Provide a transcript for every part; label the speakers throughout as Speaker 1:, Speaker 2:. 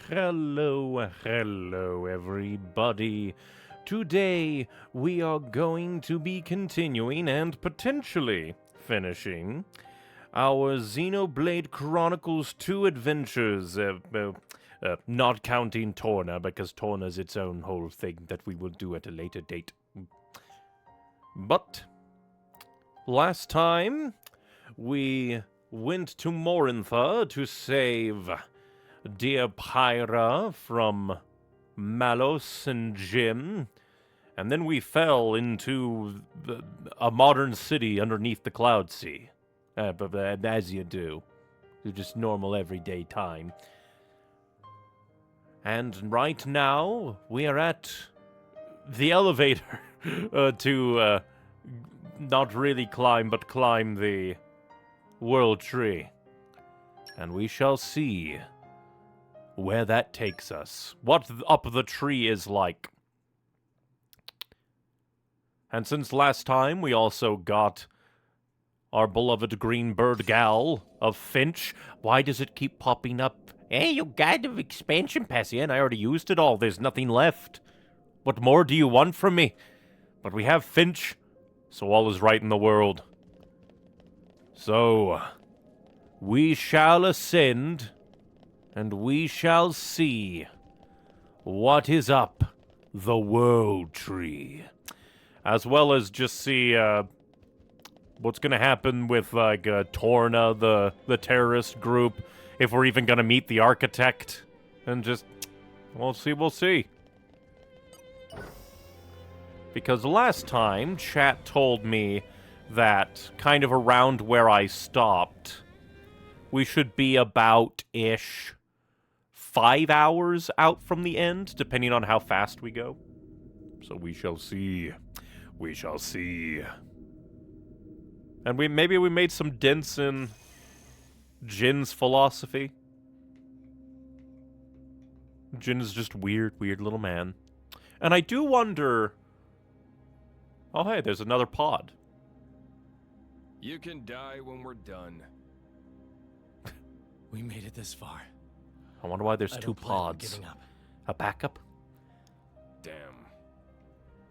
Speaker 1: Hello, everybody. Today, we are going to be continuing and potentially finishing our Xenoblade Chronicles 2 adventures. Not counting Torna, because Torna's its own whole thing that we will do at a later date. But, last time, we went to Morintha to save dear Pyra from Malos and Jim, and then we fell into a modern city underneath the Cloud Sea. As you do. Just normal everyday time. And right now, we are at the elevator to not really climb, but climb the World Tree. And we shall see where that takes us. What up the tree is like. And since last time, we also got our beloved green bird gal of Finch. Why does it keep popping up? Hey, you got the expansion pass. Yeah, and I already used it all. There's nothing left. What more do you want from me? But we have Finch, so all is right in the world. So, we shall ascend, and we shall see what is up the World Tree. As well as just see what's going to happen with, like, Torna, the terrorist group, if we're even going to meet the architect. And just, we'll see. Because last time, chat told me that kind of around where I stopped, we should be about-ish 5 hours out from the end, depending on how fast we go. So we shall see. We shall see. And maybe we made some dents in Jin's philosophy. Jin is just weird little man. And I do wonder... Oh, hey, there's another pod.
Speaker 2: You can die when we're done.
Speaker 3: We made it this far.
Speaker 1: I wonder why there's
Speaker 3: I
Speaker 1: two
Speaker 3: don't plan on
Speaker 1: pods.
Speaker 3: giving up.
Speaker 1: A backup?
Speaker 2: Damn.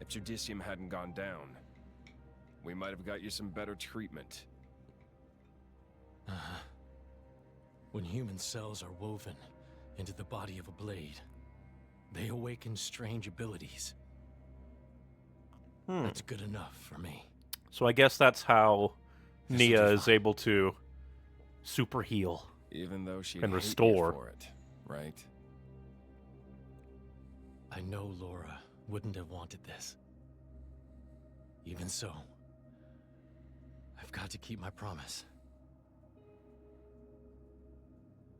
Speaker 2: If Judicium hadn't gone down, we might have got you some better treatment.
Speaker 3: When human cells are woven into the body of a blade, they awaken strange abilities. That's good enough for me.
Speaker 1: So I guess that's how
Speaker 3: This will
Speaker 1: Nia
Speaker 3: be
Speaker 1: is
Speaker 3: fine.
Speaker 1: able to super heal.
Speaker 2: Even though she
Speaker 1: And restore.
Speaker 2: for it, right?
Speaker 3: I know Laura wouldn't have wanted this. Even so, I've got to keep my promise.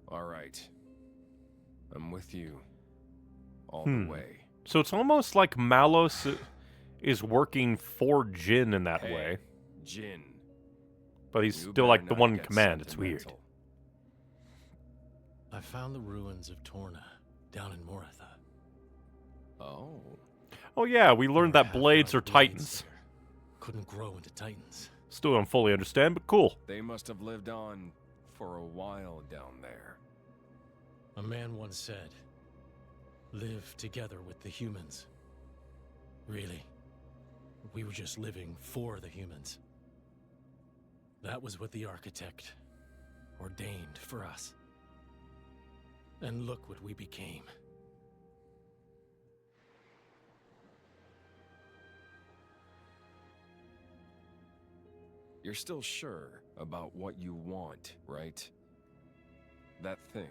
Speaker 2: All right. I'm with you. All the way.
Speaker 1: So it's almost like Malos is working for Jin in that
Speaker 2: Hey,
Speaker 1: way.
Speaker 2: Jin.
Speaker 1: But he's
Speaker 2: You
Speaker 1: still
Speaker 2: better
Speaker 1: like the
Speaker 2: not
Speaker 1: one in
Speaker 2: get
Speaker 1: command. It's weird.
Speaker 2: sentimental.
Speaker 3: I found the ruins of Torna down in Morintha.
Speaker 2: Oh.
Speaker 1: Oh yeah, we learned that blades are titans.
Speaker 3: Couldn't grow into titans.
Speaker 1: Still don't fully understand, but cool.
Speaker 2: They must have lived on for a while down there.
Speaker 3: A man once said, live together with the humans. Really, we were just living for the humans. That was what the architect ordained for us. And look what we became.
Speaker 2: You're still sure about what you want, right? That thing.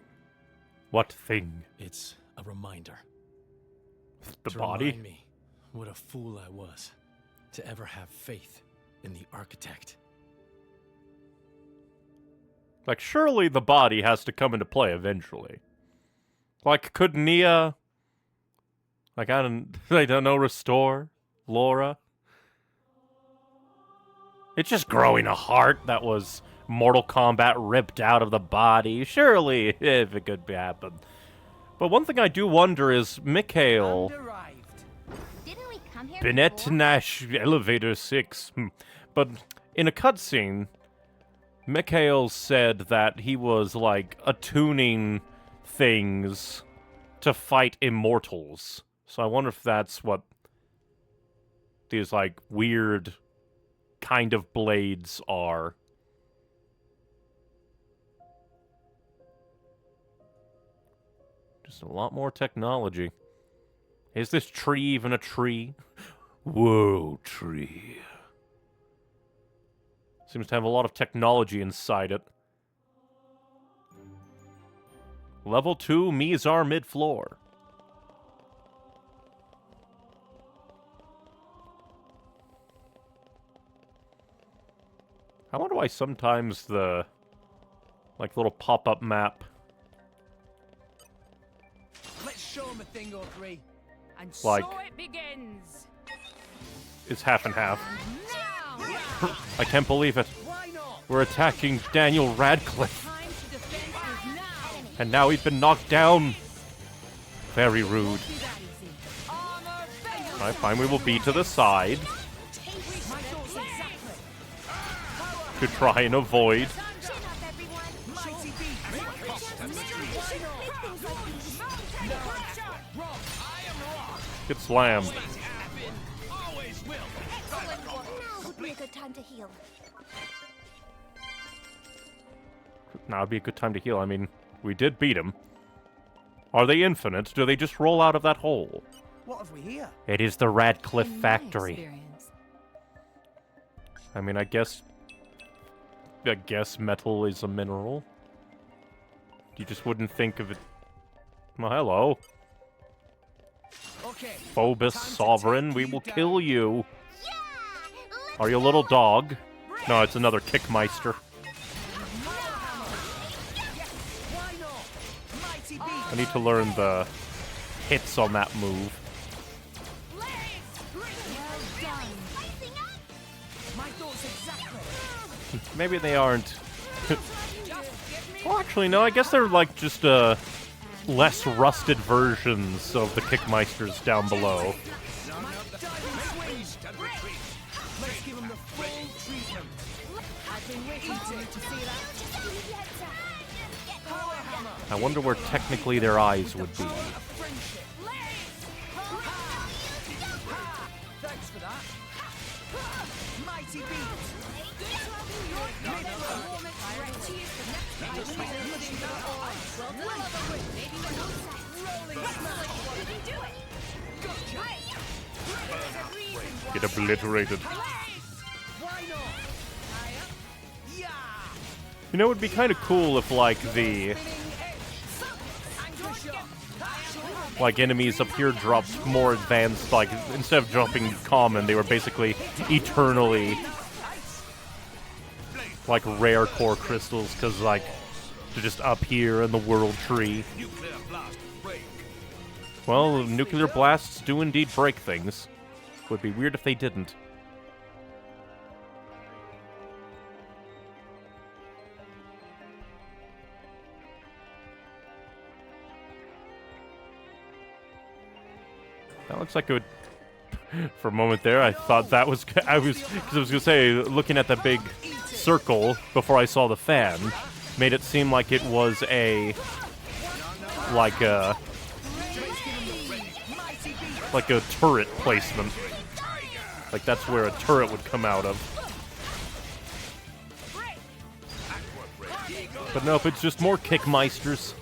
Speaker 1: What thing?
Speaker 3: It's a reminder.
Speaker 1: The
Speaker 3: to
Speaker 1: body?
Speaker 3: remind me what a fool I was to ever have faith in the architect.
Speaker 1: Like, surely the body has to come into play eventually. Like, could Nia... Like, I don't know, restore Laura? It's just growing a heart that was Mortal Kombat ripped out of the body. Surely, if it could happen. But one thing I do wonder is, Mikhail...
Speaker 4: Didn't we come here
Speaker 1: Binet
Speaker 4: before?
Speaker 1: Nash Elevator 6. But in a cutscene, Mikhail said that he was, like, attuning things to fight immortals. So I wonder if that's what these, like, weird kind of blades are. Just a lot more technology. Is this tree even a tree? Whoa, tree. Seems to have a lot of technology inside it. Level 2, Mizar mid-floor. I wonder why sometimes the, like, little pop-up map
Speaker 5: Let's show him a thing or three.
Speaker 4: And
Speaker 1: Like-
Speaker 4: so it begins.
Speaker 1: is half and half.
Speaker 4: Now,
Speaker 1: I can't believe it.
Speaker 5: Why not?
Speaker 1: We're attacking Daniel Radcliffe.
Speaker 4: time to defend is now.
Speaker 1: And now he's been knocked down. Very rude.
Speaker 4: See that easy. Honor fails.
Speaker 1: Alright, fine, we will be to the side
Speaker 5: My thoughts exactly.
Speaker 1: to try and avoid.
Speaker 4: Chin up, everyone.
Speaker 5: Mighty beat.
Speaker 1: Get slammed.
Speaker 4: Now would be a good time to heal.
Speaker 1: Now would be a good time to heal. I mean, we did beat him. Are they infinite? Do they just roll out of that hole?
Speaker 5: What have we here?
Speaker 1: It is the Radcliffe
Speaker 4: In my
Speaker 1: factory.
Speaker 4: experience.
Speaker 1: I mean, I guess metal is a mineral. You just wouldn't think of it. Well, hello.
Speaker 5: Okay.
Speaker 1: Phobos
Speaker 5: Time to
Speaker 1: Sovereign,
Speaker 5: take
Speaker 1: we
Speaker 5: you
Speaker 1: will
Speaker 5: down.
Speaker 1: kill you. Are you a little dog? No, it's another Kickmeister.
Speaker 5: Why not? Mighty beat.
Speaker 1: I need to learn the hits on that move.
Speaker 4: Well done.
Speaker 5: My thoughts exactly.
Speaker 1: Maybe they aren't. Well, actually, no, I guess they're like just less rusted versions of the Kickmeisters down below.
Speaker 5: Let's give him the full treatment.
Speaker 4: I've been waiting for you to see that.
Speaker 5: Power hammer.
Speaker 1: I wonder where technically their eyes would be.
Speaker 5: A friendship. Thanks for that. Mighty beat.
Speaker 1: Get obliterated.
Speaker 5: Why not? Yeah.
Speaker 1: You know, it would be kind of cool if, like, the enemies up here dropped more advanced, like, instead of dropping common, they were basically eternally, like, rare core crystals, because, like, they're just up here in the world tree. Well, nuclear blasts do indeed break things. Would be weird if they didn't. That looks like it would. For a moment there, I thought that was. Because I was gonna say, looking at that big circle before I saw the fan, made it seem like it was a. Like a turret placement. Like that's where a turret would come out of. But nope, it's just more Kickmeisters.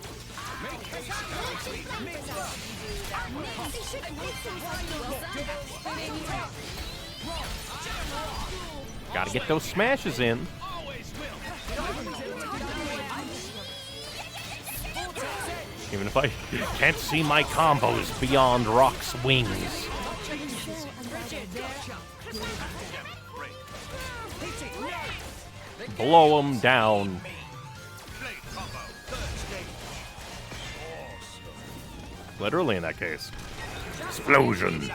Speaker 1: Gotta get those smashes in. Even if I can't see my combos beyond Rock's wings. Blow them down. Literally in that case. Explosion.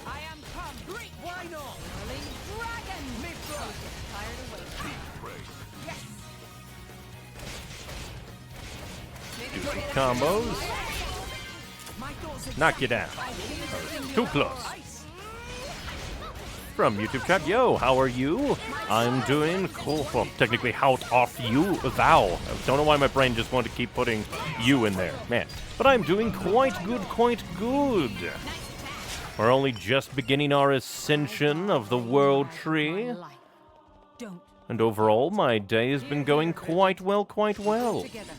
Speaker 4: I am come. Why not? Dragon. Tired of waiting.
Speaker 1: Do some combos. Knock you down. Too close. from YouTube chat. Yo, how are you? I'm doing cool. Well, technically, how off you, thou. I don't know why my brain just wanted to keep putting you in there, man. But I'm doing quite good, quite good. We're only just beginning our ascension of the world tree.
Speaker 4: Don't.
Speaker 1: And overall, my day has been going quite well, quite well.
Speaker 4: Together.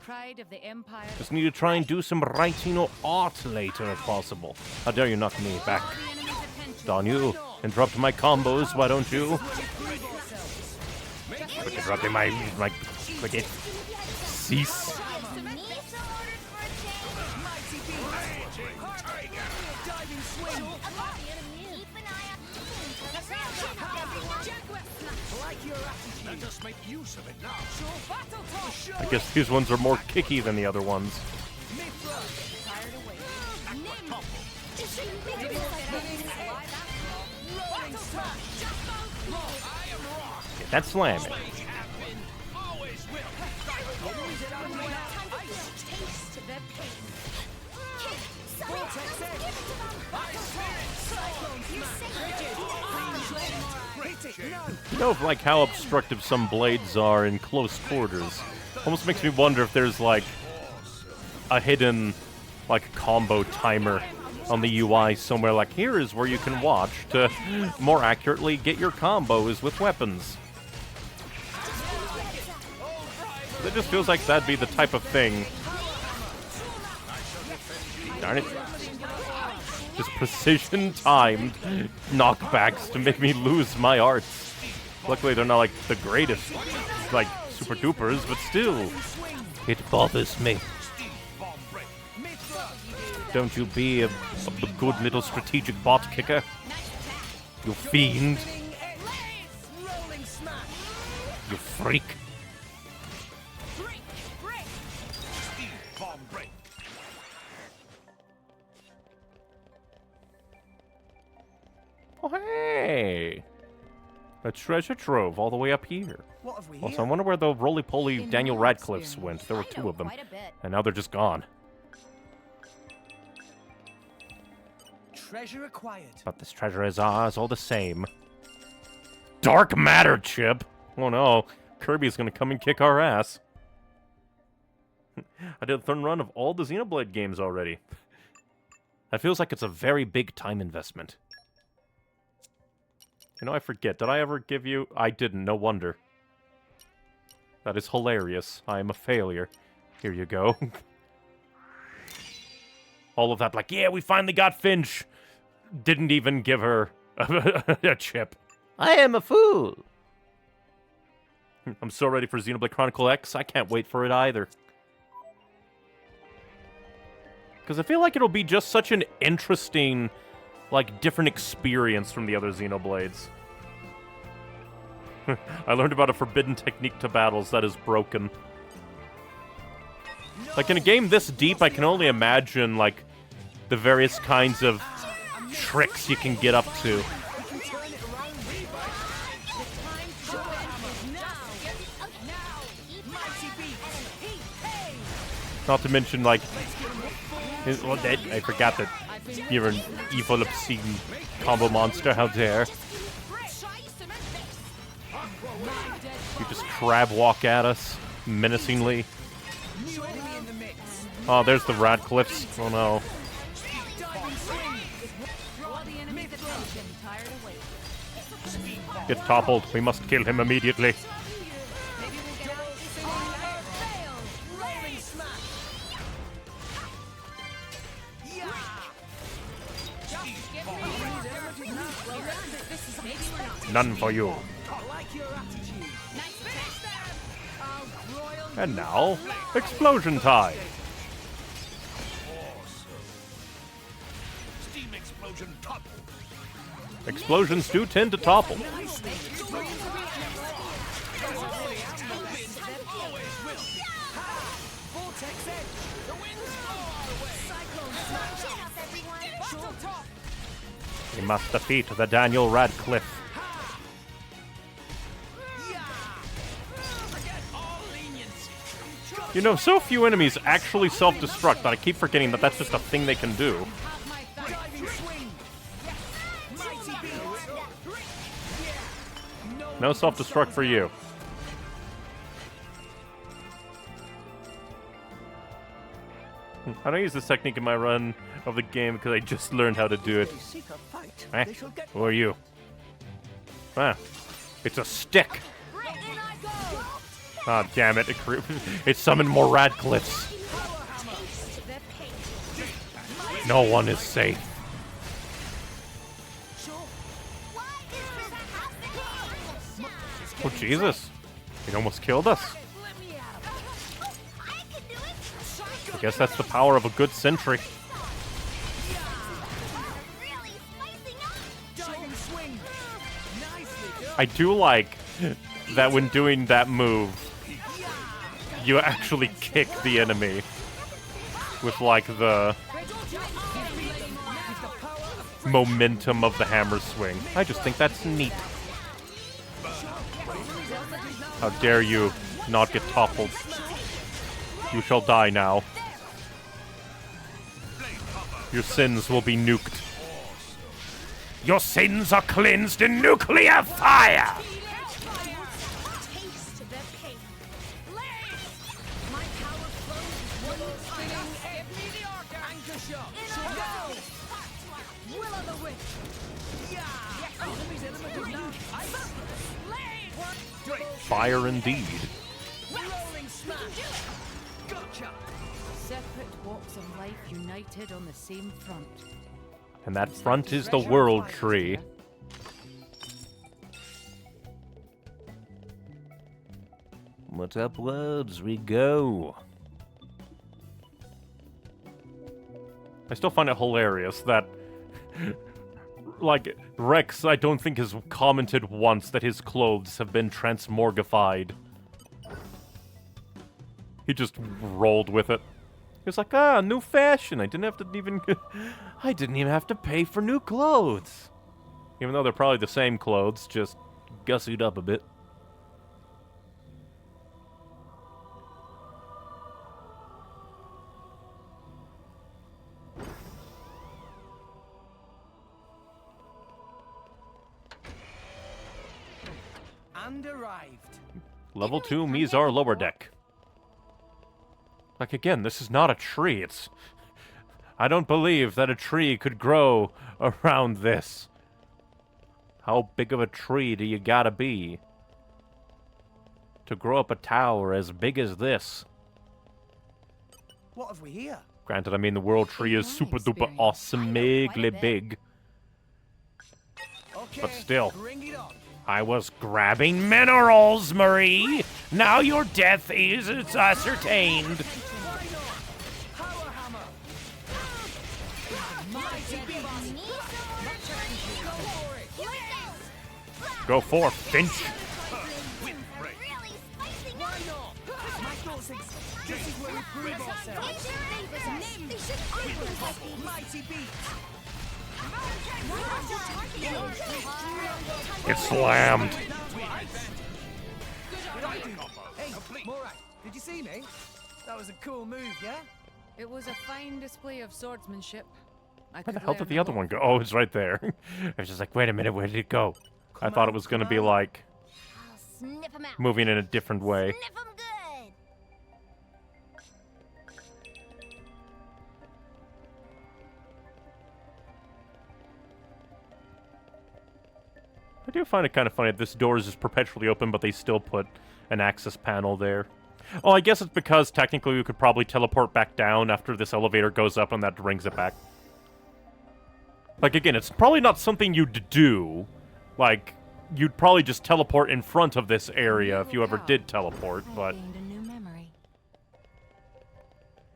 Speaker 4: Pride of the Empire.
Speaker 1: Just need to try and do some writing or art later if possible. How dare you knock me back?
Speaker 4: The enemy's attention.
Speaker 1: Darn you. Interrupt my combos, why don't you? Quit interrupting my it. Cease.
Speaker 5: Diving swing. Like your attitude.
Speaker 3: Let us make use of it now.
Speaker 4: Battle toss.
Speaker 1: I guess these ones are more kicky than the other ones.
Speaker 4: Fired away.
Speaker 1: Get that slamming. You know, like how obstructive some blades are in close quarters. Almost makes me wonder if there's like a hidden like combo timer on the UI somewhere. Like here is where you can watch to more accurately get your combos with weapons. It just feels like that'd be the type of thing. Darn it. Just precision-timed knockbacks to make me lose my arts. Luckily, they're not, like, the greatest, like, super-dupers, but still. It bothers me. Don't you be a good little strategic bot kicker. You fiend. You freak. Oh, hey! A treasure trove all the way up here.
Speaker 5: What have we
Speaker 1: Also, I
Speaker 5: here?
Speaker 1: wonder where the roly-poly
Speaker 4: In
Speaker 1: Daniel
Speaker 4: my
Speaker 1: Radcliffes went. There were
Speaker 4: experience,
Speaker 1: two of them.
Speaker 4: quite a bit.
Speaker 1: And now they're just gone.
Speaker 5: Treasure acquired.
Speaker 1: But this treasure is ours all the same. Dark matter, Chip! Oh no, Kirby's gonna come and kick our ass. I did a third run of all the Xenoblade games already. That feels like it's a very big time investment. You know, I forget. Did I ever give you... I didn't. No wonder. That is hilarious. I am a failure. Here you go. All of that, like, yeah, we finally got Finch. Didn't even give her a chip. I am a fool. I'm so ready for Xenoblade Chronicles X. I can't wait for it either. Because I feel like it'll be just such an interesting, like, different experience from the other Xenoblades. I learned about a forbidden technique to battles that is broken. Like, in a game this deep, I can only imagine, like, the various kinds of tricks you can get up to. Not to mention, like, well, I forgot that you're an evil, obscene combo monster. How dare. You just crab walk at us menacingly. Oh, there's the Radcliffes. Oh no. Get toppled. We must kill him immediately. None for you. And now, explosion time.
Speaker 3: Steam explosion topple.
Speaker 1: Explosions do tend to topple. We must defeat the Daniel Radcliffe. You know, so few enemies actually self-destruct that I keep forgetting that that's just a thing they can do. No self-destruct for you. I don't use this technique in my run of the game because I just learned how to do it. Eh? Who are you? Ah, it's a stick. Ah, damn it! It summoned more Radcliffes. No one is safe. Oh Jesus! It almost killed us. I guess that's the power of a good sentry. I do like that when doing that move, you actually kick the enemy with, like, the momentum of the hammer swing. I just think that's neat. How dare you not get toppled. You shall die now. Your sins will be nuked. Your sins are cleansed in nuclear fire! Fire indeed.
Speaker 4: Separate walks of life united on the same front.
Speaker 1: And that front is the world tree. What upwards we go. I still find it hilarious that, like, Rex, I don't think has commented once that his clothes have been transmorgified. He just rolled with it. He was like, ah, new fashion. I didn't even have to pay for new clothes. Even though they're probably the same clothes, just gussied up a bit.
Speaker 5: And arrived.
Speaker 1: Level 2 Mizar lower deck. Like, again, this is not a tree. I don't believe that a tree could grow around this. How big of a tree do you gotta be to grow up a tower as big as this?
Speaker 5: What have we here?
Speaker 1: Granted, I mean, the world tree is super duper awesomely big.
Speaker 5: Okay,
Speaker 1: But still.
Speaker 5: bring it on.
Speaker 1: I was grabbing minerals, Marie! Now your death is ascertained!
Speaker 5: Power hammer. Mighty beast.
Speaker 1: Go forth, Finch!
Speaker 5: Why not? My thoughts this is where we prove ourselves. Mighty beast.
Speaker 1: It's slammed!
Speaker 5: Hey, Morak, did you see me? That was a cool move, yeah?
Speaker 4: It was a fine display of swordsmanship.
Speaker 1: Where the hell did the other one go? Oh, it's right there. I was just like, wait a minute, where did it go? I thought it was gonna be like
Speaker 6: I'll sniff 'em out.
Speaker 1: moving in a different way.
Speaker 6: Sniff 'em good.
Speaker 1: I do find it kind of funny that this door is just perpetually open, but they still put an access panel there. Oh, I guess it's because technically we could probably teleport back down after this elevator goes up and that brings it back. Like, again, it's probably not something you'd do. Like, you'd probably just teleport in front of this area if you ever did teleport, but
Speaker 4: Gained a new memory.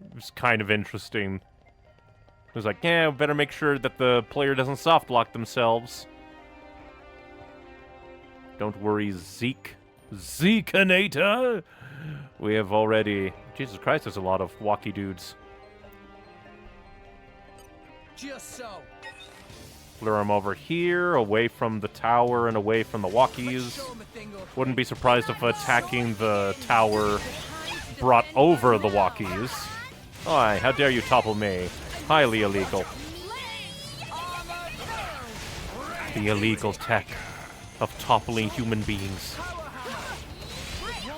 Speaker 1: it was kind of interesting. It was like, yeah, better make sure that the player doesn't soft lock themselves. Don't worry, Zekinator! We have already... Jesus Christ, there's a lot of walkie dudes.
Speaker 5: Just so.
Speaker 1: Lure them over here, away from the tower and away from the walkies.
Speaker 5: Show 'em a thing or
Speaker 1: Wouldn't be surprised if attacking the tower brought over the walkies. Aye, how dare you topple me? Highly illegal. The illegal tech of toppling human beings.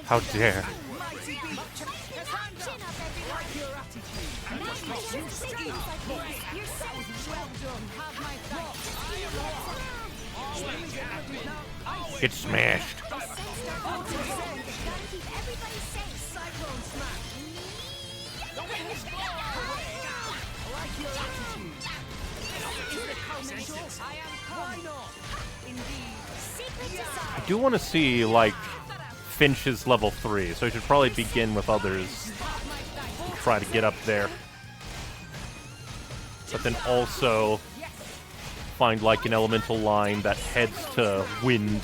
Speaker 1: How dare. Get smashed. I do want to see, like, Finch's level 3, so I should probably begin with others and try to get up there. But then also find, like, an elemental line that heads to wind.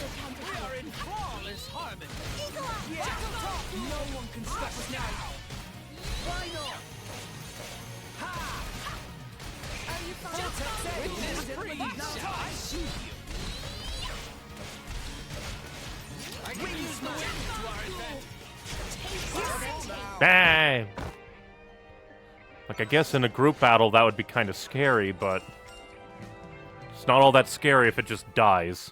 Speaker 1: Bang! Like, I guess in a group battle that would be kind of scary, but it's not all that scary if it just dies.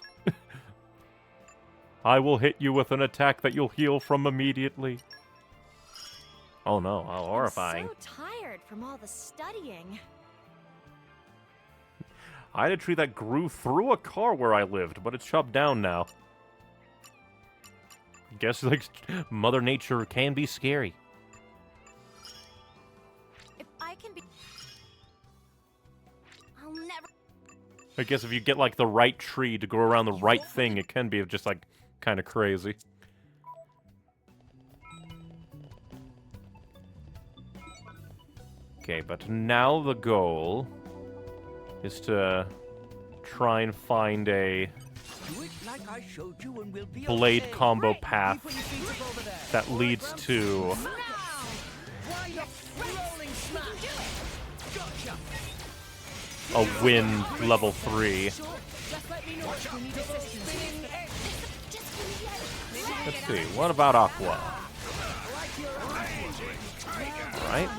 Speaker 1: I will hit you with an attack that you'll heal from immediately. Oh no, how horrifying.
Speaker 6: I'm so tired from all the studying.
Speaker 1: I had a tree that grew through a car where I lived, but it's chopped down now. Guess, like, Mother Nature can be scary.
Speaker 6: If I can be... I'll never...
Speaker 1: I guess if you get, like, the right tree to grow around the right thing, it can be just, like, kind of crazy. Okay, but now the goal is to try and find a blade combo path that leads to a wind level 3. Let's see, what about Aqua? Alright.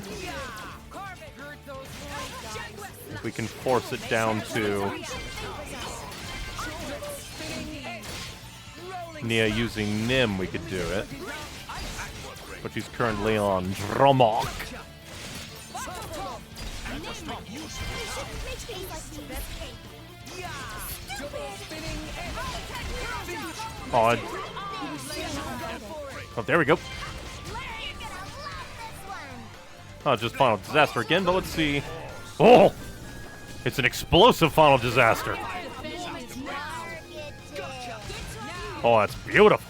Speaker 1: If we can force it down to Nia using Nim, we could do it. But she's currently on Dromok. Oh, oh, there we go. Oh, just Final Disaster again, but let's see. Oh! It's an explosive Final Disaster. Oh, that's beautiful.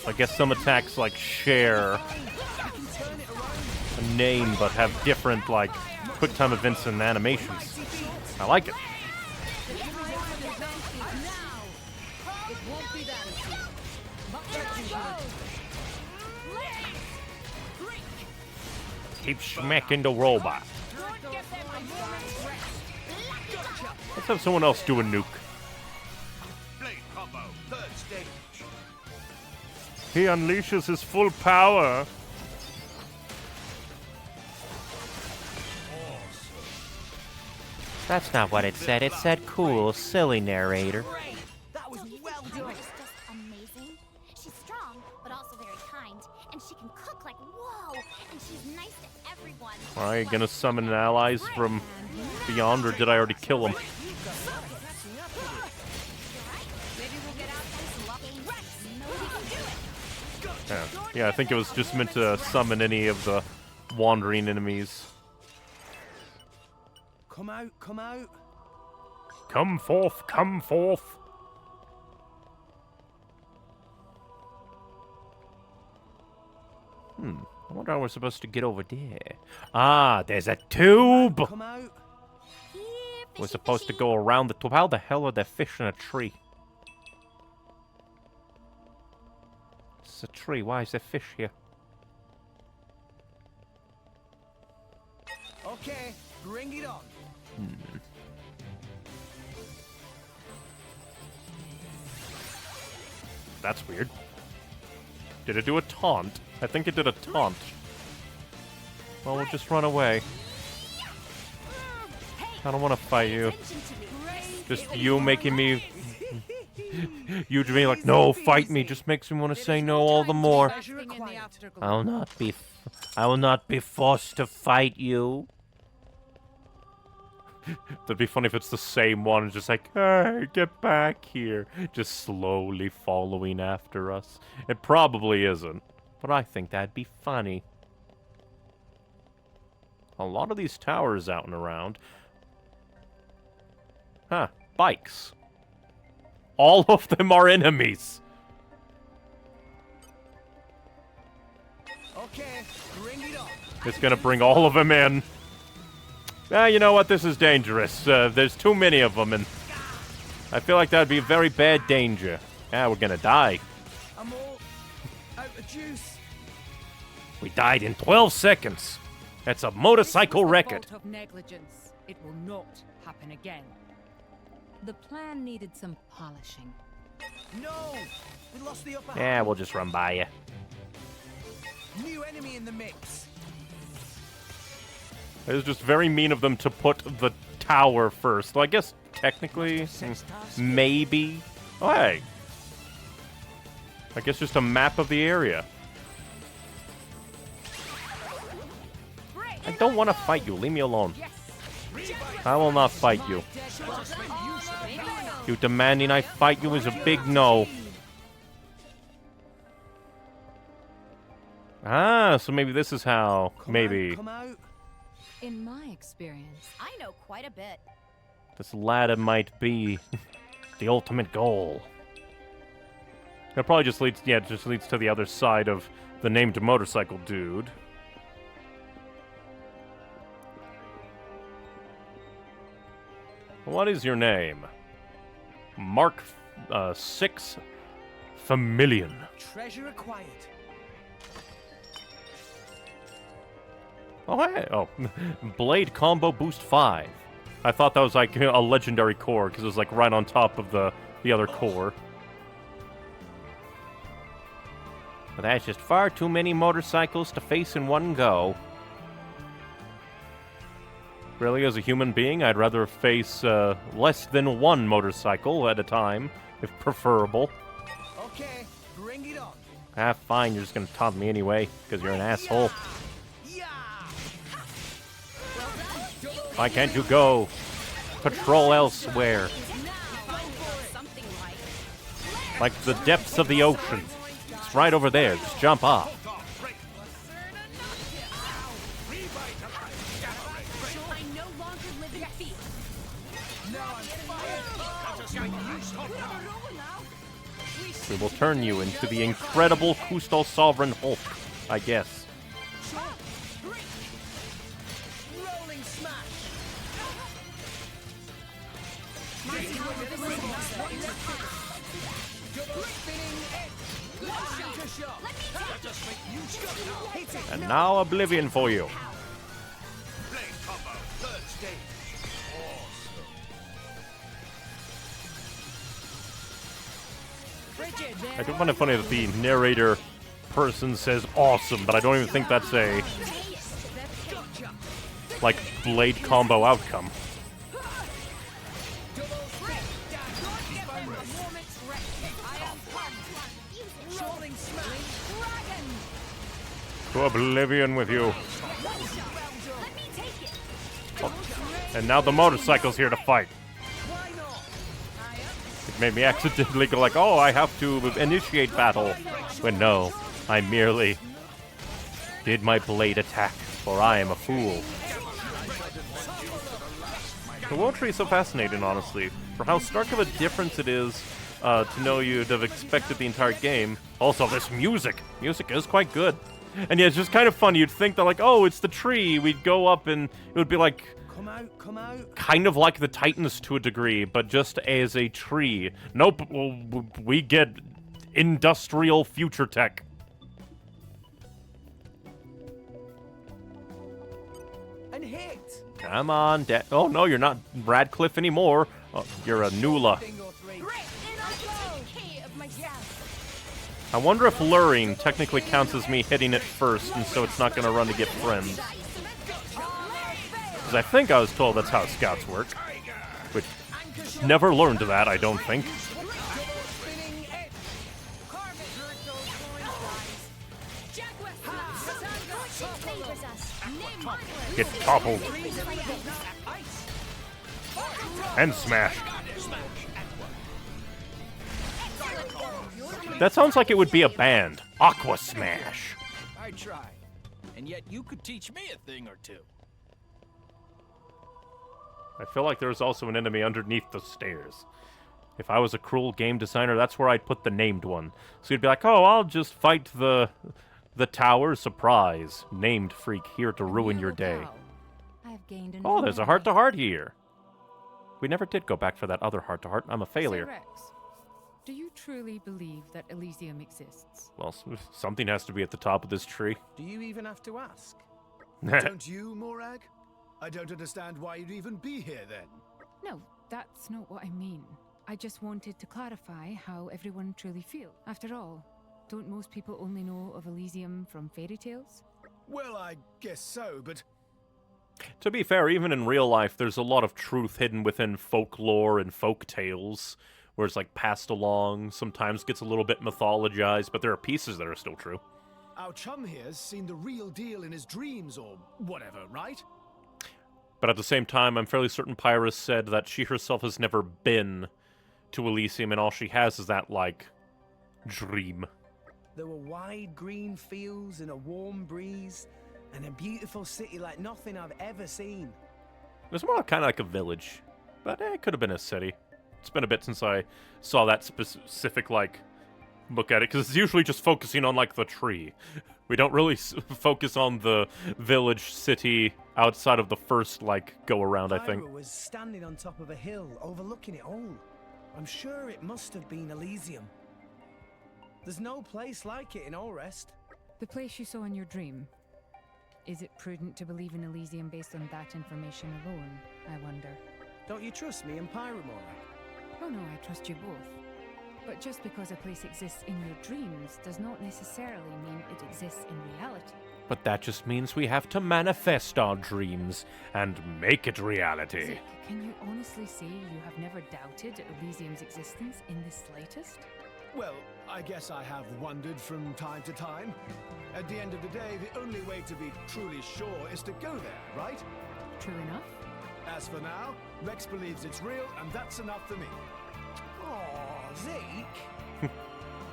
Speaker 1: I guess some attacks, like, share a name, but have different, like, quick time events and animations. I like it. Keep smacking the robot. Let's have someone else do a nuke. He unleashes his full power. That's not what it said. It said cool, silly narrator.
Speaker 6: That was well done. Just amazing. She's strong, but also very kind, and she can cook like whoa. And she's nice to everyone.
Speaker 1: Are you gonna summon allies from beyond, or did I already kill them? Yeah, I think it was just meant to summon any of the wandering enemies.
Speaker 5: Come out, come out.
Speaker 1: Come forth, come forth. I wonder how we're supposed to get over there. Ah, there's a tube!
Speaker 5: Come out.
Speaker 1: We're supposed to go around the tube. How the hell are there fish in a tree? It's a tree. Why is there fish here?
Speaker 5: Okay, bring it on.
Speaker 1: That's weird. Did it do a taunt? I think it did a taunt. Well, we'll just run away.
Speaker 6: Hey,
Speaker 1: I don't want to fight you. Just you making me... You to me like, no, fight me, just makes me want to say no all the more. I will not be forced to fight you. That'd be funny if it's the same one, and just like, hey, get back here. Just slowly following after us. It probably isn't, but I think that'd be funny. A lot of these towers out and around. Huh, bikes. All of them are enemies.
Speaker 5: Okay, bring it on.
Speaker 1: It's gonna bring all of them in. Ah, you know what? This is dangerous. There's too many of them, and I feel like that would be a very bad danger. Ah, we're gonna die.
Speaker 5: I'm all out of juice.
Speaker 1: We died in 12 seconds. That's a motorcycle record.
Speaker 4: Fault of negligence. It will not happen again. The plan needed some polishing.
Speaker 5: No! We lost the upper
Speaker 1: Yeah,
Speaker 5: hand.
Speaker 1: we'll just run by you.
Speaker 5: New enemy in the mix.
Speaker 1: It was just very mean of them to put the tower first. Well, I guess technically, maybe. Oh, hey. I guess just a map of the area. I don't want to fight you. Leave me alone. I will not fight you. You demanding I fight you is a big no. Ah, so maybe this is how. Maybe.
Speaker 5: Come out.
Speaker 4: In my experience,
Speaker 6: I know quite a bit.
Speaker 1: This ladder might be the ultimate goal. It probably just leads, yeah, it just leads to the other side of the named motorcycle dude. What is your name? Mark 6 Familian.
Speaker 5: Treasure acquired.
Speaker 1: Oh, hey. Oh, Blade Combo Boost 5. I thought that was like a legendary core because it was like right on top of the other core. But that's just far too many motorcycles to face in one go. Really, as a human being, I'd rather face less than one motorcycle at a time, if preferable.
Speaker 5: Okay, bring it on.
Speaker 1: Ah, fine, you're just gonna taunt me anyway, because you're an asshole.
Speaker 5: Yeah.
Speaker 1: Why can't you go? Patrol elsewhere.
Speaker 6: Something
Speaker 1: Like the depths of the ocean. It's right over there, just jump off.
Speaker 6: I no longer live in fear.
Speaker 1: We will turn you into the incredible Kustal Sovereign Hulk, I guess.
Speaker 5: Rolling smash. Double spinning edge. Shooter shot. Hit it.
Speaker 1: And now Oblivion for you. I do find it funny that the narrator person says awesome, but I don't even think that's a, like, blade combo outcome. To Oblivion with you. Oh, and now the motorcycle's here to fight. It made me accidentally go like, oh, I have to initiate battle. When no, I merely did my blade attack, for I am a fool. The World Tree is so fascinating, honestly, for how stark of a difference it is to know you'd have expected the entire game. Also, this music. Music is quite good. And yeah, it's just kind of fun. You'd think that, like, oh, it's the tree. We'd go up and it would be like,
Speaker 5: Come out, come out.
Speaker 1: kind of like the Titans to a degree, but just as a tree. Nope, we get industrial future tech.
Speaker 5: And hit.
Speaker 1: Come on, oh no, you're not Radcliffe anymore. Oh, you're a Nula.
Speaker 5: Thing or three.
Speaker 1: I wonder if luring technically counts as me hitting it first, and so it's not going to run to get friends. Because I think I was told that's how scouts work. But never learned that, I don't think. Get toppled. And smashed. That sounds like it would be a band. Aqua Smash.
Speaker 5: I try. And yet you could teach me a thing or two.
Speaker 1: I feel like there's also an enemy underneath the stairs. If I was a cruel game designer, that's where I'd put the named one. So you'd be like, oh, I'll just fight the tower. Surprise. Named freak here to ruin your day. Oh, there's a heart-to-heart here. We never did go back for that other heart-to-heart. I'm a failure.
Speaker 4: So Rex, do you truly believe that Elysium exists?
Speaker 1: Well, something has to be at the top of this tree.
Speaker 5: Do you even have to ask?
Speaker 7: Don't you, Morag? I don't understand why you'd even be here then.
Speaker 4: No, that's not what I mean. I just wanted to clarify how everyone truly feels. After all, don't most people only know of Elysium from fairy tales?
Speaker 7: Well, I guess so, but
Speaker 1: To be fair, even in real life, there's a lot of truth hidden within folklore and folk tales, where it's like passed along, sometimes gets a little bit mythologized, but there are pieces that are still true.
Speaker 7: our chum here's seen the real deal in his dreams or whatever, right?
Speaker 1: But at the same time, I'm fairly certain Pyrrhus said that she herself has never been to Elysium, and all she has is that, like, dream.
Speaker 5: There were wide green fields and a warm breeze, and a beautiful city like nothing I've ever seen.
Speaker 1: It was more kind of like a village, but it could have been a city. It's been a bit since I saw that specific, like, look at it, because it's usually just focusing on, like, the tree. We don't really focus on the village, city, outside of the first, like, go-around, I think.
Speaker 5: Pyra was standing on top of a hill, overlooking it all. I'm sure it must have been Elysium. There's no place like it in Orest.
Speaker 4: The place you saw in your dream. Is it prudent to believe in Elysium based on that information alone, I wonder?
Speaker 5: Don't you trust me and Pyra more?
Speaker 4: Oh no, I trust you both. But just because a place exists in your dreams does not necessarily mean it exists in reality.
Speaker 1: But that just means we have to manifest our dreams and make it reality.
Speaker 4: Zeke, can you honestly say you have never doubted Elysium's existence in the slightest?
Speaker 7: Well, I guess I have wondered from time to time. At the end of the day, the only way to be truly sure is to go there, right?
Speaker 4: True enough.
Speaker 7: As for now, Rex believes it's real, and that's enough for me.
Speaker 5: Oh, Zeke.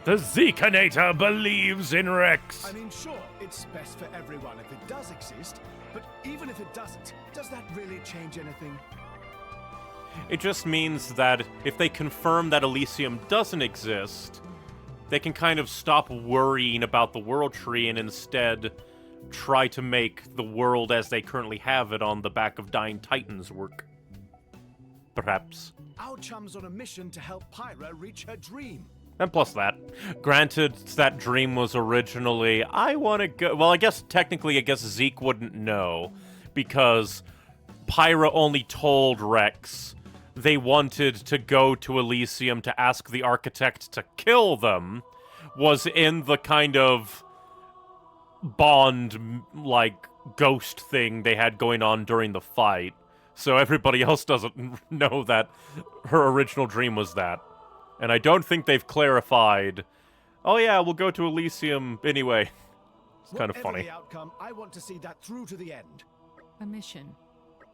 Speaker 1: The Zekinator believes in Rex.
Speaker 7: I mean, sure, it's best for everyone if it does exist, but even if it doesn't, does that really change anything?
Speaker 1: It just means that if they confirm that Elysium doesn't exist, they can kind of stop worrying about the world tree and instead try to make the world as they currently have it on the back of Dying Titans work. Perhaps.
Speaker 7: Our chum's on a mission to help Pyra reach her dream.
Speaker 1: And plus that. Granted, that dream was originally, I want to go... Well, I guess Zeke wouldn't know, because Pyra only told Rex they wanted to go to Elysium to ask the architect to kill them, was in the kind of bond, like, ghost thing they had going on during the fight. So everybody else doesn't know that her original dream was that. And I don't think they've clarified, oh yeah, we'll go to Elysium anyway. It's kind of funny.
Speaker 7: Whatever the outcome, I want to see that through to the end.
Speaker 4: A mission.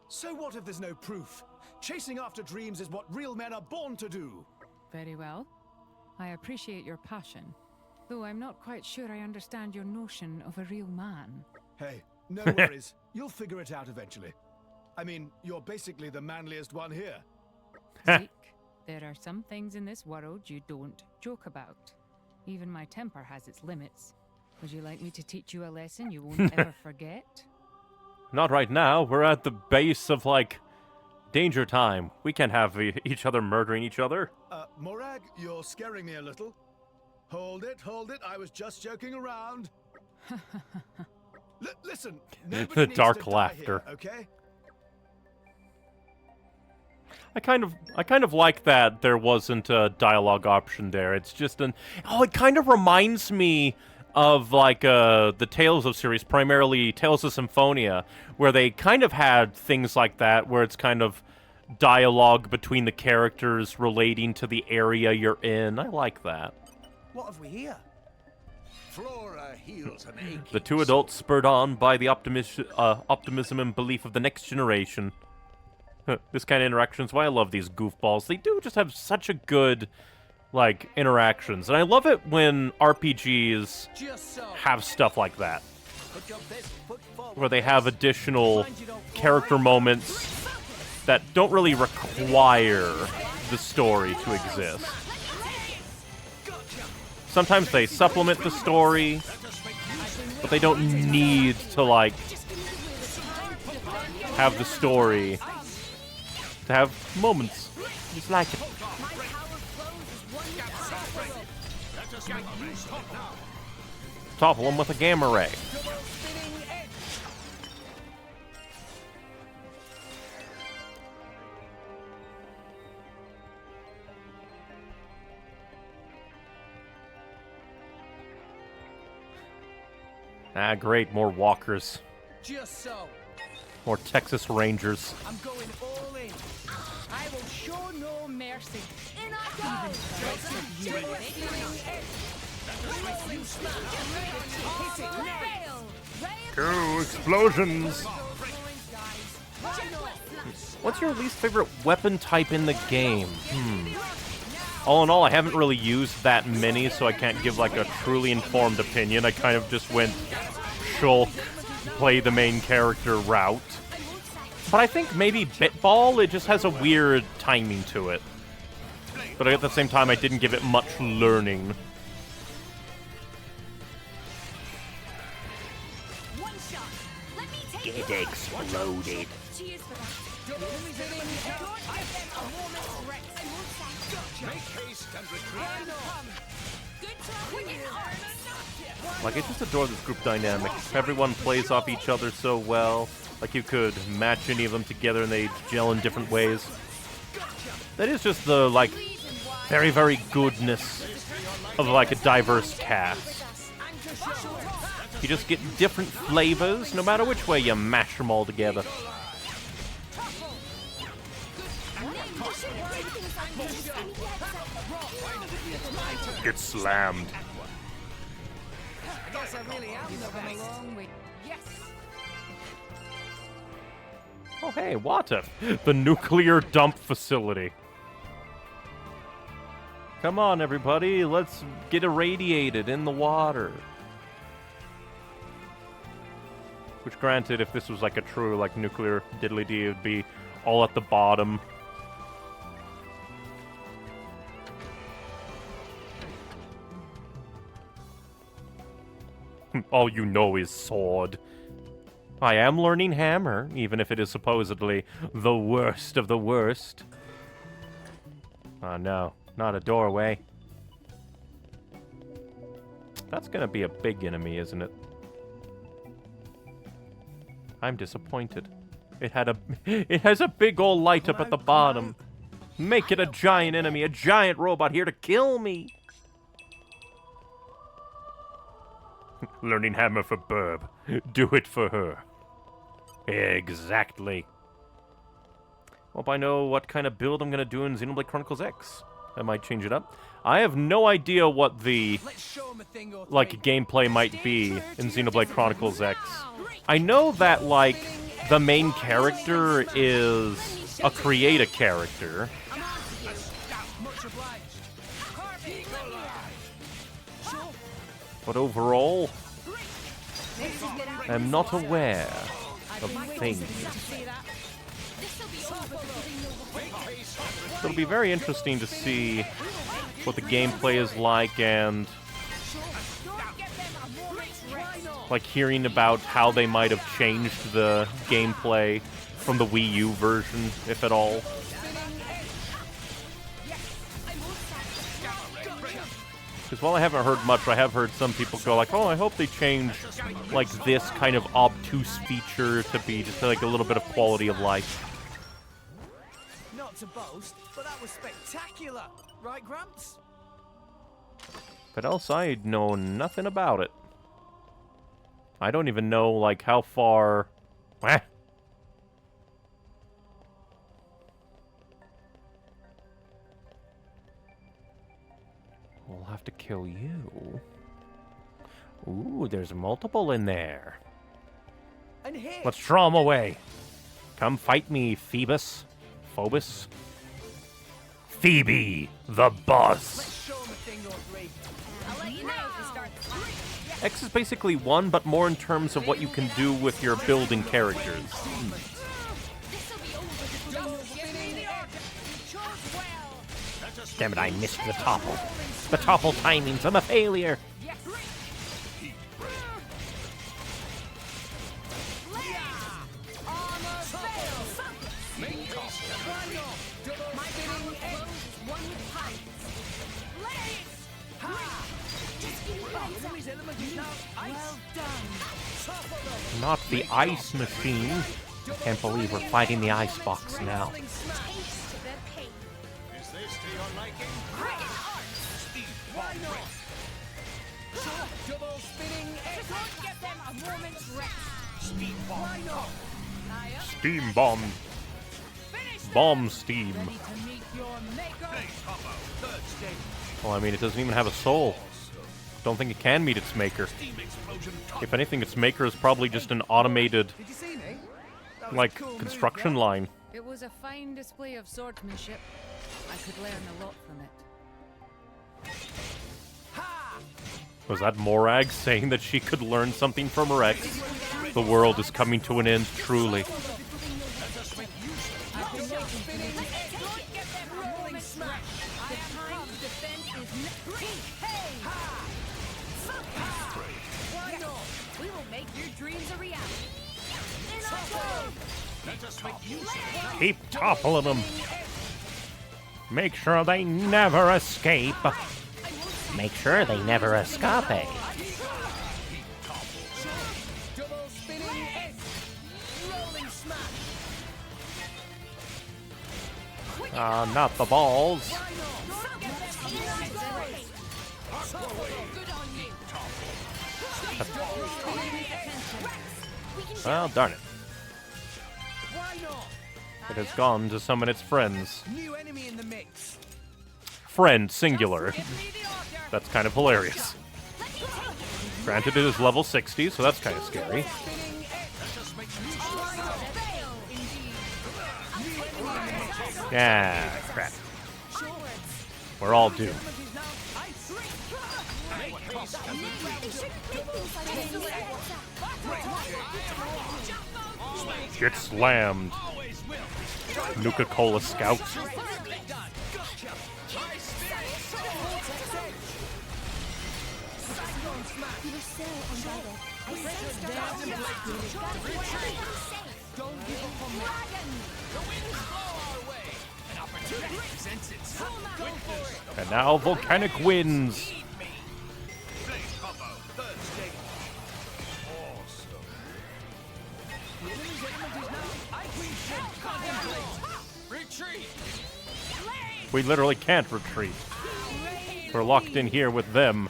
Speaker 7: So what if there's no proof? Chasing after dreams is what real men are born to do.
Speaker 4: Very well. I appreciate your passion, though I'm not quite sure I understand your notion of a real man.
Speaker 7: Hey, no worries. You'll figure it out eventually. I mean, you're basically the manliest one here.
Speaker 4: Zeke, there are some things in this world you don't joke about. Even my temper has its limits. Would you like me to teach you a lesson you won't ever forget?
Speaker 1: Not right now. We're at the base of, like, danger time. We can't have each other murdering each other.
Speaker 7: Morag, you're scaring me a little. Hold it. I was just joking around. Listen, nobody
Speaker 1: The
Speaker 7: needs
Speaker 1: dark
Speaker 7: to die
Speaker 1: laughter.
Speaker 7: here, okay?
Speaker 1: I kind of like that there wasn't a dialogue option there. It's just it kind of reminds me of like the Tales of series, primarily Tales of Symphonia, where they kind of had things like that, where it's kind of dialogue between the characters relating to the area you're in. I like that.
Speaker 5: What have we here?
Speaker 7: Flora heals an ache.
Speaker 1: The two adults spurred on by the optimism and belief of the next generation. This kind of interaction is why I love these goofballs. They do just have such a good, like, interactions. And I love it when RPGs have stuff like that. Where they have additional character moments that don't really require the story to exist. Sometimes they supplement the story, but they don't need to, like, have the story to have moments. Just like it. Topple him with a gamma ray. Ah, great, more walkers.
Speaker 5: Just so.
Speaker 1: More Texas Rangers.
Speaker 5: I'm going all in.
Speaker 4: I will show no mercy.
Speaker 6: In I
Speaker 1: Two explosions! What's your least favorite weapon type in the game? All in all, I haven't really used that many, so I can't give like a truly informed opinion. I kind of just went shulk, play the main character route. But I think maybe Bitball, it just has a weird timing to it. But at the same time, I didn't give it much learning.
Speaker 6: One shot. Let me take
Speaker 1: It exploded.
Speaker 6: Cheers for that. Don't give them a moment's rest.
Speaker 7: Make haste and retreat.
Speaker 6: Good talk with your arms.
Speaker 1: Like, I just adore this group dynamic. Everyone plays off each other so well. Like, you could match any of them together and they gel in different ways. That is just the, like, very, very goodness of, like, a diverse cast. You just get different flavors, no matter which way you mash them all together. Get slammed.
Speaker 5: I guess I really am the best.
Speaker 4: Along with yes.
Speaker 1: Oh, hey, water. The nuclear dump facility. Come on, everybody. Let's get irradiated in the water. Which, granted, if this was like a true, like, nuclear diddly-dee, it would be all at the bottom. All you know is sword. I am learning hammer, even if it is supposedly the worst of the worst. Oh no, not a doorway. That's gonna be a big enemy, isn't it? I'm disappointed. It has a big old light up at the bottom. Make it a giant enemy, a giant robot here to kill me. Learning hammer for Burb. Do it for her. Exactly. Hope I know what kind of build I'm going to do in Xenoblade Chronicles X. I might change it up. I have no idea what the, like, gameplay might be in Xenoblade Chronicles X. I know that, like, the main character is a create-a character. But overall, I'm not aware of things. It'll be very interesting to see what the gameplay is like and, like, hearing about how they might have changed the gameplay from the Wii U version, if at all. Because while I haven't heard much, I have heard some people go like, oh, I hope they change, like, this kind of obtuse feature to be just, like, a little bit of quality of life.
Speaker 5: Not to boast, but that was spectacular. Right, Gramps?
Speaker 1: But else I know nothing about it. I don't even know, like, how far... Eh. We'll have to kill you. Ooh, there's multiple in there.
Speaker 5: And here.
Speaker 1: Let's draw them away. Come fight me, Phoebus. Phobos. Phoebe, the boss.
Speaker 5: Show 'em a thing or three.
Speaker 6: I'll let you know if we start the fight.
Speaker 1: X is basically 1, but more in terms of what you can do with your building characters.
Speaker 6: This'll be over before you give me the order. You chose well.
Speaker 1: Damn it, I missed the topple. The topple timings, I'm a failure.
Speaker 6: Yes. Armor fails. My power flows is one with pirates. Just give me thumbs up.
Speaker 5: Well done.
Speaker 1: Not the ice machine. I can't believe we're fighting the icebox now.
Speaker 6: Taste the pain.
Speaker 7: Is this to your liking?
Speaker 5: Why not? Double spinning
Speaker 6: Just won't get them a moment's rest.
Speaker 5: Why not?
Speaker 1: Steam bomb. Bomb steam. Well, I mean, it doesn't even have a soul. Don't think it can meet its maker. If anything, its maker is probably just an automated,
Speaker 5: Did you see me? That was a
Speaker 1: like,
Speaker 5: cool move,
Speaker 1: construction
Speaker 5: yeah?
Speaker 1: line.
Speaker 4: It was a fine display of swordsmanship. I could learn a lot from it.
Speaker 1: Was that Morag saying that she could learn something from her ex? The world is coming to an end, truly.
Speaker 6: We will make your dreams a reality.
Speaker 1: Keep toppling them. Make sure they never escape. Make sure they never escape.
Speaker 5: Double spinning X. Rolling smash.
Speaker 1: Not the balls. Well, darn it.
Speaker 5: Why not?
Speaker 1: It has gone to summon its friends.
Speaker 5: New enemy in the mix.
Speaker 1: Friend, singular. That's kind of hilarious. Granted, it is level 60, so that's kind of scary. Yeah, crap. We're all doomed. Get slammed. Nuka-Cola Scouts.
Speaker 5: Don't give up on me.
Speaker 1: And now Volcanic Winds. We literally can't retreat. We're locked in here with them.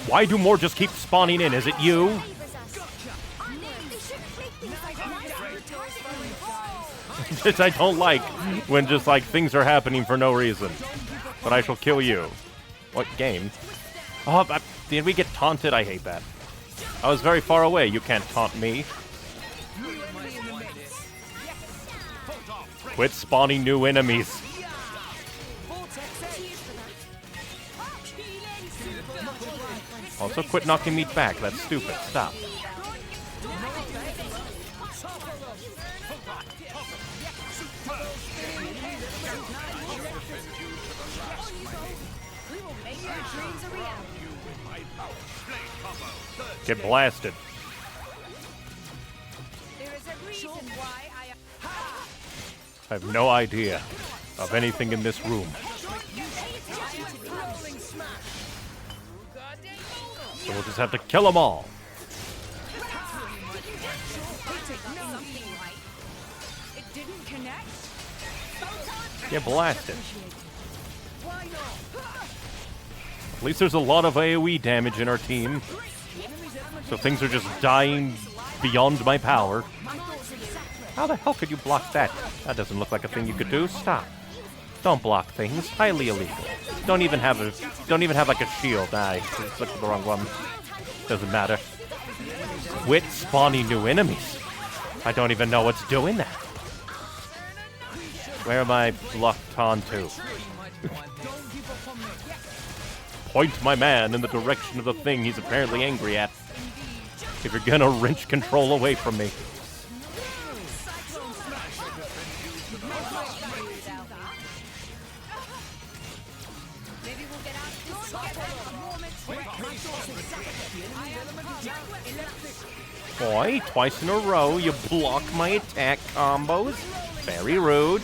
Speaker 1: Why do more just keep spawning in? Is it you? I don't like when just like things are happening for no reason. But I shall kill you. What game? Oh, did we get taunted? I hate that. I was very far away. You can't taunt me. Quit spawning new enemies. Also, quit knocking me back. That's stupid. Stop. Get blasted. I have no idea of anything in this room. So we'll just have to kill them all. Get blasted. At least there's a lot of AoE damage in our team. So things are just dying beyond my power. How the hell could you block that? That doesn't look like a thing you could do. Stop. Don't block things. Highly illegal. Don't even have like a shield. I clicked the wrong one. Doesn't matter. Quit spawning new enemies. I don't even know what's doing that. Where am I locked onto? Point my man in the direction of the thing he's apparently angry at. If you're gonna wrench control away from me. Boy, twice in a row you block my attack combos. Very rude.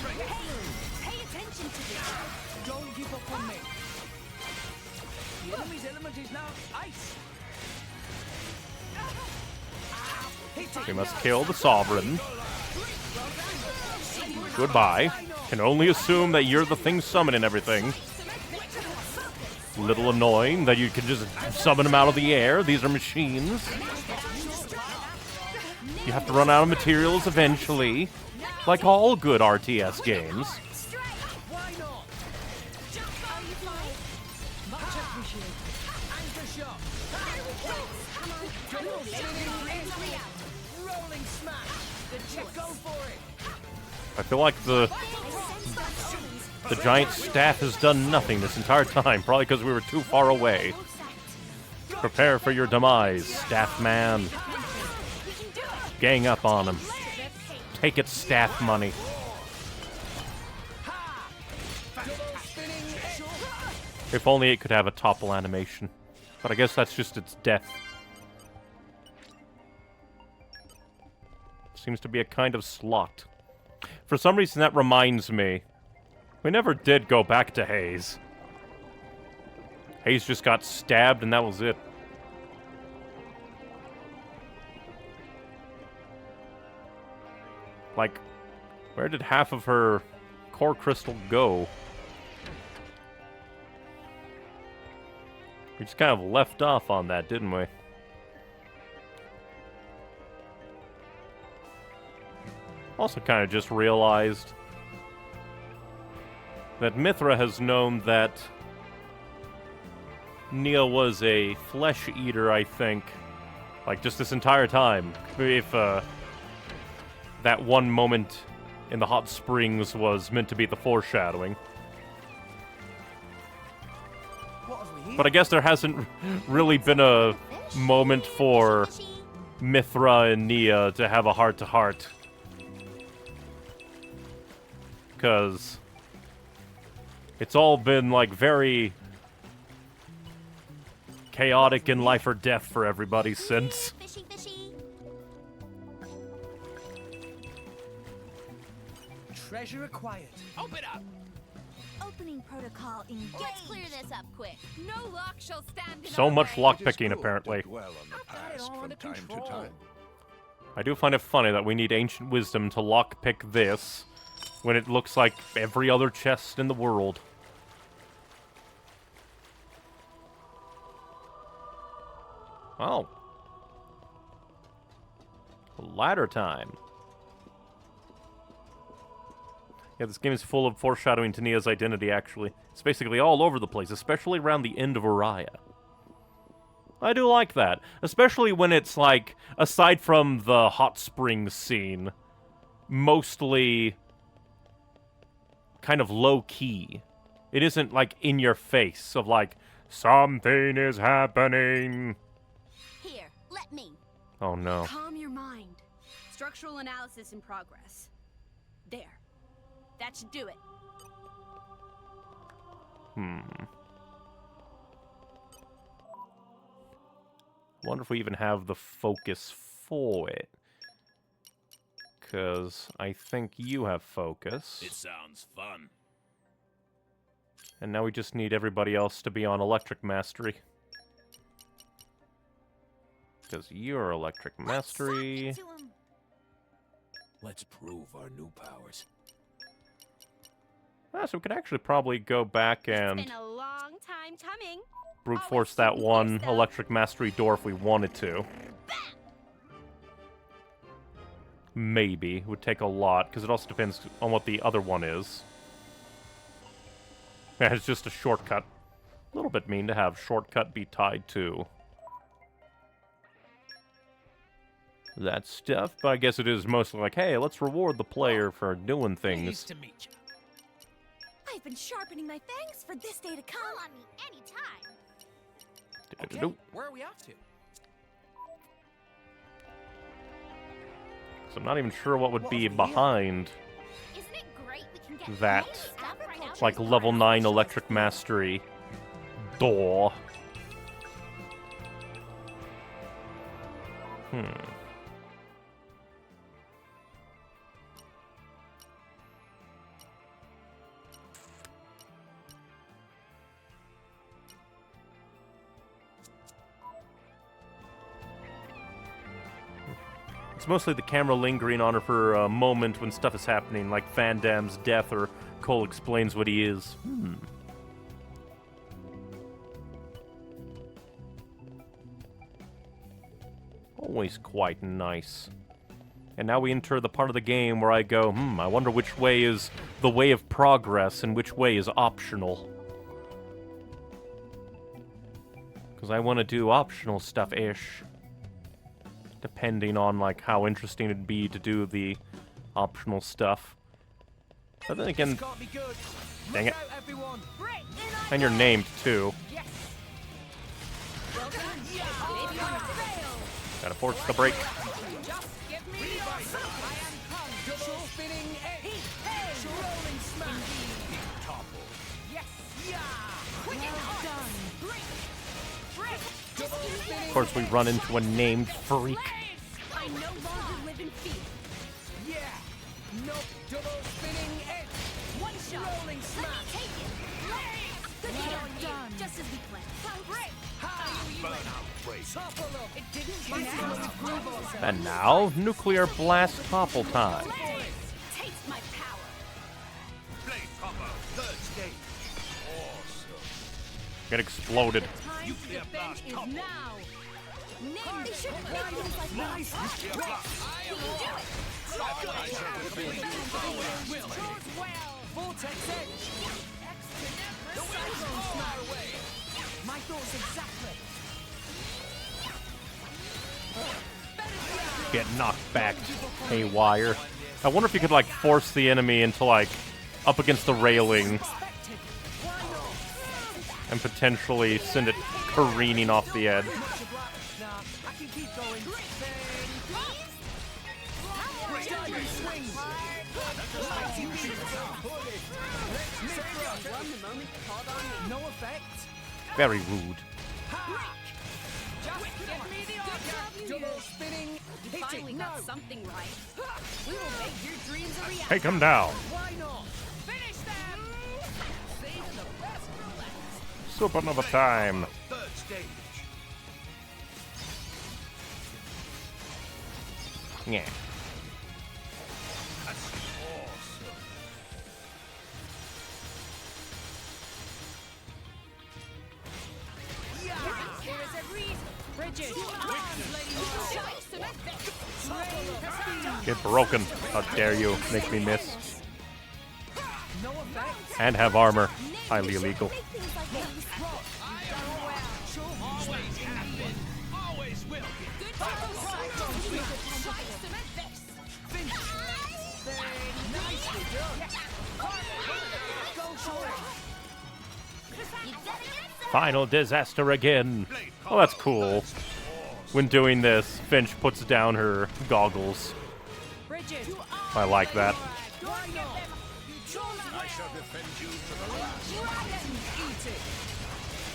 Speaker 1: We must kill the Sovereign. Goodbye. Can only assume that you're the thing summoning everything. Little annoying that you can just summon them out of the air. These are machines. You have to run out of materials eventually. Like all good RTS games. I feel like the giant staff has done nothing this entire time, probably because we were too far away. Prepare for your demise, staff man. Gang up on him. Take its staff money. If only it could have a topple animation. But I guess that's just its death. Seems to be a kind of slot. For some reason, that reminds me. We never did go back to Hayes. Hayes just got stabbed and that was it. Like, where did half of her core crystal go? We just kind of left off on that, didn't we? Also kind of just realized that Mithra has known that Nia was a flesh eater, I think. Like, just this entire time. If, that one moment in the hot springs was meant to be the foreshadowing. But I guess there hasn't really been a moment for Mithra and Nia to have a heart-to-heart. Because it's all been, like, very chaotic in life or death for everybody since.
Speaker 6: Fishy, fishy.
Speaker 5: Treasure acquired.
Speaker 8: Open up!
Speaker 6: Opening protocol engaged. Let's clear this up quick.
Speaker 8: No lock shall stand in
Speaker 1: So
Speaker 8: our
Speaker 1: much
Speaker 8: way.
Speaker 1: lockpicking, apparently.
Speaker 7: Dwell on the
Speaker 8: I've got it
Speaker 7: past
Speaker 8: all
Speaker 7: from
Speaker 8: under
Speaker 7: time to
Speaker 8: control.
Speaker 7: time.
Speaker 1: I do find it funny that we need ancient wisdom to lockpick this when it looks like every other chest in the world. Oh. Ladder time. Yeah, this game is full of foreshadowing to Nia's identity, actually. It's basically all over the place, especially around the end of Araya. I do like that. Especially when it's, like, aside from the hot springs scene, mostly kind of low-key. It isn't, like, in your face of, like, something is happening.
Speaker 6: Here, let me.
Speaker 1: Oh, no.
Speaker 9: Calm your mind. Structural analysis in progress. There. That should do it.
Speaker 1: Wonder if we even have the focus for it. Because I think you have focus.
Speaker 8: It sounds fun.
Speaker 1: And now we just need everybody else to be on Electric Mastery. Because you're Electric Mastery.
Speaker 8: Let's prove our new powers.
Speaker 1: So we could actually probably go back and
Speaker 6: It's been a long time coming.
Speaker 1: brute force that one electric mastery door if we wanted to. Maybe. It would take a lot, because it also depends on what the other one is. Yeah, it's just a shortcut. A little bit mean to have shortcut be tied to that stuff, but I guess it is mostly like, hey, let's reward the player for doing things.
Speaker 8: Pleased to meet you.
Speaker 6: I've been sharpening my fangs for this day to come. Call on me anytime.
Speaker 1: Do-do-do-do.
Speaker 8: Where are we off to?
Speaker 1: So I'm not even sure what would be behind
Speaker 6: Isn't it great we can get
Speaker 1: that,
Speaker 6: nice stuff right out
Speaker 1: like,
Speaker 6: of the
Speaker 1: level
Speaker 6: box?
Speaker 1: 9 electric mastery door. It's mostly the camera lingering on her for a moment when stuff is happening, like Van Damme's death or Cole explains what he is. Always quite nice. And now we enter the part of the game where I go, I wonder which way is the way of progress and which way is optional. Because I want to do optional stuff-ish. Depending on, like, how interesting it'd be to do the optional stuff. But then again, dang it. And you're named, too. Gotta force the break. Of course, we run into a named freak.
Speaker 9: I no longer live in fear.
Speaker 5: Yeah! No double spinning edge!
Speaker 9: One shot.
Speaker 5: Rolling smash!
Speaker 9: Take it. Good job. Just as we planned.
Speaker 5: Topple up! It didn't
Speaker 1: And now, nuclear blast topple time.
Speaker 9: Taste my power.
Speaker 7: Blade Topper, third stage. Awesome.
Speaker 1: Get exploded.
Speaker 9: Time to defend is now.
Speaker 6: Name they shouldn't make things like
Speaker 5: Nice!
Speaker 6: that. You can do it.
Speaker 5: Vortex edge! Cyclone smash! My thoughts exactly!
Speaker 1: Get knocked back haywire. I wonder if you could, like, force the enemy into, like, up against the railing and potentially send it careening off the edge.
Speaker 5: I can keep going. No effect.
Speaker 1: Very rude.
Speaker 5: Double spinning.
Speaker 9: You
Speaker 5: Hit
Speaker 9: finally
Speaker 5: it.
Speaker 9: got
Speaker 5: No.
Speaker 9: something right. We will make your dreams a reality.
Speaker 1: Take him down.
Speaker 5: Why not?
Speaker 9: Finish them. Save the best for last.
Speaker 1: Supernova time.
Speaker 7: Third stage.
Speaker 1: Yeah.
Speaker 7: That's awesome.
Speaker 9: There is a reason. Bridget, arms, lady.
Speaker 1: Get broken. How dare you make me miss.
Speaker 5: No effect.
Speaker 1: And have armor. Highly illegal.
Speaker 6: Make things like these.
Speaker 8: Always have been. Always will be.
Speaker 9: Good job.
Speaker 5: Nicely done. Go for it.
Speaker 6: You better get some.
Speaker 1: Final disaster again. Oh, that's cool. When doing this, Finch puts down her goggles.
Speaker 9: Bridget,
Speaker 1: I like that.
Speaker 5: Why not?
Speaker 7: I shall defend you to the last.
Speaker 5: Eat it.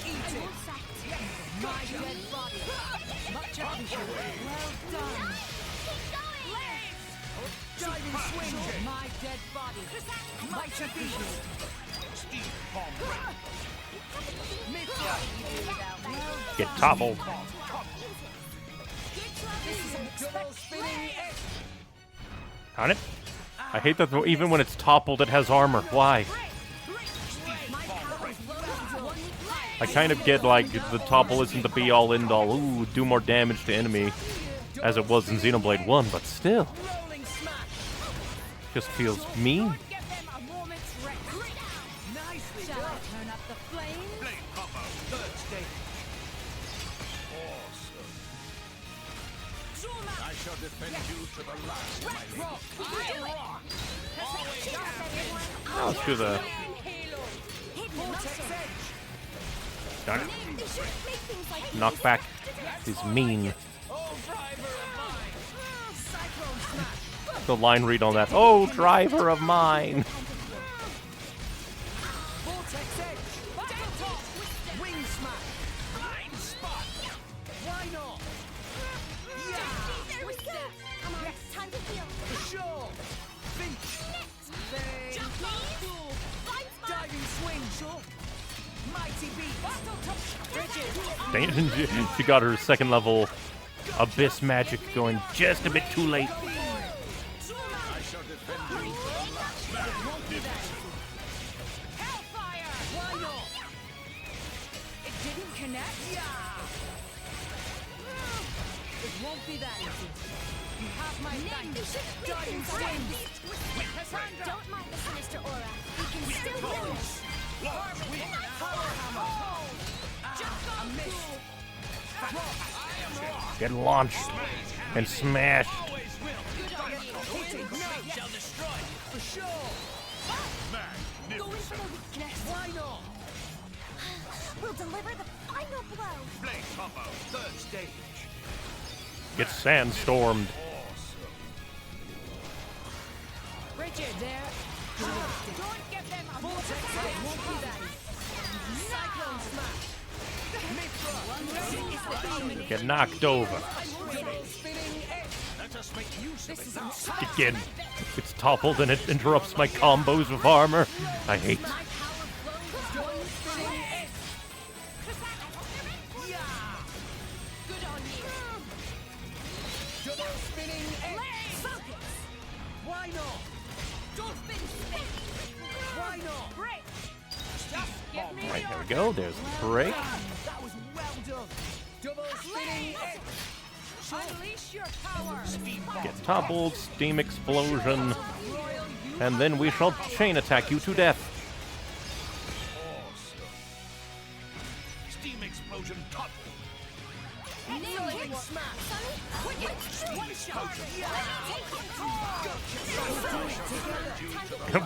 Speaker 5: Eat it.
Speaker 9: my dead body. Much appreciated. Well done.
Speaker 5: Diving swing.
Speaker 9: My dead body.
Speaker 5: Much appreciated.
Speaker 7: Steve Bomb.
Speaker 1: Get toppled.
Speaker 5: Double spinning edge.
Speaker 1: On it. I hate that even when it's toppled, it has armor. Why? I kind of get, like, the topple isn't the be-all, end-all. Ooh, do more damage to enemy, as it was in Xenoblade 1, but still. Just feels mean.
Speaker 8: I shall defend you to the last, my lady.
Speaker 1: Oh, through the... Darn it. Knockback is mean. The line read on that. Oh, driver of mine. Dang it, she got her second level abyss magic going just a bit too late.
Speaker 6: Don't mind the sinister aura. We can still win this.
Speaker 1: Get launched and smashed.
Speaker 6: We'll deliver the final blow.
Speaker 8: Blade combo, third stage.
Speaker 1: Get sandstormed.
Speaker 4: Richard, there. Don't give them a
Speaker 1: Get knocked over. Again, it's toppled and it interrupts my combos with armor. I hate. Right, there we go. There's the break.
Speaker 5: That was well done. Double spinning X.
Speaker 4: Unleash your power.
Speaker 1: Get toppled, steam explosion, and then we shall chain attack you to death.
Speaker 8: Steam explosion topple.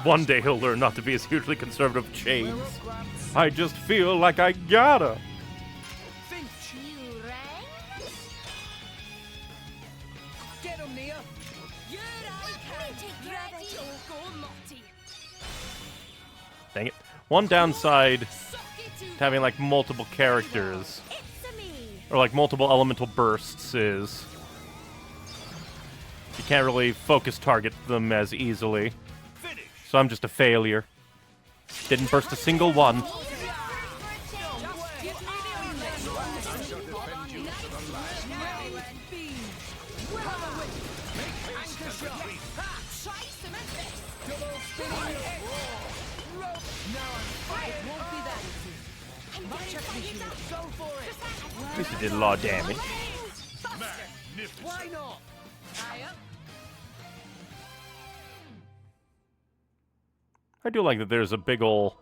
Speaker 1: One day he'll learn not to be as hugely conservative with chains. I just feel like I gotta.
Speaker 5: Get him, Nia.
Speaker 1: Dang it. One downside to having like multiple characters, or like multiple elemental bursts, is you can't really focus target them as easily. So I'm just a failure. Didn't burst a single one. At least it did a lot of damage.
Speaker 5: Why not?
Speaker 1: I do like that there's a big ol'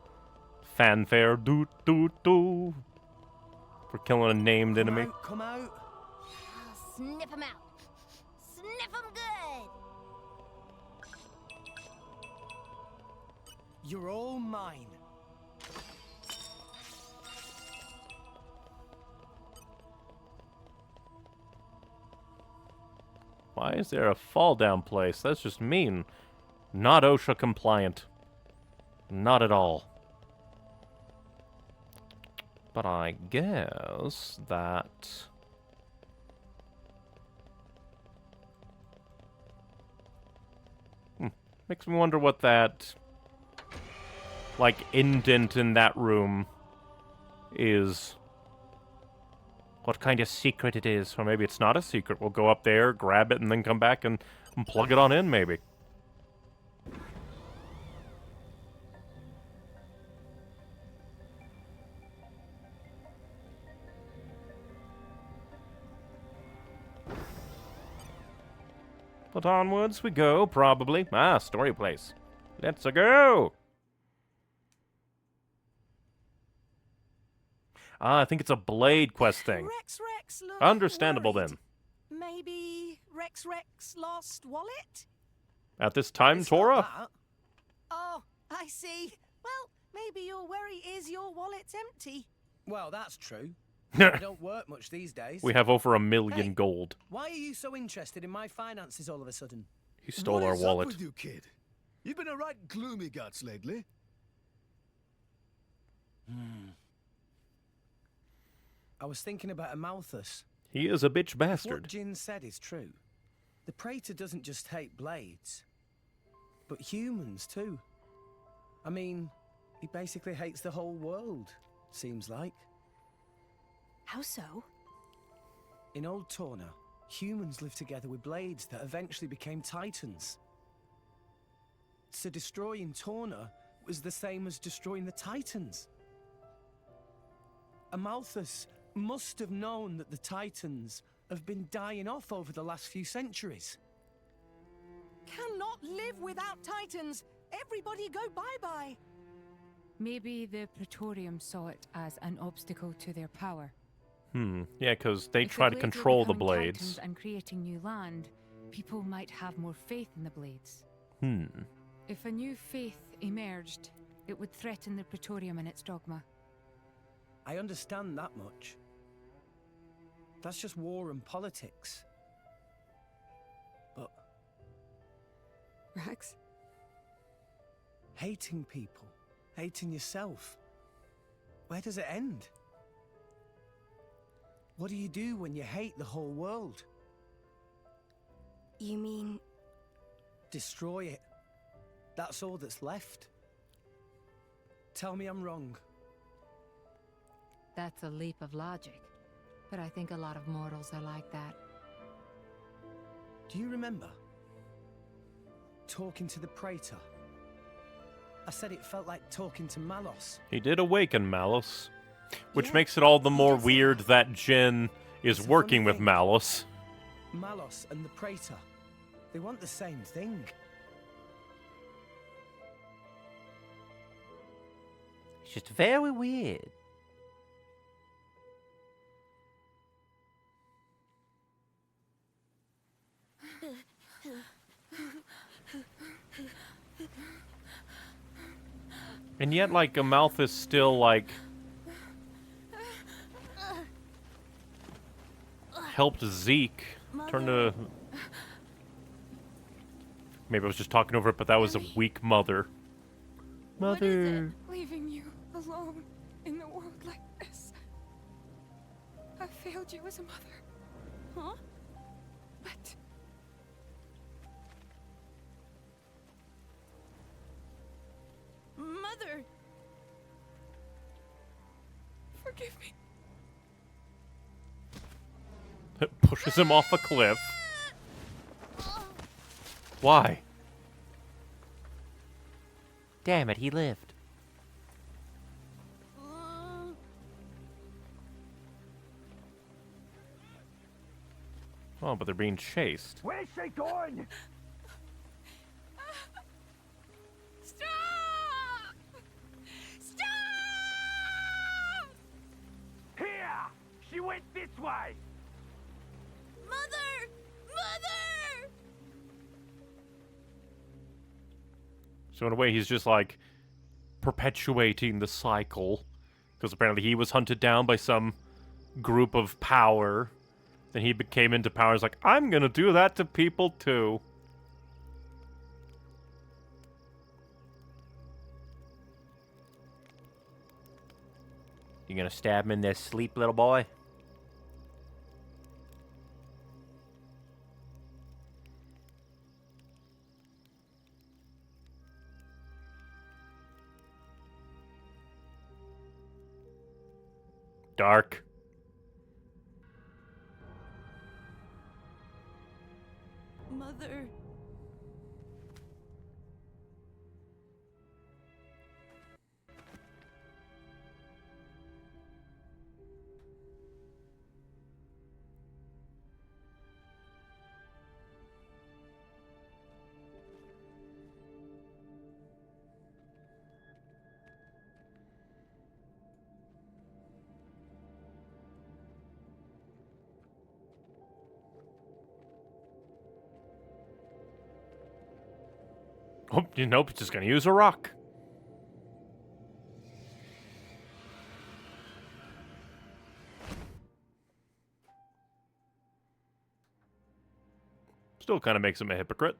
Speaker 1: fanfare doo doo doo for killing a named enemy.
Speaker 5: Come out.
Speaker 6: Sniff him out. Sniff him good.
Speaker 5: You're all mine.
Speaker 1: Why is there a fall down place? That's just mean. Not OSHA compliant. Not at all. But I guess that... Makes me wonder what that, like, indent in that room is. What kind of secret it is. Or maybe it's not a secret. We'll go up there, grab it, and then come back and plug it on in, maybe. But onwards we go, probably. Ah, story place. Let's go! Ah, I think it's a blade quest thing.
Speaker 10: Rex, look
Speaker 1: Understandable
Speaker 10: worried.
Speaker 1: then.
Speaker 10: Maybe Rex lost wallet?
Speaker 1: At this time,
Speaker 5: It's not
Speaker 1: Tora?
Speaker 5: that.
Speaker 10: Oh, I see. Well, maybe your worry is your wallet's empty.
Speaker 5: Well, that's true. I don't work much these days.
Speaker 1: We have over 1 million
Speaker 5: Hey.
Speaker 1: gold.
Speaker 5: Why are you so interested in my finances all of a sudden?
Speaker 1: He stole
Speaker 7: What
Speaker 1: our
Speaker 7: is
Speaker 1: wallet.
Speaker 7: up with you, kid? You've been a right gloomy guts lately.
Speaker 5: I was thinking about Amalthus.
Speaker 1: He is a bitch
Speaker 5: If what
Speaker 1: bastard.
Speaker 5: Jin said is true, the Praetor doesn't just hate blades, but humans too. I mean, he basically hates the whole world, seems like.
Speaker 10: How so?
Speaker 5: In Old Torna, humans lived together with blades that eventually became titans. So destroying Torna was the same as destroying the titans. Amalthus must have known that the titans have been dying off over the last few centuries.
Speaker 10: Cannot live without titans. Everybody go bye-bye.
Speaker 4: Maybe the Praetorium saw it as an obstacle to their power.
Speaker 1: Yeah, because they
Speaker 4: If
Speaker 1: try to
Speaker 4: blades were
Speaker 1: control the
Speaker 4: becoming
Speaker 1: blades.
Speaker 4: titans and creating new land, people might have more faith in the blades. If a new faith emerged, it would threaten the Praetorium and its dogma.
Speaker 5: I understand that much. That's just war and politics. But
Speaker 10: Rex?
Speaker 5: hating people, hating yourself, where does it end? What do you do when you hate the whole world?
Speaker 10: You mean...
Speaker 5: Destroy it. That's all that's left. Tell me I'm wrong.
Speaker 11: That's a leap of logic. But I think a lot of mortals are like that.
Speaker 5: Do you remember talking to the Praetor? I said it felt like talking to Malos.
Speaker 1: He did awaken Malus, which
Speaker 5: Yeah,
Speaker 1: makes it all the
Speaker 5: he
Speaker 1: more
Speaker 5: does.
Speaker 1: weird that Jin is
Speaker 5: It's a
Speaker 1: working
Speaker 5: funny
Speaker 1: with
Speaker 5: thing.
Speaker 1: Malus.
Speaker 5: Malos and the Praetor, they want the same thing.
Speaker 1: It's just very weird. And yet, like, Amalthus still, like, helped Zeke turn to... Maybe I was just talking over it, but that was a weak mother.
Speaker 4: What is it? Leaving you alone in the world like this. I failed you as a mother.
Speaker 10: Huh?
Speaker 4: But
Speaker 10: Mother!
Speaker 4: forgive me.
Speaker 1: It pushes him off a cliff. Why? Damn it, he lived. Oh, but they're being chased.
Speaker 8: Where's she going?
Speaker 10: Stop! Stop!
Speaker 8: Here! She went this way!
Speaker 10: Mother! Mother!
Speaker 1: So in a way, he's just like perpetuating the cycle. Because apparently he was hunted down by some group of power. Then he came into power. He's like, I'm gonna do that to people too. You gonna stab him in their sleep, little boy? Dark.
Speaker 10: Mother.
Speaker 1: Oh, nope, just gonna use a rock. Still kind of makes him a hypocrite.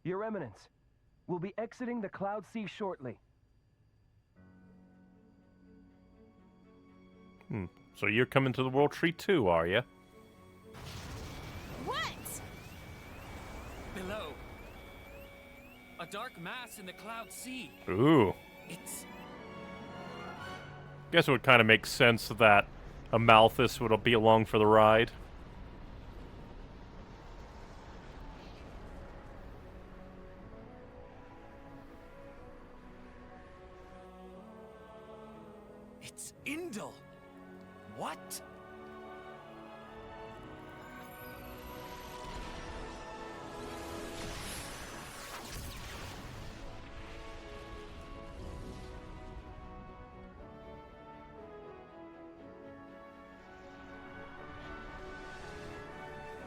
Speaker 12: Your Eminence, we'll be exiting the Cloud Sea shortly.
Speaker 1: So you're coming to the World Tree too, are you?
Speaker 9: What?
Speaker 13: Below. A dark mass in the Cloud Sea.
Speaker 1: Ooh.
Speaker 13: It's...
Speaker 1: Guess it would kind of make sense that Amalthus would be along for the ride.
Speaker 13: It's Indel. What?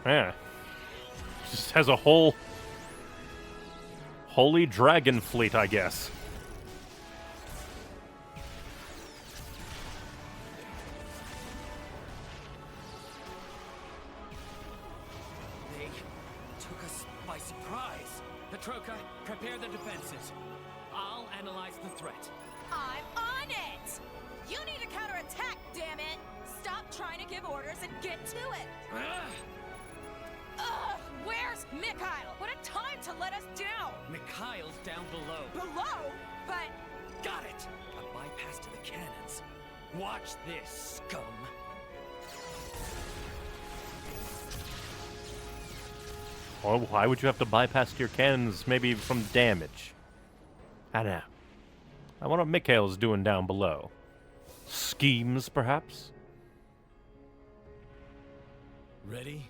Speaker 1: Yeah. Just has a whole holy dragon fleet, I guess.
Speaker 13: They took us by surprise. Petroka, prepare the defenses. I'll analyze the threat.
Speaker 10: I'm on it! You need to counterattack, damn it! Stop trying to give orders and get to it! Ugh! Where's Mikhail? What a time to let us down!
Speaker 13: Mikhail's down below.
Speaker 10: Below? But...
Speaker 13: Got it! A bypass to the cannons. Watch this, scum.
Speaker 1: Well, why would you have to bypass your cannons, maybe from damage? I don't know. I wonder what Mikhail's doing down below. Schemes, perhaps?
Speaker 3: Ready?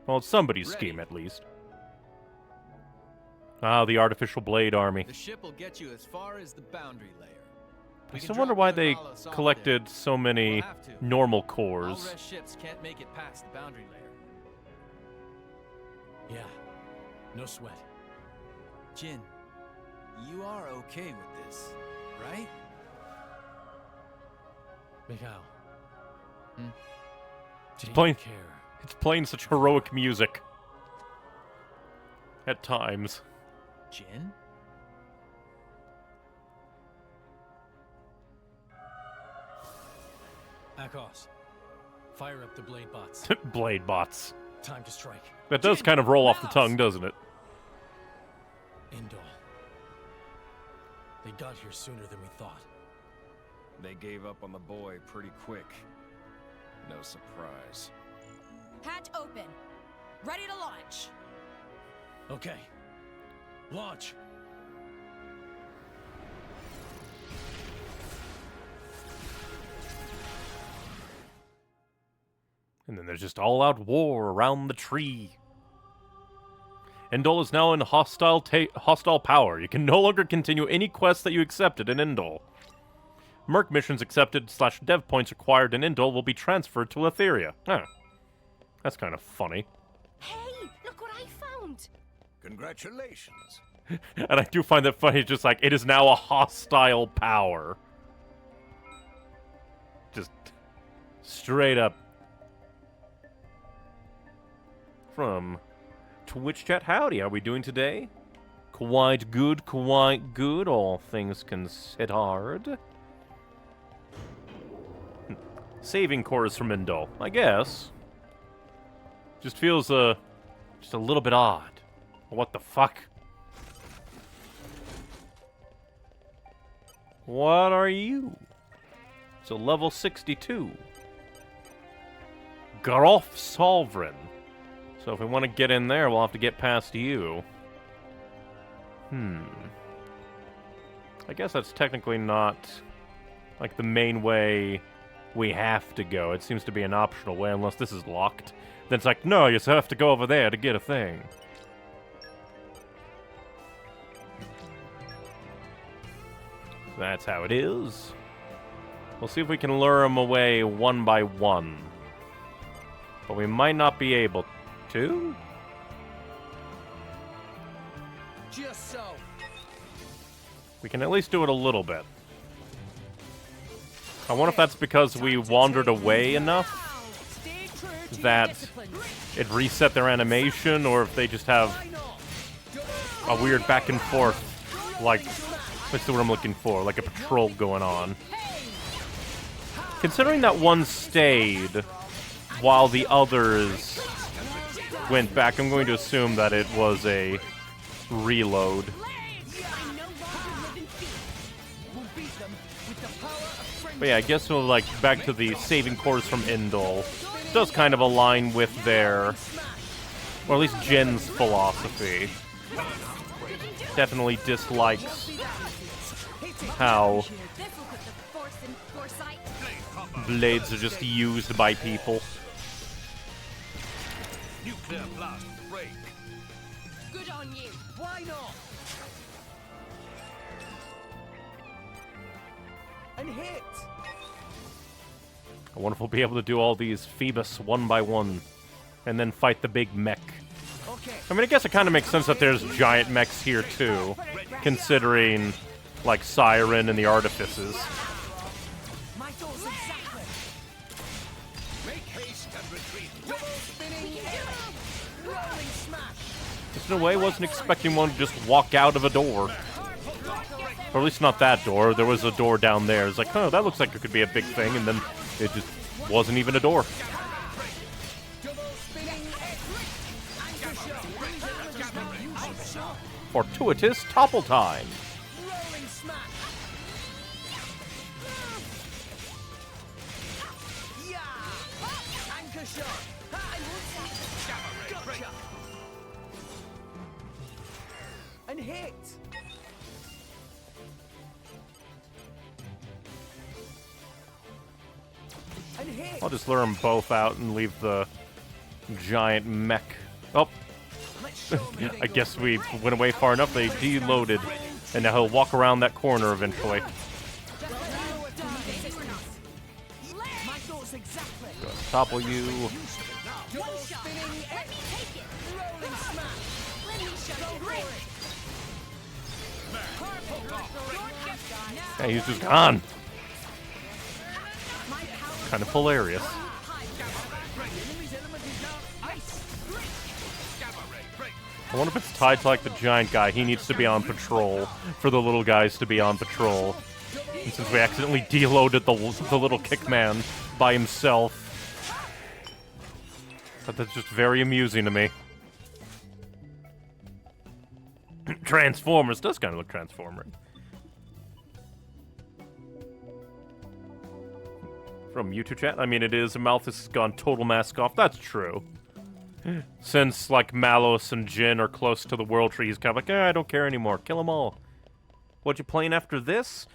Speaker 1: Well, it's somebody's scheme, at least. Ah, the artificial blade army.
Speaker 14: The ship will get you as far as the boundary layer.
Speaker 1: I still wonder why they collected so many normal cores.
Speaker 14: All rest ships can't make it past the boundary layer.
Speaker 3: Yeah. No sweat.
Speaker 14: Jin, you are okay with this, right?
Speaker 3: Mikhail.
Speaker 1: It's playing such heroic music. At times.
Speaker 14: Jin?
Speaker 3: Akos, fire up the blade bots.
Speaker 1: Blade bots.
Speaker 3: Time to strike.
Speaker 1: That does kind of roll off the tongue, doesn't it?
Speaker 3: Indol. They got here sooner than we thought.
Speaker 2: They gave up on the boy pretty quick. No surprise.
Speaker 10: Hatch open. Ready to launch.
Speaker 3: Okay. Launch.
Speaker 1: And then there's just all-out war around the tree. Indol is now in hostile power. You can no longer continue any quests that you accepted in Indol. Merc missions accepted / dev points acquired in Indol will be transferred to Etheria. Huh. That's kind of funny.
Speaker 10: Hey, look what I found.
Speaker 8: Congratulations.
Speaker 1: And I do find that funny, just like, it is now a hostile power. Just straight up. From Twitch chat, howdy, how are we doing today? Quite good, all things considered. Saving cores from Indol, I guess. Just feels, just a little bit odd. What the fuck? What are you? It's a level 62. Groff Sovereign. So if we want to get in there, we'll have to get past you. I guess that's technically not like the main way we have to go. It seems to be an optional way unless this is locked. Then it's like, no, you just have to go over there to get a thing. That's how it is. We'll see if we can lure them away one by one. But we might not be able to.
Speaker 13: Just so.
Speaker 1: We can at least do it a little bit. I wonder if that's because we wandered away enough that it reset their animation, or if they just have a weird back and forth, like, that's what I'm looking for, like a patrol going on. Considering that one stayed while the others went back, I'm going to assume that it was a reload. But yeah, I guess we'll, like, back to the saving cores from Indol. Does kind of align with their, or at least Jin's philosophy. Definitely dislikes how blades are just used by people.
Speaker 8: Nuclear blast break.
Speaker 13: Good on you. Why not? And hit.
Speaker 1: I wonder if we'll be able to do all these Phoebus one by one, and then fight the big mech. I mean, I guess it kind of makes sense that there's giant mechs here too, considering, like, Siren and the Artifices.
Speaker 13: My thoughts exactly.
Speaker 8: Make haste and retreat.
Speaker 13: Double spinning rolling smash.
Speaker 1: Just in a way, I wasn't expecting one to just walk out of a door. Or at least not that door. There was a door down there. It's like, oh, that looks like it could be a big thing, and then it just wasn't even a door. Fortuitous topple time.
Speaker 13: Rolling smash. Yeah. Anchor shot. Gotcha. And hit. And hit.
Speaker 1: I'll just lure them both out and leave the giant mech. Oh. I guess we went away far enough, they deloaded, and now he'll walk around that corner eventually. Go topple you. Yeah, he's just gone. Kind of hilarious. I wonder if it's tied to, like, the giant guy. He needs to be on patrol for the little guys to be on patrol. And since we accidentally deloaded the little kick man by himself. But that's just very amusing to me. Transformers does kind of look Transformer. From YouTube chat, I mean, it is. Malthus has gone total mask off. That's true. Since, like, Malos and Jin are close to the World Tree, he's kind of like, I don't care anymore. Kill them all. What you playing after this?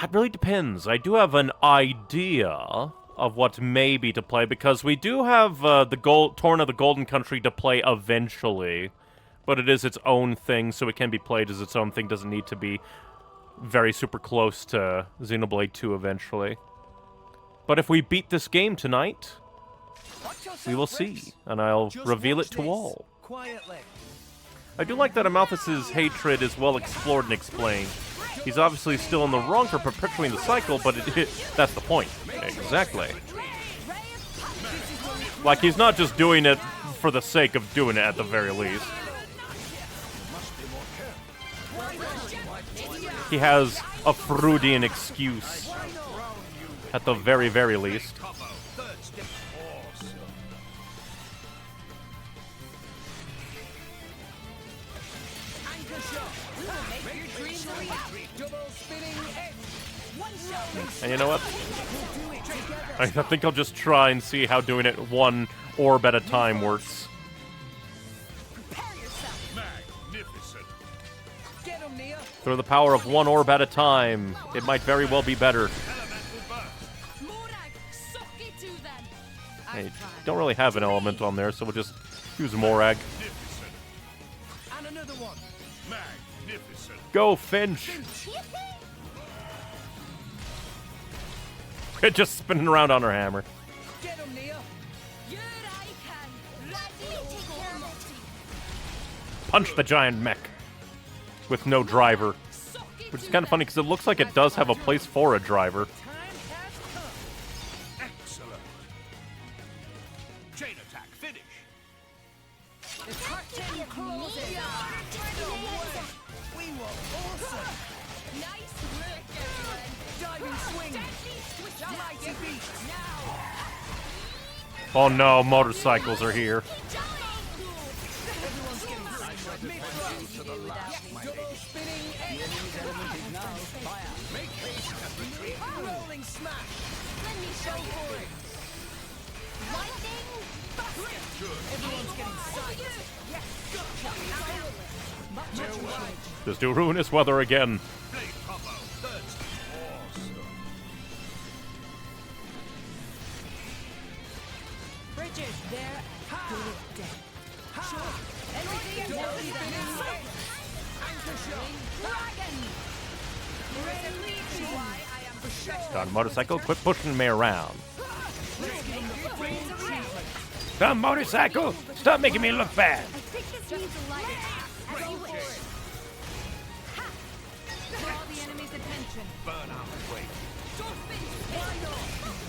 Speaker 1: It really depends. I do have an idea of what maybe to play, because we do have Torn of the Golden Country to play eventually. But it is its own thing, so it can be played as its own thing. Doesn't need to be very super close to Xenoblade 2 eventually. But if we beat this game tonight, we will see, and I'll reveal it to all. I do like that Amalthus's hatred is well explored and explained. He's obviously still in the wrong for perpetuating the cycle, but that's the point. Exactly. Like, he's not just doing it for the sake of doing it at the very least. He has a Freudian excuse. At the very, very least. And you know what? I think I'll just try and see how doing it one orb at a time works.
Speaker 8: Magnificent.
Speaker 13: Get him, Nia.
Speaker 1: Through the power of one orb at a time, it might very well be better. Hey, don't really have an element on there, so we'll just use Morag.
Speaker 7: And another one. Magnificent.
Speaker 1: Go, Finch! We're just spinning around on her hammer.
Speaker 7: Get him, Nia.
Speaker 1: Punch the giant mech with no driver. Which is kind of funny because it looks like it does have a place for a driver.
Speaker 7: Excellent. Chain attack, finish. We were awesome.
Speaker 10: Nice work, everyone.
Speaker 7: Diving swing. Mighty beast.
Speaker 1: Oh no, motorcycles are here.
Speaker 7: Rolling smash.
Speaker 10: Let me show for it. Lightning buster.
Speaker 7: Everyone's getting psyched.
Speaker 1: Just do ruinous weather again.
Speaker 7: Blade combo. That's awesome.
Speaker 10: Bridges, there. Good death. Sure. Everything is
Speaker 7: Anchor shot.
Speaker 10: Dragon. There is a reason why I am
Speaker 1: Done motorcycle, quit pushing me around. Come motorcycle, stop making me look bad.
Speaker 6: I think this needs a light attack. As you wish.
Speaker 10: Draw the enemy's attention.
Speaker 7: Burn out the way.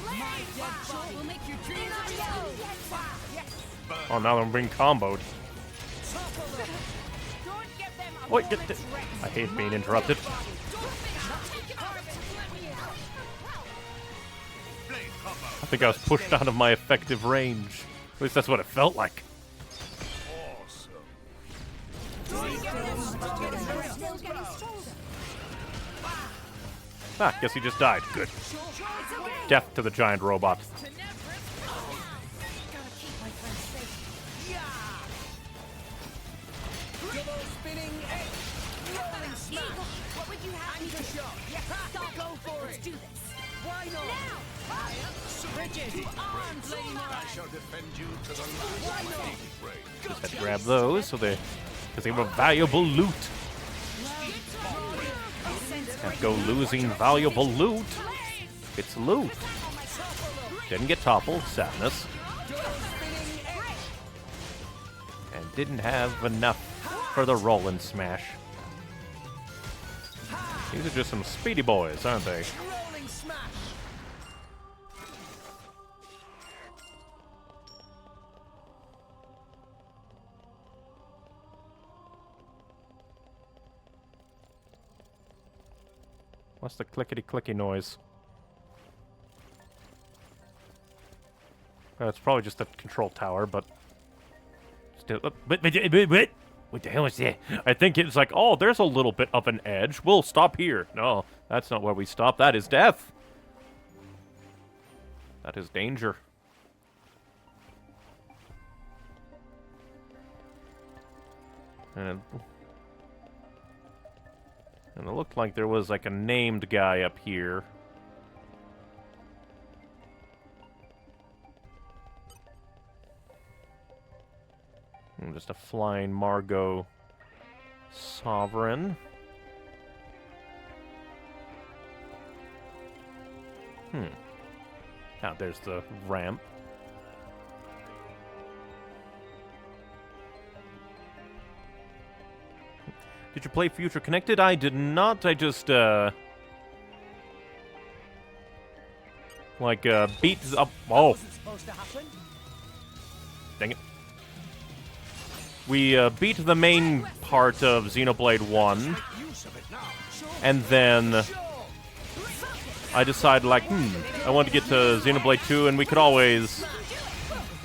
Speaker 10: My dead body will make your dreams a reality.
Speaker 1: Oh, now I'm being comboed.
Speaker 10: Don't give them a
Speaker 1: Wait, I hate being interrupted. I think I was pushed out of my effective range. At least that's what it felt like. Ah, guess he just died. Good. Death to the giant robot.
Speaker 10: What would you have me do? Go for it. Let's do this.
Speaker 7: Why not?
Speaker 10: Now! Bridges, to arms, Lady
Speaker 7: I
Speaker 10: Morag.
Speaker 7: shall defend you to the last.
Speaker 1: Just had to grab those so because they were valuable loot. Can't go losing valuable loot. It's loot. Didn't get toppled, sadness. And didn't have enough for the roll and smash. These are just some speedy boys, aren't they?
Speaker 7: Rolling smash.
Speaker 1: What's the clickety-clicky noise? It's probably just the control tower, but still. What the hell is that? I think it's like, oh, there's a little bit of an edge. We'll stop here. No, that's not where we stop. That is death. That is danger. And it looked like there was like a named guy up here. And just a flying Margot Sovereign. Ah, there's the ramp. Did you play Future Connected? I did not. I just, beat up. Oh. Dang it. We beat the main part of Xenoblade 1, and then I decided, like, I want to get to Xenoblade 2, and we could always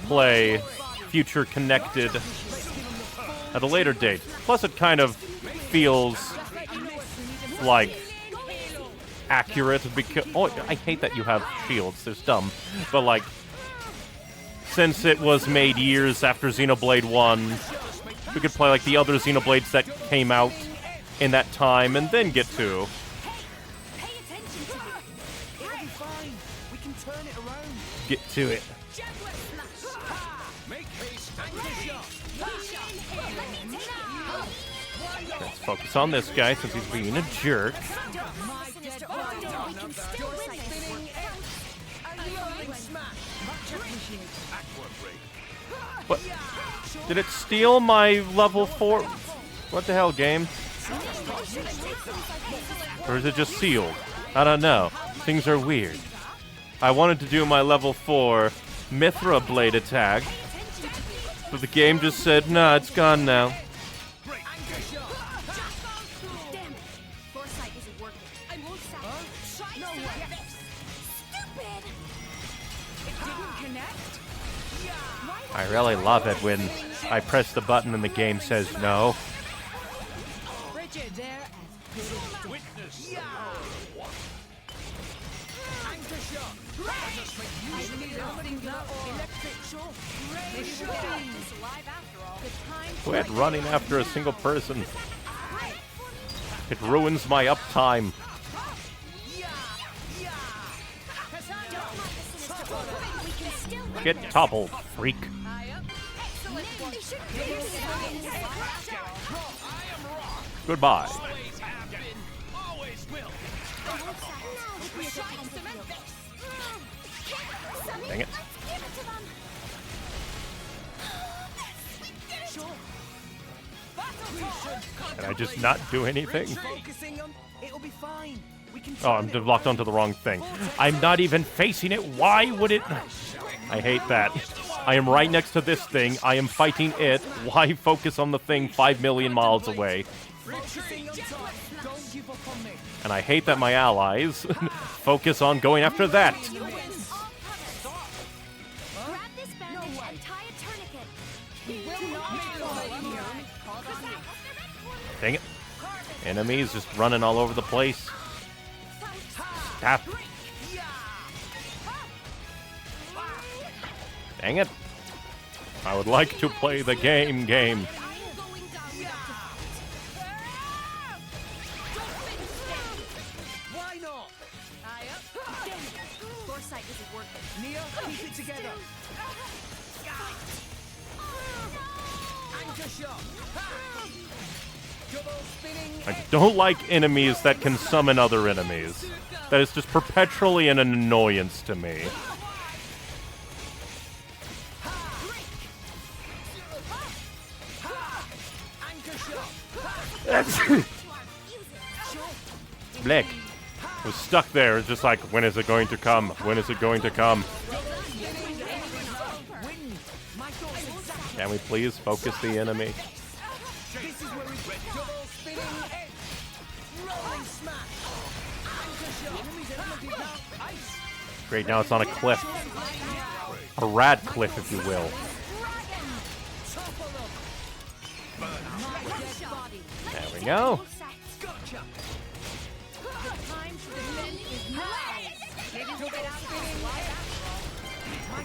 Speaker 1: play Future Connected at a later date. Plus, it kind of feels like accurate because I hate that you have shields. It's dumb, but like since it was made years after Xenoblade 1, we could play like the other Xenoblades that came out in that time and then get to.
Speaker 5: Pay attention to me. It'll be fine. We can turn it around.
Speaker 1: Get to it.
Speaker 8: Make haste.
Speaker 1: Let's focus on this guy since he's being a jerk. What? Did it steal my level 4? What the hell, game? Or is it just sealed? I don't know. Things are weird. I wanted to do my level 4 Mithra Blade attack, but the game just said, nah, it's gone now. I really love it when I press the button and the game says no. Quit running after a single person. It ruins my uptime. Get toppled, freak. Goodbye. Dang it. Can I just not do anything? Oh, I'm locked onto the wrong thing. I'm not even facing it. Why would it? I hate that. I am right next to this thing. I am fighting it. Why focus on the thing 5 million miles away? And I hate that my allies focus on going after that. Dang it. Enemies just running all over the place. Stop. Dang it. I would like to play the game.
Speaker 5: Why not? Foresight isn't working. Neo, keep it together. Anchor shot.
Speaker 1: I don't like enemies that can summon other enemies. That is just perpetually an annoyance to me. Blech. Was stuck there. It's just like, when is it going to come? When is it going to come? Can we please focus the enemy? Great, now it's on a cliff. A rad cliff, if you will. There we go.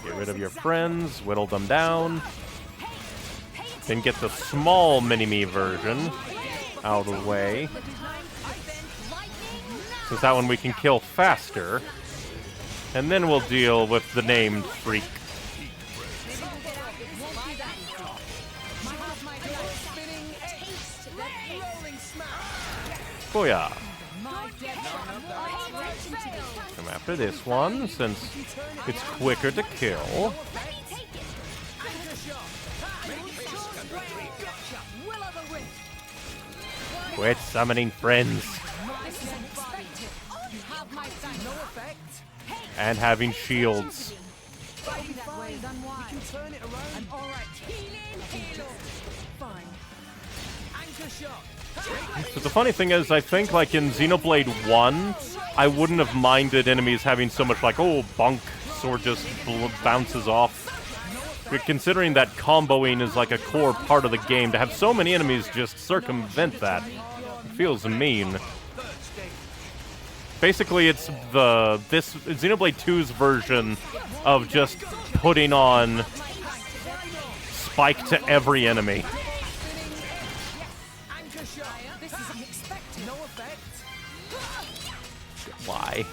Speaker 1: Get rid of your friends, whittle them down. Then get the small mini-me version out of the way. Since that one we can kill faster. And then we'll deal with the named freak. Booyah! Come after this one, since it's quicker to kill. Quit summoning friends. And having shields. So the funny thing is, I think like in Xenoblade 1, I wouldn't have minded enemies having so much like, oh, bonk, sword just bounces off. But considering that comboing is like a core part of the game, to have so many enemies just circumvent that, it feels mean. Basically, it's this Xenoblade 2's version of just putting on spike to every enemy. die.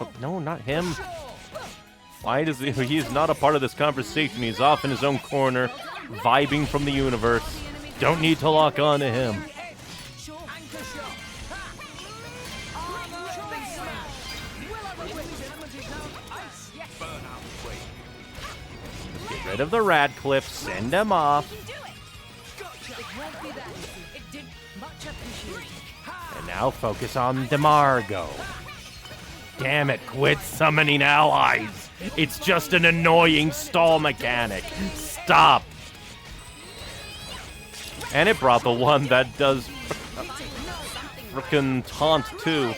Speaker 1: Oh, no, not him. Why does he's not a part of this conversation? He's off in his own corner, vibing from the universe. Don't need to lock on to him. Get rid of the Radcliffe, send him off. And now focus on DeMargo. Damn it, quit summoning allies. It's just an annoying stall mechanic. Stop. And it brought the one that does frickin' taunt too.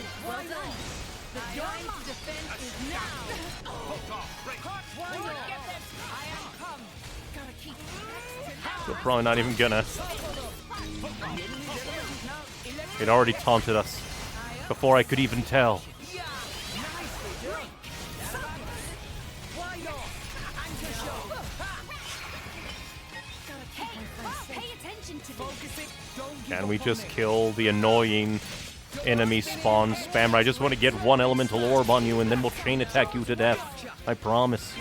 Speaker 1: We're probably not even gonna. It already taunted us before I could even tell. Can we just kill the annoying enemy spawn spammer? I just want to get one elemental orb on you and then we'll chain attack you to death. I promise.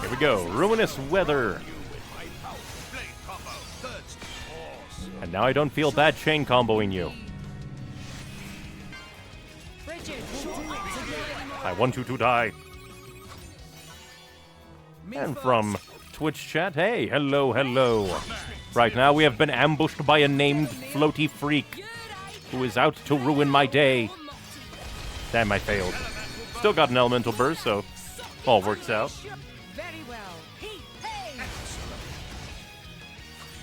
Speaker 1: Here we go. Ruinous Weather. And now I don't feel bad chain comboing you. I want you to die. And from Twitch chat, hey, hello, hello. Right now we have been ambushed by a named floaty freak who is out to ruin my day. Damn, I failed. Still got an elemental burst, so all works out.
Speaker 9: Very well. Hey!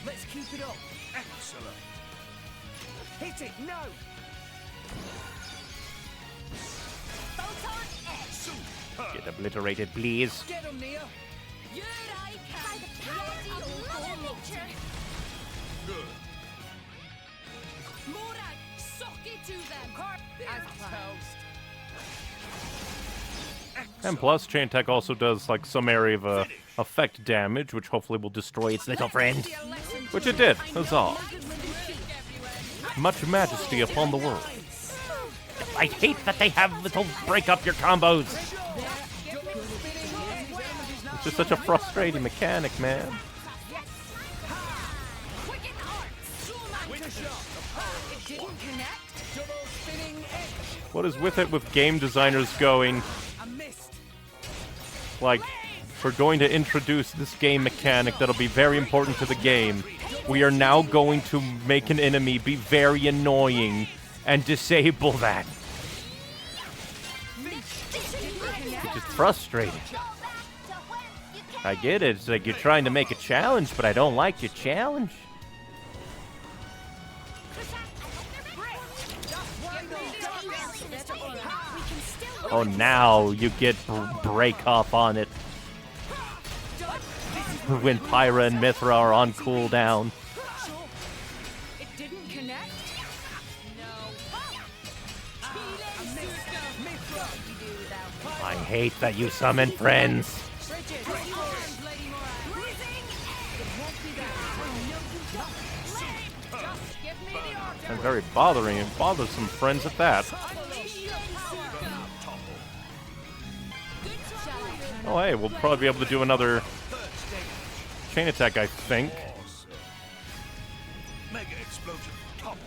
Speaker 9: Let's keep it up.
Speaker 7: Excellent.
Speaker 9: Hit it, no!
Speaker 1: Get obliterated, please.
Speaker 9: Get him, Nia.
Speaker 6: By the power of Mother Nature.
Speaker 8: Good.
Speaker 10: Morag, sock it to them.
Speaker 1: And plus, chain attack also does like some area of effect damage, which hopefully will destroy its little friend. Which it did, that's all. Much majesty upon the world. I hate that they have little break up your combos. It's just such a frustrating mechanic, man. What is with it with game designers going, like, we're going to introduce this game mechanic that'll be very important to the game. We are now going to make an enemy be very annoying and disable that. It's just frustrating. I get it. It's like you're trying to make a challenge, but I don't like your challenge. Oh, now you get break off on it. When Pyra and Mithra are on cooldown.
Speaker 9: It didn't connect?
Speaker 1: I hate that you summon friends. And very bothering and bothersome friends at that. Oh hey, we'll probably be able to do another chain attack, I think.
Speaker 8: Mega explosion. Top.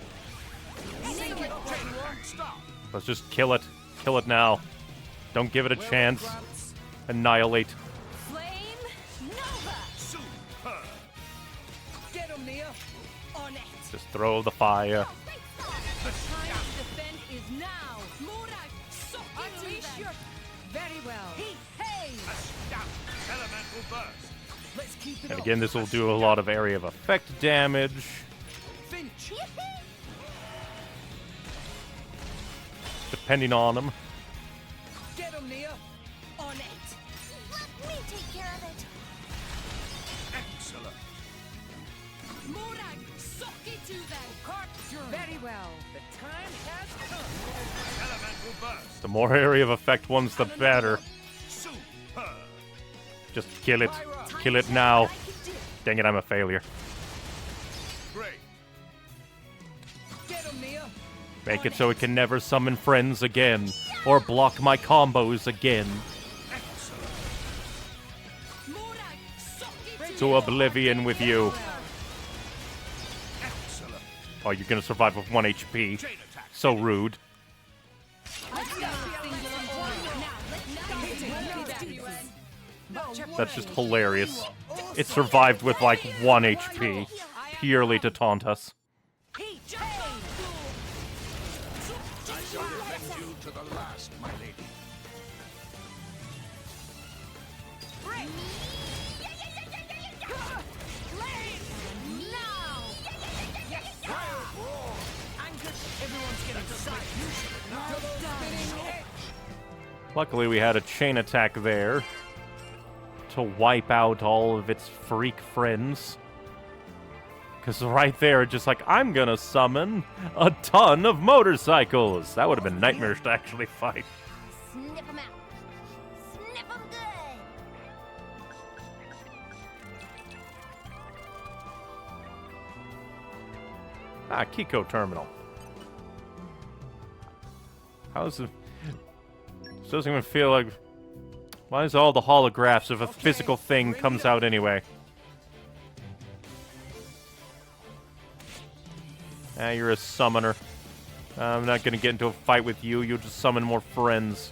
Speaker 1: Let's just kill it. Kill it now. Don't give it a chance. Annihilate.
Speaker 9: Get him, Nia. On it.
Speaker 1: Just throw the fire.
Speaker 9: Very well. Hey!
Speaker 8: Elemental burst.
Speaker 9: Let's keep it
Speaker 1: And
Speaker 9: up.
Speaker 1: again, this will do a lot of area of effect damage.
Speaker 9: Finch.
Speaker 1: Depending on them.
Speaker 9: Get him, Nia. On it.
Speaker 6: Let me take care of it.
Speaker 8: Excellent.
Speaker 10: Morag, Suck it to them.
Speaker 4: Very well.
Speaker 13: The time has come.
Speaker 8: Elemental burst.
Speaker 1: The more area of effect ones, the better.
Speaker 8: Super.
Speaker 1: Just kill it. Kill it now. Dang it, I'm a failure.
Speaker 8: Great.
Speaker 13: Get him, Mia.
Speaker 1: Make it so it can never summon friends again, or block my combos again. To oblivion with you.
Speaker 8: Excellent.
Speaker 1: Oh, you're gonna survive with 1 HP. So rude. That's just hilarious. It survived with like 1 HP, purely to taunt us.
Speaker 8: I shall defend you to the last, my lady.
Speaker 1: Luckily, we had a chain attack there to wipe out all of its freak friends. Because right there, just like, I'm gonna summon a ton of motorcycles. That would have been nightmarish to actually fight.
Speaker 6: Sniff them out. Sniff them good.
Speaker 1: Ah, Kiko Terminal. How's it? This doesn't even feel like... Why is all the holographs if a physical thing comes out anyway? Ah, you're a summoner. I'm not gonna get into a fight with you. You'll just summon more friends.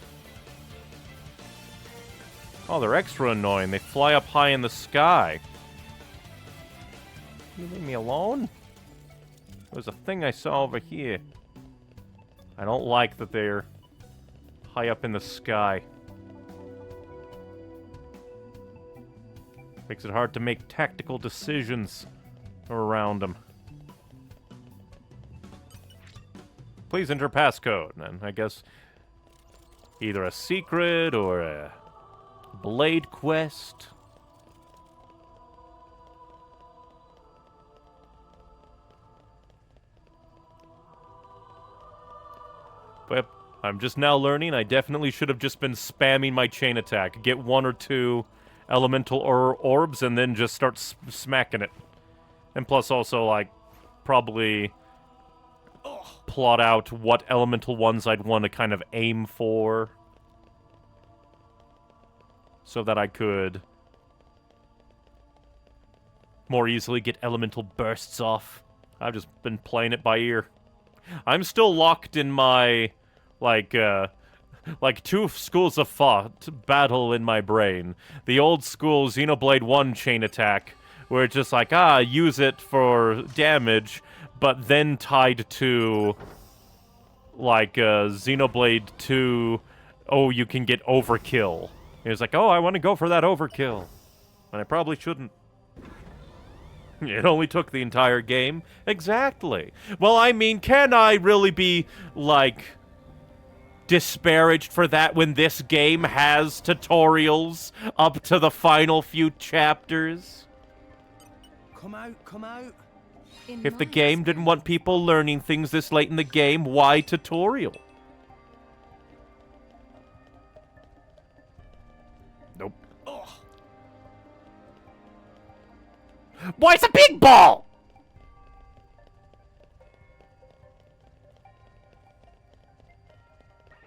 Speaker 1: Oh, they're extra annoying. They fly up high in the sky. You leave me alone? There's a thing I saw over here. I don't like that they're high up in the sky. Makes it hard to make tactical decisions around them. Please enter passcode. And I guess either a secret or a blade quest. But I'm just now learning I definitely should have just been spamming my chain attack. Get 1 or 2 elemental orbs and then just start smacking it. And plus also, like, probably plot out what elemental ones I'd want to kind of aim for. So that I could more easily get elemental bursts off. I've just been playing it by ear. I'm still locked in my, like 2 schools of thought battle in my brain. The old school Xenoblade 1 chain attack, where it's just like, use it for damage, but then tied to, like, Xenoblade 2, oh, you can get overkill. And it's like, oh, I want to go for that overkill. And I probably shouldn't. It only took the entire game. Exactly. Well, I mean, can I really be, like, disparaged for that when this game has tutorials up to the final few chapters?
Speaker 5: Come out, come out.
Speaker 1: If the game didn't want people learning things this late in the game, why tutorial? Nope.
Speaker 8: Ugh.
Speaker 1: Boy, it's a big ball!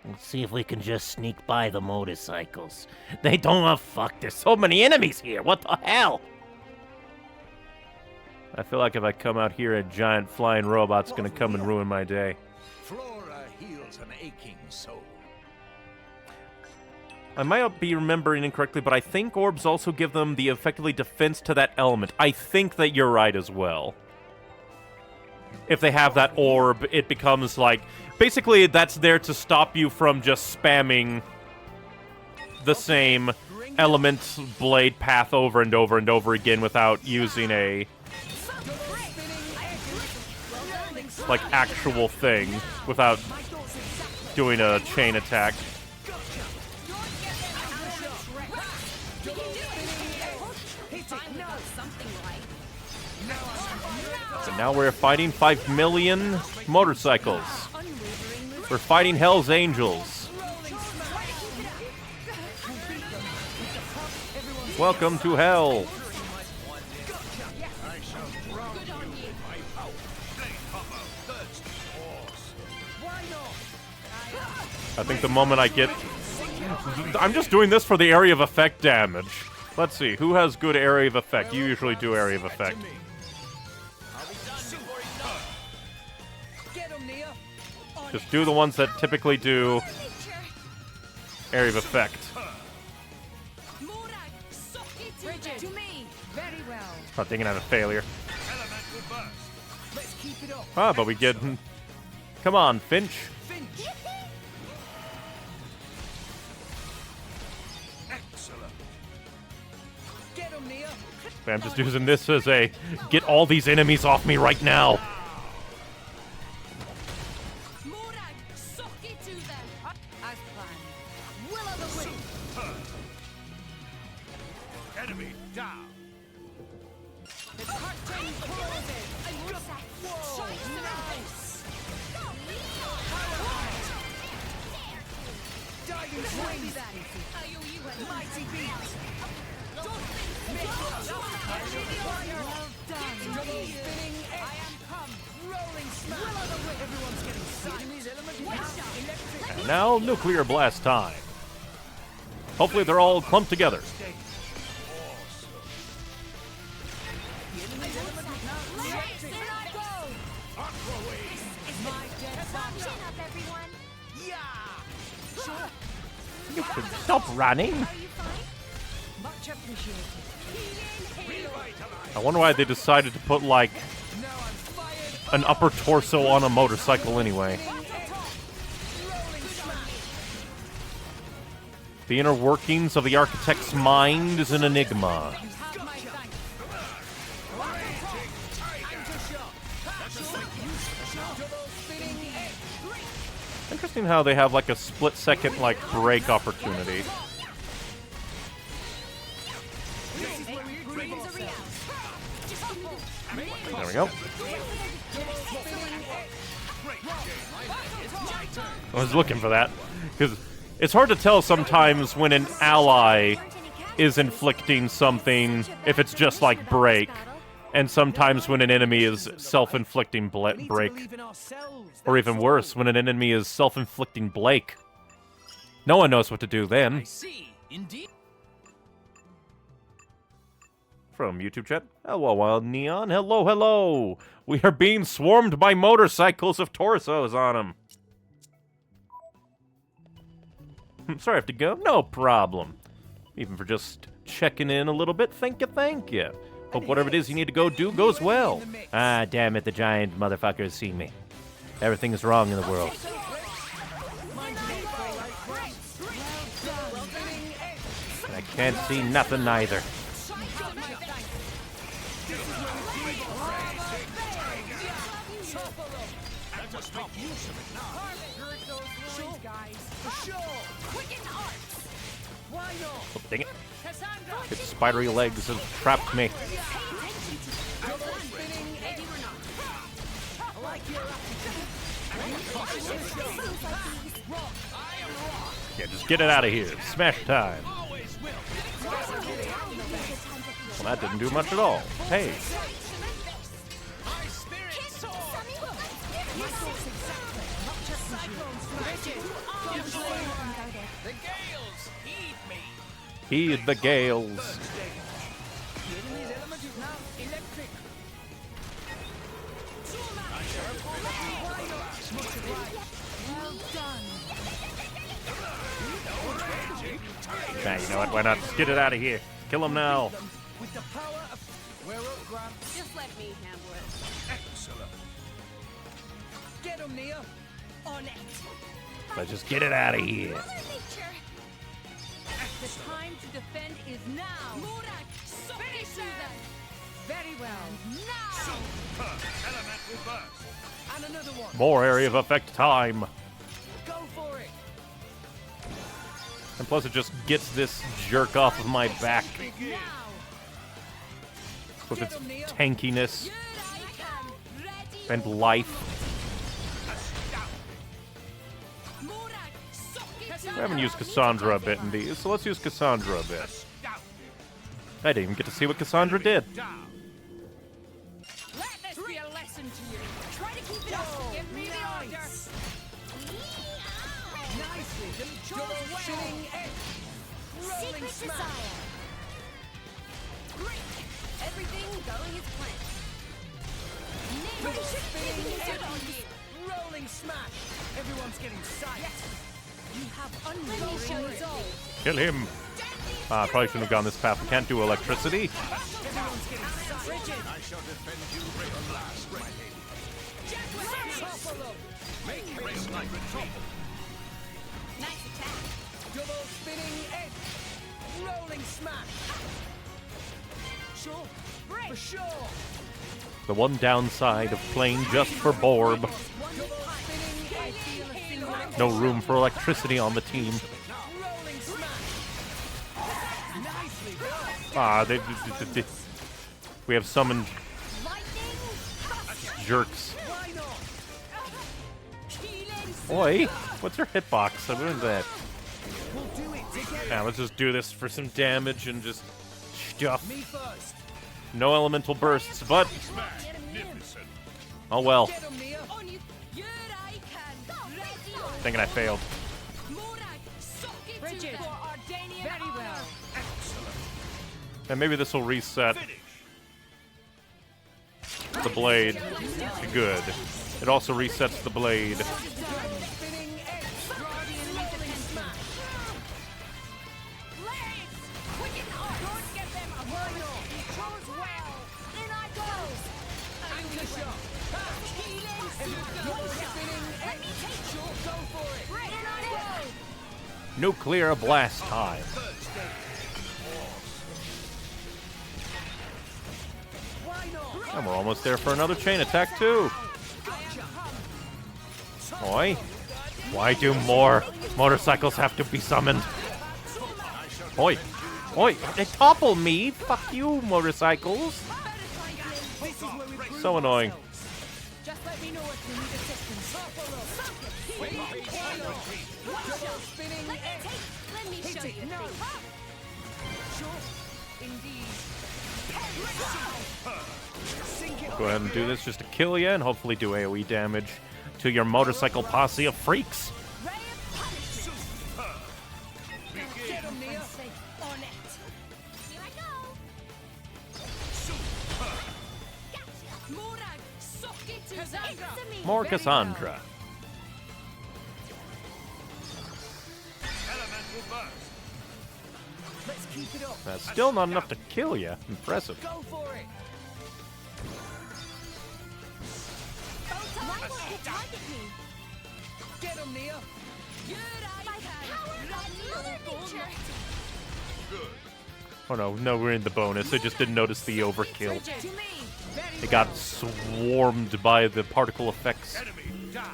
Speaker 1: Let's see if we can just sneak by the motorcycles. They don't fuck, there's so many enemies here, what the hell? I feel like if I come out here, a giant flying robot's gonna come and ruin my day.
Speaker 8: Flora heals an aching soul.
Speaker 1: I might be remembering incorrectly, but I think orbs also give them the effectively defense to that element. I think that you're right as well. If they have that orb, it becomes like... Basically, that's there to stop you from just spamming the same element blade path over and over and over again without using a... like, actual thing, without doing a chain attack. So now we're fighting 5 million motorcycles. We're fighting Hell's Angels. Welcome to hell. I think the moment I get... I'm just doing this for the area of effect damage. Let's see, who has good area of effect? You usually do area of effect. Just do the ones that typically do area of effect. Oh, dang it, I'm a failure. Ah, but we get... Come on, Finch. I'm just using this as a get all these enemies off me right now.
Speaker 8: Enemy down.
Speaker 1: And now, nuclear blast time. Hopefully they're all clumped together. You can stop running. I wonder why they decided to put, like, an upper torso on a motorcycle anyway. The inner workings of the architect's mind is an enigma. Interesting how they have like a split-second like break opportunity. There we go. I was looking for that because it's hard to tell sometimes when an ally is inflicting something if it's just like break, and sometimes when an enemy is self-inflicting break. Or even worse, when an enemy is self-inflicting Blake. No one knows what to do then.
Speaker 13: I see, indeed.
Speaker 1: From YouTube chat, hello, Wild Neon. Hello, hello. We are being swarmed by motorcycles with torsos on them. Sorry I have to go. No problem. Even for just checking in a little bit, thank you, thank you. Hope whatever it is you need to go do goes well. Ah, damn it, the giant motherfucker has seen me. Everything is wrong in the world. And I can't see nothing either. Oh, dang it. Its spidery legs have trapped me. Yeah, just get it out of here. Smash time. Well, that didn't do much at all. Hey.
Speaker 13: The Gales, heed me.
Speaker 1: Heed the Gales. Nah, you know what? Why not? Just get it out of here. Kill him now.
Speaker 9: Just let me handle it.
Speaker 8: Excellent.
Speaker 5: Get him, Nia.
Speaker 9: On it.
Speaker 1: Let's just get it out of here.
Speaker 9: The time to defend is now. Murak, finish them. Very well. Now.
Speaker 8: Elemental burst.
Speaker 5: And another one.
Speaker 1: More area of effect time.
Speaker 5: Go for it.
Speaker 1: And plus it just gets this jerk off of my back. with its tankiness and life. We haven't used Cassandra a bit in these, so let's use Cassandra a bit. I didn't even get to see what Cassandra did.
Speaker 9: Let this be a lesson to you. Try to keep it up. Give me the order.
Speaker 5: Nicely done. Double-shooting edge. Rolling
Speaker 6: Secret
Speaker 5: smash.
Speaker 6: desire.
Speaker 9: Great. Everything going as planned.
Speaker 5: Double-spinning edge. Rolling smash. Everyone's getting psyched.
Speaker 9: You have unlocked your resolve.
Speaker 1: Kill him. Probably shouldn't have gone this path. We can't do electricity.
Speaker 5: Everyone's getting psyched.
Speaker 8: I shall defend you to the last, my lady. Make haste, my retreat.
Speaker 10: Nice attack.
Speaker 5: Double-spinning edge. Rolling smash. Sure. For sure.
Speaker 1: The one downside of playing just for Borb.
Speaker 5: Double-spinning edge.
Speaker 1: No room for electricity on the team.
Speaker 5: Rolling smash. Nicely done.
Speaker 1: They we have summoned jerks.
Speaker 5: Why not?
Speaker 1: Oi, what's your hitbox? I'm doing that.
Speaker 5: We'll do it together.
Speaker 1: Yeah, let's just do this for some damage and just stuff.
Speaker 5: Me first.
Speaker 1: No elemental bursts, but
Speaker 8: Magnificent.
Speaker 1: oh well.
Speaker 5: Get 'em, Mia.
Speaker 9: On you. Here I can.
Speaker 1: Thinking I failed.
Speaker 9: Bridget. Very well.
Speaker 1: And maybe this will reset the blade. Good. It also resets the blade.
Speaker 5: Double-spinning edge. Rolling smash.
Speaker 1: Nuclear blast time. And we're almost there for another chain attack too. Oi. Why do more motorcycles have to be summoned? Oi. Oi. They topple me. Fuck you, motorcycles. So annoying.
Speaker 9: Just let me know if you need assistance.
Speaker 10: Let me show you.
Speaker 1: Go ahead and do this just to kill you and hopefully do AoE damage to your motorcycle posse of freaks. More Cassandra.
Speaker 5: Let's keep it up.
Speaker 1: That's still not enough to kill you. Impressive.
Speaker 5: Go for it. Get him, Nia.
Speaker 1: Oh no, we're in the bonus. I just didn't notice the overkill. It got swarmed by the particle effects.
Speaker 8: Enemy down.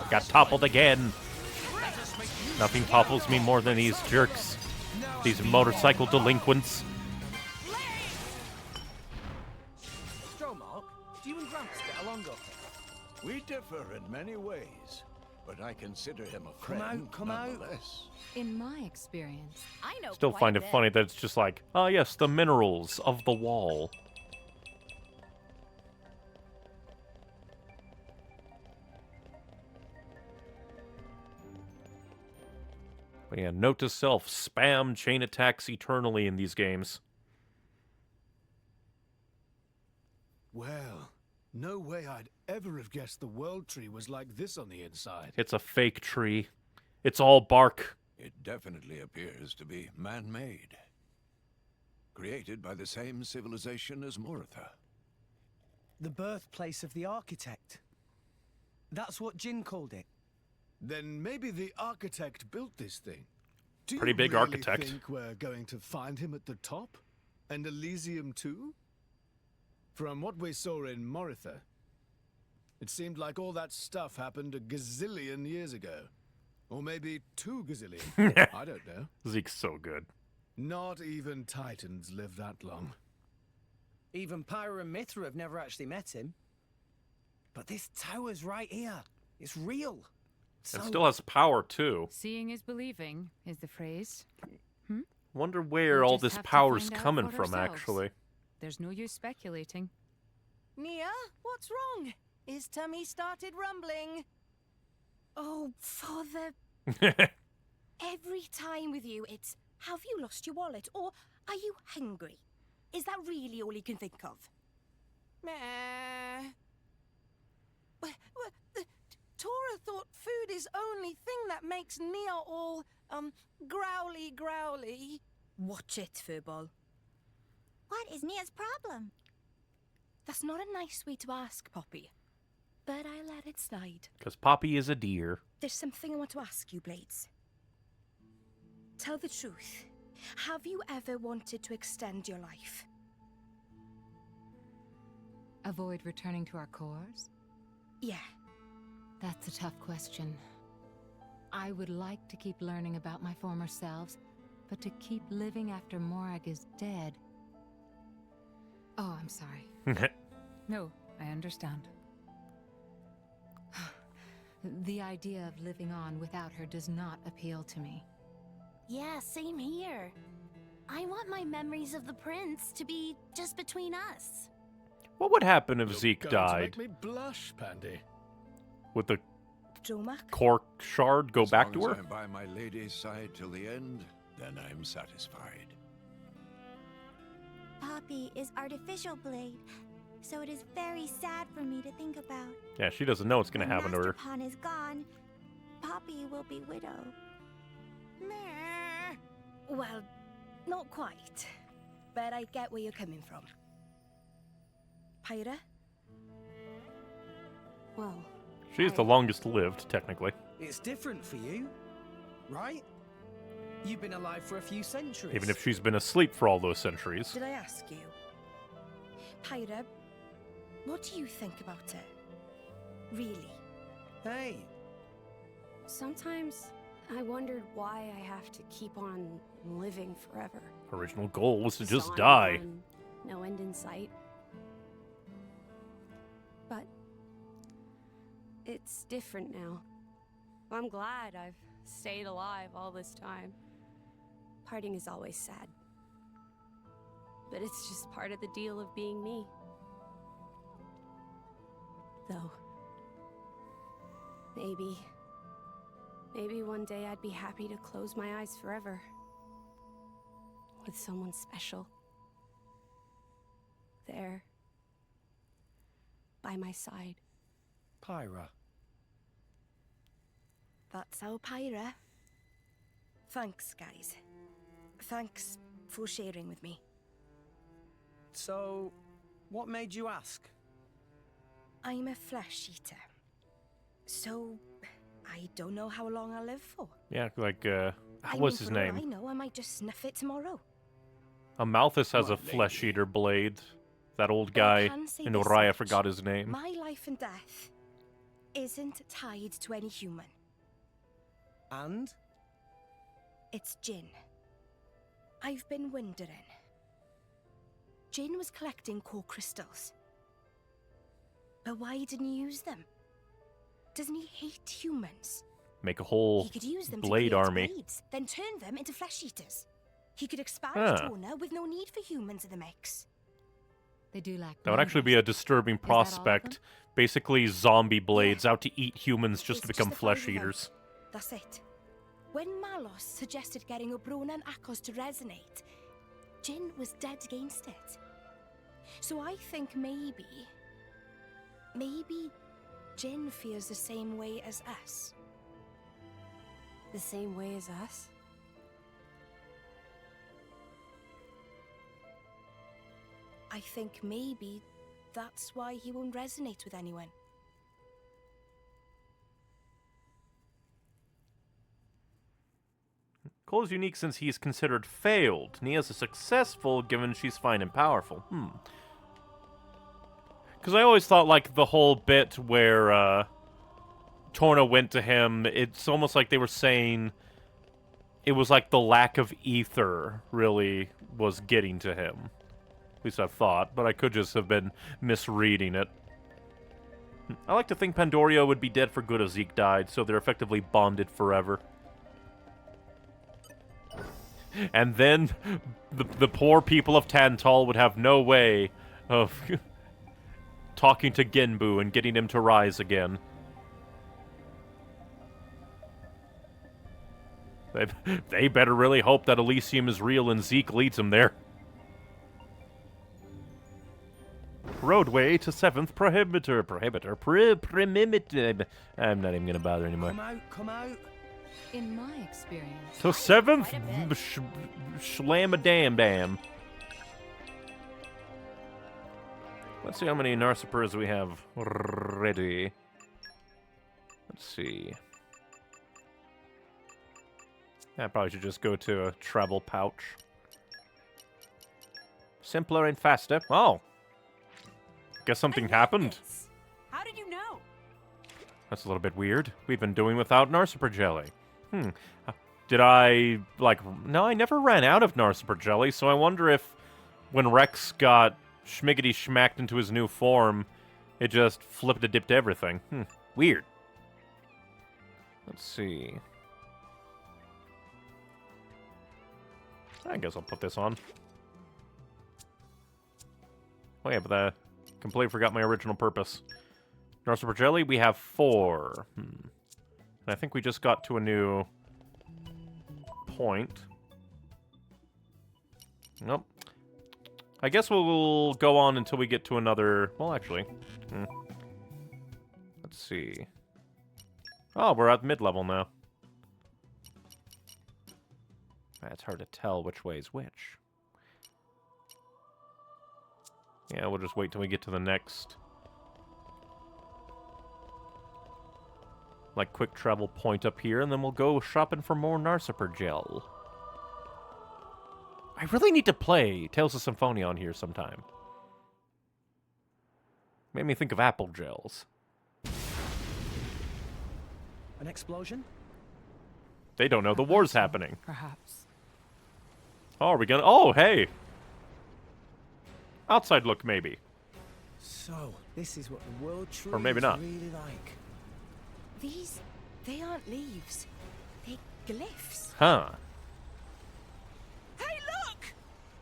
Speaker 1: Got toppled again. Nothing topples me more than these jerks. These motorcycle delinquents.
Speaker 5: Stromark, do you and Gramps get along okay?
Speaker 7: We differ in many ways, but I consider him a
Speaker 5: Come
Speaker 7: friend
Speaker 5: out, come out.
Speaker 7: nonetheless.
Speaker 11: In my experience,
Speaker 10: I know.
Speaker 1: Still
Speaker 10: quite
Speaker 1: find
Speaker 10: a
Speaker 1: it
Speaker 10: bit.
Speaker 1: funny that it's just like, oh yes, the minerals of the wall. But yeah, note to self, spam chain attacks eternally in these games.
Speaker 7: Well, no way I'd ever have guessed the World Tree was like this on the inside.
Speaker 1: It's a fake tree. It's all bark.
Speaker 15: It definitely appears to be man-made. Created by the same civilization as Moritha.
Speaker 5: The birthplace of the architect. That's what Jin called it.
Speaker 7: Then maybe the architect built this thing. Do
Speaker 1: Pretty
Speaker 7: you
Speaker 1: big
Speaker 7: really
Speaker 1: architect.
Speaker 7: think we're going to find him at the top? And Elysium too? From what we saw in Moritha, It seemed like all that stuff happened a gazillion years ago. Or maybe 2 gazillion. I don't know.
Speaker 1: Zeke's so good.
Speaker 7: Not even Titans live that long.
Speaker 5: Even Pyra and Mithra have never actually met him. But this tower's right here. It's real.
Speaker 1: It still has power, too.
Speaker 4: Seeing is believing is the phrase.
Speaker 1: Wonder where
Speaker 4: We'll
Speaker 1: all
Speaker 4: just
Speaker 1: this
Speaker 4: have to
Speaker 1: power's
Speaker 4: find out
Speaker 1: coming
Speaker 4: for
Speaker 1: from,
Speaker 4: ourselves.
Speaker 1: actually.
Speaker 4: There's no use speculating.
Speaker 10: Nia, what's wrong? His tummy started rumbling.
Speaker 6: Oh, Father. Every time with you, it's, have you lost your wallet? Or are you hungry? Is that really all you can think of?
Speaker 10: Meh. Tora thought food is only thing that makes Nia all, growly.
Speaker 6: Watch it, Furball. What is Nia's problem? That's not a nice way to ask, Poppy. But I let it slide.
Speaker 1: Because Poppy is a deer.
Speaker 6: There's something I want to ask you, Blades. Tell the truth. Have you ever wanted to extend your life?
Speaker 11: Avoid returning to our cores?
Speaker 6: Yeah.
Speaker 11: That's a tough question. I would like to keep learning about my former selves, but to keep living after Morag is dead... Oh, I'm sorry.
Speaker 4: No, I understand.
Speaker 11: The idea of living on without her does not appeal to me.
Speaker 6: Yeah, same here. I want my memories of the prince to be just between us.
Speaker 1: What would happen if
Speaker 7: You're
Speaker 1: Zeke
Speaker 7: going to
Speaker 1: died?
Speaker 7: make me blush, Pandy.
Speaker 1: Would the
Speaker 6: Dromak?
Speaker 1: cork shard go back to
Speaker 15: As long
Speaker 1: her?
Speaker 15: as I'm by my lady's side till the end, then I'm satisfied.
Speaker 6: Poppy is artificial blade, so it is very sad for me to think about.
Speaker 1: Yeah, she doesn't know what's going to happen to her.
Speaker 6: Master Pawn is gone. Poppy will be widow.
Speaker 10: Meh.
Speaker 6: Well, not quite. But I get where you're coming from. Pyra? Well...
Speaker 1: She's the longest lived, technically.
Speaker 5: It's different for you, right? You've been alive for a few centuries.
Speaker 1: Even if she's been asleep for all those centuries.
Speaker 6: Did I ask you? Pyra, what do you think about it? Really?
Speaker 5: Hey.
Speaker 16: Sometimes I wondered why I have to keep on living forever.
Speaker 1: Original goal was to just
Speaker 16: Sun
Speaker 1: die.
Speaker 16: on, no end in sight. But it's different now. I'm glad I've stayed alive all this time. Parting is always sad. But it's just part of the deal of being me. Though, maybe one day I'd be happy to close my eyes forever. With someone special. There. By my side.
Speaker 5: Pyra.
Speaker 6: That's how Pyra. Thanks, guys. Thanks for sharing with me.
Speaker 5: So, what made you ask?
Speaker 6: I'm a flesh eater. So, I don't know how long I'll live for.
Speaker 1: Yeah, like,
Speaker 6: I
Speaker 1: what's
Speaker 6: mean,
Speaker 1: his
Speaker 6: for all
Speaker 1: name?
Speaker 6: I know, I might just sniff it tomorrow.
Speaker 1: Amalthus has a flesh eater blade. That old guy
Speaker 6: can say
Speaker 1: in
Speaker 6: this
Speaker 1: Oriah
Speaker 6: much.
Speaker 1: forgot his name.
Speaker 6: My life and death isn't tied to any human.
Speaker 5: And?
Speaker 6: It's Jin. I've been wondering. Jin was collecting core crystals. But why didn't he use them? Doesn't he hate humans?
Speaker 1: Make a whole
Speaker 6: He could use them
Speaker 1: blade
Speaker 6: to create
Speaker 1: army.
Speaker 6: blades, then turn them into flesh eaters. He could expand
Speaker 1: Ah.
Speaker 6: Torna with no need for humans in the mix.
Speaker 11: They do lack
Speaker 1: That would actually be a distirbing
Speaker 11: all of them?
Speaker 1: prospect. Basically, zombie blades out to eat humans just to
Speaker 6: It's
Speaker 1: become
Speaker 6: the
Speaker 1: flesh
Speaker 6: five of them.
Speaker 1: eaters.
Speaker 6: That's it. When Malos suggested getting Obrona and Akos to resonate, Jin was dead against it. So I think maybe Jin feels the same way as us.
Speaker 16: The same way as us?
Speaker 6: I think maybe that's why he won't resonate with anyone.
Speaker 1: Cole's unique since he's considered failed. Nia's a successful given she's fine and powerful. Because I always thought, like, the whole bit where, Torna went to him, it's almost like they were saying it was like the lack of ether really was getting to him. At least I thought, but I could just have been misreading it. I like to think Pandoria would be dead for good if Zeke died, so they're effectively bonded forever. And then the poor people of Tantal would have no way of talking to Genbu and getting him to rise again. They better really hope that Elysium is real and Zeke leads them there. Roadway to 7th Prohibitor. I'm not even gonna bother anymore.
Speaker 5: Come out.
Speaker 11: In my experience...
Speaker 1: So 7th Shlam-a-dam-dam. Let's see how many Narsipurs we have ready. Let's see. I probably should just go to a travel pouch. Simpler and faster. Oh! Guess something happened.
Speaker 10: How did you know?
Speaker 1: That's a little bit weird. We've been doing without Narsipur jelly. Did I, like... No, I never ran out of Narsipur jelly, so I wonder if when Rex got schmiggity-schmacked into his new form, it just flipped-a-dipped everything. Weird. Let's see... I guess I'll put this on. Oh yeah, but I completely forgot my original purpose. Narsipur jelly, we have 4. And I think we just got to a new point. Nope. I guess we'll go on until we get to another... Well, actually. Let's see. Oh, we're at mid-level now. It's hard to tell which way is which. Yeah, we'll just wait till we get to the next... like, quick travel point up here, and then we'll go shopping for more Narsipur gel. I really need to play Tales of Symphonia on here sometime. Made me think of apple gels.
Speaker 5: An explosion?
Speaker 1: They don't know the war's happening.
Speaker 4: Perhaps.
Speaker 1: Oh, are we gonna... Oh, hey! Outside look, maybe.
Speaker 5: So, this is what the world truly
Speaker 1: Or maybe not.
Speaker 5: really like.
Speaker 6: These, they aren't leaves. They're glyphs.
Speaker 1: Huh.
Speaker 6: Hey,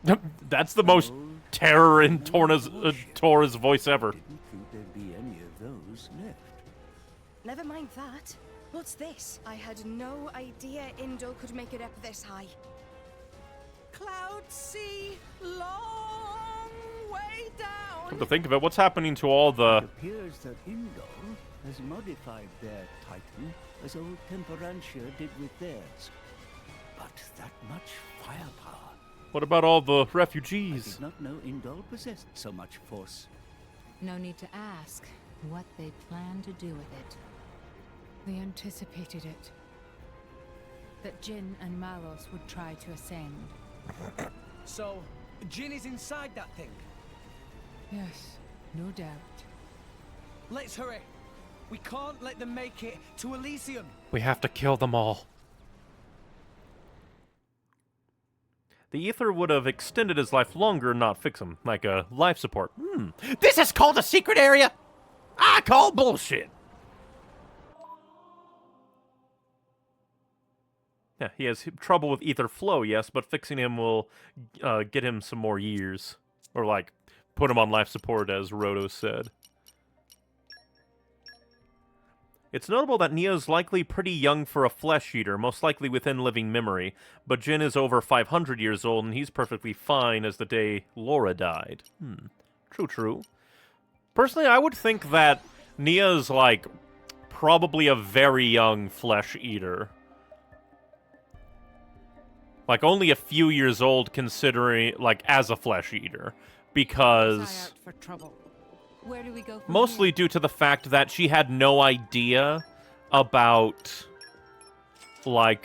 Speaker 6: look!
Speaker 1: That's the most terror in Tora's voice ever.
Speaker 17: Didn't think there'd be any of those left.
Speaker 6: Never mind that. What's this? I had no idea Indo could make it up this high. Cloud sea, long way down.
Speaker 1: Come to think of it, what's happening to all the...
Speaker 17: It appears that Indo has modified their Titan as old Temperantia did with theirs. But that much firepower.
Speaker 1: What about all the
Speaker 17: I
Speaker 1: refugees?
Speaker 17: did not know Indol possessed so much force.
Speaker 11: No need to ask what they plan to do with it.
Speaker 4: They anticipated it. That Jin and Malos would try to ascend.
Speaker 5: So, Jin is inside that thing?
Speaker 4: Yes, no doubt.
Speaker 5: Let's hurry. We can't let them make it to Elysium.
Speaker 1: We have to kill them all. The ether would have extended his life longer, not fix him, like a life support. This is called a secret area? I call bullshit. Yeah, he has trouble with ether flow, yes, but fixing him will get him some more years. Or, like, put him on life support, as Roto said. It's notable that Nia is likely pretty young for a flesh eater, most likely within living memory, but Jin is over 500 years old, and he's perfectly fine as the day Laura died. True. Personally, I would think that Nia's, like, probably a very young flesh eater. Like, only a few years old considering, like, as a flesh eater. Because...
Speaker 4: For trouble.
Speaker 11: Where do we go from
Speaker 1: mostly
Speaker 11: here?
Speaker 1: due to the fact that she had no idea about, like,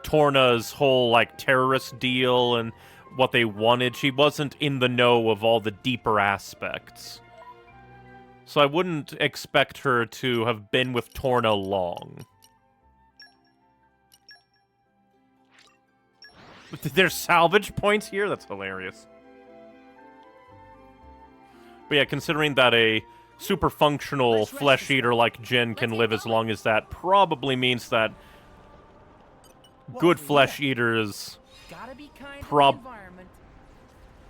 Speaker 1: Torna's whole, like, terrorist deal and what they wanted. She wasn't in the know of all the deeper aspects. So I wouldn't expect her to have been with Torna long. There's salvage points here? That's hilarious. But yeah, considering that a super functional flesh eater like Jin can live as long as that, probably means that good flesh eaters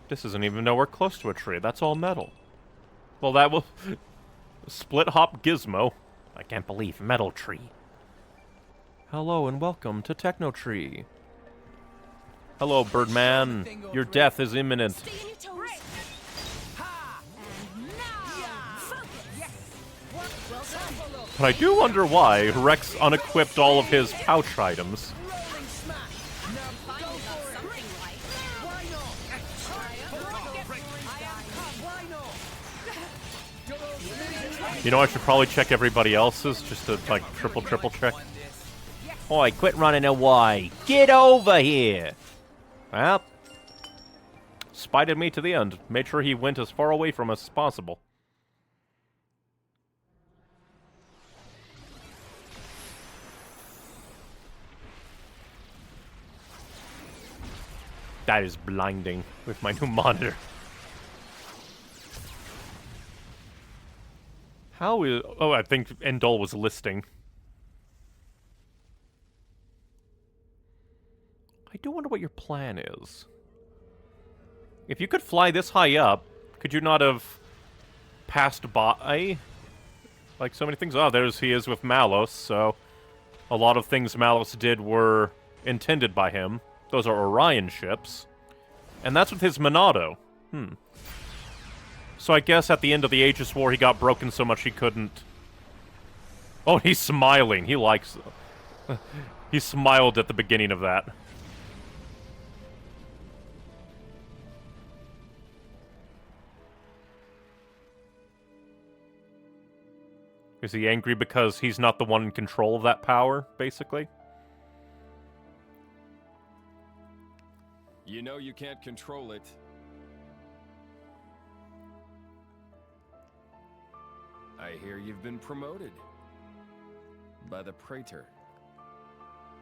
Speaker 1: This isn't even nowhere close to a tree. That's all metal. Well, that will... Split hop gizmo. I can't believe metal tree. Hello and welcome to Techno Tree. Hello, Birdman. Your death is imminent. But I do wonder why Rex unequipped all of his pouch items. You know, I should probably check everybody else's just to, like, triple check. Oi, quit running away. Get over here. Well, spited me to the end. Made sure he went as far away from us as possible. That is blinding with my new monitor. How is... Oh, I think Endol was listing. I do wonder what your plan is. If you could fly this high up, could you not have passed by? Like so many things. Oh, there's he is with Malos, so... A lot of things Malos did were intended by him. Those are Orion ships. And that's with his Monado. So I guess at the end of the Aegis War, he got broken so much he couldn't... Oh, he's smiling. He likes... He smiled at the beginning of that. Is he angry because he's not the one in control of that power, basically?
Speaker 2: You know you can't control it. I hear you've been promoted. By the Praetor.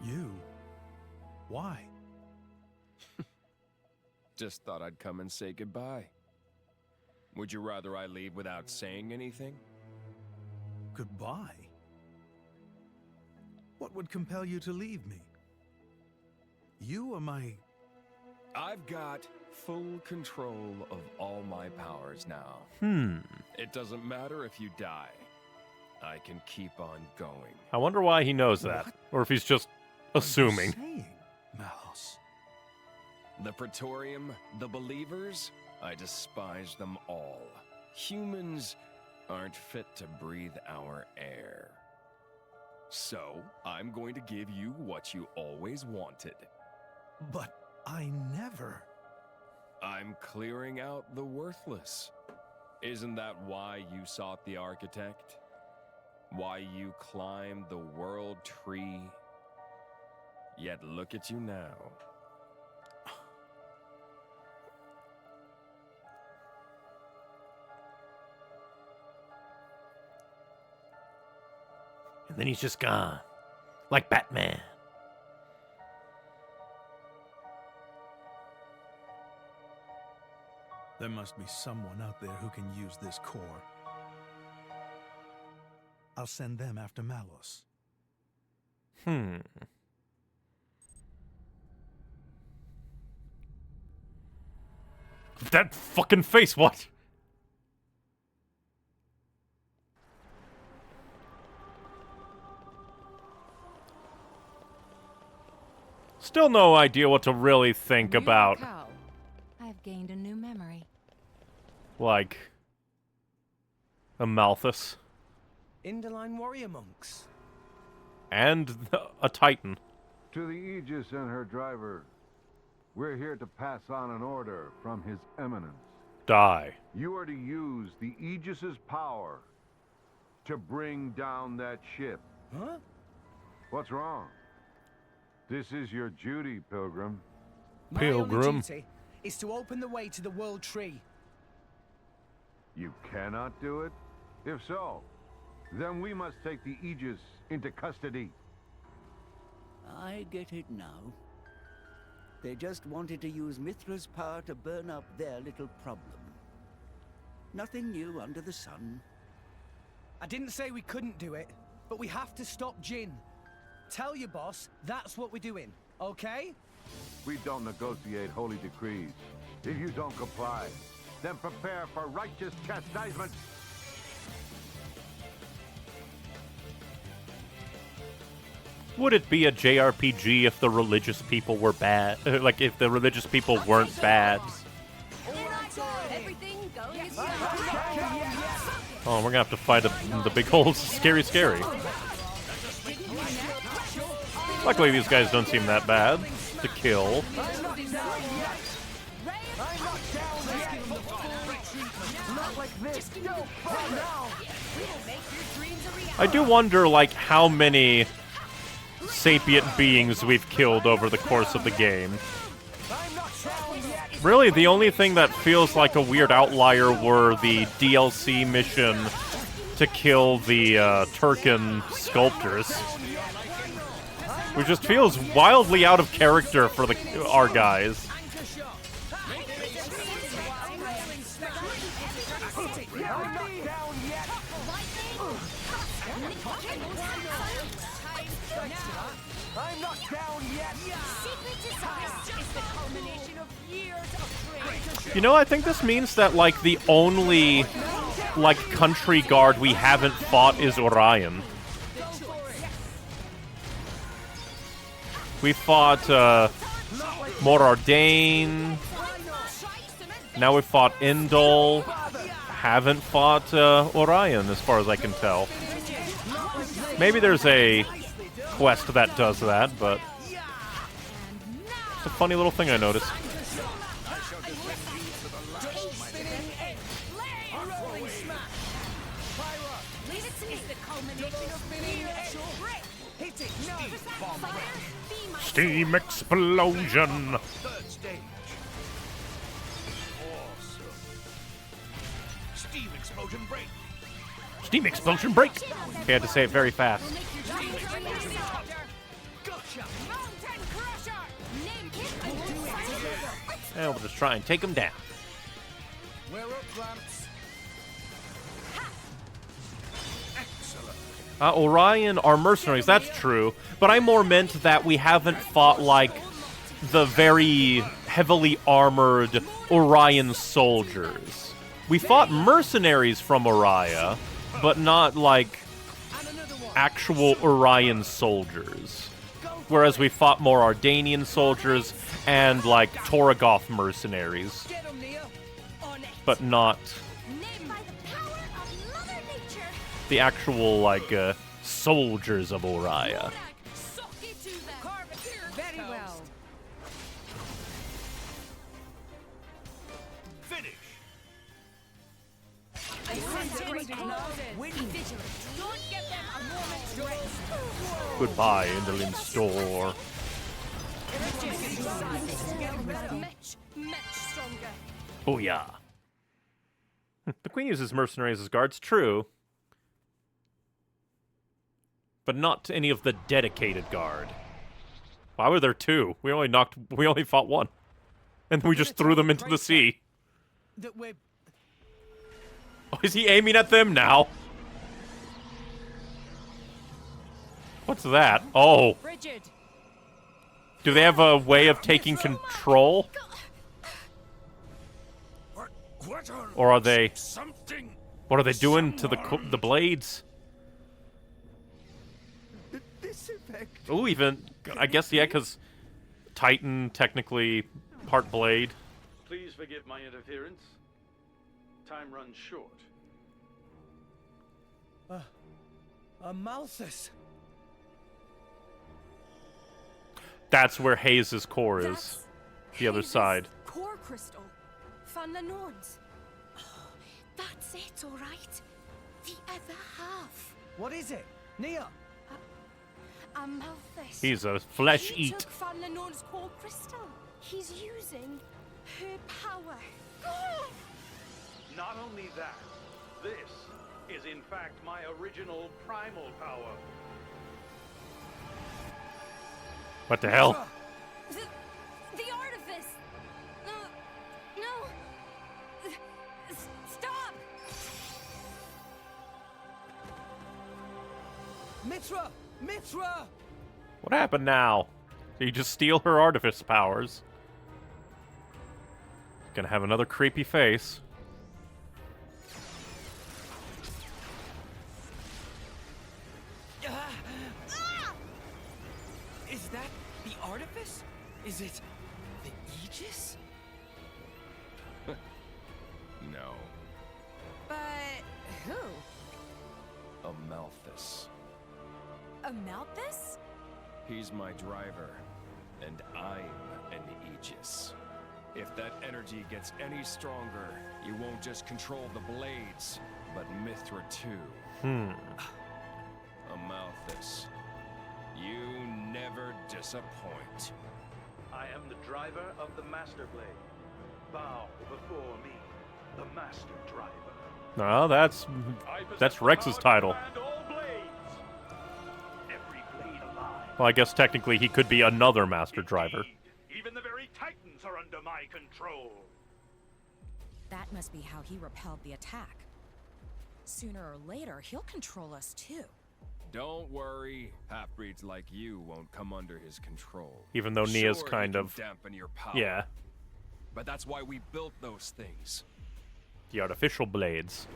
Speaker 7: You? Why?
Speaker 2: Just thought I'd come and say goodbye. Would you rather I leave without saying anything?
Speaker 7: Goodbye? What would compel you to leave me? You are my...
Speaker 2: I've got full control of all my powers now. It doesn't matter if you die. I can keep on going.
Speaker 1: I wonder why he knows that. Or if he's just assuming.
Speaker 7: What are you saying, Malos?
Speaker 2: The Praetorium, the Believers, I despise them all. Humans aren't fit to breathe our air. So, I'm going to give you what you always wanted.
Speaker 7: But I never...
Speaker 2: I'm clearing out the worthless. Isn't that why you sought the Architect? Why you climbed the World Tree? Yet look at you now.
Speaker 1: And then he's just gone. Like Batman.
Speaker 7: There must be someone out there who can use this core. I'll send them after Malos.
Speaker 1: That fucking face, what? Still no idea what to really think about.
Speaker 11: I've gained a new memory.
Speaker 1: Like... Amalthus.
Speaker 5: Indoline warrior monks.
Speaker 1: And a Titan.
Speaker 18: To the Aegis and her driver, we're here to pass on an order from His Eminence.
Speaker 1: Die.
Speaker 18: You are to use the Aegis's power to bring down that ship.
Speaker 5: Huh?
Speaker 18: What's wrong? This is your duty, Pilgrim.
Speaker 5: My only duty is to open the way to the World Tree.
Speaker 18: You cannot do it? If so, then we must take the Aegis into custody.
Speaker 17: I get it now. They just wanted to use Mithra's power to burn up their little problem. Nothing new under the sun.
Speaker 5: I didn't say we couldn't do it, but we have to stop Jin. Tell your boss that's what we're doing, okay?
Speaker 18: We don't negotiate holy decrees. If you don't comply, then prepare for righteous chastisement.
Speaker 1: Would it be a JRPG if the religious people were bad? Like, if the religious people weren't bad? Oh, we're gonna have to fight the big old scary. Luckily, these guys don't seem that bad to kill. I do wonder, like, how many sapient beings we've killed over the course of the game. Really, the only thing that feels like a weird outlier were the DLC mission to kill the Turken sculptors. Which just feels wildly out of character for our guys.
Speaker 9: I'm not down yet. Secret desire is the culmination of years of training.
Speaker 1: You know, I think this means that, like, the only, like, country guard we haven't fought is Orion. We fought, Morardain. Now we fought Indol. Haven't fought, Orion, as far as I can tell. Maybe there's a quest that does that, but it's a funny little thing I noticed. Steam explosion!
Speaker 8: Third stage. Awesome. Steam explosion break.
Speaker 1: Steam explosion break! You had to say it very fast. And we'll just try and take him down.
Speaker 5: We're up, Gramps.
Speaker 1: Orion are mercenaries, that's true. But I more meant that we haven't fought, like, the very heavily armored Orion soldiers. We fought mercenaries from Orion, but not, like, actual Orion soldiers. Whereas we fought more Ardanian soldiers and, like, Torgoth mercenaries. But not the actual, like, soldiers of Orion.
Speaker 9: Very well.
Speaker 8: Finish.
Speaker 9: Don't give them a moment's rest.
Speaker 1: Goodbye, Indolin Store.
Speaker 9: Much stronger.
Speaker 1: Oh, yeah. The Queen uses mercenaries as guards, true. But not any of the dedicated guard. Why were there two? We only fought one. And we just threw them into the sea. Oh, is he aiming at them now? What's that? Oh.
Speaker 9: Frigid.
Speaker 1: Do they have a way of taking control? Or are they... What are they doing to the blades? Oh, even... I guess, yeah, because Titan, technically, part blade.
Speaker 19: Please forgive my interference. Time runs short.
Speaker 5: Malthus.
Speaker 1: That's where Hayes' core is. The other side.
Speaker 6: Core crystal. Fanlanorn's. Oh, that's it, all right. The other half.
Speaker 5: What is it? Nia?
Speaker 6: Malthus.
Speaker 1: He's a flesh
Speaker 6: He
Speaker 1: eat.
Speaker 6: took Fanlanorn's core crystal. He's using her power.
Speaker 19: Not only that, this is in fact my original primal power.
Speaker 1: What the hell?
Speaker 10: The artifice! No! Stop!
Speaker 5: Mitra! Mitra!
Speaker 1: What happened now? So you just steal her artifice powers. Gonna have another creepy face.
Speaker 13: Is that the artifice? Is it the Aegis?
Speaker 2: No.
Speaker 10: But who?
Speaker 2: Amalthus.
Speaker 10: Amalthus?
Speaker 2: He's my driver, and I'm an Aegis. If that energy gets any stronger, you won't just control the blades, but Mithra too. Amalthus, you never disappoint.
Speaker 19: I am the driver of the Master Blade. Bow before me, the Master Driver.
Speaker 1: No, that's Rex's title.
Speaker 19: All blades. Every blade alive.
Speaker 1: Well, I guess technically he could be another Master Driver.
Speaker 19: Even the very Titans are under my control.
Speaker 10: That must be how he repelled the attack. Sooner or later, he'll control us too.
Speaker 2: Don't worry, half-breeds like you won't come under his control.
Speaker 1: Even though Nia's
Speaker 2: Sure,
Speaker 1: kind
Speaker 2: he can
Speaker 1: of...
Speaker 2: dampen your power.
Speaker 1: Yeah.
Speaker 2: But that's why we built those things.
Speaker 1: The artificial blades.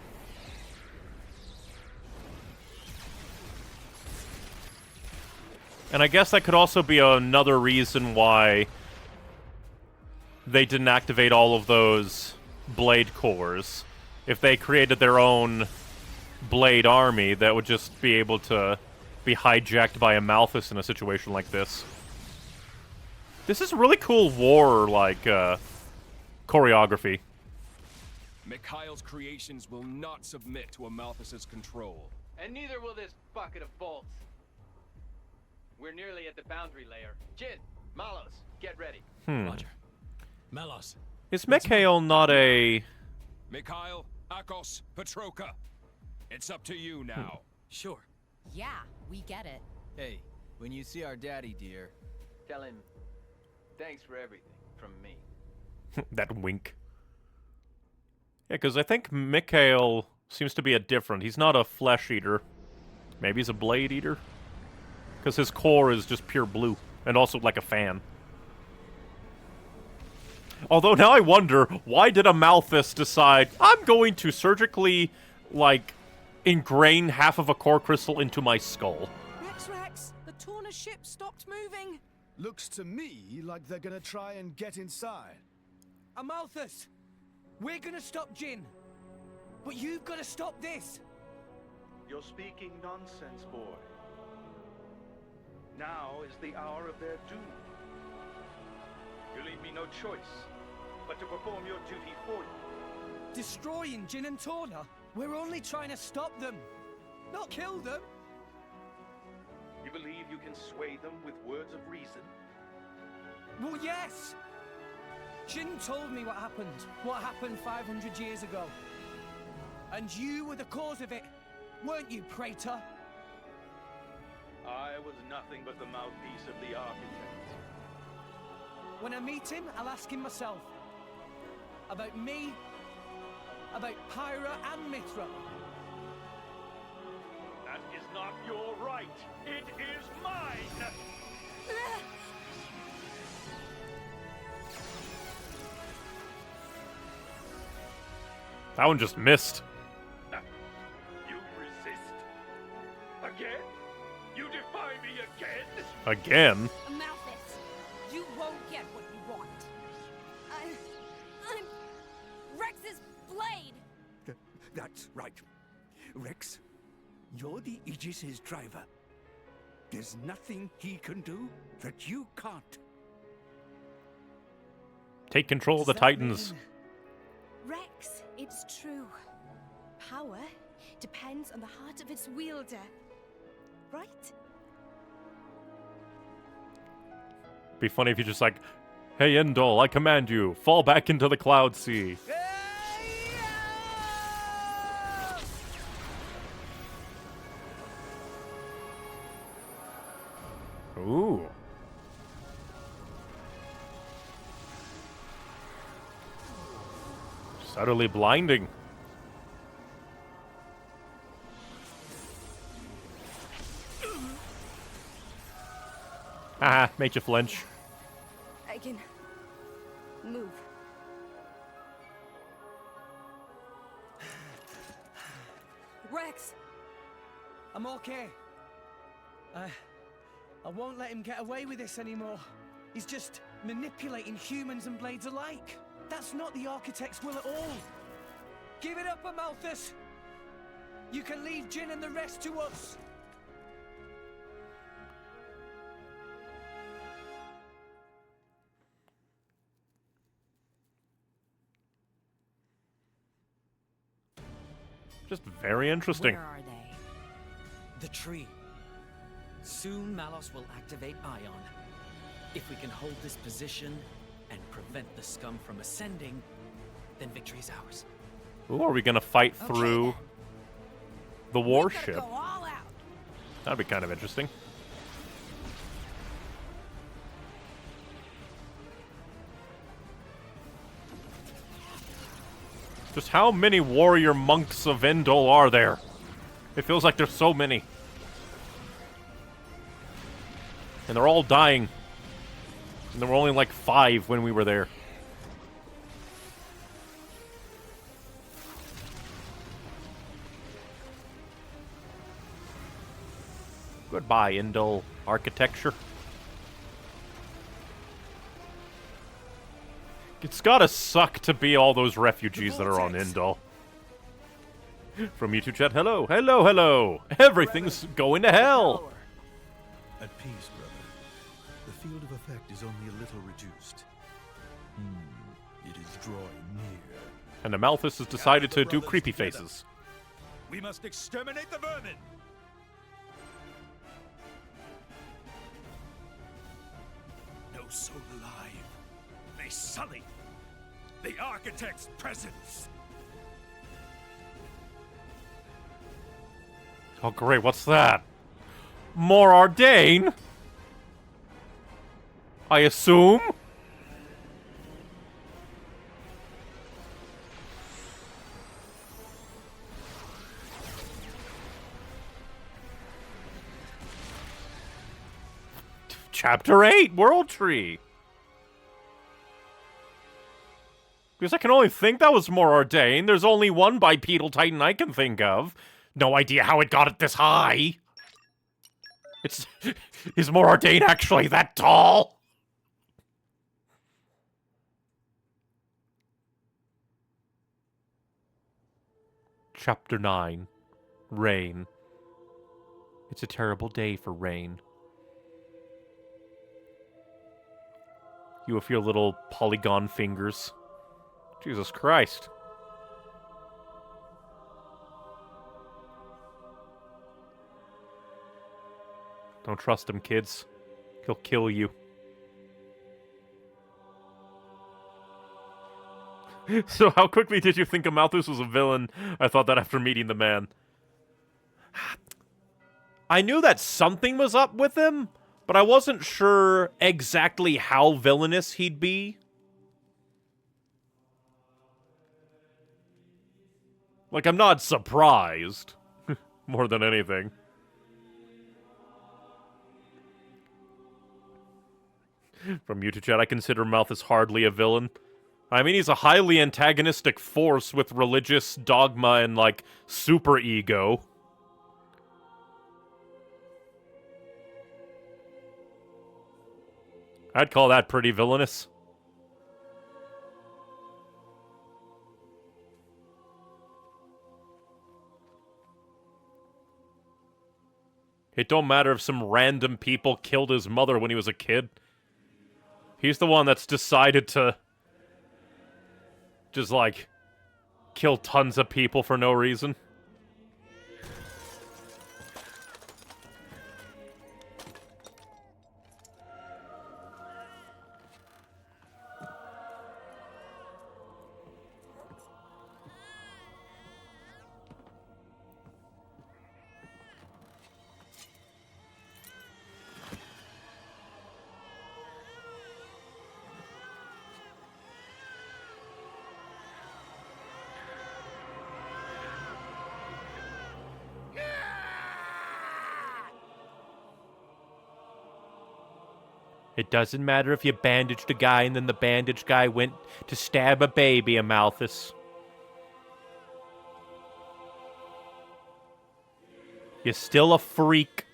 Speaker 1: And I guess that could also be another reason why they didn't activate all of those blade cores. If they created their own blade army, that would just be able to be hijacked by Amalthus in a situation like this. This is really cool war, like, choreography.
Speaker 2: Mikhail's creations will not submit to Amalthus's control.
Speaker 13: And neither will this bucket of bolts. We're nearly at the boundary layer. Jin, Malos, get ready.
Speaker 3: Roger. Melos.
Speaker 1: Is Mikhail not a...
Speaker 2: Mikhail, Akos, Petroka. It's up to you now.
Speaker 13: Sure.
Speaker 10: Yeah, we get it.
Speaker 14: Hey, when you see our daddy, dear,
Speaker 13: Tell him, thanks for everything from me.
Speaker 1: that wink. Yeah, because I think Mikhail seems to be a different. He's not a flesh eater. Maybe he's a blade eater? Because his core is just pure blue. And also like a fan. Although now I wonder, why did Amalthus decide, I'm going to surgically, like, ingrain half of a core crystal into my skull?
Speaker 6: Rex, the Torna ship stopped moving.
Speaker 7: Looks to me like they're gonna try and get inside.
Speaker 5: Amalthus! We're gonna stop Jin. But you've gotta stop this.
Speaker 19: You're speaking nonsense, boy. Now is the hour of their doom. You leave me no choice but to perform your duty for you.
Speaker 5: Destroying Jin and Torna? We're only trying to stop them, not kill them.
Speaker 19: You believe you can sway them with words of reason?
Speaker 5: Well, yes. Jin told me what happened 500 years ago. And you were the cause of it, weren't you, Praetor?
Speaker 19: I was nothing but the mouthpiece of the architect.
Speaker 5: When I meet him, I'll ask him myself. About me, about Pyra and Mithra.
Speaker 19: That is not your right. It is mine.
Speaker 1: That one just missed.
Speaker 19: You resist? Again? You defy me again?
Speaker 1: Again?
Speaker 10: Amalthus, you won't get what you want. I'm Rex's blade.
Speaker 17: That's right. Rex, you're the Aegis's driver. There's nothing he can do that you can't.
Speaker 1: Take control of the Titans.
Speaker 6: Rex, it's true. Power depends on the heart of its wielder. Right?
Speaker 1: Be funny if you just like, hey Endol, I command you, fall back into the Cloud Sea. Ooh. Just utterly blinding. Haha, made you flinch.
Speaker 6: I can move.
Speaker 5: Rex! I'm okay. I won't let him get away with this anymore. He's just manipulating humans and blades alike. That's not the Architect's will at all. Give it up, Amalthus! You can leave Jin and the rest to us.
Speaker 1: Just very interesting.
Speaker 13: Where are they? The tree. Soon Malos will activate Ion. If we can hold this position and prevent the scum from ascending, then victory is ours.
Speaker 1: Ooh, are we gonna fight through the warship?
Speaker 13: Go all out.
Speaker 1: That'd be kind of interesting. Just how many warrior monks of Endol are there? It feels like there's so many. And they're all dying. And there were only like 5 when we were there. Goodbye, Endol architecture. It's gotta suck to be all those refugees that are on Endol. From YouTube chat, hello, hello, hello. Everything's going to hell.
Speaker 20: At peace, brother. The field of effect is only a little reduced. It is drawing near.
Speaker 1: And Amalthus has decided to do creepy faces.
Speaker 8: We must exterminate the vermin! No soul alive. They sully the Architect's presence.
Speaker 1: Oh great, what's that? More Ardain? I assume? Chapter 8, World Tree. Because I can only think that was more Ardain. There's only one bipedal titan I can think of. No idea how it got it this high. Is more Ardain actually that tall? Chapter 9, Rain. It's a terrible day for Rain. You with your little polygon fingers. Jesus Christ. Don't trust him, kids. He'll kill you. So how quickly did you think Amalthus was a villain? I thought that after meeting the man. I knew that something was up with him, but I wasn't sure exactly how villainous he'd be. Like, I'm not surprised. More than anything. From YouTube chat, I consider Malthus hardly a villain. I mean, he's a highly antagonistic force with religious dogma and, like, super ego. I'd call that pretty villainous. It don't matter if some random people killed his mother when he was a kid. He's the one that's decided to just, like, kill tons of people for no reason. It doesn't matter if you bandaged a guy and then the bandaged guy went to stab a baby, Amalthus. You're still a freak.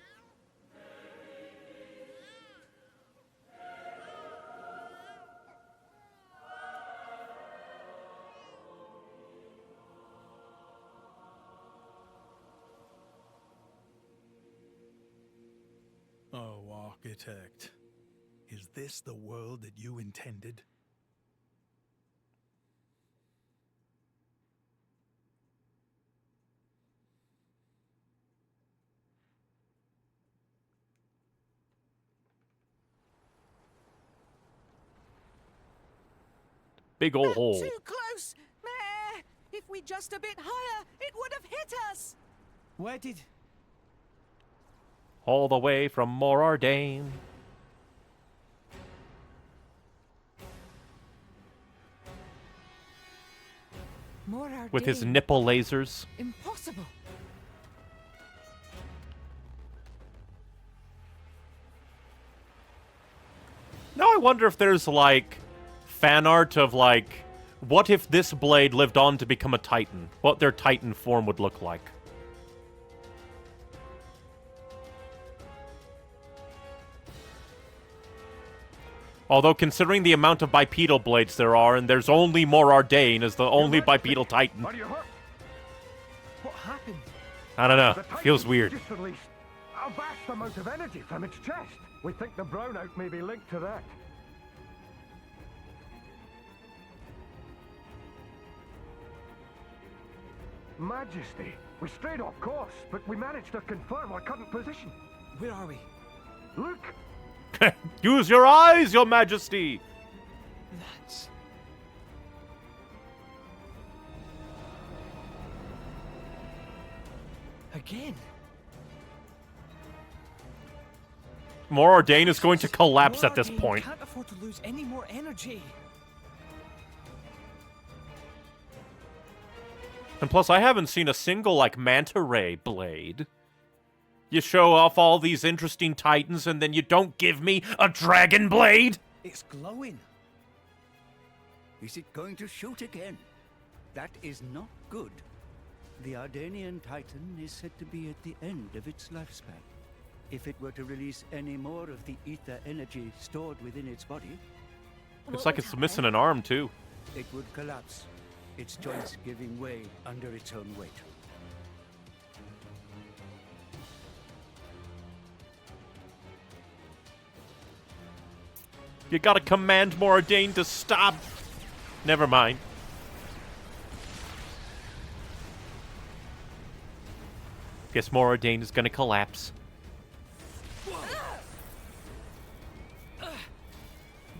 Speaker 20: Oh, Architect. Is this the world that you intended?
Speaker 1: Big ol' hole.
Speaker 9: Too close! Meh! If we just a bit higher, it would have hit us!
Speaker 5: Where did...
Speaker 1: All the way from Morardane.
Speaker 4: Morardane.
Speaker 1: With his nipple lasers.
Speaker 4: Impossible.
Speaker 1: Now I wonder if there's, like, fan art of, like, what if this blade lived on to become a Titan? What their Titan form would look like. Although, considering the amount of bipedal blades there are, and there's only Morardane as the only bipedal Titan.
Speaker 7: Are you hurt?
Speaker 5: What happened?
Speaker 1: I don't know.
Speaker 7: The Titan
Speaker 1: Feels weird.
Speaker 7: just released a vast amount of energy from its chest. We think the brownout may be linked to that. Majesty, we strayed off course, but we managed to confirm our current position.
Speaker 5: Where are we?
Speaker 7: Look!
Speaker 1: Use your eyes, your majesty!
Speaker 5: That's... Again?
Speaker 1: Morardane is going to collapse at this
Speaker 5: Morardane
Speaker 1: point.
Speaker 5: Can't afford to lose any more energy.
Speaker 1: And plus, I haven't seen a single, like, manta ray blade. You show off all these interesting titans, and then you don't give me a dragon blade?
Speaker 5: It's glowing.
Speaker 17: Is it going to shoot again? That is not good. The Ardanian Titan is said to be at the end of its lifespan. If it were to release any more of the ether energy stored within its body,
Speaker 1: Looks like it's missing an arm, too.
Speaker 17: it would collapse, its joints giving way under its own weight.
Speaker 1: You gotta command Morardane to stop. Never mind. Guess Morardane is gonna collapse.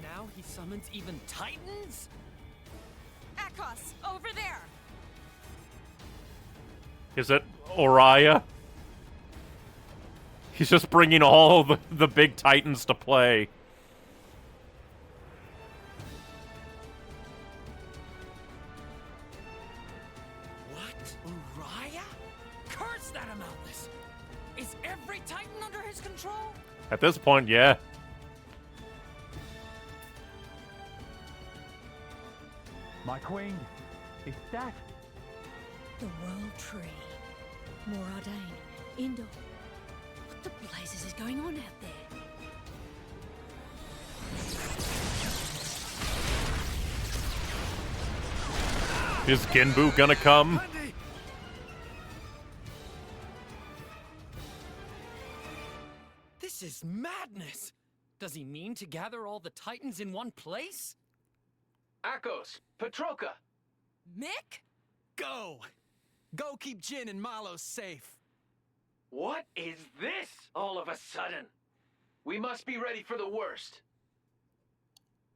Speaker 13: Now he summons even titans?
Speaker 10: Akos, over there!
Speaker 1: Is it Oriah? He's just bringing all the big titans to play.
Speaker 13: Oriah? Curse that Amalthus! Is every titan under his control?
Speaker 1: At this point, yeah.
Speaker 7: My queen, is that?
Speaker 10: The World Tree. Morardane. Indor. What the blazes is going on out there?
Speaker 1: Is Genbu gonna come?
Speaker 13: This is madness! Does he mean to gather all the titans in one place?
Speaker 12: Akos, Petroka!
Speaker 13: Mick?
Speaker 14: Go! Go keep Jin and Malos safe.
Speaker 12: What is this all of a sudden? We must be ready for the worst.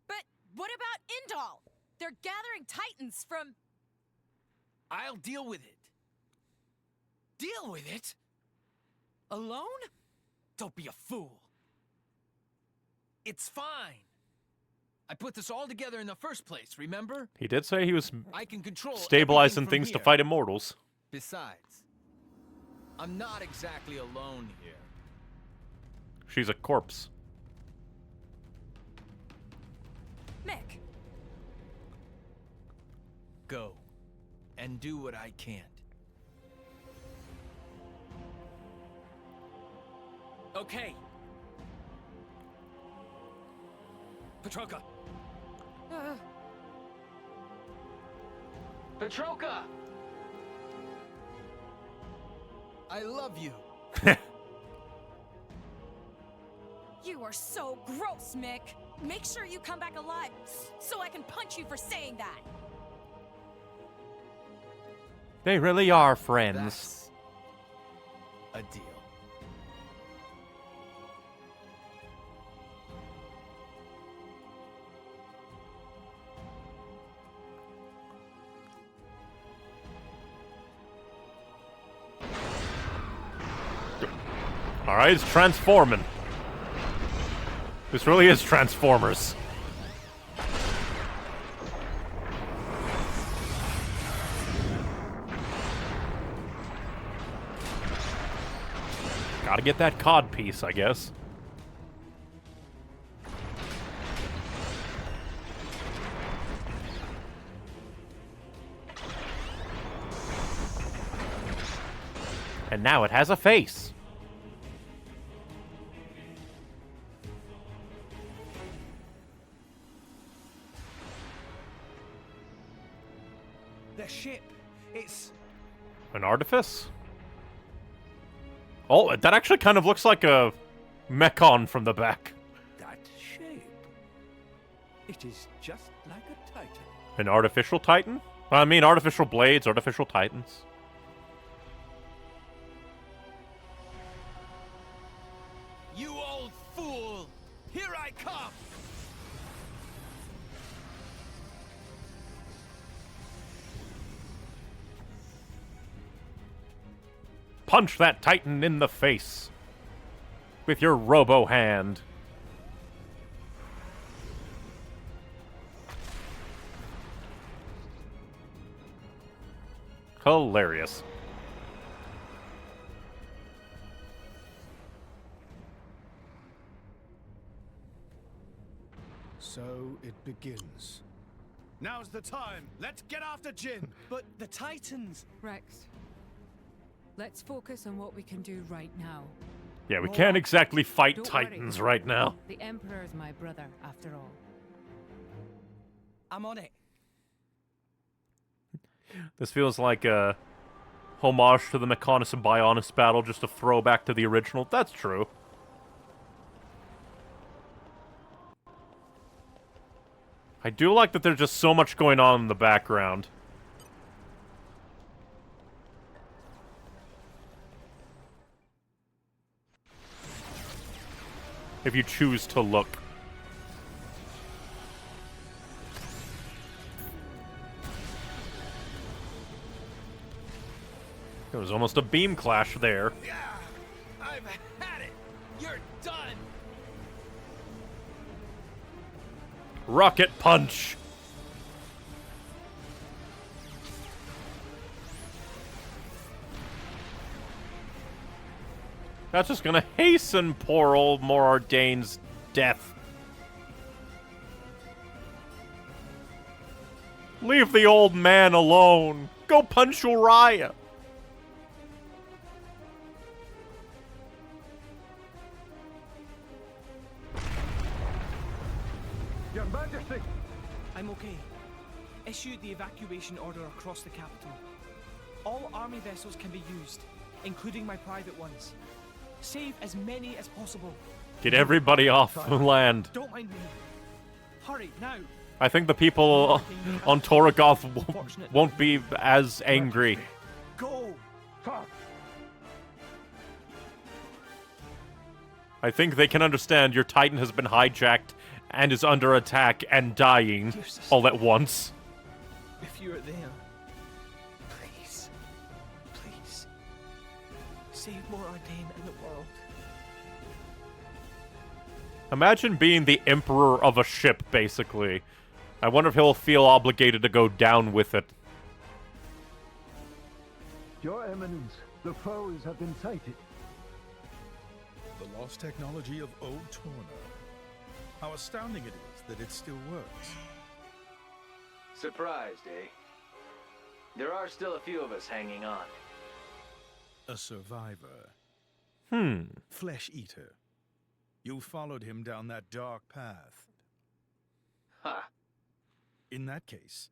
Speaker 10: But what about Indal? They're gathering titans from...
Speaker 14: I'll deal with it.
Speaker 13: Deal with it? Alone? Don't be a fool.
Speaker 14: It's fine. I put this all together in the first place, remember?
Speaker 1: He did say he was
Speaker 14: I can control
Speaker 1: stabilizing
Speaker 14: everything from
Speaker 1: things to
Speaker 14: here.
Speaker 1: fight immortals.
Speaker 14: Besides, I'm not exactly alone here.
Speaker 1: She's a corpse.
Speaker 14: go and do what I can't.
Speaker 13: Okay. Petroka.
Speaker 12: Petroka!
Speaker 14: I love you.
Speaker 6: You are so gross, Mick. Make sure you come back alive so I can punch you for saying that.
Speaker 1: They really are friends.
Speaker 14: A deal.
Speaker 1: Alright, it's transforming. This really is Transformers. Gotta get that cod piece, I guess. And now it has a face.
Speaker 5: The ship, it's...
Speaker 1: An artifice? Oh, that actually kind of looks like a Mechon from the back.
Speaker 17: That shape. It is just like a titan.
Speaker 1: An artificial titan? I mean, artificial blades, artificial titans.
Speaker 14: You old fool! Here I come!
Speaker 1: Punch that titan in the face with your robo hand. Hilarious.
Speaker 7: So it begins. Now's the time. Let's get after Jin.
Speaker 5: But the Titans...
Speaker 4: Rex, let's focus on what we can do right now.
Speaker 1: Yeah, we can't exactly fight
Speaker 4: Don't
Speaker 1: titans
Speaker 4: worry.
Speaker 1: right now.
Speaker 4: The Emperor is my brother, after all.
Speaker 5: I'm on it.
Speaker 1: This feels like a homage to the Mechonis and Bionis battle, just a throwback to the original. That's true. I do like that there's just so much going on in the background. If you choose to look. There was almost a beam clash there.
Speaker 14: Yeah, I've had it. You're done.
Speaker 1: Rocket punch. That's just gonna hasten poor old Morardane's death. Leave the old man alone. Go punch Uriah.
Speaker 7: Your Majesty!
Speaker 5: I'm okay. Issued the evacuation order across the capital. All army vessels can be used, including my private ones. Save as many as possible.
Speaker 1: Get everybody off the land.
Speaker 5: Don't mind me. Hurry, now.
Speaker 1: I think the people on Torgoth won't be as angry.
Speaker 5: Go!
Speaker 1: I think they can understand your Titan has been hijacked and is under attack and dying all at once.
Speaker 5: If you're there, please, please, save Morardane and the world.
Speaker 1: Imagine being the emperor of a ship, basically. I wonder if he'll feel obligated to go down with it.
Speaker 18: Your Eminence, the foes have been sighted.
Speaker 20: The lost technology of old Torna. How astounding it is that it still works.
Speaker 12: Surprised, eh? There are still a few of us hanging on.
Speaker 20: A survivor.
Speaker 1: Hmm.
Speaker 20: Flesh eater. You followed him down that dark path.
Speaker 12: Huh.
Speaker 20: In that case...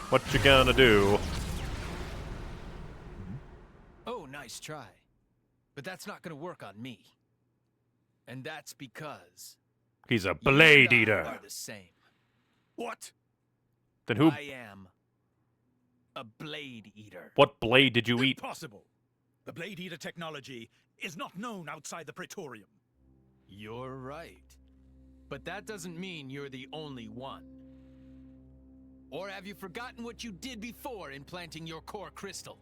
Speaker 1: What you gonna do?
Speaker 14: Oh, nice try. But that's not gonna work on me. And that's because...
Speaker 1: He's a blade
Speaker 14: you and I
Speaker 1: eater.
Speaker 14: are the same.
Speaker 20: What?
Speaker 1: Then who?
Speaker 14: I am a blade eater.
Speaker 1: What blade did you eat?
Speaker 20: Impossible. The blade eater technology is not known outside the Praetorium.
Speaker 14: You're right. But that doesn't mean you're the only one. Or have you forgotten what you did before implanting your core crystal?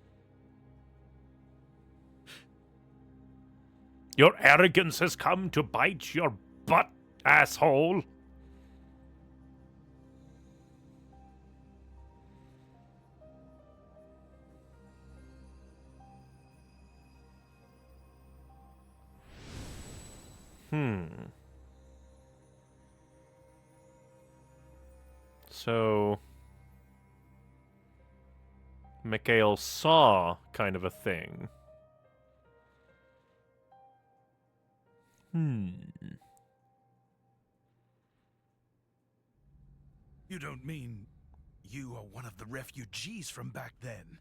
Speaker 1: Your arrogance has come to bite your butt, asshole. So... Mikhail saw kind of a thing.
Speaker 20: You don't mean you are one of the refugees from back then?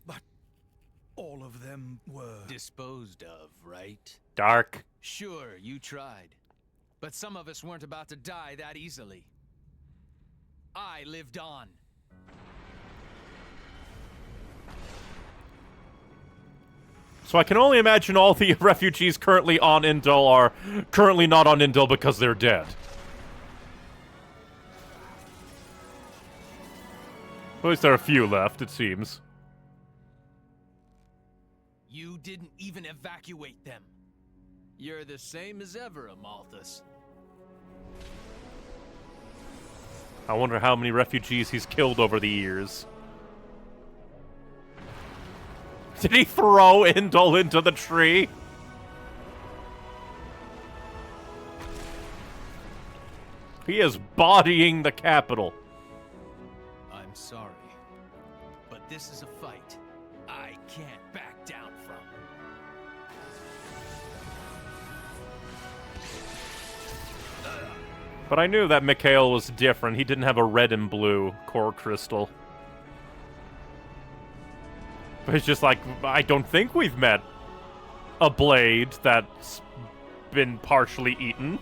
Speaker 20: But all of them were...
Speaker 14: disposed of, right?
Speaker 1: Dark.
Speaker 14: Sure, you tried. But some of us weren't about to die that easily. I lived on.
Speaker 1: So I can only imagine all the refugees currently on Indul are currently not on Indul because they're dead. At least there are a few left, it seems.
Speaker 14: You didn't even evacuate them. You're the same as ever, Amalthus.
Speaker 1: I wonder how many refugees he's killed over the years. Did he throw Indul into the tree? He is bodying the capital.
Speaker 14: I'm sorry, but this is a fight I can't back down from.
Speaker 1: But I knew that Mikhail was different. He didn't have a red and blue core crystal. But it's just like, I don't think we've met a blade that's been partially eaten.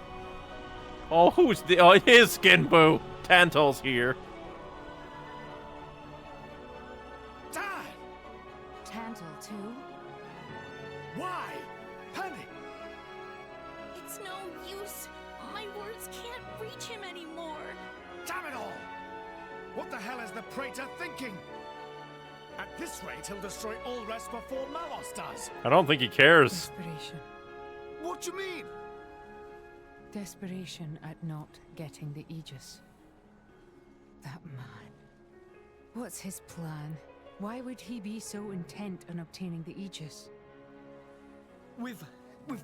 Speaker 1: Oh, who's the... Oh, it is Skin Boo. Tantal's here.
Speaker 4: Tantal, too?
Speaker 7: Why? Panic!
Speaker 10: It's no use. My words can't reach him anymore.
Speaker 7: Damn it all! What the hell is the Praetor thinking? At this rate, he'll destroy all rest before Malos does.
Speaker 1: I don't think he cares.
Speaker 4: Desperation.
Speaker 7: What do you mean?
Speaker 4: Desperation at not getting the Aegis. That man. What's his plan? Why would he be so intent on obtaining the Aegis?
Speaker 5: We've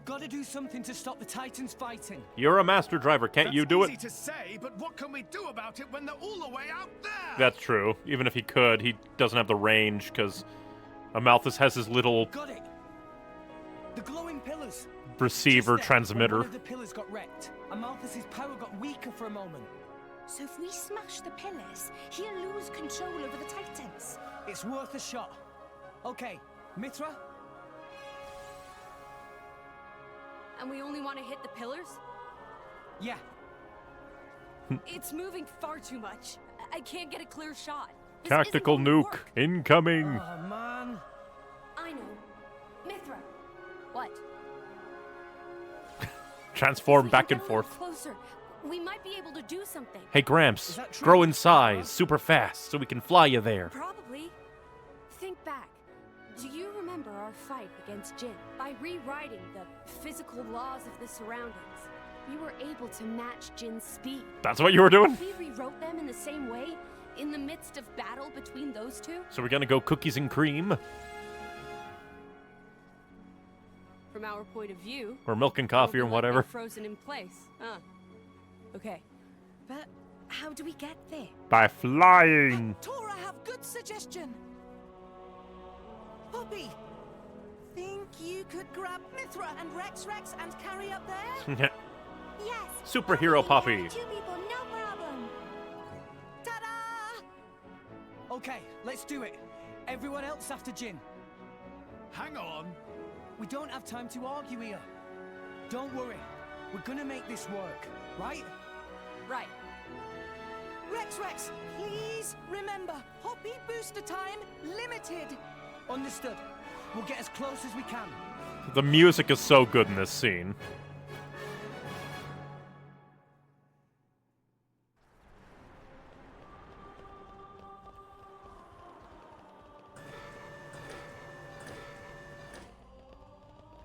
Speaker 5: got to do something to stop the Titans fighting.
Speaker 1: You're a master driver. Can't you do
Speaker 7: That's
Speaker 1: it?
Speaker 7: easy to say, but what can we do about it when they're all the way out there?
Speaker 1: That's true. Even if he could, he doesn't have the range, because Amalthus has his little...
Speaker 5: Got it. The glowing pillars.
Speaker 1: receiver
Speaker 5: Just then,
Speaker 1: transmitter.
Speaker 5: One of the pillars got wrecked. Amalthus's power got weaker for a moment.
Speaker 6: So if we smash the pillars, he'll lose control over the Titans.
Speaker 5: It's worth a shot. Okay, Mithra?
Speaker 16: And we only want to hit the pillars?
Speaker 5: Yeah.
Speaker 16: It's moving far too much. I can't get a clear shot. This
Speaker 1: Tactical
Speaker 16: isn't going to
Speaker 1: nuke
Speaker 16: work.
Speaker 1: incoming.
Speaker 5: Oh, man.
Speaker 16: I know. Mithra. What?
Speaker 1: Transform
Speaker 16: If we
Speaker 1: back
Speaker 16: can
Speaker 1: and
Speaker 16: get a little
Speaker 1: forth.
Speaker 16: Closer. We might be able to do something.
Speaker 1: Hey, Gramps,
Speaker 5: Is that true?
Speaker 1: grow in size super fast so we can fly you there.
Speaker 16: Probably. Think back. Do you remember our fight against Jin? By rewriting the physical laws of the surroundings, we were able to match Jin's speed.
Speaker 1: That's what you were doing?
Speaker 16: If we rewrote them in the same way, in the midst of battle between those two?
Speaker 1: So we're gonna go cookies and cream?
Speaker 16: From from our point of view.
Speaker 1: Or milk and coffee or
Speaker 16: We'll be like
Speaker 1: whatever.
Speaker 16: they're frozen in place. Huh. Okay.
Speaker 6: But how do we get there?
Speaker 1: By flying.
Speaker 9: Tora have good suggestion. Poppy, think you could grab Mithra and Rex and carry up there?
Speaker 6: Yes.
Speaker 1: Superhero Poppy.
Speaker 6: Two people, no problem.
Speaker 5: Ta-da! Okay, let's do it. Everyone else after Jin.
Speaker 7: Hang on.
Speaker 5: We don't have time to argue here. Don't worry. We're gonna make this work, right?
Speaker 16: Right.
Speaker 9: Rex, please remember, Poppy booster time limited.
Speaker 5: Understood. We'll get as close as we can.
Speaker 1: The music is so good in this scene.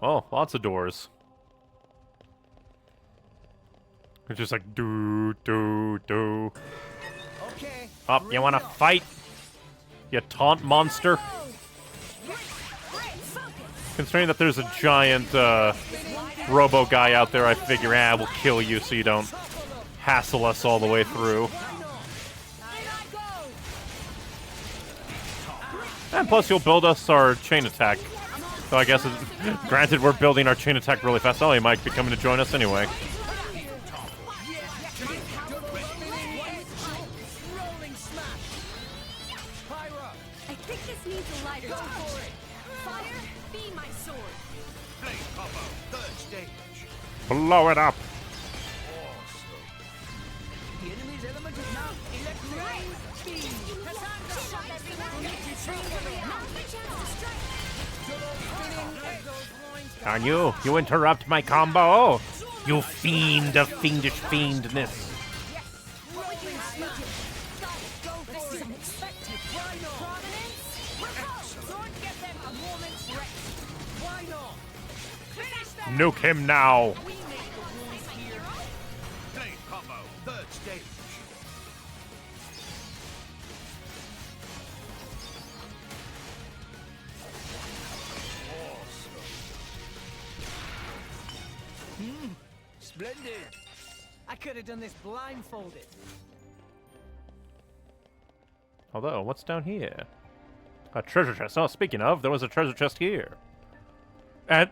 Speaker 1: Oh, lots of doors. It's just like do.
Speaker 5: Okay.
Speaker 1: Up, you wanna fight? You taunt monster? Considering that there's a giant robo guy out there, I figure, we'll kill you so you don't hassle us all the way through. And plus you'll build us our chain attack. So I guess, granted we're building our chain attack really fast, he might be coming to join us anyway.
Speaker 16: I think this needs a lighter touch. Fire, be my sword.
Speaker 8: Flame combo, third stage.
Speaker 1: Blow it up!
Speaker 9: The enemy's element is now electric speed. Cassandra, shut everyone.
Speaker 1: Can you interrupt my combo? You fiend of fiendish fiendness. Nuke him now.
Speaker 8: Flame combo, third stage.
Speaker 5: Splendid. I could have done this blindfolded.
Speaker 1: Although, what's down here? A treasure chest. Oh, speaking of, there was a treasure chest here. And...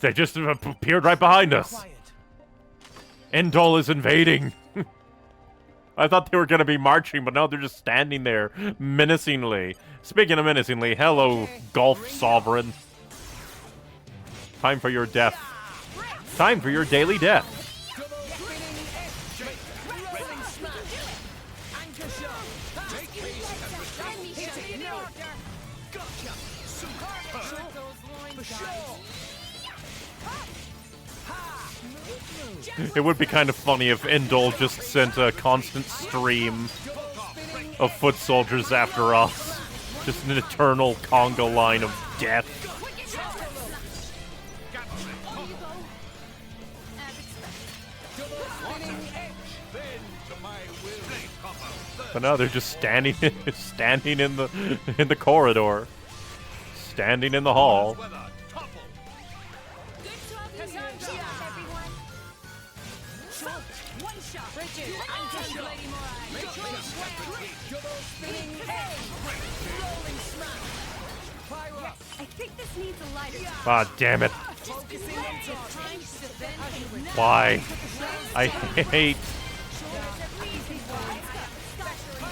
Speaker 1: they just appeared right behind us. Endol is invading. I thought they were going to be marching, but no, they're just standing there menacingly. Speaking of menacingly, hello, Gulf Sovereign. Time for your death. Time for your daily death. It would be kind of funny if Endol just sent a constant stream of foot soldiers after us. Just an eternal conga line of death. But no, they're just standing in the corridor. Standing in the hall.
Speaker 16: I think this needs a lighter touch.
Speaker 1: Ah, damn it. Why?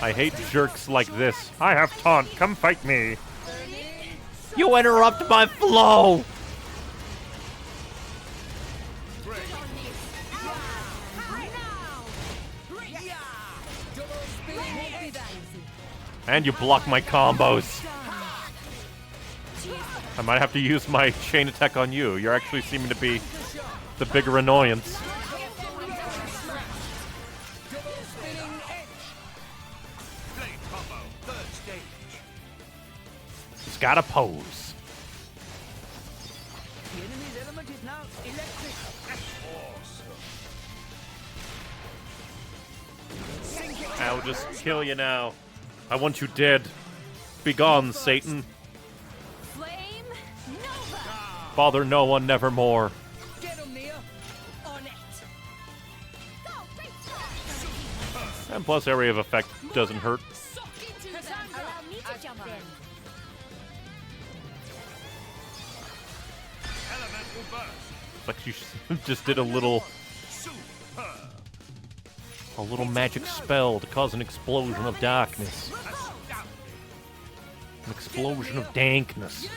Speaker 1: I hate jerks like this. I have taunt. Come fight me. You interrupt my flow. And you block my combos. I might have to use my chain attack on you. You're actually seeming to be the bigger annoyance. He's got a pose.
Speaker 9: The enemy's element is now electric.
Speaker 1: I'll just kill you now. I want you dead. Be gone, Satan.
Speaker 16: Flame,
Speaker 1: Bother no one nevermore.
Speaker 9: Get him, Nia. On it.
Speaker 1: And plus, area of effect doesn't hurt.
Speaker 10: Allow me to jump in.
Speaker 8: Elemental burst.
Speaker 1: Like you just did a little magic spell to cause an explosion of darkness. An explosion of dankness.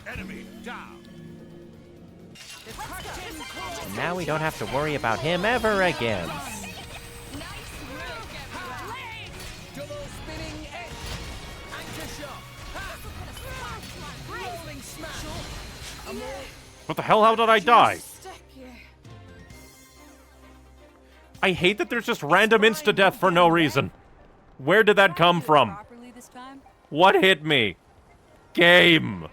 Speaker 8: Enemy down.
Speaker 1: And now we don't have to worry about him ever again.
Speaker 9: Double spinning edge. Anchor shot. Rolling smash.
Speaker 1: What the hell? How did I die? I hate that there's just random insta-death for no reason. Where did that come from? What hit me? Game!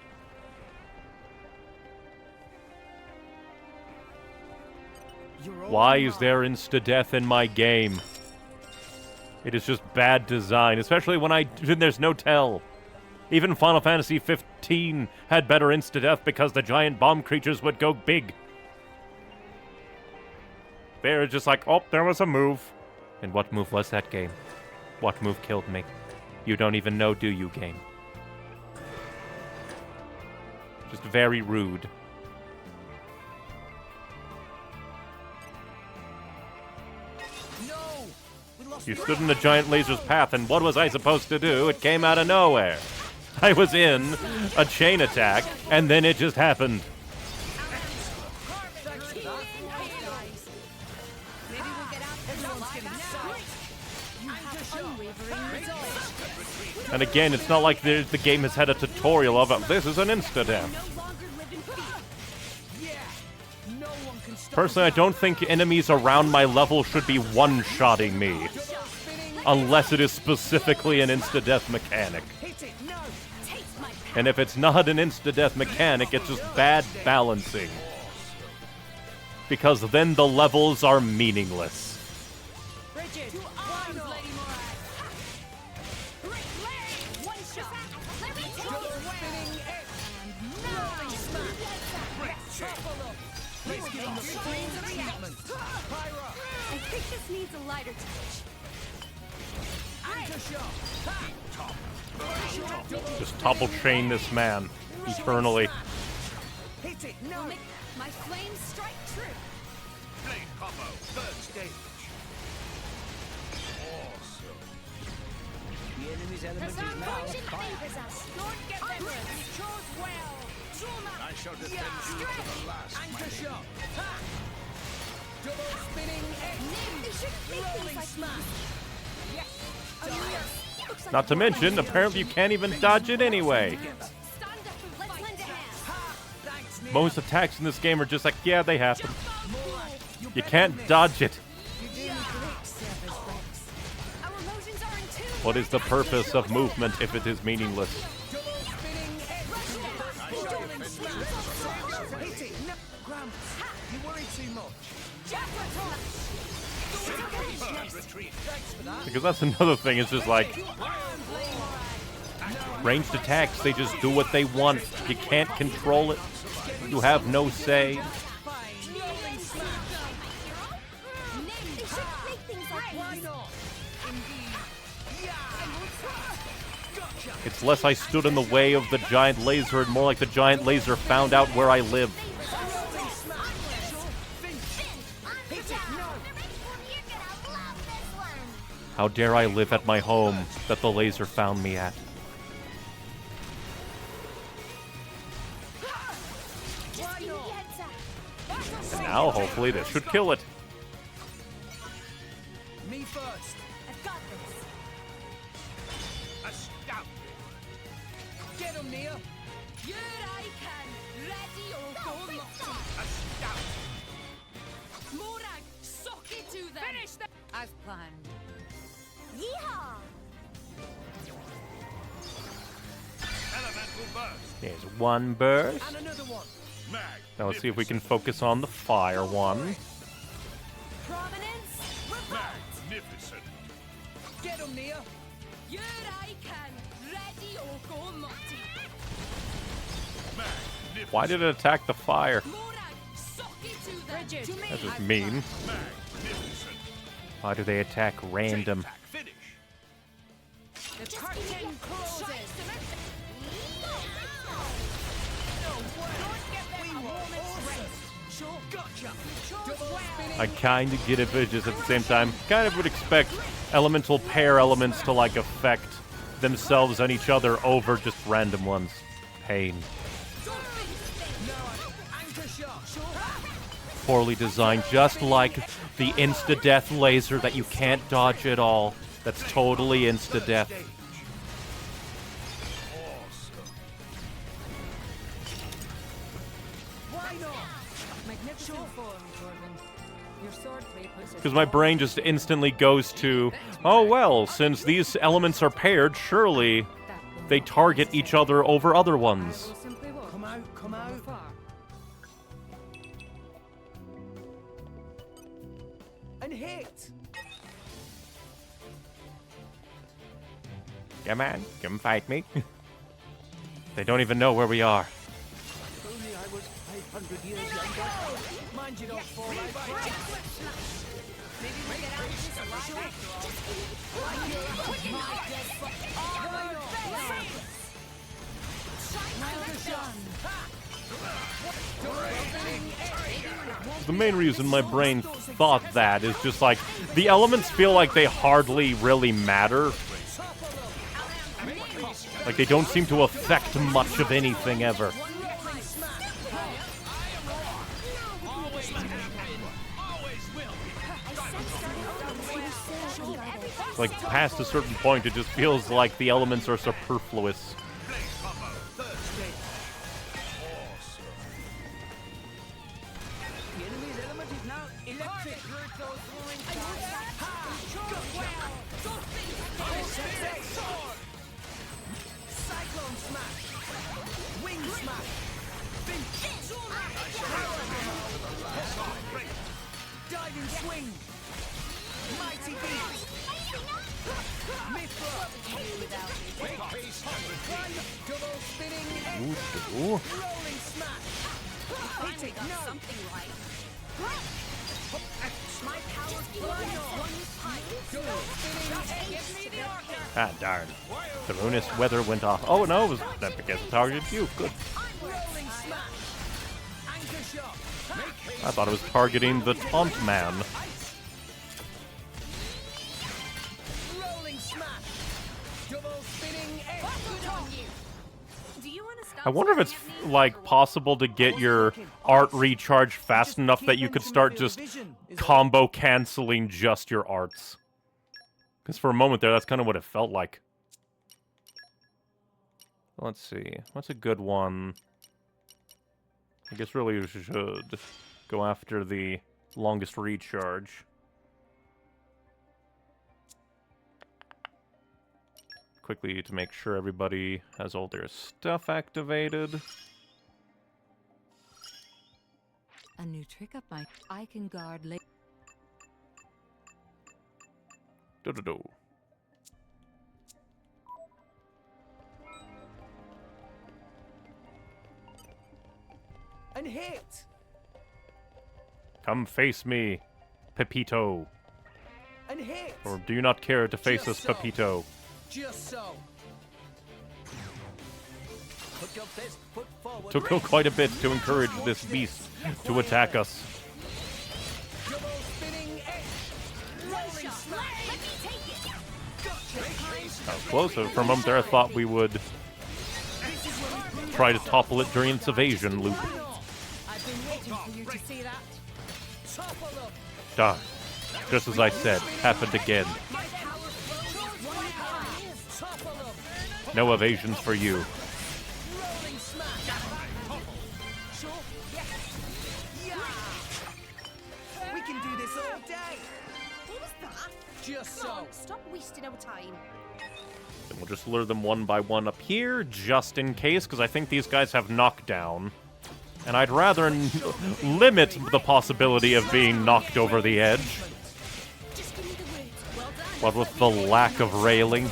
Speaker 1: Why is there insta-death in my game? It is just bad design, especially when there's no tell. Even Final Fantasy 15 had better insta-death because the giant bomb creatures would go big. They're just like, oh, there was a move. And what move was that, game? What move killed me? You don't even know, do you, game? Just very rude. You stood in the giant laser's path, and what was I supposed to do? It came out of nowhere. I was in a chain attack, and then it just happened. And again, it's not like the game has had a tutorial of it. This is an insta-death. Personally, I don't think enemies around my level should be one-shotting me. Unless it is specifically an insta-death mechanic. And if it's not an insta-death mechanic, it's just bad balancing. Because then the levels are meaningless.
Speaker 16: I think this needs a lighter touch.
Speaker 1: Just topple chain this man eternally.
Speaker 9: Hit it. No.
Speaker 16: My flames strike true.
Speaker 8: Blade combo. Third stage. Awesome.
Speaker 9: The enemy's element is now fire.
Speaker 16: Don't get them. Chose well.
Speaker 8: I shall defend you to the last.
Speaker 9: Anchor shot. Ha! Double spinning edge. Rolling smash. Yes.
Speaker 1: Not to mention, apparently you can't even dodge it anyway. Most attacks in this game are just like, yeah, they happen. You can't dodge it. What is the purpose of movement if it is meaningless?
Speaker 9: You worry too much.
Speaker 1: Because that's another thing, it's just like ranged attacks, they just do what they want. You can't control it. You have no say. It's less I stood in the way of the giant laser and more like the giant laser found out where I live. How dare I live at my home that the laser found me at? And now, hopefully, this should kill it.
Speaker 9: Me first. I've got this.
Speaker 8: Astounding.
Speaker 9: Get him, Nia.
Speaker 16: Here I can. Ready or go not.
Speaker 8: Astounding.
Speaker 16: Morag, suck it to them. Finish them.
Speaker 4: As planned.
Speaker 16: Yeehaw!
Speaker 8: Elemental burst.
Speaker 1: There's one burst.
Speaker 9: And another one.
Speaker 1: Now let's see if we can focus on the fire one.
Speaker 16: Prominence.
Speaker 8: Magnificent.
Speaker 9: Get him, Nia.
Speaker 16: Here I can. Ready or go multi.
Speaker 1: Why did it attack the fire?
Speaker 16: Bridget,
Speaker 1: That's just mean. Why do they attack random?
Speaker 9: The curtain closes.
Speaker 1: I kind of get it, but just at the same time, kind of would expect elemental pair elements to like affect themselves and each other over just random ones. Pain. Poorly designed, just like the insta-death laser that you can't dodge at all. That's totally insta-death. Because my brain just instantly goes to, oh well, since these elements are paired, surely they target each other over other ones.
Speaker 5: Come out, come out. And hit!
Speaker 1: Come on, come fight me. They don't even know where we are.
Speaker 17: If only I was 500 years younger.
Speaker 9: Mind you don't fall out. Maybe we'll get out of this alive
Speaker 1: The main reason my brain thought that is just like, the elements feel like they hardly really matter. Like they don't seem to affect much of anything ever. Like past a certain point, it just feels like the elements are superfluous.
Speaker 9: Diving swing! Mighty beat! Double spinning
Speaker 1: Ooh.
Speaker 9: rolling smash!
Speaker 16: Finally got something right. My power's Give me the order.
Speaker 1: Ah, darn. The ruinous weather went off. Oh, no, it was that because it targeted you. Good.
Speaker 9: Rolling smash! Anchor shot!
Speaker 1: I thought it was targeting the taunt man.
Speaker 9: Rolling smash! Double spinning edge! Good on you!
Speaker 16: Do you want to stop?
Speaker 1: I wonder if it's, like, possible to get your art recharged fast enough that you could start just combo canceling just your arts. Because for a moment there, that's kind of what it felt like. Let's see. What's a good one? I guess really we should go after the longest recharge. Quickly to make sure everybody has all their stuff activated.
Speaker 11: A new trick up my... I can guard late.
Speaker 1: Do-do-do.
Speaker 5: And hit!
Speaker 1: Come face me, Pepito.
Speaker 5: And hit!
Speaker 1: Or do you not care to face us, Pepito?
Speaker 9: Just so.
Speaker 17: Put your best foot forward.
Speaker 1: Took quite a bit to encourage this beast to attack us.
Speaker 9: Double spinning edge! Rolling smash! Let me take it! Gotcha!
Speaker 1: Close. For a moment there, I thought we would try to topple it during its evasion loop.
Speaker 9: I've been waiting for you to see that. Topple them!
Speaker 1: Darn. Just as I said, happened again. No evasions for you.
Speaker 9: Rolling smash! Sure? Yeah!
Speaker 5: We can do this all day!
Speaker 6: What was that?
Speaker 9: Just
Speaker 6: Come on,
Speaker 9: so.
Speaker 6: stop wasting our time.
Speaker 1: Then we'll just lure them one by one up here, just in case, because I think these guys have knockdown. And I'd rather limit the possibility of being knocked over the edge.
Speaker 6: Just give
Speaker 1: What with the lack of railing?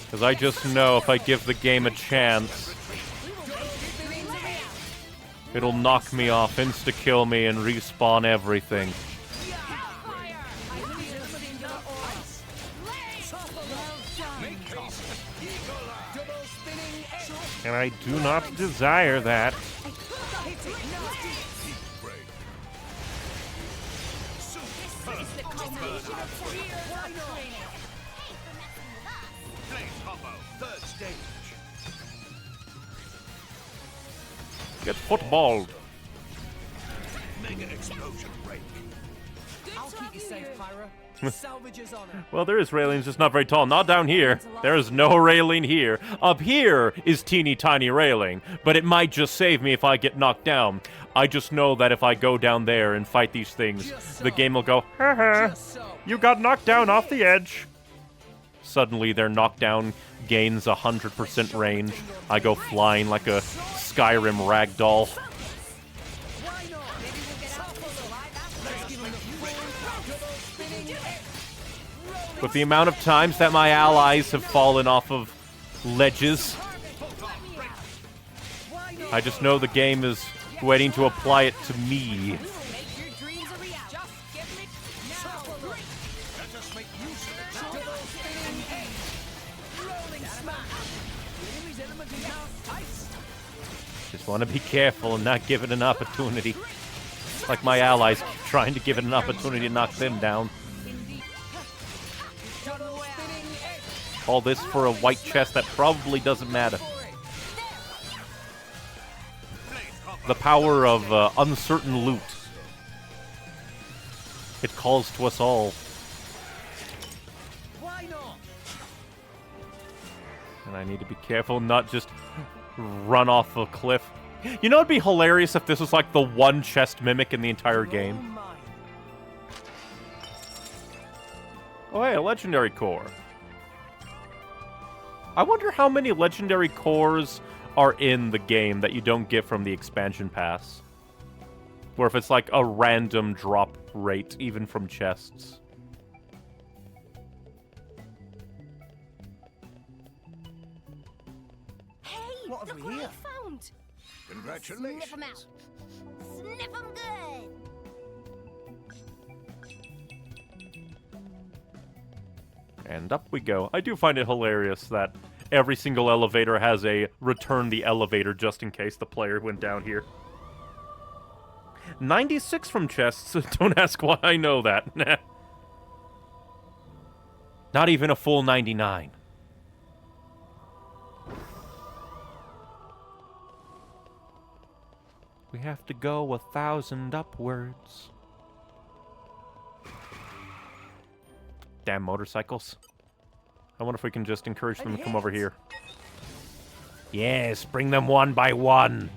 Speaker 1: Because I just know if I give the game a chance, it'll knock me off, insta-kill me, and respawn everything. And I do not desire that. Get footballed.
Speaker 9: Mega explosion break.
Speaker 5: I'll keep you safe, Pyra. Salvage is honor.
Speaker 1: Well, there is railings, just not very tall. Not down here. There is no railing here. Up here is teeny tiny railing, but it might just save me if I get knocked down. I just know that if I go down there and fight these things, the game will go, haha, you got knocked down off the edge. Suddenly their knockdown gains 100% range. I go flying like a Skyrim ragdoll. With the amount of times that my allies have fallen off of ledges, I just know the game is waiting to apply it to me. Just want to be careful and not give it an opportunity. Like my allies keep trying to give it an opportunity to knock them down. All this for a white chest that probably doesn't matter. The power of uncertain loot. It calls to us all. And I need to be careful, not just run off a cliff. You know, it'd be hilarious if this was like the one chest mimic in the entire game. Oh, hey, a legendary core. I wonder how many legendary cores are in the game that you don't get from the expansion pass. Or if it's like a random drop rate, even from chests.
Speaker 6: Hey,
Speaker 5: What have
Speaker 6: look
Speaker 5: we
Speaker 6: what
Speaker 5: here?
Speaker 6: I found.
Speaker 15: Congratulations.
Speaker 6: Sniff 'em out. Sniff 'em good.
Speaker 1: And up we go. I do find it hilarious that every single elevator has a return the elevator just in case the player went down here. 96 from chests. Don't ask why I know that. Not even a full 99. We have to go 1,000 upwards. Damn motorcycles. I wonder if we can just encourage them to come over here. Yes, bring them one by one.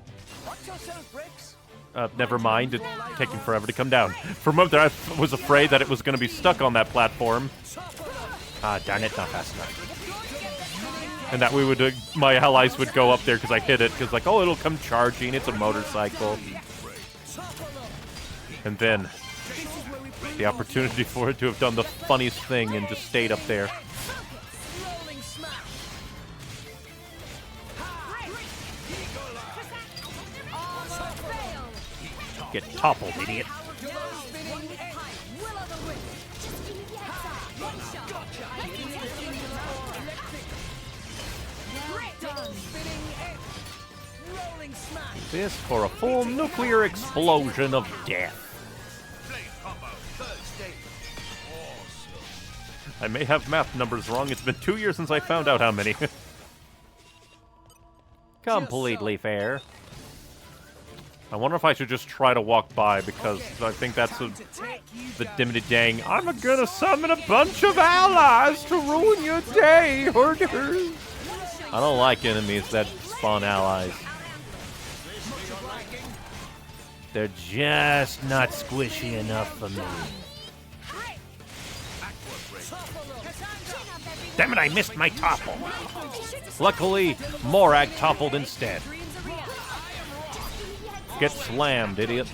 Speaker 1: Never mind. It's taking forever to come down. For a moment there, I was afraid that it was going to be stuck on that platform. Ah, darn it, not fast enough. And that we would, my allies would go up there because I hit it. Because like, oh, it'll come charging. It's a motorcycle. And then the opportunity for it to have done the funniest thing and just stayed up there. Get toppled, idiot. This for a full nuclear explosion of death. I may have math numbers wrong. It's been 2 years since I found out how many. Completely fair. I wonder if I should just try to walk by, because I think that's the dimity dang. I'm gonna summon a bunch of allies to ruin your day, herders. I don't like enemies that spawn allies. They're just not squishy enough for me. Damn it, I missed my topple. Luckily, Morag toppled instead. Get slammed, idiot.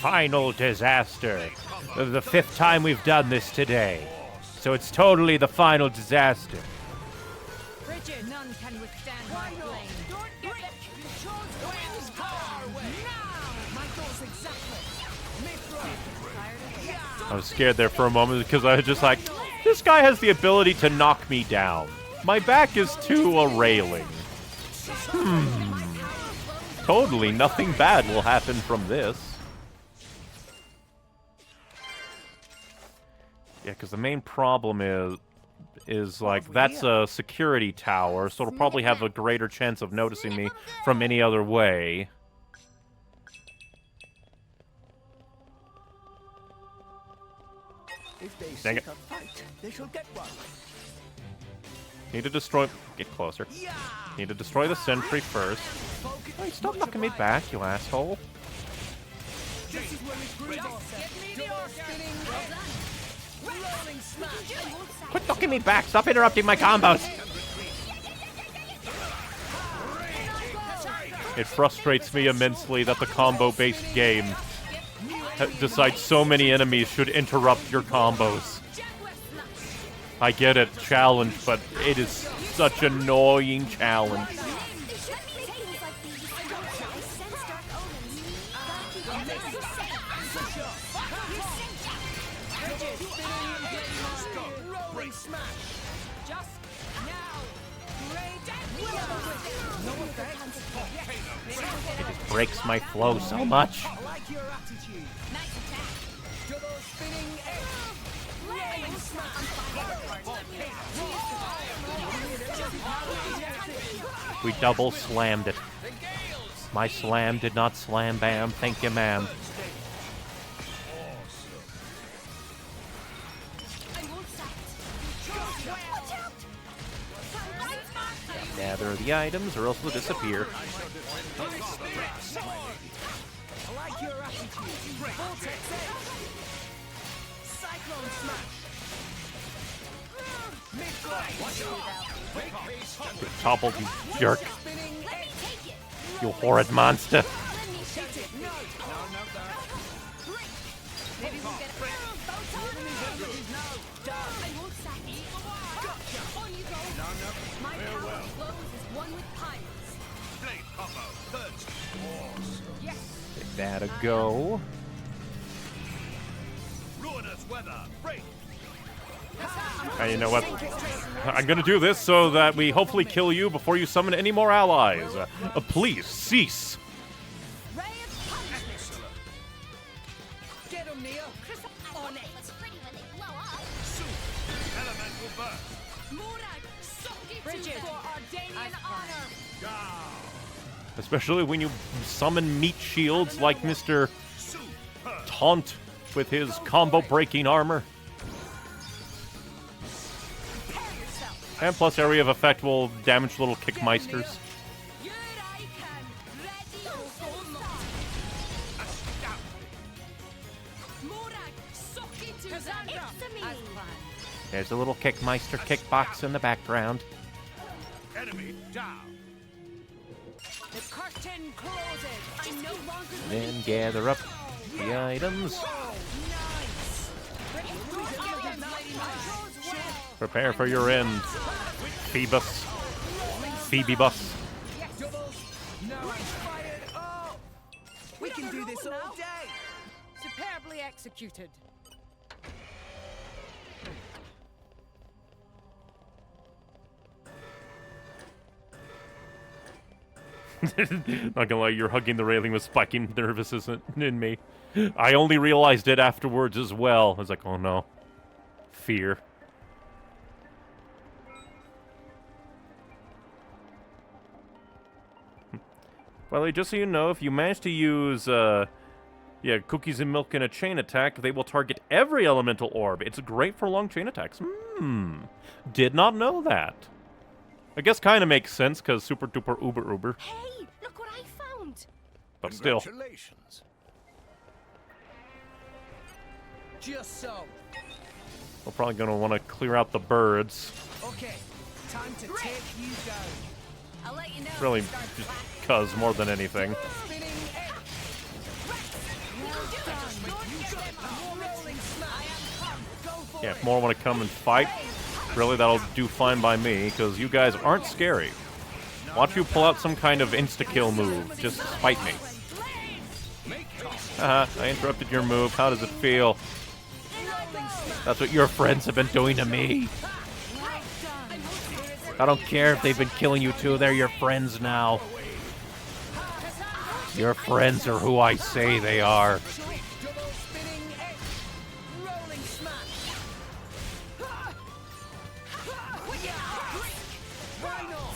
Speaker 1: Final disaster. The 5th time we've done this today. So it's totally the final disaster.
Speaker 9: Bridget, none can withstand my flame. Don't get it. You chose wings far away. Now, my goal's exactly.
Speaker 1: I was scared there for a moment because I was just like, this guy has the ability to knock me down. My back is to a railing. Totally nothing bad will happen from this. Yeah, because the main problem is like, that's a security tower, so it'll probably have a greater chance of noticing me from any other way. Dang it. Need to destroy... Get closer. Need to destroy the sentry first. Hey, stop knocking me back, you asshole. Quit knocking me back! Stop interrupting my combos! It frustrates me immensely that the combo-based game decides so many enemies should interrupt your combos. I get it, challenge, but it is such an annoying challenge. It just breaks my flow so much. We double slammed it. My slam did not slam bam. Thank you, ma'am. Gather the items or else they'll disappear. Get toppled, you jerk. You horrid monster. Give that a go. And you know what? I'm gonna do this so that we hopefully kill you before you summon any more allies. Please, cease.
Speaker 9: Get 'em, Neo. On it. Bridget, for Ardanian honor.
Speaker 1: Especially when you summon meat shields like Mr. Taunt with his combo-breaking armor. And plus area of effect will damage little kickmeisters. There's a little kickmeister kickbox in the background.
Speaker 9: Enemy down. The curtain closes. I'm no longer
Speaker 1: Then gather up the items. Prepare for your end, Phoebus. Phoebus.
Speaker 9: We can do this all day. Superbly executed.
Speaker 1: Not gonna lie, you're hugging the railing with spiking nervousness in me. I only realized it afterwards as well. I was like, oh no. Fear. By the way, just so you know, if you manage to use, cookies and milk in a chain attack, they will target every elemental orb. It's great for long chain attacks. Did not know that. I guess kind of makes sense, because super duper uber.
Speaker 6: Hey, look what I found.
Speaker 1: But still.
Speaker 15: Congratulations.
Speaker 5: Just so.
Speaker 1: We're probably going to want to clear out the birds.
Speaker 5: Okay, time to take you down.
Speaker 16: I'll let you know.
Speaker 1: Really, just cuz more than anything. Yeah, if more want to come and fight, really, that'll do fine by me, because you guys aren't scary. Watch you pull out some kind of insta-kill move. Just fight me. I interrupted your move. How does it feel? That's what your friends have been doing to me. I don't care if they've been killing you too. They're your friends now. Your friends are who I say they are.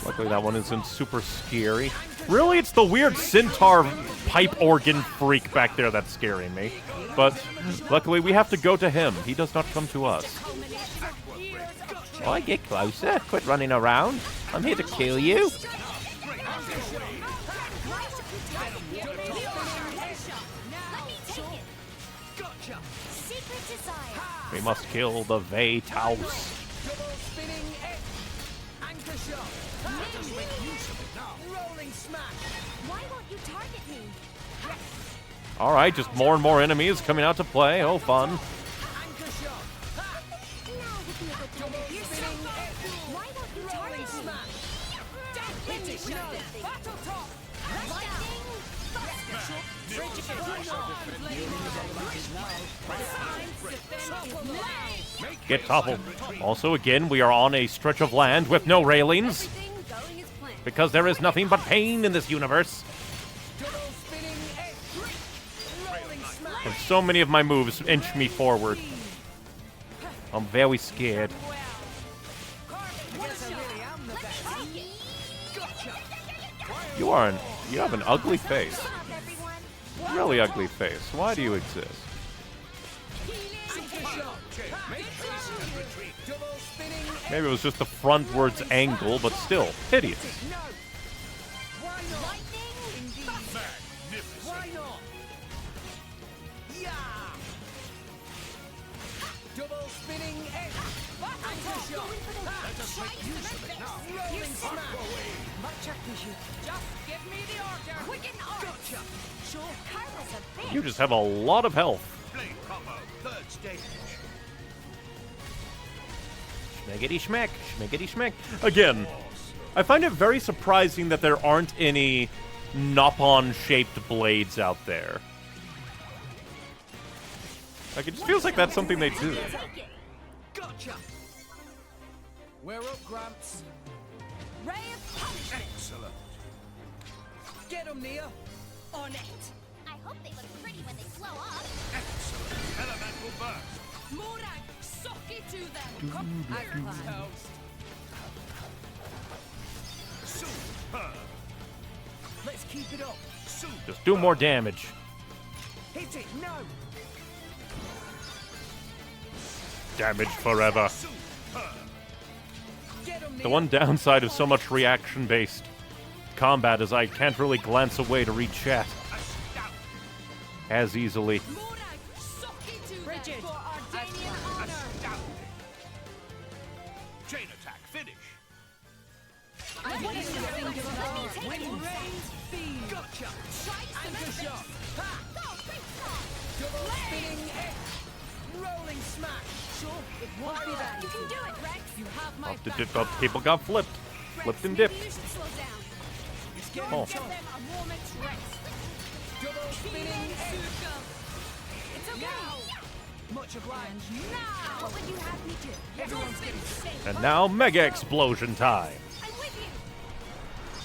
Speaker 1: Luckily that one isn't super scary. Really, it's the weird centaur pipe organ freak back there that's scaring me. But luckily we have to go to him. He does not come to us. Why get closer? Quit running around. I'm here to kill you. We must kill the Vaytaus. Alright, just more and more enemies coming out to play. Oh, fun. Get toppled. Also, again, we are on a stretch of land with no railings. Because there is nothing but pain in this universe. And so many of my moves inch me forward. I'm very scared. You have an ugly face. Really ugly face. Why do you exist? Maybe it was just the frontwards angle, but still, hideous. You just have a lot of health. Schmeggity schmeck, schmeggity schmeck. Again, I find it very surprising that there aren't any Nopon-shaped blades out there. Like, it just feels like that's something they do.
Speaker 5: Gotcha. We're up, Gramps.
Speaker 9: Ray of punishment.
Speaker 5: Excellent. Get 'em, Nia.
Speaker 9: On it. I hope they look pretty when they slow up.
Speaker 8: Excellent. Elemental burst.
Speaker 9: Morag, sock it to them.
Speaker 8: Super.
Speaker 5: Let's keep it up.
Speaker 1: Just do more damage.
Speaker 5: Hit it, no.
Speaker 1: Damage forever. The one downside of so much reaction-based combat is I can't really glance away to read chat as easily.
Speaker 9: Bridget.
Speaker 8: Chain attack, finish.
Speaker 5: Gotcha. Anchor shot. Double spinning X. Rolling smash. Sure, it won't be that.
Speaker 9: You can do it, Rex. You have my
Speaker 1: Up, people got flipped. Flipped and dipped. Oh.
Speaker 9: Give them a moment's rest.
Speaker 5: Double spinning X.
Speaker 9: It's okay.
Speaker 5: Much obliged.
Speaker 9: Now, what would you have me do?
Speaker 5: Everyone's getting safe.
Speaker 1: And now, Mega Explosion time.
Speaker 9: I'm with you.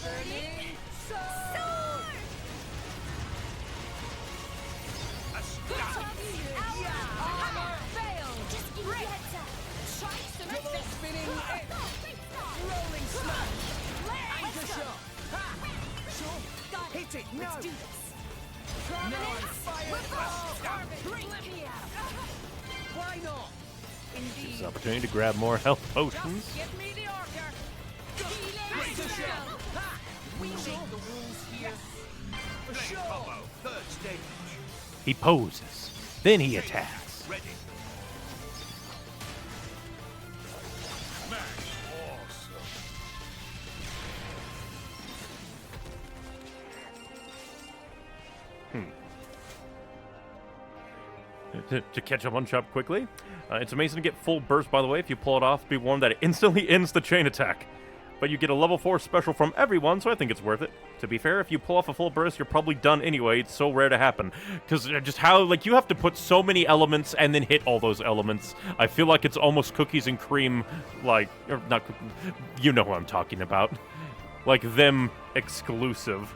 Speaker 5: Burning sword.
Speaker 9: Armor failed. Just give me a heads up. Try some
Speaker 5: Double spinning X. Rolling smash. Anchor shot. Ha. Sure. Hit it. No.
Speaker 9: Let's do this.
Speaker 5: No, I'm fired.
Speaker 9: Bring me out.
Speaker 5: Why not?
Speaker 1: This opportunity to grab more health potions.
Speaker 9: Give me the order. Healing We make the rules here. For sure.
Speaker 7: Third stage.
Speaker 1: He poses, then he attacks.
Speaker 7: Ready.
Speaker 1: To catch up on Chop quickly, it's amazing to get full burst, by the way. If you pull it off, be warned that it instantly ends the chain attack. But you get a level 4 special from everyone, so I think it's worth it. To be fair, if you pull off a full burst, you're probably done anyway. It's so rare to happen. Because just how, like, you have to put so many elements and then hit all those elements. I feel like it's almost cookies and cream, like, or not, you know who I'm talking about. Like, them exclusive.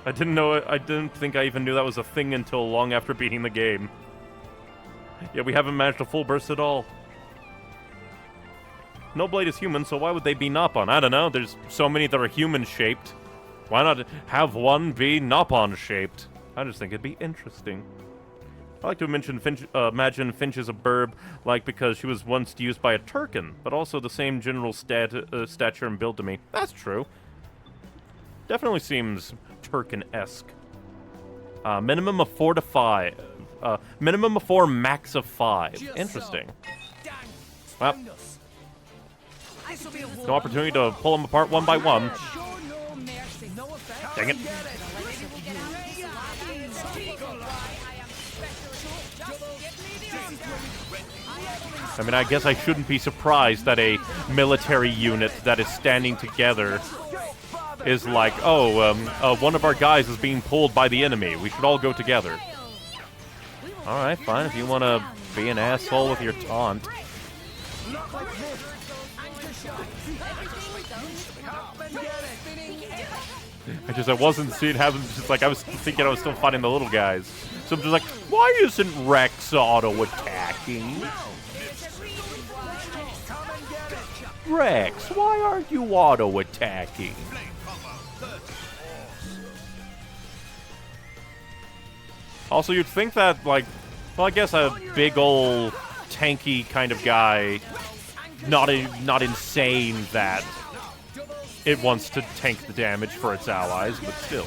Speaker 1: I didn't think I even knew that was a thing until long after beating the game. Yeah, we haven't managed a full burst at all. No Blade is human, so why would they be Nopon? I don't know, there's so many that are human-shaped. Why not have one be Nopon-shaped? I just think it'd be interesting. I like to mention imagine Finch is a burb, like because she was once used by a Turken, but also the same general stature and build to me. That's true. Definitely seems Turken-esque. Minimum of 4 to 5. Minimum of 4, max of 5. Interesting. Well, no opportunity to pull them apart one by one. Dang it. I mean, I guess I shouldn't be surprised that a military unit that is standing together is like, oh, one of our guys is being pulled by the enemy. We should all go together. Alright, fine. If you want to be an asshole with your taunt. I wasn't seeing happen. Just like I was thinking I was still fighting the little guys. So I'm just like, why isn't Rex auto-attacking? Rex, why aren't you auto-attacking? Also, you'd think that, like, well, I guess a big ol' tanky kind of guy, not insane that it wants to tank the damage for its allies, but still.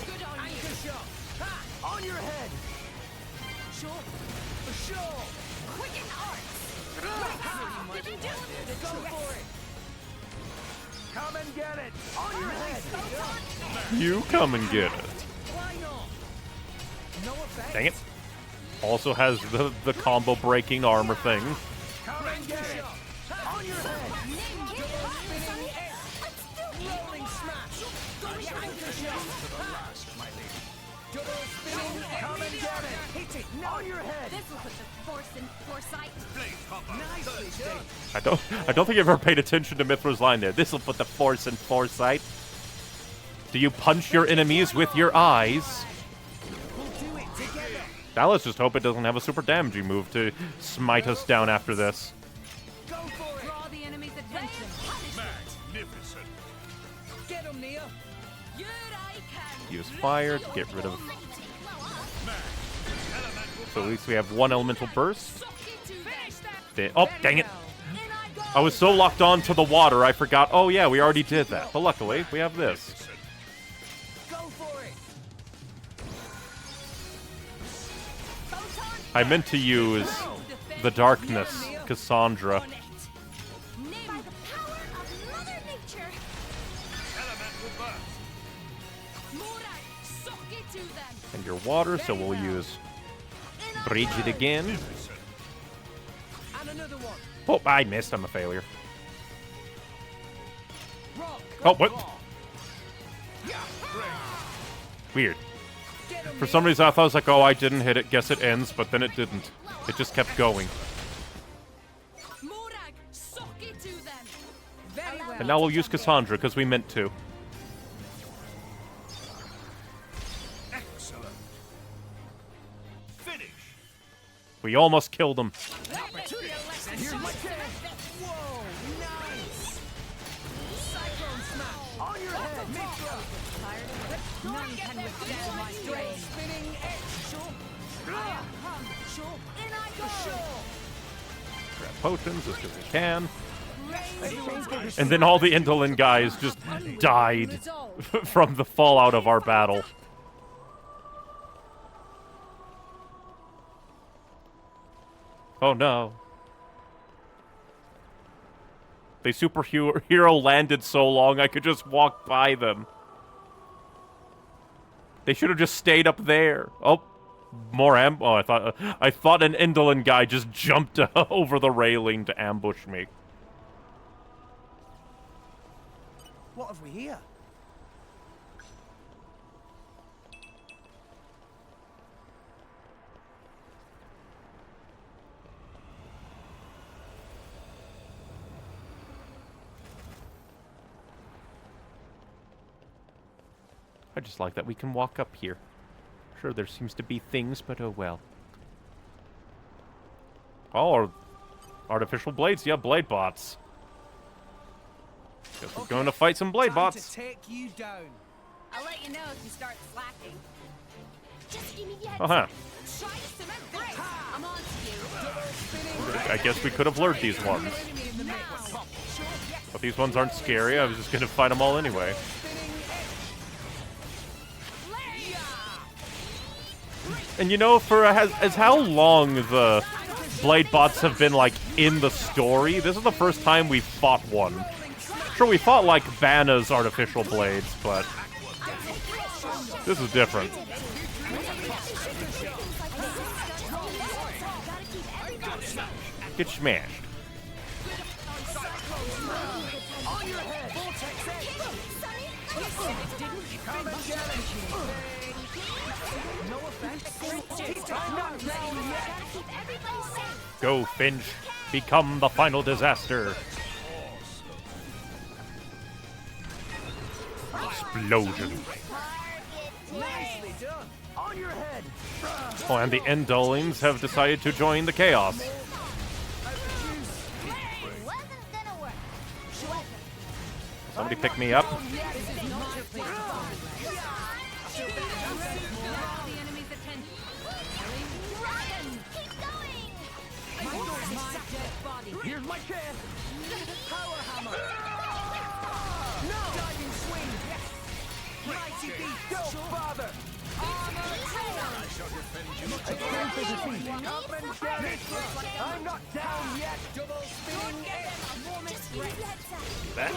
Speaker 7: Come and get it! On your head!
Speaker 1: You come and get it. Dang it. Also has the combo breaking armor thing.
Speaker 7: Come and get it! On your head! Rolling smash! Anchor shot! Double spinning! Come and get it! Hit it! On your head!
Speaker 9: This will put the force in foresight.
Speaker 7: Nicely done!
Speaker 1: I don't think I've ever paid attention to Mithra's line there. This'll put the force in foresight. Do you punch your enemies with your eyes? Now let's just hope it doesn't have a super damaging move to smite us down after this.
Speaker 9: Go for it! Draw the enemy's attention.
Speaker 7: Magnificent! Get him, Nia!
Speaker 1: Use fire to get rid of... So at least we have one elemental burst. Oh, dang it! I was so locked on to the water, I forgot. Oh yeah, we already did that. But luckily, we have this. I meant to use the darkness, Cassandra. And your water, so we'll use Bridget again. Oh, I missed. I'm a failure. Oh, what? Weird. For some reason, I thought it was like, oh, I didn't hit it. Guess it ends, but then it didn't. It just kept going. And now we'll use Cassandra, because we meant to.
Speaker 7: Excellent! Finish!
Speaker 1: We almost killed him.
Speaker 7: Whoa! Nice! Cyclone smash! On your head! Mithra!
Speaker 9: None can withstand my strain.
Speaker 7: Spinning edge!
Speaker 9: I am come. In I go.
Speaker 1: Grab potions as good as we can. And then all the indolent guys just died from the fallout of our battle. Oh no. They superhero landed so long I could just walk by them. They should have just stayed up there. Oh, more oh, I thought an indolent guy just jumped over the railing to ambush me.
Speaker 5: What have we here?
Speaker 1: I just like that we can walk up here. Sure, there seems to be things, but oh well. Oh, artificial blades. Yeah, blade bots. Guess we're going to fight some blade bots.
Speaker 5: To take you down.
Speaker 9: I'll let you know if you start slacking. Just give me the
Speaker 1: Uh-huh.
Speaker 9: Try some embrace. I'm on to you.
Speaker 1: I guess we could have lured these ones. But these ones aren't scary. I was just going to fight them all anyway. And you know, for as how long the blade bots have been, like, in the story, this is the first time we fought one. Sure, we fought, like, Vanna's artificial blades, but this is different. Get smashed. Go, Finch. Become the final disaster. Explosion. Oh, and the Endolings have decided to join the chaos. Somebody pick me up.
Speaker 9: Here's my chance. Power hammer. No. Diving swing. Yes. Mighty beat. Go, father. Armor tail. I shall defend you. Up and get it. I'm not down yet. Double spinning edge.
Speaker 1: That?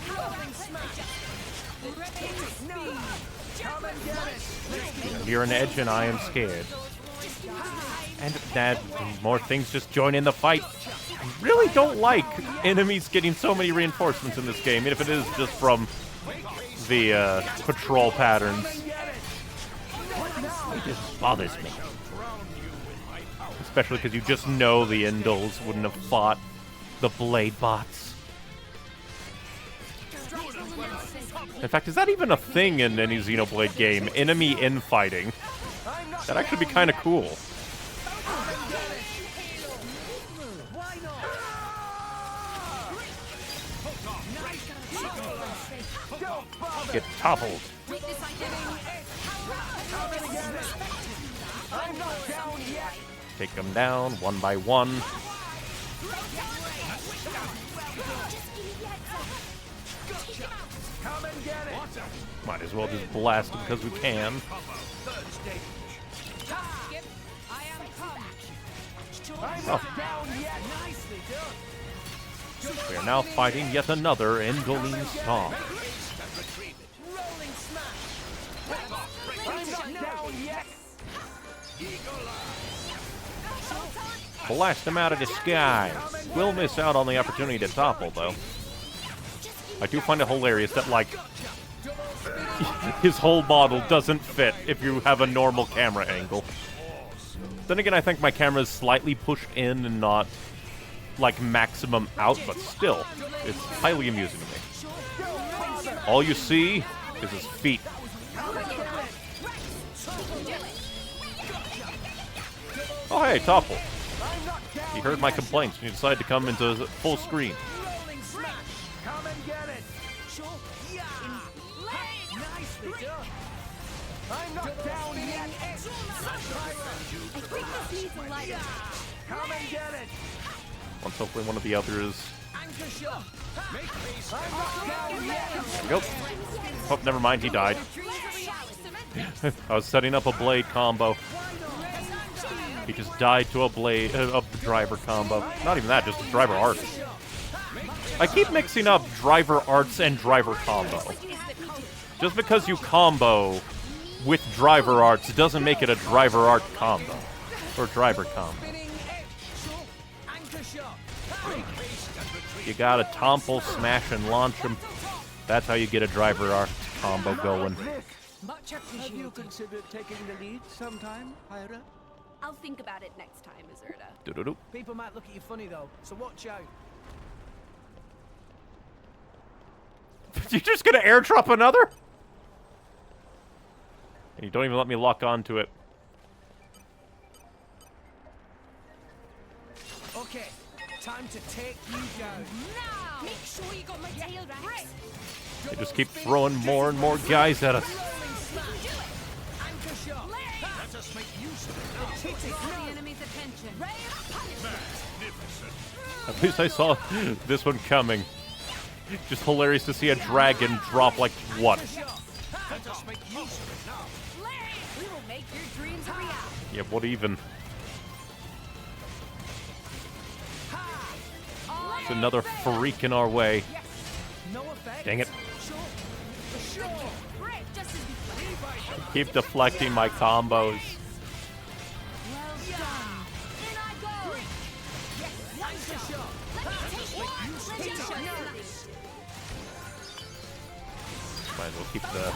Speaker 9: Howling smash. Ripping speed. Come and get it.
Speaker 1: You're an edge and I am scared. And that more things just join in the fight. I really don't like enemies getting so many reinforcements in this game, even if it is just from the patrol patterns. It just bothers me. Especially because you just know the Indols wouldn't have fought the blade bots. In fact, is that even a thing in any Xenoblade game? Enemy infighting. That'd actually be kind of cool. Get toppled. Take them down one by one. Might as well just blast them because we can. Oh. We are now fighting yet another Endoline Stomp. Blast him out of the sky. We'll miss out on the opportunity to topple, though. I do find it hilarious that, like, his whole model doesn't fit if you have a normal camera angle. Then again, I think my camera is slightly pushed in and not, like, maximum out, but still, it's highly amusing to me. All you see is his feet. Oh, hey, Topple. He heard my complaints and he decided to come into full screen.
Speaker 9: Come and get it. Nicely done. I'm not down yet. I think this needs a light. Come and get it.
Speaker 1: Once hopefully one of the others Go. Oh, never mind, he died. I was setting up a blade combo. He just died to a blade, the driver combo. Not even that, just driver arts. I keep mixing up driver arts and driver combo. Just because you combo with driver arts doesn't make it a driver art combo. Or driver combo. You gotta tomple, smash, and launch him. That's how you get a driver art combo going.
Speaker 17: Much appreciated. Have you considered taking the lead sometime, Hyra?
Speaker 16: I'll think about it next time, Azurda.
Speaker 1: Do-do-do.
Speaker 5: People might look at you funny though, so watch out.
Speaker 1: You just gonna airdrop another? And you don't even let me lock onto it.
Speaker 5: Okay, time to take you down.
Speaker 6: Now! Make sure you got my tail, Rex.
Speaker 1: They just keep throwing more and more guys at us.
Speaker 8: Let us make use of it now.
Speaker 11: The enemy's attention.
Speaker 8: Magnificent.
Speaker 1: At least I saw this one coming. Just hilarious to see a dragon drop like what?
Speaker 8: Let us make use of it now.
Speaker 6: We will make your dreams a reality.
Speaker 1: Yeah, what even? It's another freak in our way. Dang it. Keep deflecting my combos. Might as well keep the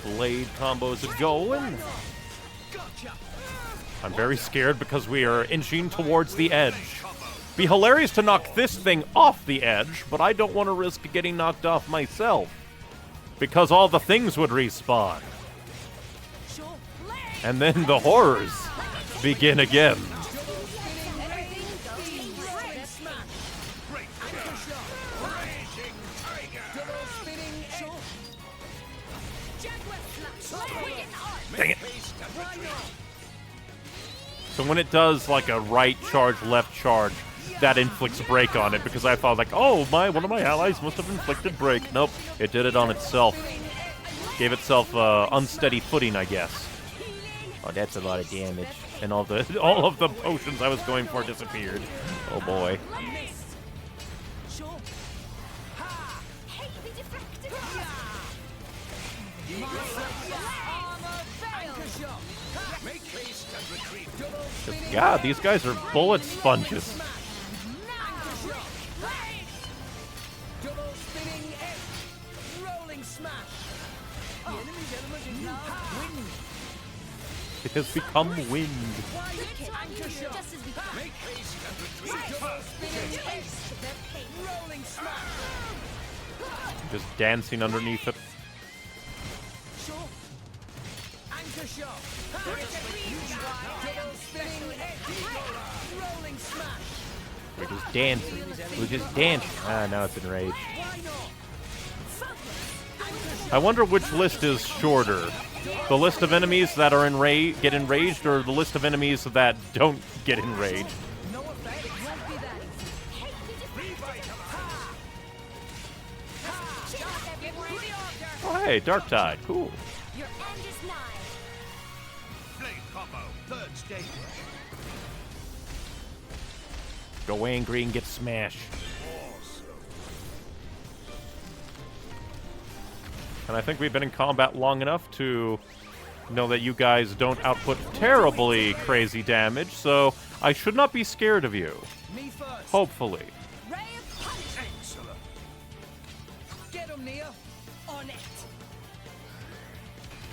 Speaker 1: blade combos going. I'm very scared because we are inching towards the edge. Be hilarious to knock this thing off the edge, but I don't want to risk getting knocked off myself. Because all the things would respawn. And then the horrors begin again. Dang it. So when it does like a right charge, left charge, that inflicts break on it, because I thought like, oh, one of my allies must have inflicted break. Nope, it did it on itself. Gave itself unsteady footing, I guess. Oh, that's a lot of damage, and all of the potions I was going for disappeared. Oh boy. God, these guys are bullet sponges. It has become wind. Just dancing underneath it. We're just dancing. We're just dancing. Ah, now it's enraged. I wonder which list is shorter. The list of enemies that are get enraged, or the list of enemies that don't get enraged. Oh, hey, Dark Tide. Cool.
Speaker 8: Your end is nigh. Blade combo, third stage.
Speaker 1: Go angry and get smashed. And I think we've been in combat long enough to know that you guys don't output terribly crazy damage, so I should not be scared of you. Hopefully.
Speaker 8: Excellent.
Speaker 5: Get him, Nia. On it.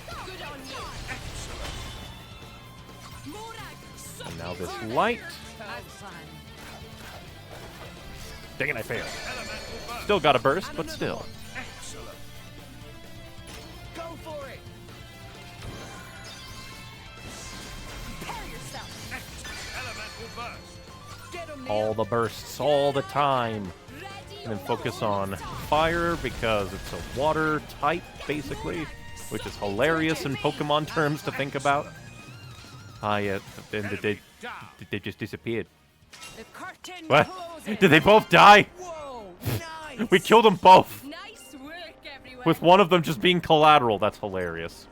Speaker 8: Good on you. Excellent.
Speaker 1: And now this light. Dang it, I failed. Still got a burst, but still. All the bursts, all the time. And then focus on fire because it's a water type, basically. Which is hilarious in Pokemon terms to think about. Ah, yeah, then they just disappeared. What? Did they both die? We killed them both.
Speaker 16: Nice work, everyone.
Speaker 1: With one of them just being collateral. That's hilarious.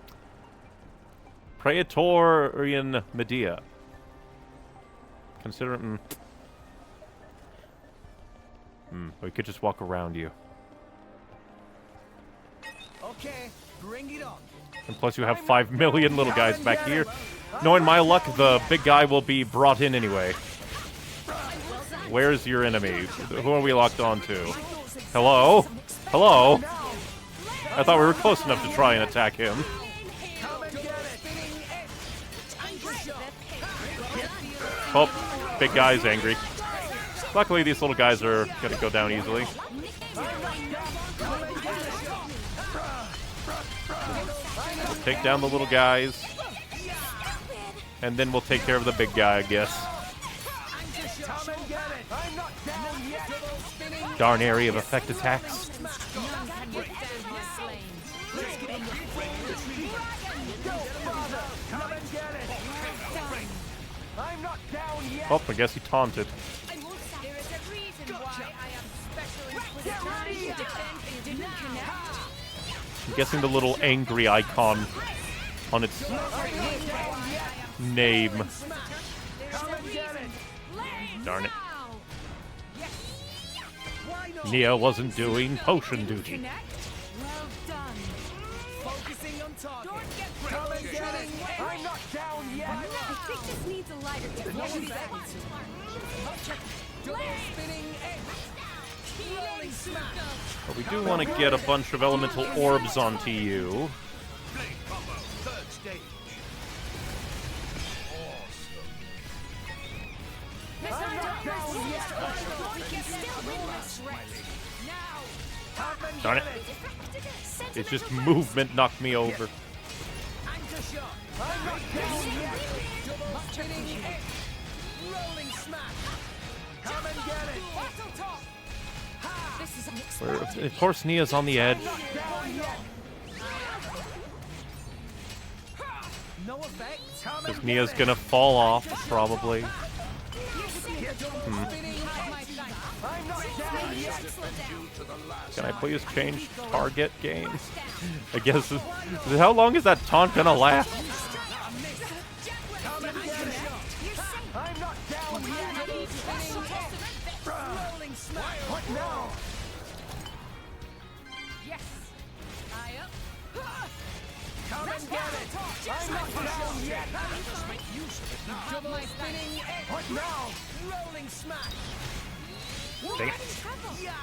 Speaker 1: Praetorian Medea. Consider it... we could just walk around you.
Speaker 5: Okay, bring it on.
Speaker 1: And plus you have 5 million little guys back here. Knowing my luck, the big guy will be brought in anyway. Where's your enemy? Who are we locked on to? Hello? Hello? I thought we were close enough to try and attack him. Oh, big guy's angry. Luckily, these little guys are gonna go down easily. We'll take down the little guys. And then we'll take care of the big guy, I guess. Darn area of effect attacks. Oh, I guess he taunted. I'm guessing the little angry icon on its name. Darn it. Nia wasn't doing potion duty.
Speaker 16: Well done.
Speaker 5: Focusing on target. Come and get it. I'm not down yet.
Speaker 16: I think this needs a lighter to hold that.
Speaker 5: Double spinning edge. Rolling smack.
Speaker 1: But we do want to get a bunch of elemental orbs onto you.
Speaker 7: Third stage.
Speaker 1: Darn it. It's just movement knocked me over. Of course, Nia's on the edge. Because Nia's gonna fall off, probably. Can I please change target game? I guess. How long is that taunt gonna last?
Speaker 16: Yes. Eye up.
Speaker 5: Come and get it. I'm not down yet. Just make use of it now. Double spinning edge. What now? Rolling smack.
Speaker 1: Dang it.
Speaker 5: Yeah.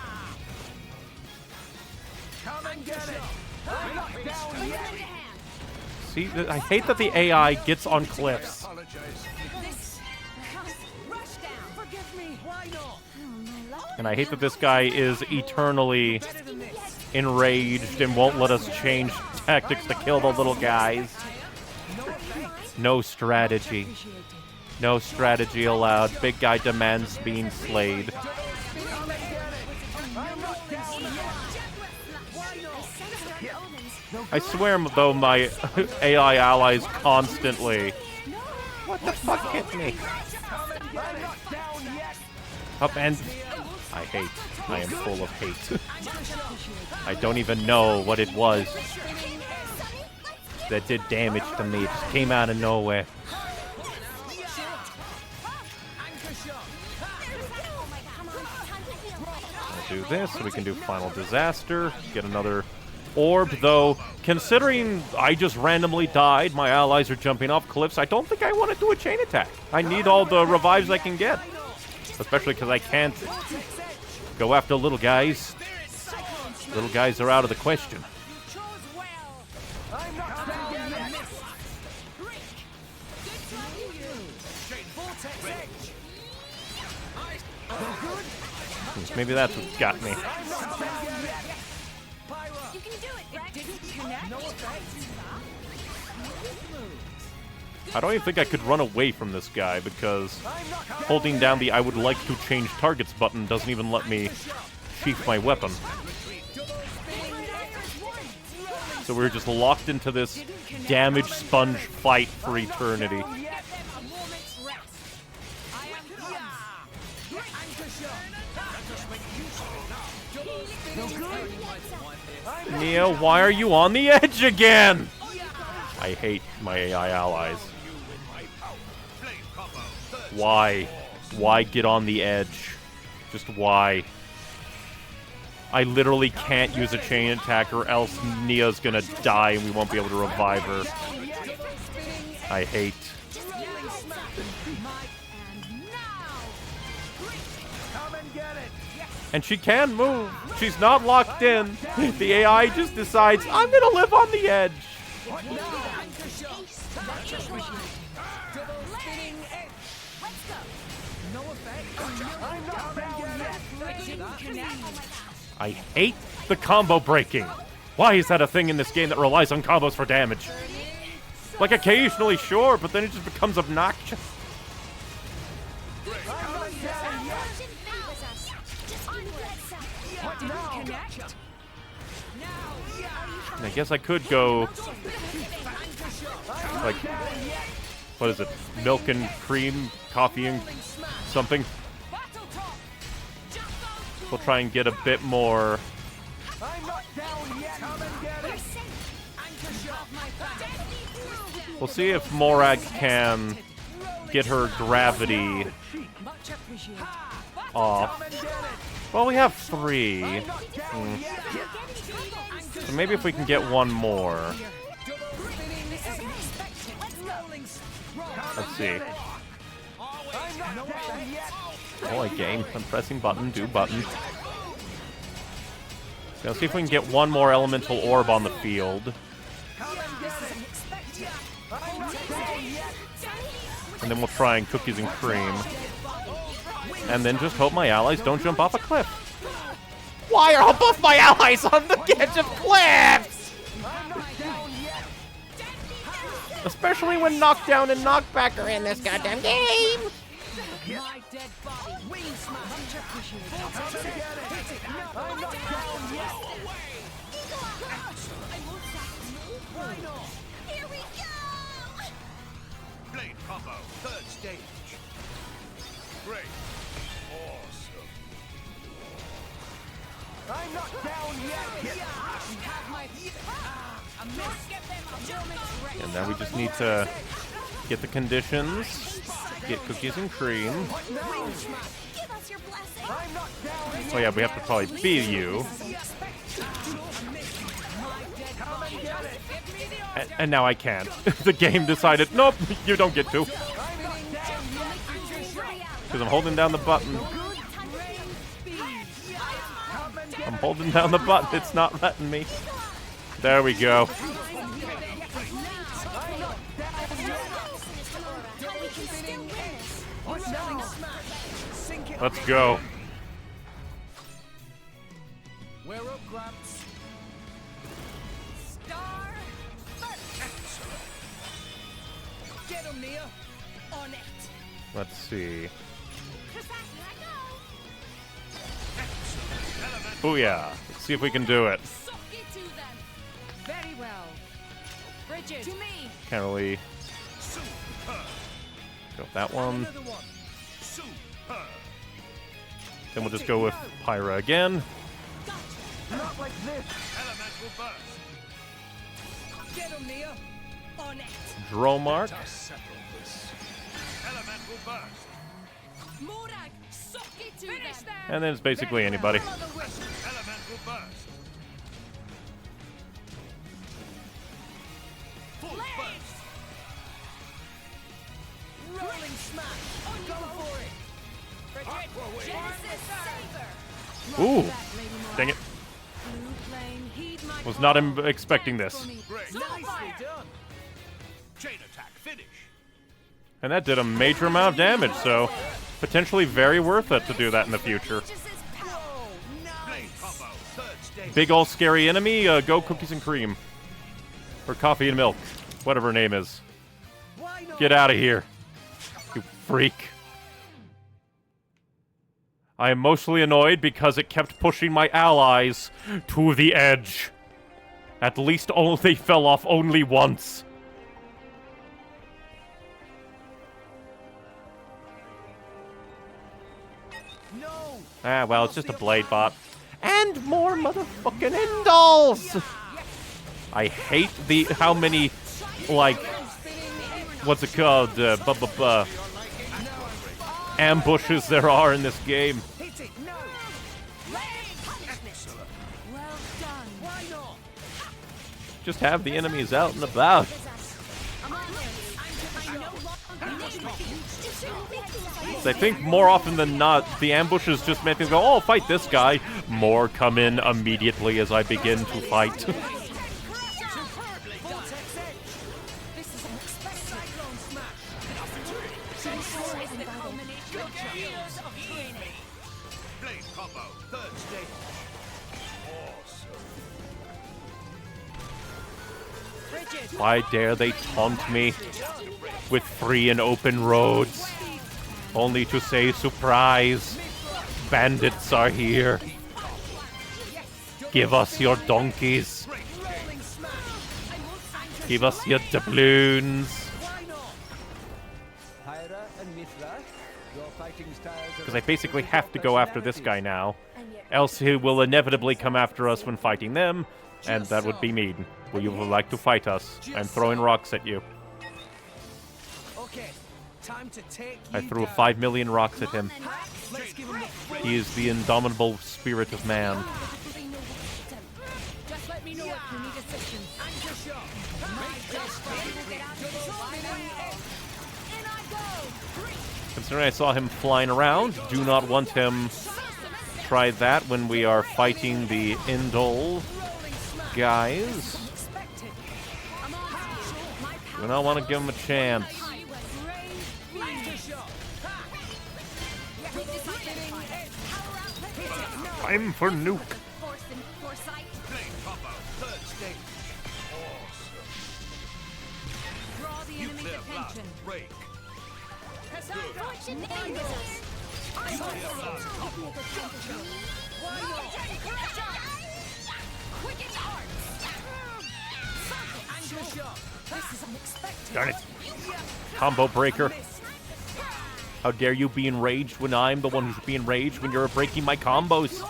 Speaker 5: Come and get it. I'm not down yet.
Speaker 1: See, I hate that the AI gets on cliffs. And I hate that this guy is eternally enraged and won't let us change tactics to kill the little guys. No strategy. No strategy allowed. Big guy demands being slayed. I swear, though, my AI allies constantly... What the fuck hit me? Up and... I hate. I am full of hate. I don't even know what it was that did damage to me. It just came out of nowhere. I'll do this so we can do Final Disaster. Get another orb, though. Considering I just randomly died, my allies are jumping off cliffs, I don't think I want to do a chain attack. I need all the revives I can get. Especially because I can't go after little guys. Little guys are out of the question. Maybe that's what got me.
Speaker 16: You can do it, Rex. Didn't connect. No effect.
Speaker 1: I don't even think I could run away from this guy because holding down the I would like to change targets button doesn't even let me sheath my weapon. So we're just locked into this damage sponge fight for eternity. Nia, why are you on the edge again? I hate my AI allies. Why? Why get on the edge? Just why? I literally can't use a chain attack or else Nia's gonna die and we won't be able to revive her. I hate. And she can move. She's not locked in. The AI just decides, I'm gonna live on the edge. I hate the combo breaking. Why is that a thing in this game that relies on combos for damage? Like occasionally, sure, but then it just becomes obnoxious. I guess I could go, like, what is it? Milk and cream, coffee and something. We'll try and get a bit more. We'll see if Morag can get her gravity off. Well, we have 3. So maybe if we can get one more. Let's see. Oh, I game. I'm pressing button, do button. So let's see if we can get one more elemental orb on the field. And then we'll try and cookies and cream. And then just hope my allies don't jump off a cliff. Why are both my allies on the edge of cliffs? Especially when knockdown and knockback are in this goddamn game.
Speaker 9: My dead body. Wing smash.
Speaker 8: Here we go! Blade combo, 3rd stage. Great. Awesome.
Speaker 9: I'm not down yet. Have my
Speaker 1: And now we just need to get the conditions, get cookies and cream. Oh yeah, we have to probably beat you. And now I can't. The game decided, nope, you don't get to. Because I'm holding down the button. I'm holding down the button, it's not letting me. There we go. Let's go.
Speaker 9: We're up, Gramps. Star first. Get him, Nia. On it.
Speaker 1: Let's see. Booyah. Let's see if we can do it.
Speaker 4: Very well. Bridget. To me.
Speaker 1: Can't really go with that one. Then we'll just go with Pyra again.
Speaker 9: Not like this. Elemental burst. Get him, Nia. On it.
Speaker 1: Dromark.
Speaker 8: Elemental burst.
Speaker 9: Morag, suck it to them.
Speaker 1: And then it's basically anybody.
Speaker 8: Elemental burst. Full burst.
Speaker 9: Rolling smash. Go for it. Genesis Saber.
Speaker 1: Ooh. Dang it. Was not expecting this.
Speaker 8: Nicely done. Chain attack finish.
Speaker 1: And that did a major amount of damage, so potentially very worth it to do that in the future. Big ol' scary enemy, go cookies and cream. Or coffee and milk. Whatever her name is. Get out of here. You freak. I am mostly annoyed because it kept pushing my allies to the edge. At least they fell off only once. Ah, well, it's just a blade bot. And more motherfucking indulls! I hate how many, like, what's it called? Ambushes there are in this game. Just have the enemies out and about. I think more often than not, the ambushes just make me go, oh, fight this guy. More come in immediately as I begin to fight. Why dare they taunt me with free and open roads, only to say, surprise, bandits are here. Give us your donkeys. Give us your doubloons. Because I basically have to go after this guy now, else he will inevitably come after us when fighting them, and that would be mean. Will you like to fight us? I'm throwing rocks at you. I threw 5 million rocks at him. He is the indomitable spirit of man. Considering I saw him flying around, do not want him to try that when we are fighting the Indol guys. Do not want to give him a chance. Time for nuke. Darn it. Combo breaker. How dare you be enraged when I'm the one who's being enraged when you're breaking my combos?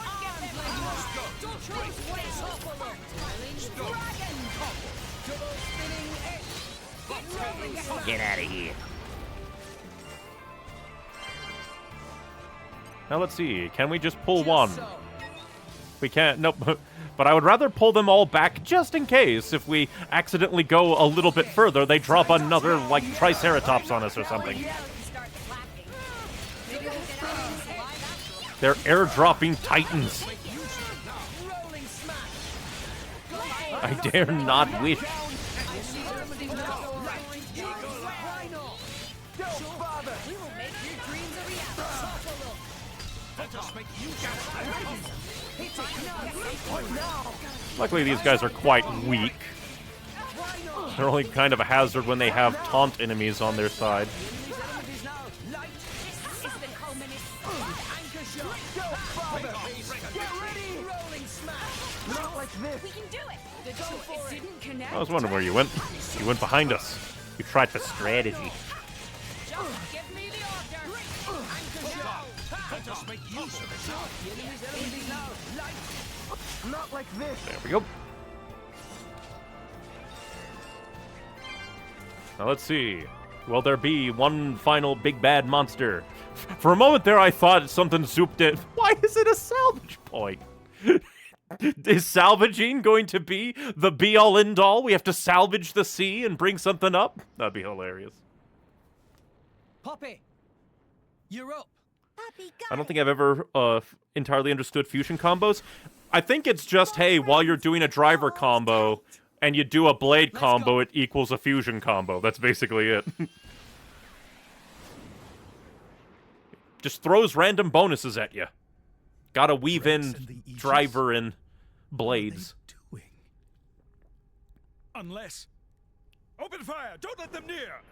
Speaker 1: Get out of here. Now let's see. Can we just pull one? We can't. Nope. But I would rather pull them all back just in case if we accidentally go a little bit further, they drop another, like, Triceratops on us or something. They're airdropping titans. I dare not wish. Luckily, these guys are quite weak. They're only kind of a hazard when they have taunt enemies on their side. I was wondering where you went. You went behind us. You tried for strategy.
Speaker 9: Not like this.
Speaker 1: There we go. Now let's see. Will there be one final big bad monster? For a moment there I thought something zooped in. Why is it a salvage point? Is salvaging going to be the be-all end-all? We have to salvage the sea and bring something up? That'd be hilarious.
Speaker 5: Poppy, you're up.
Speaker 1: I don't think I've ever entirely understood fusion combos. I think it's just, hey, while you're doing a driver combo and you do a blade combo, it equals a fusion combo. That's basically it. Just throws random bonuses at you. Gotta weave in driver and blades.
Speaker 19: Unless... Open fire! Don't let them near!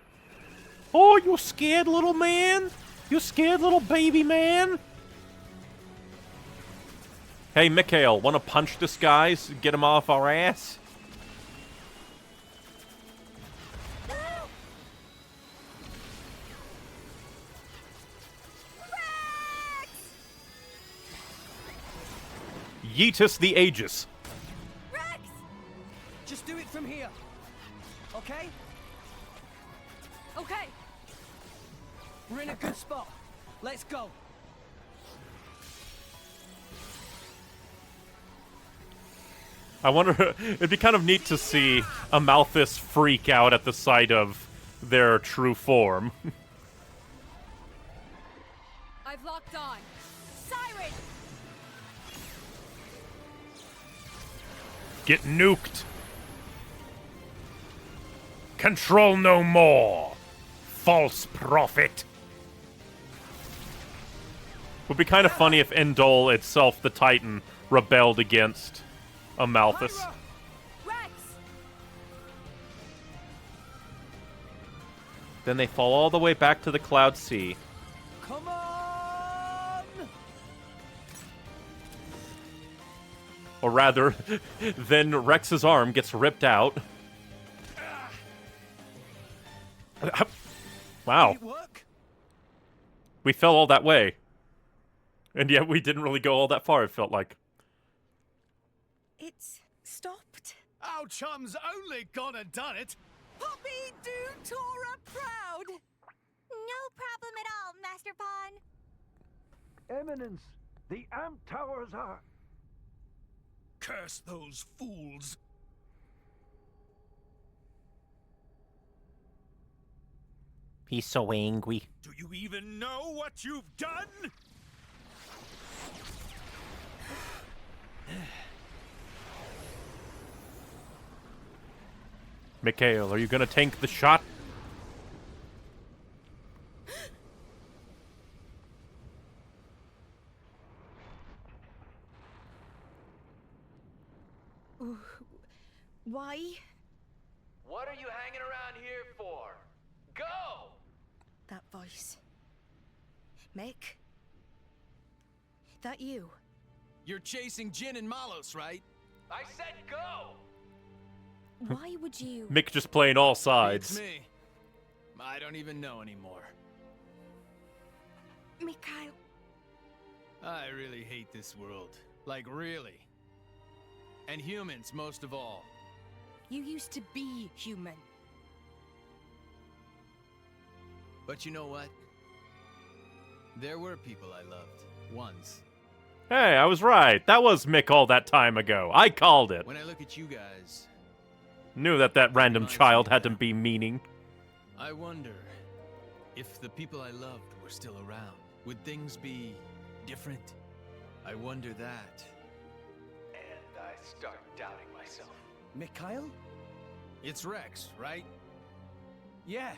Speaker 1: Oh, you scared little man? You scared little baby man? Hey, Mikhail, wanna punch this guy? Get him off our ass? Yeetus the Aegis.
Speaker 5: Rex! Just do it from here. Okay?
Speaker 16: Okay.
Speaker 5: We're in a good spot. Let's go.
Speaker 1: I wonder, it'd be kind of neat to see Amalthus freak out at the sight of their true form.
Speaker 16: I've locked on. Siren!
Speaker 1: Get nuked. Control no more, false prophet. Would be kind of funny if Endol itself, the Titan, rebelled against Amalthus.
Speaker 16: Rex!
Speaker 1: Then they fall all the way back to the Cloud Sea.
Speaker 5: Come on!
Speaker 1: Or rather, then Rex's arm gets ripped out. Wow.
Speaker 5: Did it work?
Speaker 1: We fell all that way. And yet we didn't really go all that far, it felt like.
Speaker 6: It's stopped.
Speaker 7: Our chum's only gone and done it.
Speaker 6: Poppy, do Tora proud. No problem at all, Master Pawn.
Speaker 18: Eminence, the amp towers are...
Speaker 7: Curse those fools.
Speaker 1: He's so angry.
Speaker 7: Do you even know what you've done?
Speaker 1: Mikhail, are you gonna tank the shot?
Speaker 6: Why?
Speaker 12: What are you hanging around here for? Go!
Speaker 6: That voice. Mick? That you?
Speaker 14: You're chasing Jin and Malos, right?
Speaker 12: I said go!
Speaker 6: Why would you?
Speaker 1: Mick just playing all sides.
Speaker 14: It's me. I don't even know anymore.
Speaker 6: Mikhail.
Speaker 14: I really hate this world. Like, really. And humans, most of all.
Speaker 6: You used to be human.
Speaker 14: But you know what? There were people I loved. Once.
Speaker 1: Hey, I was right. That was Mick all that time ago. I called it.
Speaker 14: When I look at you guys,
Speaker 1: Knew that random child had to be meaning.
Speaker 14: I wonder if the people I loved were still around. Would things be different? I wonder that.
Speaker 12: And I start doubting myself.
Speaker 5: Mikhail?
Speaker 14: It's Rex, right?
Speaker 5: Yeah,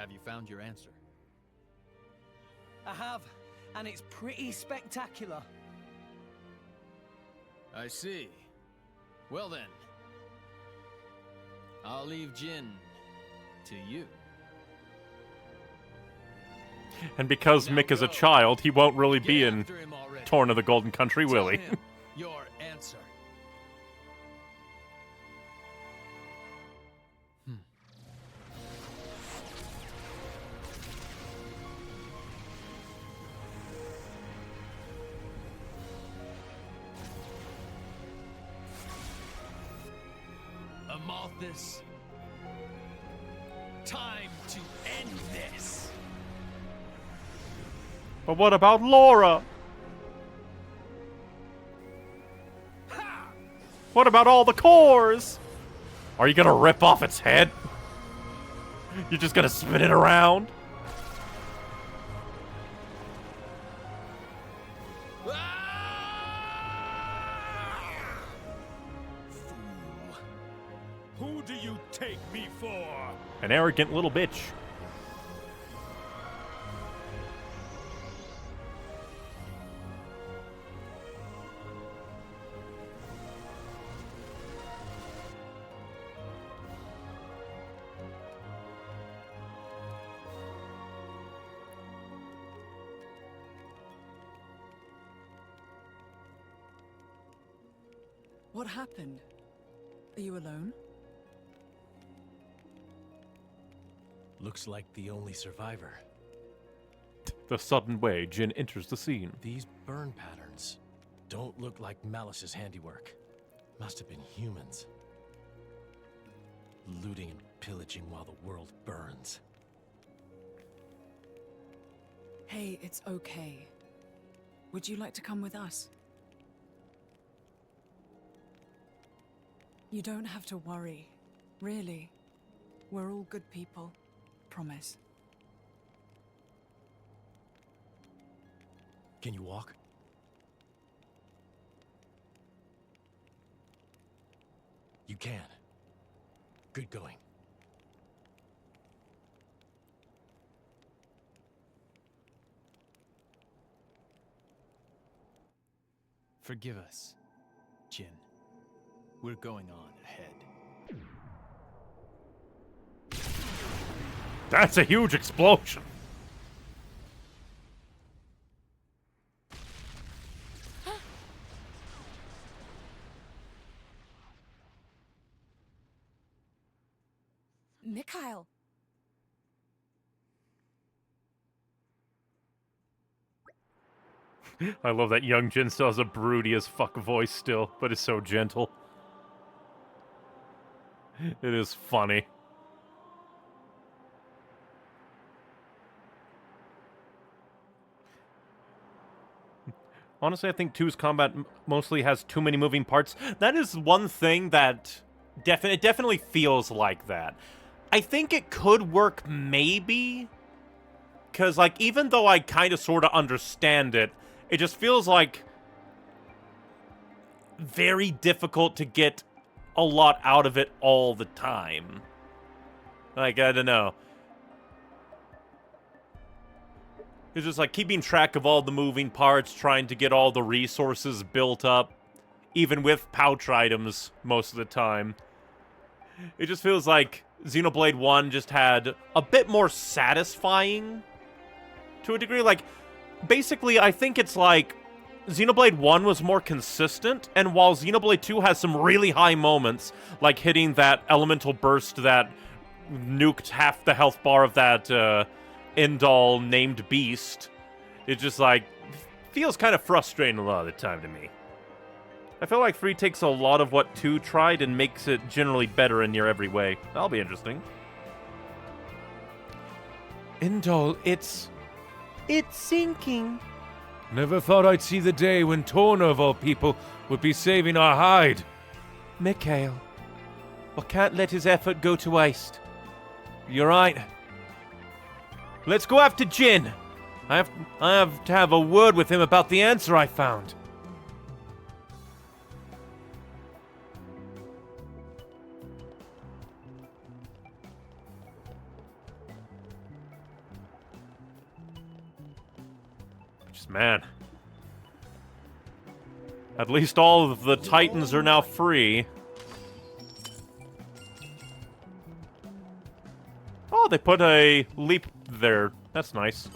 Speaker 14: Have you found your answer?
Speaker 5: I have. And it's pretty spectacular.
Speaker 14: I see. Well then. I'll leave Jin to you.
Speaker 1: And because Mick is a child, he won't really be in Torn of the Golden Country, will he?
Speaker 14: Tell him your answer. Amalthus, time to end this.
Speaker 1: But what about Laura? What about all the cores? Are you gonna rip off its head? You're just gonna spin it around?
Speaker 7: Who do you take me for?
Speaker 1: An arrogant little bitch.
Speaker 21: What happened? Are you alone?
Speaker 3: Looks like the only survivor.
Speaker 1: The sudden way Jin enters the scene.
Speaker 3: These burn patterns. don't look like Malice's handiwork. Must have been humans. Looting and pillaging while the world burns.
Speaker 21: Hey, it's okay. Would you like to come with us? You don't have to worry. Really. We're all good people. Promise.
Speaker 3: Can you walk? You can. Good going.
Speaker 14: Forgive us, Jin. We're going on ahead.
Speaker 1: That's a huge explosion.
Speaker 6: Mikhail.
Speaker 1: I love that young Jin still has a broody as fuck voice still, but it's so gentle. It is funny. Honestly, I think 2's combat mostly has too many moving parts. That is one thing that it definitely feels like that. I think it could work maybe, because like even though I kind of sort of understand it, it just feels like very difficult to get a lot out of it all the time. Like, I don't know. It's just like keeping track of all the moving parts, trying to get all the resources built up, even with pouch items most of the time. It just feels like Xenoblade 1 just had a bit more satisfying to a degree. Like, basically, I think it's like Xenoblade 1 was more consistent, and while Xenoblade 2 has some really high moments, like hitting that elemental burst that nuked half the health bar of that Indol named beast, it just like feels kind of frustrating a lot of the time to me. I feel like 3 takes a lot of what 2 tried and makes it generally better in near every way. That'll be interesting.
Speaker 2: Indol, it's sinking. Never thought I'd see the day when Torna, of all people, would be saving our hide.
Speaker 1: Mikhail, I can't let his effort go to waste.
Speaker 2: You're right.
Speaker 1: Let's go after Jin. I have to have a word with him about the answer I found. Man. At least all of the Titans are now free. Oh, they put a leap there. That's nice.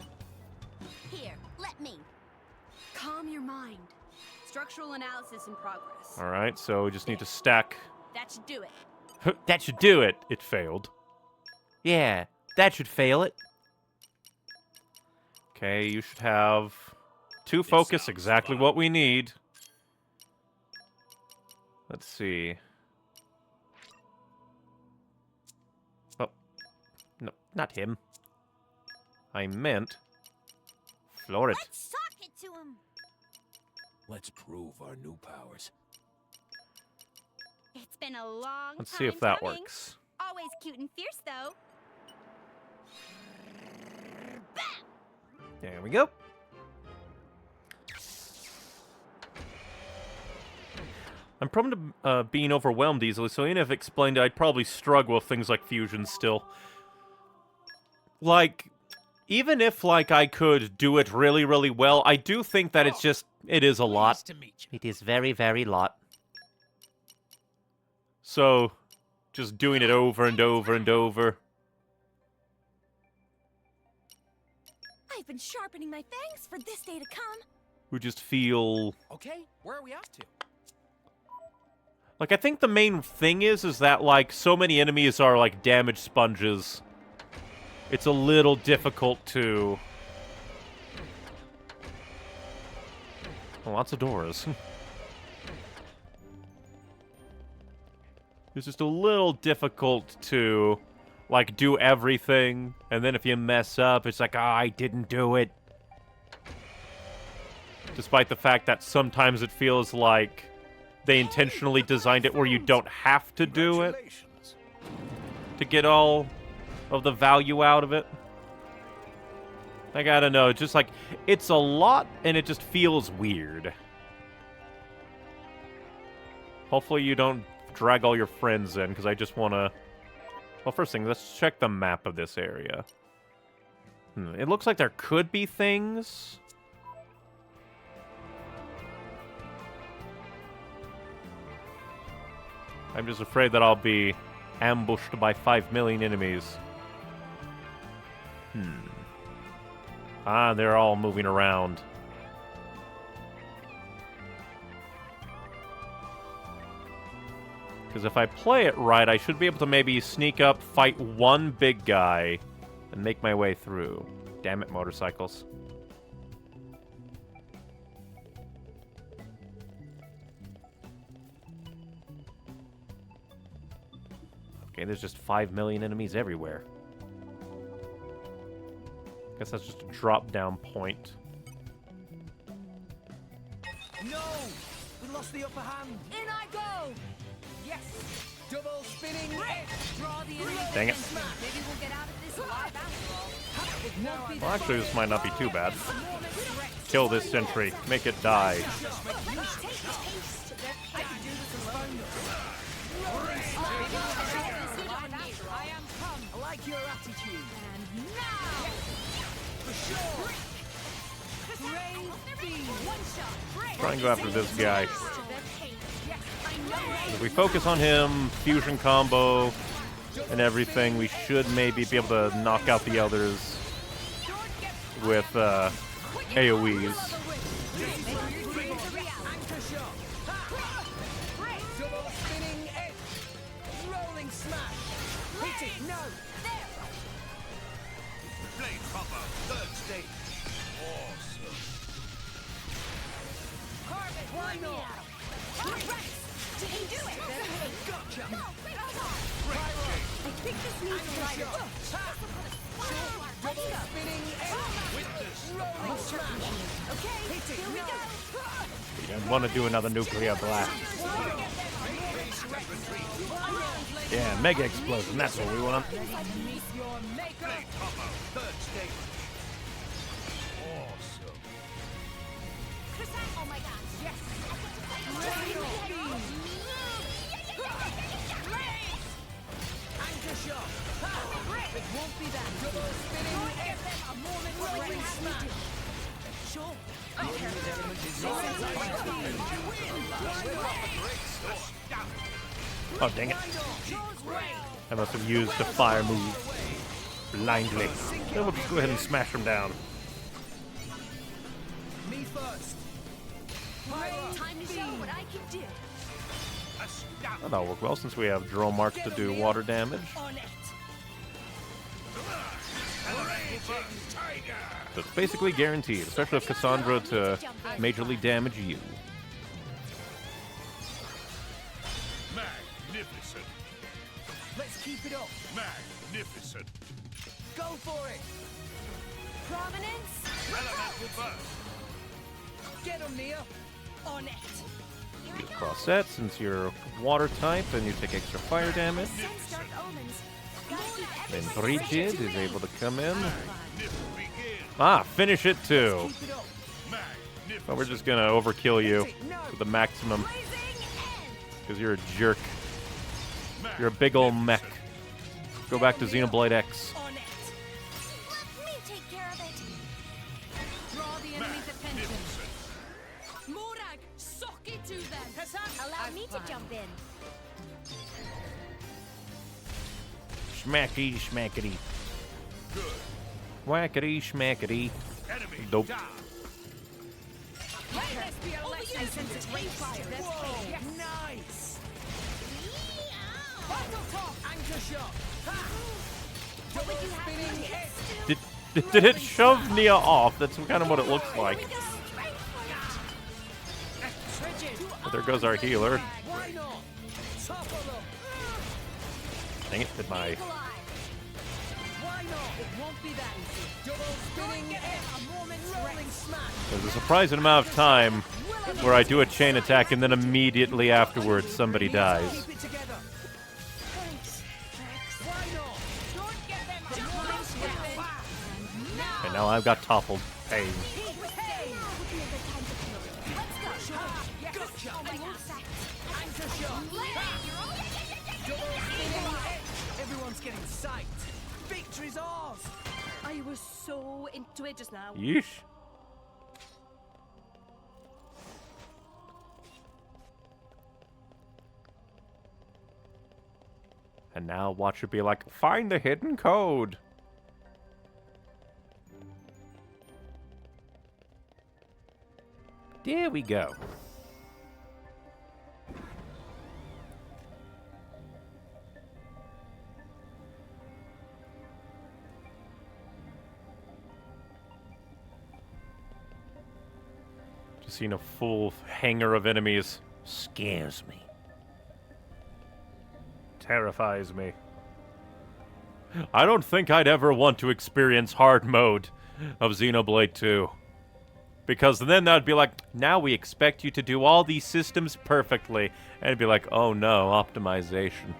Speaker 16: Here, let me. Calm your mind. Structural analysis in progress.
Speaker 1: Alright, so we just need to stack.
Speaker 16: That should do it.
Speaker 1: That should do it. It failed.
Speaker 2: Yeah, that should fail it.
Speaker 1: Okay, you should have 2 focus, exactly what we need. Let's see. Oh. No, not him. I meant Floret.
Speaker 22: Let's sock it to him.
Speaker 14: Let's prove our new powers.
Speaker 22: It's been a long
Speaker 1: Let's
Speaker 22: time
Speaker 1: see if that
Speaker 22: coming.
Speaker 1: works.
Speaker 22: Always cute and fierce, though.
Speaker 1: There we go. I'm prone to being overwhelmed easily, so even if explained, I'd probably struggle with things like fusion still. Like, even if, like, I could do it really, really well, I do think that it's just, it is a lot.
Speaker 2: It is very, very lot.
Speaker 1: So, just doing it over and over and over.
Speaker 22: I've been sharpening my fangs for this day to come.
Speaker 1: We just feel...
Speaker 13: Okay, where are we off to?
Speaker 1: Like, I think the main thing is that, like, so many enemies are, like, damage sponges. It's a little difficult to... Lots of doors. It's just a little difficult to, like, do everything, and then if you mess up, it's like, ah, I didn't do it. Despite the fact that sometimes it feels like they intentionally designed it where you don't have to do it to get all of the value out of it. Like, I don't know, just like, it's a lot, and it just feels weird. Hopefully you don't drag all your friends in, because I just want to... Well, first thing, let's check the map of this area. It looks like there could be things. I'm just afraid that I'll be ambushed by 5 million enemies. Ah, they're all moving around. Because if I play it right, I should be able to maybe sneak up, fight one big guy, and make my way through. Damn it, motorcycles. Okay, there's just 5 million enemies everywhere. Guess that's just a drop-down point.
Speaker 9: No! We lost the upper hand!
Speaker 22: In I go!
Speaker 9: Yes! Double spinning edge!
Speaker 22: Draw the enemy.
Speaker 1: Dang it.
Speaker 22: Maybe we'll get out of this alive after all.
Speaker 1: Well, actually, this might not be too bad. Kill this sentry. Make it die.
Speaker 9: I like your attitude. And now! For sure!
Speaker 1: Try and go after this guy. If we focus on him, fusion combo, and everything, we should maybe be able to knock out the others with AoEs.
Speaker 9: Double spinning edge! Rolling smash! Hit it! No!
Speaker 8: Blade combo, third stage. Awesome.
Speaker 9: Why not?
Speaker 22: Did he do it?
Speaker 9: Gotcha!
Speaker 22: No, I think this needs lighter.
Speaker 9: Double spinning edge! Rolling smash!
Speaker 22: Okay,
Speaker 9: Hit it!
Speaker 22: here we
Speaker 9: No!
Speaker 22: go.
Speaker 1: We don't want to do another nuclear blast. Yeah, mega explosion, that's what we want.
Speaker 8: Blade combo, third stage. Awesome.
Speaker 22: Oh my gosh, yes.
Speaker 9: Anchor shot! It won't be that! Double spinning edge! Rolling smash! Sure!
Speaker 1: Oh, dang it. I must have used the fire move blindly. Then we'll just go ahead and smash him down.
Speaker 9: Me first!
Speaker 22: Time to show what I can do.
Speaker 1: That'll work well since we have drill marks to do water damage. So it's basically guaranteed, especially with Cassandra to majorly damage you.
Speaker 8: Magnificent.
Speaker 9: Let's keep it up!
Speaker 8: Magnificent.
Speaker 9: Go for it!
Speaker 22: Prominence.
Speaker 8: Elemental burst.
Speaker 9: Get him, Nia!
Speaker 22: On it.
Speaker 1: Cross set, since you're water type, and you take extra fire damage.
Speaker 22: Sense dark omens. Gotta keep
Speaker 1: Then
Speaker 22: everything
Speaker 1: Brigid is
Speaker 22: straight.
Speaker 1: able to come in. Ah, finish it too. But we're just gonna overkill you to the maximum. Because you're a jerk. You're a big ol' mech. Go back to Xenoblade X.
Speaker 22: On it. Let me take care of it.
Speaker 4: Draw the enemy's attention.
Speaker 22: Morag, sock it to them. Allow me to jump in.
Speaker 1: Smackety, schmackety. Whackety, schmackety. Dope.
Speaker 9: Nice! Battle top! Anchor shot! Double spinning edge!
Speaker 1: Did it shove Nia off? That's kind of what it looks like. there goes our healer.
Speaker 5: Why not? Topple them.
Speaker 1: Dang it, did my...
Speaker 5: Why not? It won't be that easy. Double spinning hit. A moment's rolling smash.
Speaker 1: There's a surprising amount of time where I do a chain attack and then immediately afterwards somebody dies.
Speaker 5: Keep it together.
Speaker 1: And now I've got toppled. Pain.
Speaker 5: Everyone's getting psyched. Victory's ours.
Speaker 6: I was so into it just now.
Speaker 1: Yeesh. And now watch it be like, find the hidden code. There we go. Just seeing a full hangar of enemies scares me. Terrifies me. I don't think I'd ever want to experience hard mode of Xenoblade 2. Because then that'd be like, now we expect you to do all these systems perfectly. And it'd be like, oh no, optimization.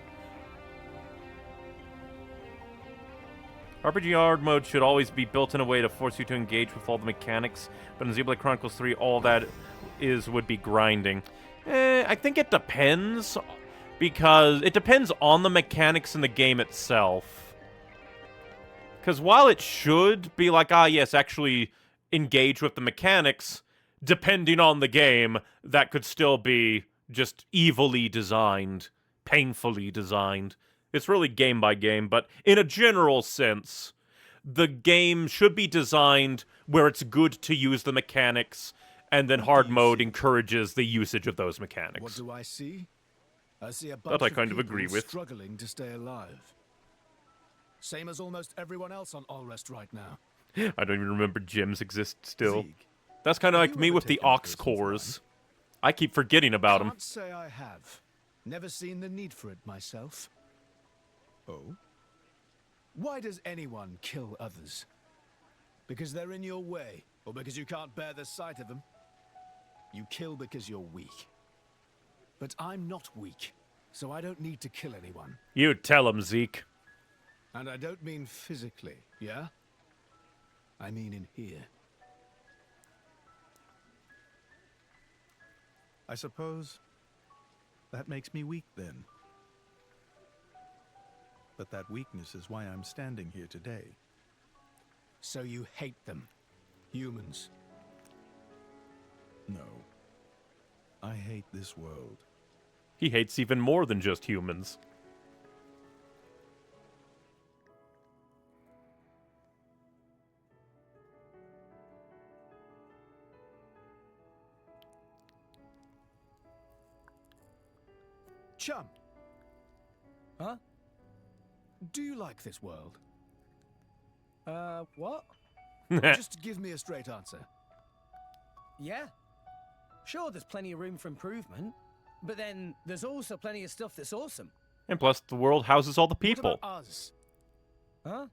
Speaker 1: RPG hard mode should always be built in a way to force you to engage with all the mechanics. But in Xenoblade Chronicles 3, all that would be grinding. I think it depends. Because it depends on the mechanics in the game itself. Because while it should be like, ah yes, actually engage with the mechanics, depending on the game, that could still be just evilly designed, painfully designed. It's really game by game, but in a general sense, the game should be designed where it's good to use the mechanics, and then hard mode encourages the usage of those mechanics.
Speaker 7: What do I see? I see a bunch
Speaker 1: That I kind of
Speaker 7: people
Speaker 1: agree with.
Speaker 7: struggling to stay alive. Same as almost everyone else on Allrest right now.
Speaker 1: I don't even remember gyms exist still. That's kind of like me with the aux cores. I keep forgetting about them.
Speaker 7: Can't say I have. Never seen the need for it myself. Oh? Why does anyone kill others? Because they're in your way, or because you can't bear the sight of them? You kill because you're weak. But I'm not weak, so I don't need to kill anyone.
Speaker 1: You tell him, Zeke.
Speaker 7: And I don't mean physically, yeah? I mean in here.
Speaker 10: I suppose that makes me weak then. But that weakness is why I'm standing here today.
Speaker 7: So you hate them, humans?
Speaker 10: No. I hate this world.
Speaker 1: He hates even more than just humans.
Speaker 7: Chum. Huh? Do you like this world?
Speaker 5: What?
Speaker 7: Just give me a straight answer.
Speaker 5: Yeah. Sure, there's plenty of room for improvement, but then there's also plenty of stuff that's awesome.
Speaker 1: And plus, the world houses all the people.
Speaker 7: What about us?
Speaker 5: Huh?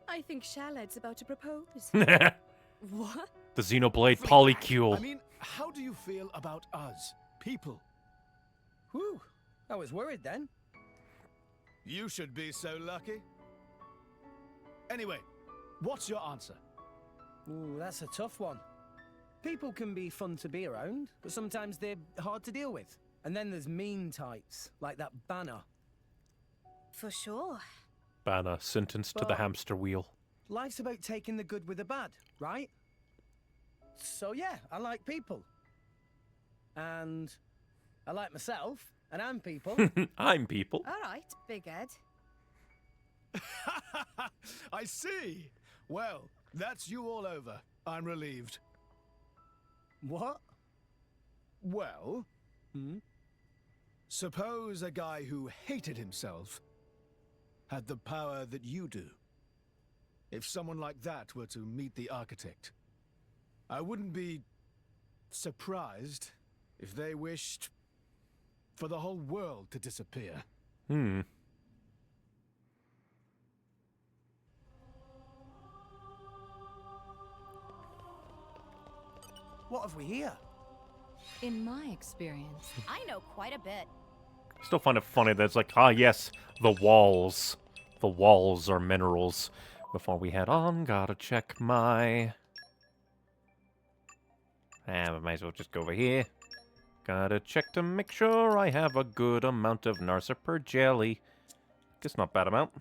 Speaker 6: I think Charlotte's about to propose. What?
Speaker 1: The Xenoblade Polycule.
Speaker 7: I mean, how do you feel about us, people?
Speaker 5: Whew, I was worried then.
Speaker 7: You should be so lucky. Anyway, what's your answer?
Speaker 5: Ooh, that's a tough one. People can be fun to be around, but sometimes they're hard to deal with. And then there's mean types, like that Banner.
Speaker 6: For sure.
Speaker 1: Banner, sentenced to the hamster wheel.
Speaker 5: Life's about taking the good with the bad, right? So yeah, I like people. And I like myself, and I'm people.
Speaker 1: I'm people.
Speaker 6: All right, Big Ed.
Speaker 7: I see. Well, that's you all over. I'm relieved.
Speaker 5: What?
Speaker 7: Well, suppose a guy who hated himself had the power that you do. If someone like that were to meet the architect, I wouldn't be surprised If they wished for the whole world to disappear.
Speaker 5: What have we here?
Speaker 11: In my experience,
Speaker 22: I know quite a bit.
Speaker 1: Still find it funny that it's like, ah, yes, the walls. The walls are minerals. Before we head on, gotta check my... we might as well just go over here. Gotta check to make sure I have a good amount of Narciper jelly. Guess not bad amount.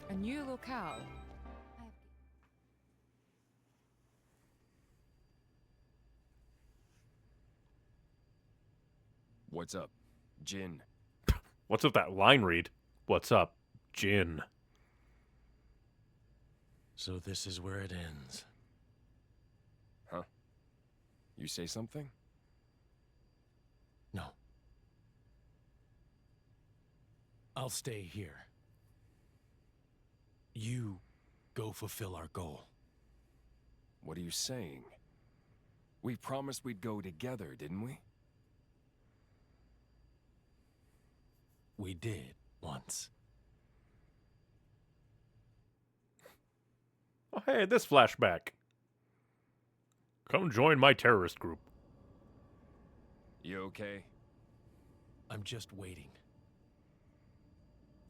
Speaker 4: A new locale.
Speaker 15: What's up, Jin?
Speaker 1: What's up that line read? What's up, Jin?
Speaker 3: So this is where it ends.
Speaker 15: Huh? You say something?
Speaker 3: No. I'll stay here. You go fulfill our goal.
Speaker 15: What are you saying? We promised we'd go together, didn't we?
Speaker 3: We did, once.
Speaker 1: Oh, hey, this flashback. Come join my terrorist group.
Speaker 15: You okay?
Speaker 3: I'm just waiting.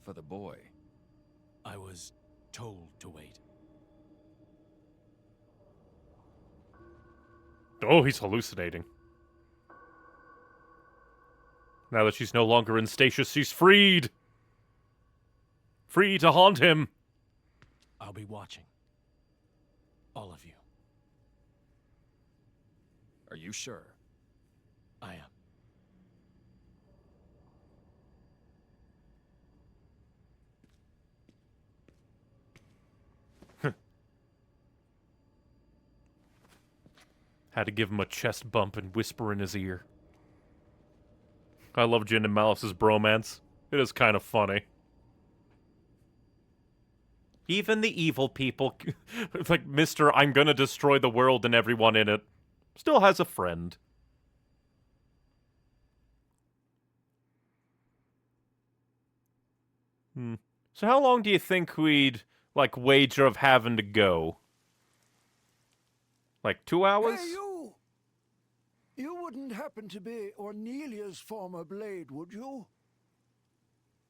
Speaker 15: For the boy.
Speaker 3: I was told to wait.
Speaker 1: Oh, he's hallucinating. Now that she's no longer in stasis, she's freed! Free to haunt him!
Speaker 3: I'll be watching. All of you.
Speaker 15: Are you sure?
Speaker 3: I am.
Speaker 1: Had to give him a chest bump and whisper in his ear. I love Jin and Malice's bromance. It is kind of funny. Even the evil people, like Mr. I'm gonna destroy the world and everyone in it, still has a friend. So how long do you think we'd, like, wager of having to go? Like 2 hours?
Speaker 20: Hey, you! You wouldn't happen to be Ornelia's former blade, would you?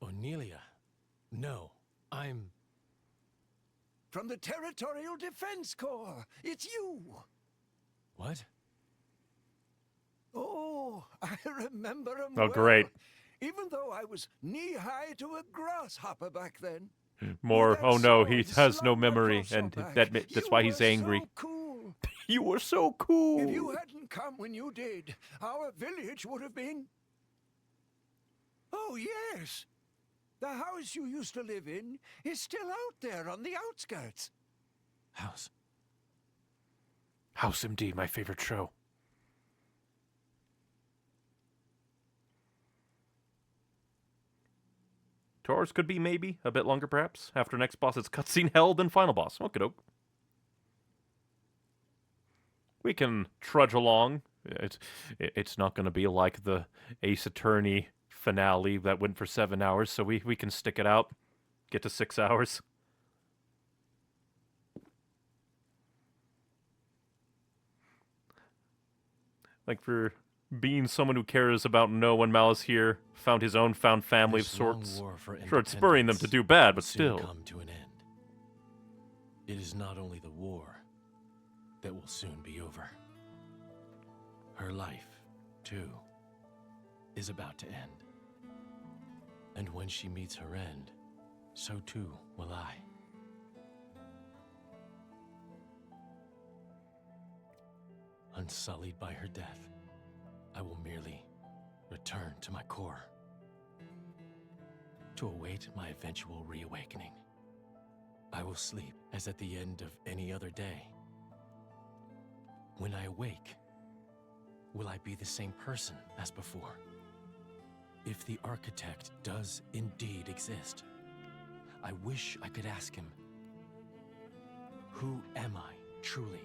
Speaker 3: Ornelia? No, I'm...
Speaker 20: From the Territorial Defense Corps! It's you!
Speaker 3: What?
Speaker 20: Oh, I remember him
Speaker 1: Oh, great.
Speaker 20: Even though I was knee-high to a grasshopper back then.
Speaker 1: More, oh no, he has no memory, and that's why he's angry.
Speaker 20: So cool.
Speaker 1: You were so cool!
Speaker 20: If you hadn't come when you did, our village would have been... Oh, yes! The house you used to live in is still out there on the outskirts.
Speaker 3: House.
Speaker 1: House MD, my favorite show. Tours could be maybe a bit longer, perhaps. After next boss, it's cutscene hell, then final boss. Okie-doke. We can trudge along. It's not going to be like the Ace Attorney finale that went for 7 hours, so we can stick it out. Get to 6 hours. Like, for being someone who cares about no one, Malice here found his own found family of sorts. Sure, it's spurring them to do bad, but still.
Speaker 3: Come to an end. It is not only the war that will soon be over. Her life, too, is about to end. And when she meets her end, so too will I. Unsullied by her death, I will merely return to my core to await my eventual reawakening. I will sleep as at the end of any other day. When I awake, will I be the same person as before? If the architect does indeed exist, I wish I could ask him, who am I, truly?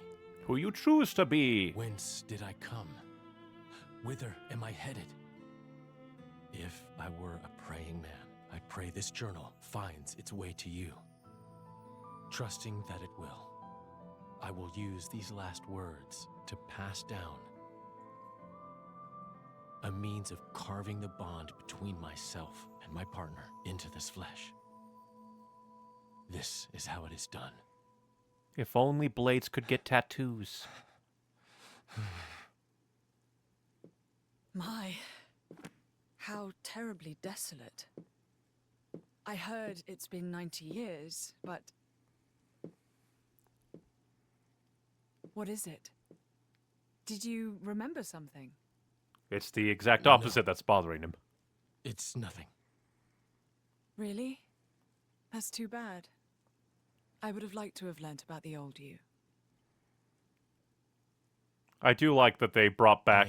Speaker 1: Who you choose to be.
Speaker 3: Whence did I come? Whither am I headed? If I were a praying man, I'd pray this journal finds its way to you. Trusting that it will, I will use these last words to pass down a means of carving the bond between myself and my partner into this flesh. This is how it is done.
Speaker 1: If only blades could get tattoos.
Speaker 21: My, how terribly desolate. I heard it's been 90 years, but... What is it? Did you remember something?
Speaker 1: It's the exact opposite that's bothering him.
Speaker 3: It's nothing.
Speaker 21: Really? That's too bad. I would have liked to have learnt about the old you.
Speaker 1: I do like that they brought back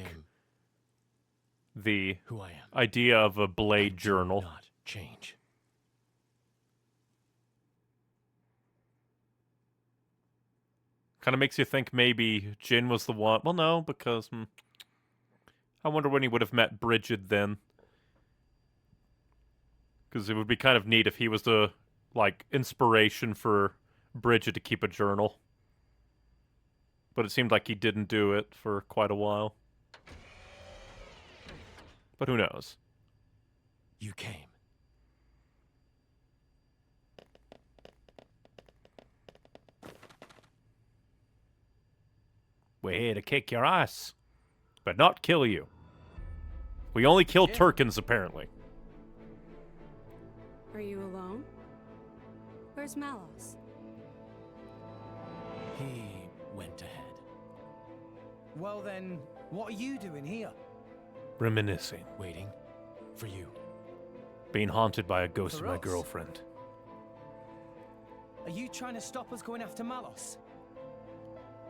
Speaker 1: the
Speaker 3: who I am.
Speaker 1: Idea of a blade journal.
Speaker 3: Not change.
Speaker 1: Kind of makes you think maybe Jin was the one. Well, no, because I wonder when he would have met Bridget then. Because it would be kind of neat if he was the, like, inspiration for Bridget to keep a journal. But it seemed like he didn't do it for quite a while. But who knows?
Speaker 3: You came.
Speaker 1: We're here to kick your ass, but not kill you. We only kill Turkins, apparently.
Speaker 16: Are you alone? Where's Malos?
Speaker 3: He went ahead.
Speaker 5: Well then, what are you doing here?
Speaker 1: Reminiscing.
Speaker 3: Waiting for you.
Speaker 1: Being haunted by a ghost of
Speaker 5: For
Speaker 1: my
Speaker 5: us?
Speaker 1: girlfriend.
Speaker 5: Are you trying to stop us going after Malos?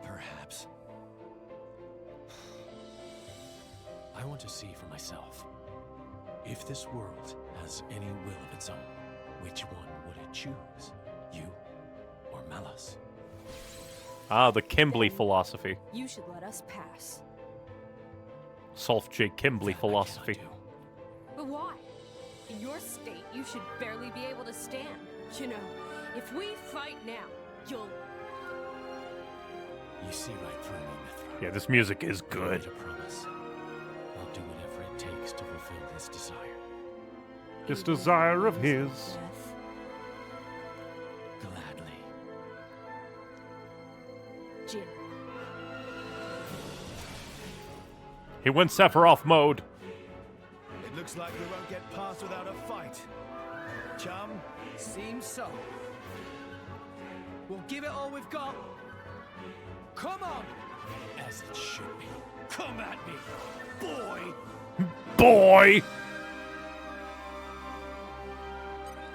Speaker 3: Perhaps. I want to see for myself. If this world has any will of its own, which one would it choose? You or Malos?
Speaker 1: Ah, the Kimbley philosophy.
Speaker 16: You should let us pass.
Speaker 1: Solf J. Kimbley philosophy.
Speaker 16: But why? In your state, you should barely be able to stand. You know, if we fight now, you'll...
Speaker 3: You see right through me, Mithra.
Speaker 1: Yeah, this music is good.
Speaker 3: I promise. I'll do whatever it takes to fulfill his desire.
Speaker 1: This desire of his.
Speaker 3: Gladly.
Speaker 16: Jin.
Speaker 1: He went Sephiroth mode.
Speaker 7: It looks like we won't get past without a fight. Chum?
Speaker 5: Seems so. We'll give it all we've got. Come on!
Speaker 3: As it should be.
Speaker 7: Come at me, boy!
Speaker 1: Boy!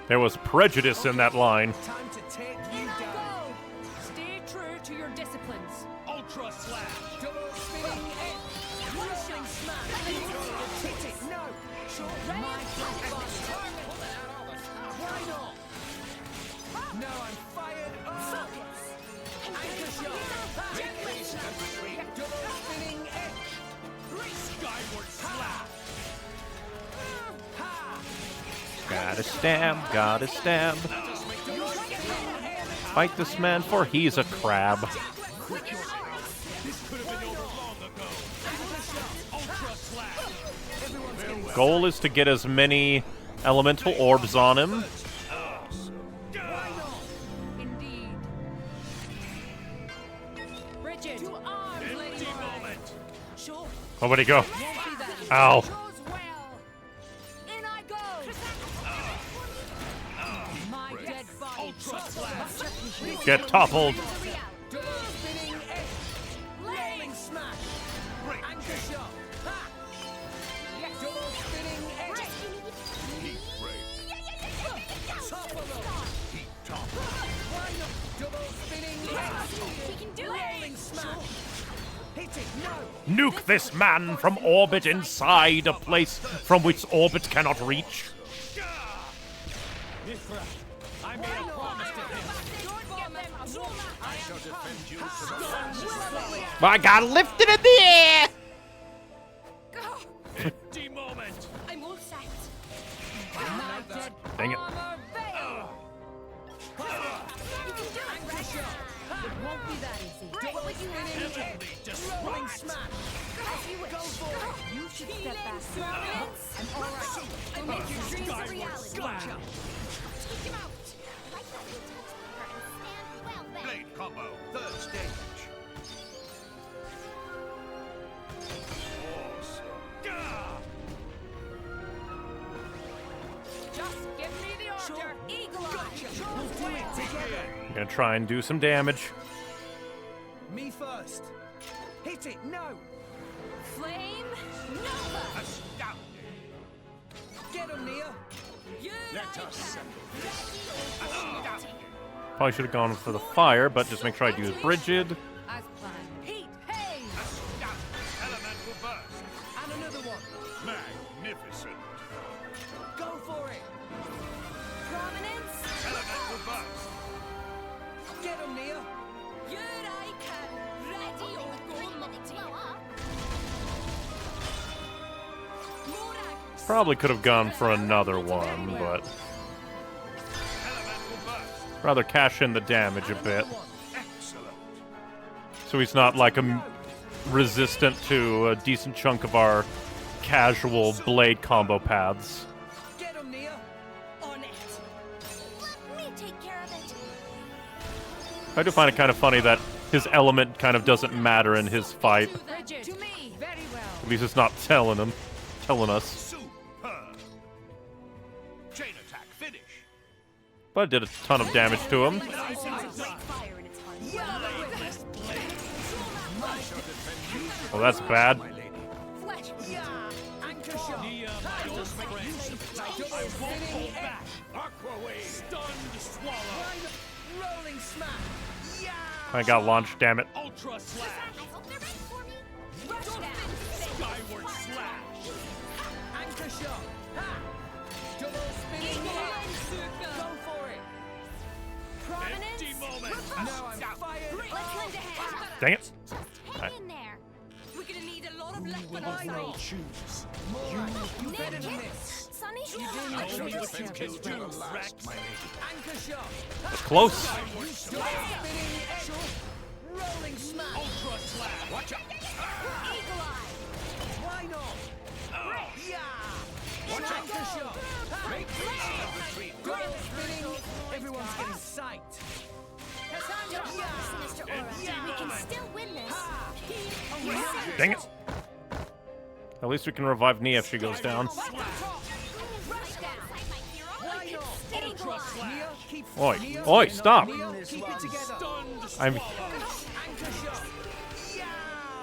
Speaker 1: There was prejudice in that line.
Speaker 5: Time to take you down.
Speaker 16: Stay true to your disciplines.
Speaker 7: Ultra slash!
Speaker 5: Double spinning edge. Rushing smash. Hit it. No. Short. My Why not? No, I'm fired up. Anchor shot. Double spinning edge.
Speaker 7: Skyward slap!
Speaker 1: Gotta stab, gotta stab. Fight this man, for he's a crab.
Speaker 7: This could have been over long ago. Ultra slash!
Speaker 1: Goal is to get as many elemental orbs on him.
Speaker 16: Indeed. Bridget, to arms, Lady Mora. Sure.
Speaker 1: Oh, where'd he go? Ow.
Speaker 16: In I go. My dead body.
Speaker 7: Ultra slash!
Speaker 1: Get toppled.
Speaker 5: Double spinning edge. Rolling smash. Anchor shot. Ha! Double spinning edge.
Speaker 18: Heat ray.
Speaker 5: Topple.
Speaker 18: Heat top.
Speaker 5: Why not? Double spinning edge.
Speaker 16: We can do
Speaker 5: Rolling
Speaker 16: it.
Speaker 5: smash. Hit it. No.
Speaker 1: Nuke this man from orbit inside a place from which orbit cannot reach.
Speaker 5: Mithra, I'm
Speaker 1: I gotta lift it in the air!
Speaker 14: Empty moment.
Speaker 22: I'm all set.
Speaker 1: Dang it.
Speaker 22: It won't be that easy. Do what you
Speaker 5: Rolling smash.
Speaker 22: As you wish.
Speaker 5: Go for it.
Speaker 22: You should step back. I'm all right. And make your dreams a reality.
Speaker 14: Splash.
Speaker 22: Take him out.
Speaker 8: Blade combo, third stage. Awesome.
Speaker 4: Just give me the order.
Speaker 22: Eagle Eye.
Speaker 5: We'll do it together.
Speaker 1: I'm gonna try and do some damage.
Speaker 5: Me first. Hit it. No.
Speaker 22: Flame Nova.
Speaker 8: Astounding.
Speaker 5: Get him, Nia.
Speaker 8: Let us settle this. Astounding.
Speaker 1: Probably should have gone for the fire, but just make sure I do Brigid.
Speaker 4: As planned.
Speaker 22: Heat Haze.
Speaker 8: Astounding. Elemental burst.
Speaker 5: And another one.
Speaker 8: Magnificent.
Speaker 5: Go for it.
Speaker 22: Prominence.
Speaker 8: Elemental burst.
Speaker 5: Get him, Nia.
Speaker 22: Here I can. Ready or go multi. Morag.
Speaker 1: Probably could have gone for another one, but rather cash in the damage a bit.
Speaker 8: Excellent.
Speaker 1: So he's not like resistant to a decent chunk of our casual blade combo paths.
Speaker 5: Get him, Nia.
Speaker 22: On it. Let me take care of it.
Speaker 1: I do find it kind of funny that his element kind of doesn't matter in his fight.
Speaker 4: Bridget. To me. Very well.
Speaker 1: At least it's not telling us.
Speaker 8: Superb. Chain attack finish.
Speaker 1: But it did a ton of damage to him. Well, that's bad.
Speaker 22: Flesh.
Speaker 5: Anchor shot.
Speaker 14: Nia, my old friend. I won't hold back. Aqua wave. Stunned swallow.
Speaker 5: Rolling smash. Yeah.
Speaker 1: I got launched, damn it.
Speaker 14: Ultra slash. Skyward slash.
Speaker 5: Anchor shot. Ha. Double spinning hit. Go for it.
Speaker 22: Prominence.
Speaker 14: Empty moment.
Speaker 5: Now I'm fired.
Speaker 22: Let's lend a hand.
Speaker 1: Dang it.
Speaker 22: Hang in there. We're gonna need a lot of left
Speaker 14: Will
Speaker 22: behind.
Speaker 14: the world choose?
Speaker 5: You better than this.
Speaker 22: Sunny.
Speaker 14: Only the few can do wreck.
Speaker 5: Anchor shot.
Speaker 1: That's close.
Speaker 5: Double spinning hit. Rolling smash.
Speaker 14: Ultra slash. Watch out.
Speaker 22: Eagle Eye.
Speaker 5: Why not? Yeah. Anchor shot. Double spinning. Everyone's getting psyched.
Speaker 22: Sinister Aura. We can still win this.
Speaker 1: Dang it. At least we can revive Nia if she goes down.
Speaker 14: Ultra slash.
Speaker 1: Oi, oi, stop.
Speaker 5: Keep it together.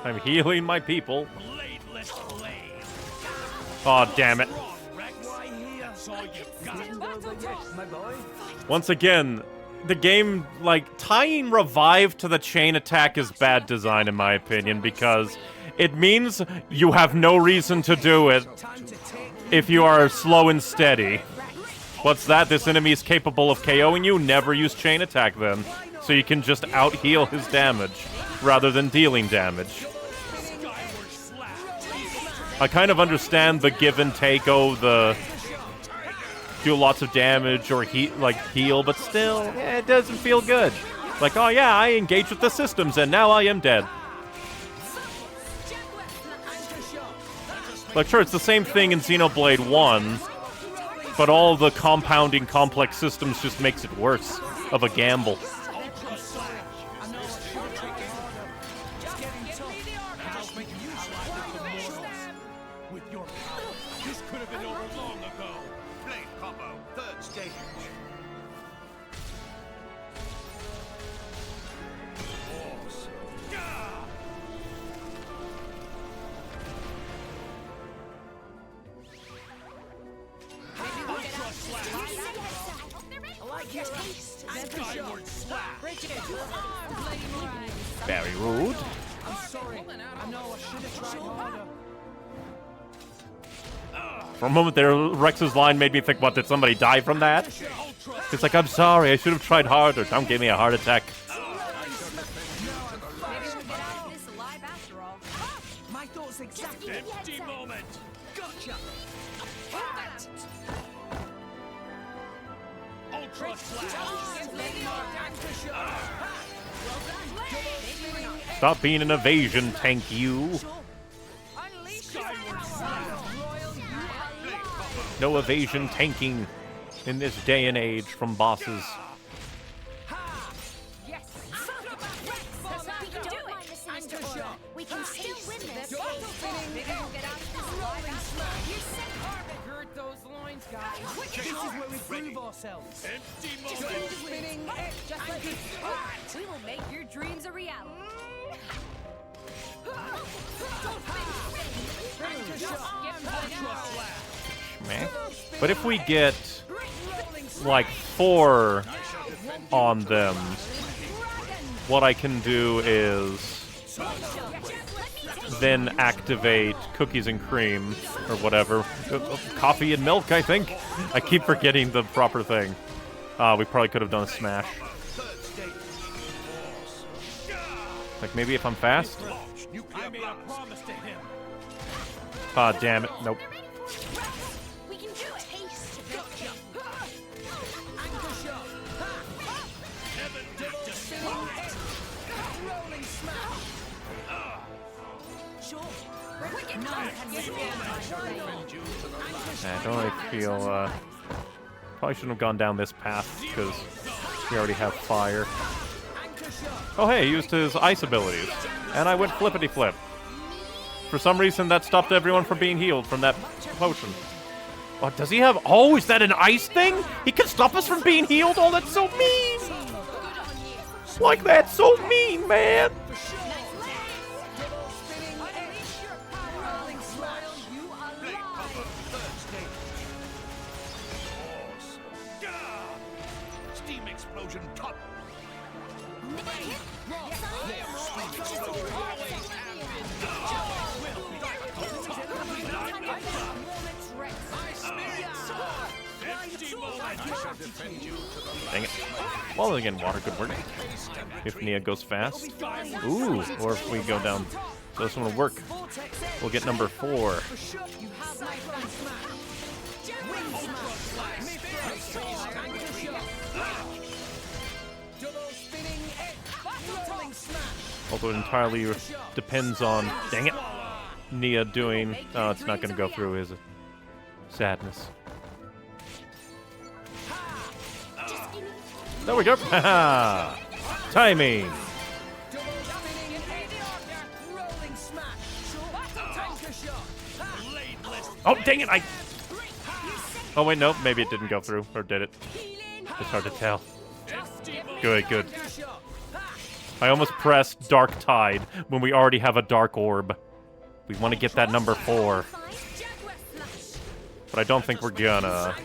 Speaker 1: I'm healing my people.
Speaker 14: Bladeless blade.
Speaker 1: Aw, damn it.
Speaker 14: Rex. That's all you got.
Speaker 5: My boy.
Speaker 1: Once again, the game, like, tying revive to the chain attack is bad design in my opinion, because it means you have no reason to do it if you are slow and steady. What's that? This enemy is capable of KOing you? Never use chain attack then. So you can just out-heal his damage, rather than dealing damage. I kind of understand the give and take, the do lots of damage or heal, but still, it doesn't feel good. Like, oh yeah, I engaged with the systems and now I am dead. Like, sure, it's the same thing in Xenoblade 1, but all the compounding complex systems just makes it worse of a gamble.
Speaker 14: With your power, this could have been over long ago.
Speaker 8: Blade combo, third stage. Awesome.
Speaker 14: Ultra slash.
Speaker 5: I like your taste. Anchor shot.
Speaker 1: Very rude.
Speaker 5: I'm sorry. I know I should have tried harder.
Speaker 1: For a moment there, Rex's line made me think, what, did somebody die from that? It's like, I'm sorry, I should have tried harder. Don't give me a heart attack.
Speaker 16: Maybe we'll get out of this alive after all.
Speaker 5: My thoughts exactly.
Speaker 8: Empty moment.
Speaker 5: Gotcha.
Speaker 8: Ultra slash.
Speaker 1: Stop being an evasion tank, you. No evasion tanking in this day and age from bosses.
Speaker 22: We can still win this.
Speaker 16: Maybe we'll get out of this alive after all. You said Harvick hurt those loins, guys.
Speaker 5: This is where we prove ourselves.
Speaker 8: Empty
Speaker 16: Just
Speaker 8: moment.
Speaker 16: keep spinning it, just like this. We will make your dreams a reality.
Speaker 1: Man. But if we get like 4 on them, what I can do is then activate cookies and cream or whatever. Coffee and milk, I think. I keep forgetting the proper thing. We probably could have done a smash. Like maybe if I'm fast?
Speaker 8: I made a promise to him.
Speaker 1: Ah, damn it. Nope.
Speaker 22: We can do it.
Speaker 5: Rolling smash.
Speaker 1: I don't really feel, probably shouldn't have gone down this path, because we already have fire. Oh hey, he used his ice abilities, and I went flippity-flip. For some reason, that stopped everyone from being healed from that potion. Oh, does he have... Oh, is that an ice thing? He can stop us from being healed? Oh, that's so mean! Like, that's so mean, man!
Speaker 8: Steam explosion top.
Speaker 1: Dang it. Well, again, water could work. If Nia goes fast. Ooh, or if we go down. So this one will work. We'll get number 4. Although it entirely depends on, dang it, Nia doing... Oh, it's not going to go through, is it? Sadness. There we go. Haha! Timing! Oh, dang it! Oh, wait, no. Maybe it didn't go through. Or did it? It's hard to tell. Good, good. I almost pressed Dark Tide when we already have a Dark Orb. We want to get that number 4. But I don't think we're gonna.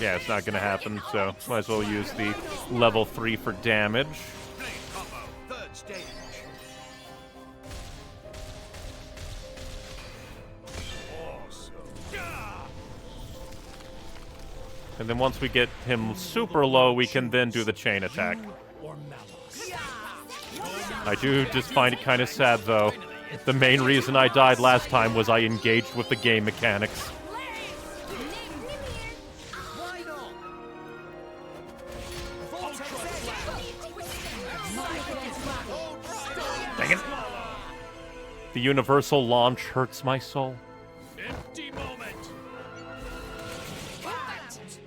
Speaker 1: Yeah, it's not gonna happen, so might as well use the level 3 for damage. And then once we get him super low, we can then do the chain attack. I do just find it kind of sad, though. The main reason I died last time was I engaged with the game mechanics. Dang it. The universal launch hurts my soul.
Speaker 8: Empty moment.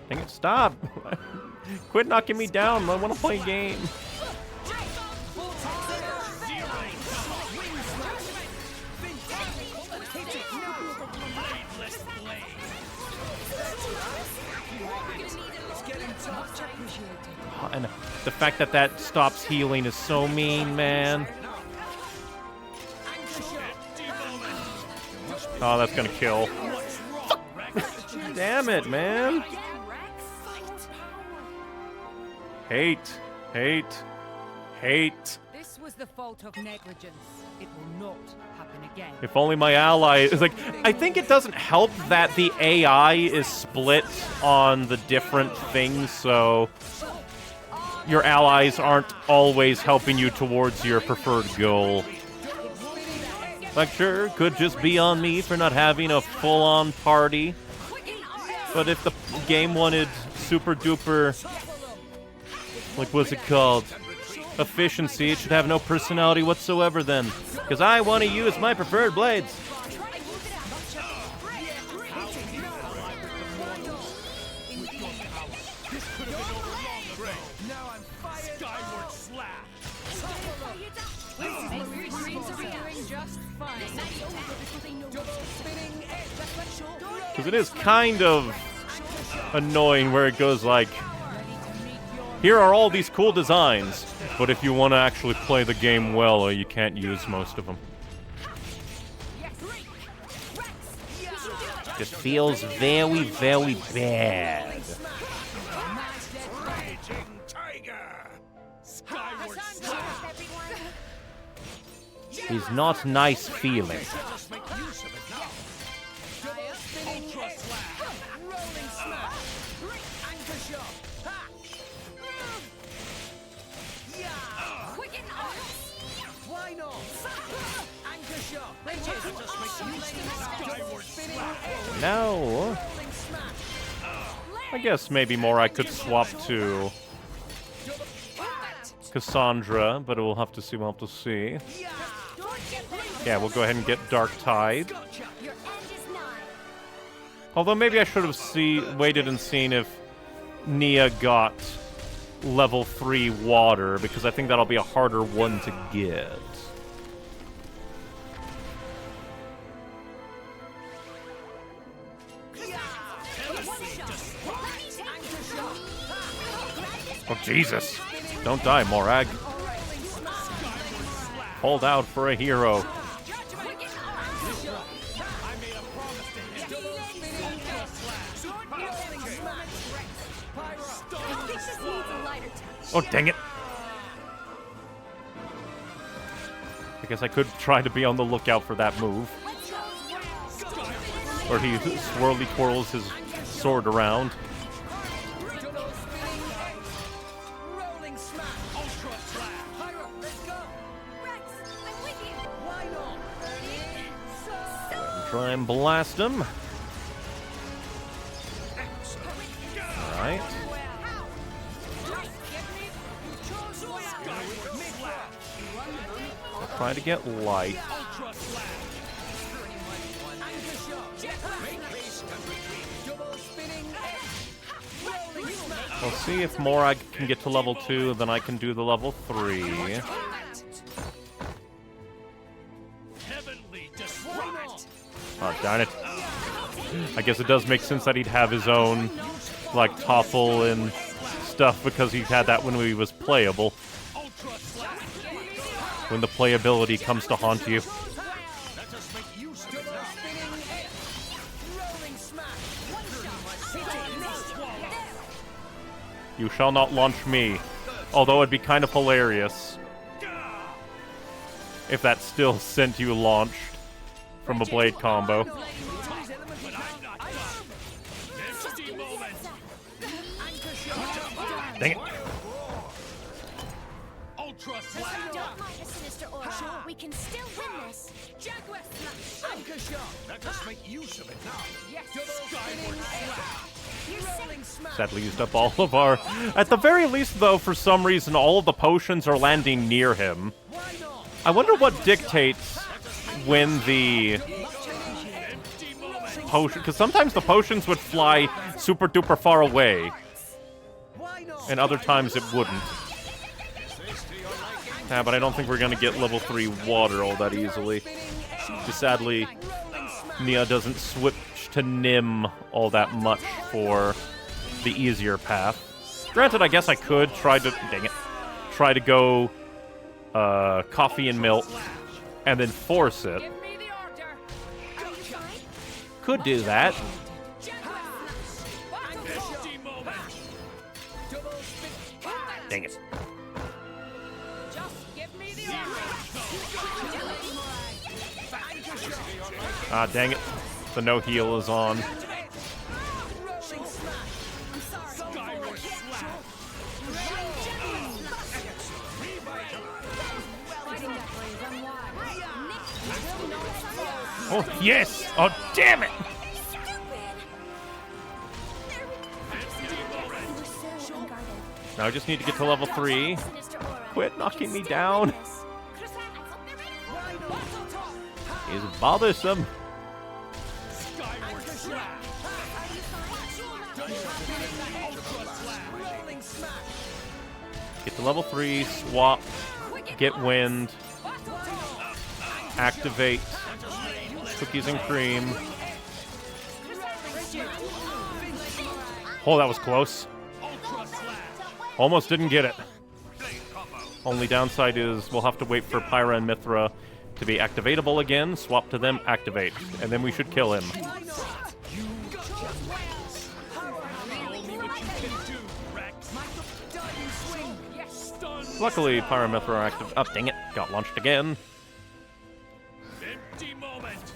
Speaker 1: Dang it, stop! Quit knocking me down, I want to play a game. And the fact that that stops healing is so mean, man. Oh, that's gonna kill. Damn it, man. Hate. Hate. Hate.
Speaker 4: This was the fault of negligence. It will not happen again.
Speaker 1: If only my ally is like, I think it doesn't help that the AI is split on the different things, so your allies aren't always helping you towards your preferred goal. Like, sure, could just be on me for not having a full-on party. But if the game wanted super duper, like, what's it called? Efficiency, it should have no personality whatsoever then. Because I want to use my preferred blades. Because it is kind of annoying where it goes like, here are all these cool designs, but if you want to actually play the game well, you can't use most of them. It feels very, very bad. It's not nice feeling. No. I guess maybe more I could swap to Cassandra, but we'll have to see. We'll have to see. Yeah, we'll go ahead and get Dark Tide. Although maybe I should have waited and seen if Nia got level 3 water, because I think that'll be a harder one to get. Oh, Jesus. Don't die, Morag. Hold out for a hero. Oh, dang it. I guess I could try to be on the lookout for that move. Where he swirly twirls his sword around. Try and blast him. Alright. Try to get light. We'll see if Morag can get to level 2, then I can do the level 3. Oh, darn it. I guess it does make sense that he'd have his own, like, topple and stuff, because he had that when he was playable. When the playability comes to haunt you. You shall not launch me. Although it'd be kind of hilarious if that still sent you launched from a blade combo. Dang it.
Speaker 22: We can still win this. Jaguar smash. Anchor shot. Let us make use of it now. Yes.
Speaker 1: Sadly used up all of our... At the very least, though, for some reason, all of the potions are landing near him. I wonder what dictates when the potion... Because sometimes the potions would fly super duper far away. And other times it wouldn't. Yeah, but I don't think we're going to get level 3 water all that easily. Just sadly, Nia doesn't switch to Nim all that much for the easier path. Granted, I guess I could try to... Dang it. Try to go coffee and milk and then force it. Could do that. Dang it.
Speaker 22: Just give me the
Speaker 1: Ah, dang it. The no heal is on. Oh, yes! Oh, damn it! Now I just need to get to level 3. Quit knocking me down. He's bothersome. Get to level 3, swap, get wind, activate, cookies and cream. Oh, that was close. Almost didn't get it. Only downside is we'll have to wait for Pyra and Mithra to be activatable again, swap to them, activate, and then we should kill him. Luckily, Pyra and Mithra are active. Oh, dang it. Got launched again.
Speaker 8: Empty moment.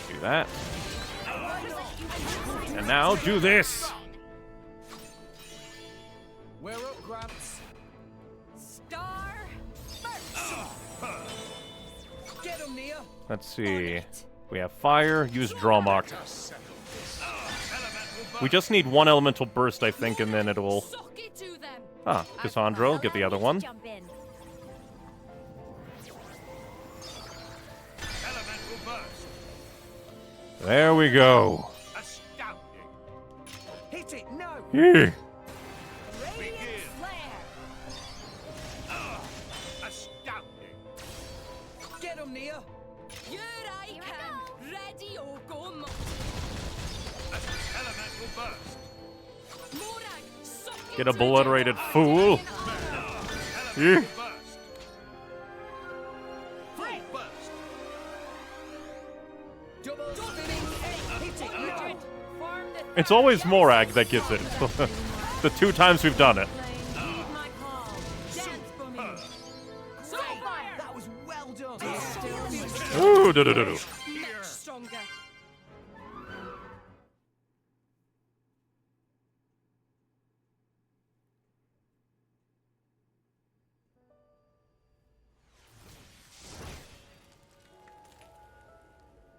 Speaker 1: Do that. And now do this.
Speaker 5: We're up, Gramps.
Speaker 22: Star first.
Speaker 5: Get him, Nia.
Speaker 1: Let's see. We have fire. Use draw mark. We just need one elemental burst, I think, and then it'll... Ah, Cassandra will get the other one. There we go.
Speaker 5: Hit it, no.
Speaker 1: Yeah.
Speaker 5: Get him, Nia.
Speaker 22: Here I come. Ready or go.
Speaker 8: Elemental burst.
Speaker 1: Get obliterated, fool. Yeah. It's always Morag that gets it. The 2 times we've done it.
Speaker 5: That was well done.
Speaker 1: Ooh, do-do-do-do.
Speaker 22: Much stronger.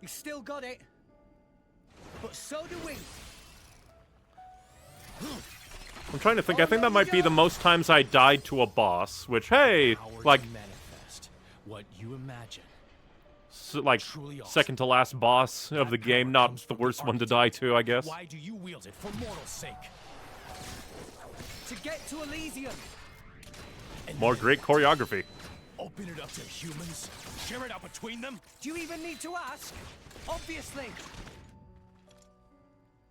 Speaker 5: You still got it. But so do we.
Speaker 1: I'm trying to think. I think that might be the most times I died to a boss, which, hey, like...
Speaker 3: manifest what you imagine.
Speaker 1: Like, second to last boss of the game, not the worst one to die to, I guess.
Speaker 3: Why do you wield it for mortal sake?
Speaker 5: To get to Elysium.
Speaker 1: More great choreography.
Speaker 3: Open it up to humans? Share it out between them?
Speaker 5: Do you even need to ask? Obviously.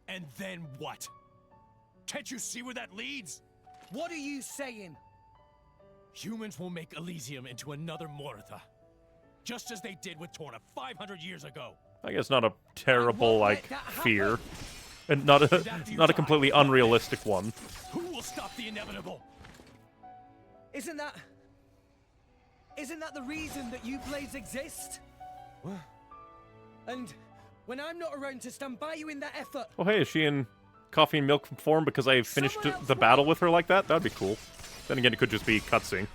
Speaker 3: And then what? Can't you see where that leads?
Speaker 5: What are you saying?
Speaker 3: Humans will make Elysium into another Moritha. Just as they did with Torna 500 years ago.
Speaker 1: I guess not a terrible, like, fear. And not a completely unrealistic one.
Speaker 3: Who will stop the inevitable?
Speaker 5: Isn't that the reason that you blades exist?
Speaker 3: What?
Speaker 5: And when I'm not around to stand by you in that effort.
Speaker 1: Oh, hey, is she in coffee and milk form because I finished the battle with her like that? That'd be cool. Then again, it could just be cutscene.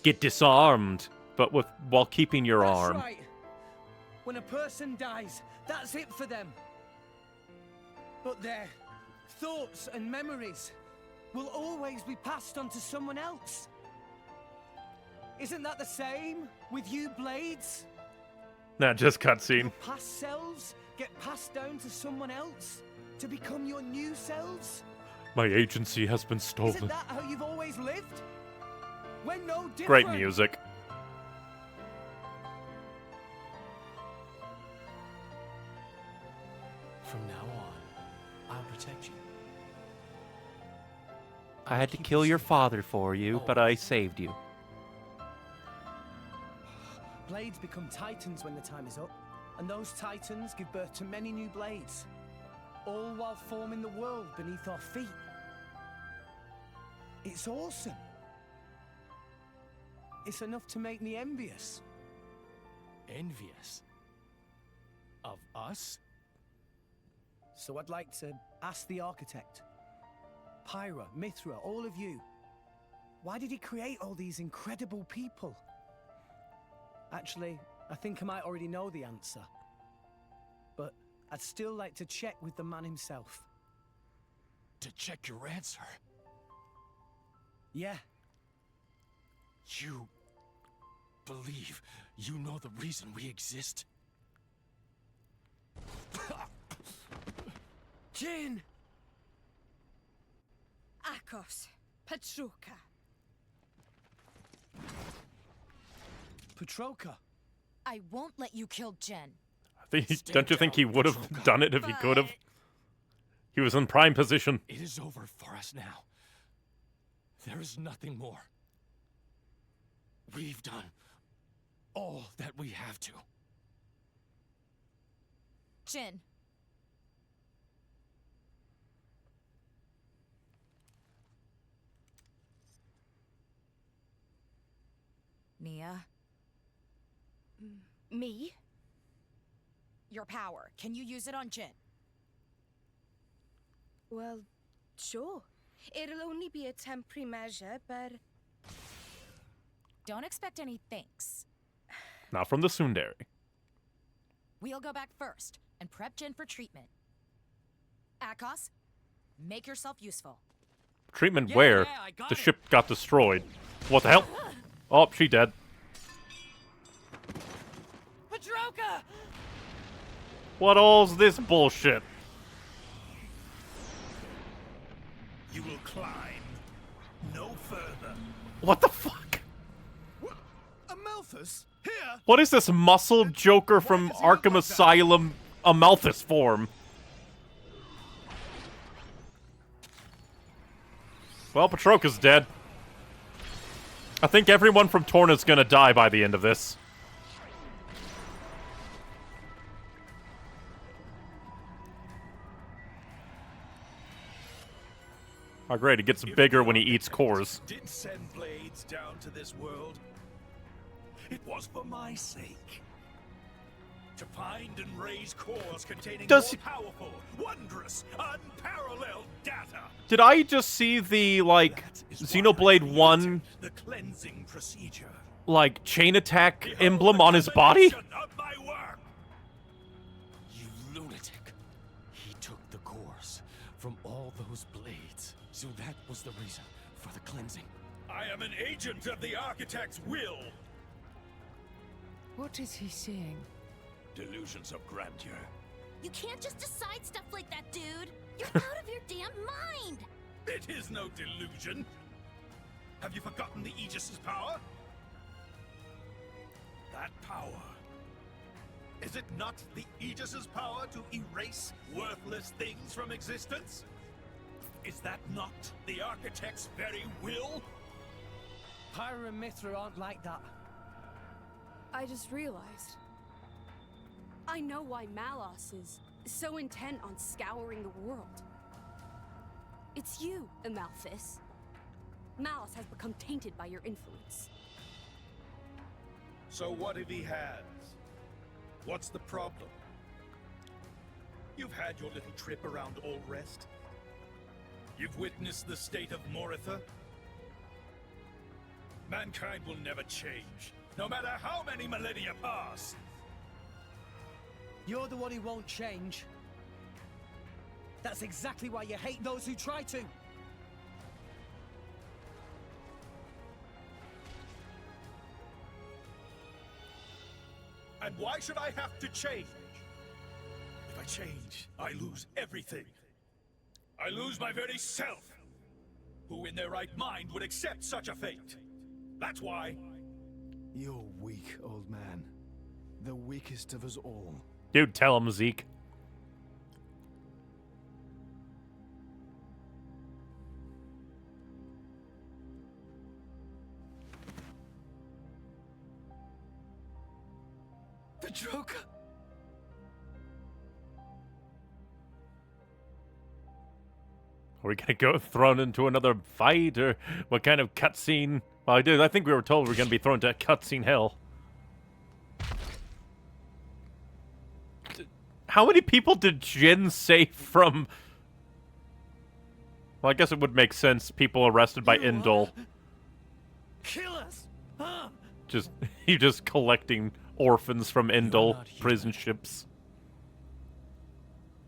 Speaker 1: Get disarmed, but while keeping your arm.
Speaker 5: That's right. When a person dies, that's it for them. But their thoughts and memories will always be passed on to someone else. Isn't that the same with you, Blades?
Speaker 1: Nah, just cutscene.
Speaker 5: Your past selves get passed down to someone else to become your new selves?
Speaker 1: My agency has been stolen.
Speaker 5: Isn't that how you've always lived? We're no different.
Speaker 1: Great music.
Speaker 3: From now on, I'll protect you.
Speaker 1: I had to kill your father for you, but I saved you.
Speaker 5: Blades become titans when the time is up, and those titans give birth to many new blades, all while forming the world beneath our feet. It's awesome. It's enough to make me envious.
Speaker 14: Envious? Of us?
Speaker 5: So I'd like to ask the architect, Pyra, Mithra, all of you, why did he create all these incredible people? Actually, I think I might already know the answer. But I'd still like to check with the man himself.
Speaker 14: To check your answer?
Speaker 5: Yeah.
Speaker 14: You believe you know the reason we exist?
Speaker 5: Jin!
Speaker 6: Akos, Petroka.
Speaker 5: Petroka?
Speaker 17: I won't let you kill Jen.
Speaker 1: Don't you think he would have done it if he could have? He was in prime position.
Speaker 14: It is over for us now. There is nothing more. We've done all that we have to.
Speaker 17: Jin. Nia?
Speaker 6: Me?
Speaker 17: Your power. Can you use it on Jin?
Speaker 6: Well, sure. It'll only be a temporary measure, but...
Speaker 17: Don't expect any thanks.
Speaker 1: Not from the tsundere.
Speaker 17: We'll go back first and prep Jin for treatment. Akos, make yourself useful.
Speaker 1: Treatment where? The ship got destroyed. What the hell? Oh, she dead.
Speaker 17: Petroka!
Speaker 1: What all's this bullshit?
Speaker 8: You will climb no further.
Speaker 1: What the fuck?
Speaker 8: Amalthus? Here?
Speaker 1: What is this muscle Joker from Arkham Asylum Amalthus form? Well, Petroka's dead. I think everyone from Torna's gonna die by the end of this. Oh great, it gets bigger when he eats cores.
Speaker 8: Did send blades down to this world. It was for my sake. To find and raise cores containing more powerful, wondrous, unparalleled data.
Speaker 1: Did I just see the, like, Xenoblade 1,
Speaker 8: the cleansing procedure.
Speaker 1: like, chain attack emblem on his body?
Speaker 8: Of my work.
Speaker 14: You lunatic. He took the cores from all those blades. So that was the reason for the cleansing.
Speaker 8: I am an agent of the architect's will.
Speaker 4: What is he saying?
Speaker 8: Delusions of grandeur.
Speaker 19: You can't just decide stuff like that, dude. You're out of your damn mind.
Speaker 8: It is no delusion. Have you forgotten the Aegis's power? That power. Is it not the Aegis's power to erase worthless things from existence? Is that not the architect's very will?
Speaker 5: Pyra and Mithra aren't like that.
Speaker 16: I just realized. I know why Malos is so intent on scouring the world. It's you, Amalthus. Malos has become tainted by your influence.
Speaker 8: So what if he has? What's the problem? You've had your little trip around Allrest. You've witnessed the state of Moritha. Mankind will never change, no matter how many millennia pass.
Speaker 5: You're the one who won't change. That's exactly why you hate those who try to.
Speaker 8: And why should I have to change? If I change, I lose everything. I lose my very self. Who in their right mind would accept such a fate? That's why.
Speaker 7: You're weak, old man. The weakest of us all.
Speaker 1: Dude, tell him, Zeke. Are we gonna go thrown into another fight, or what kind of cutscene? Well, I think we were told we're gonna be thrown to cutscene hell. How many people did Jin save from... Well, I guess it would make sense. People arrested by Indul.
Speaker 3: Kill us! Huh?
Speaker 1: He just collecting orphans from Indul prison ships.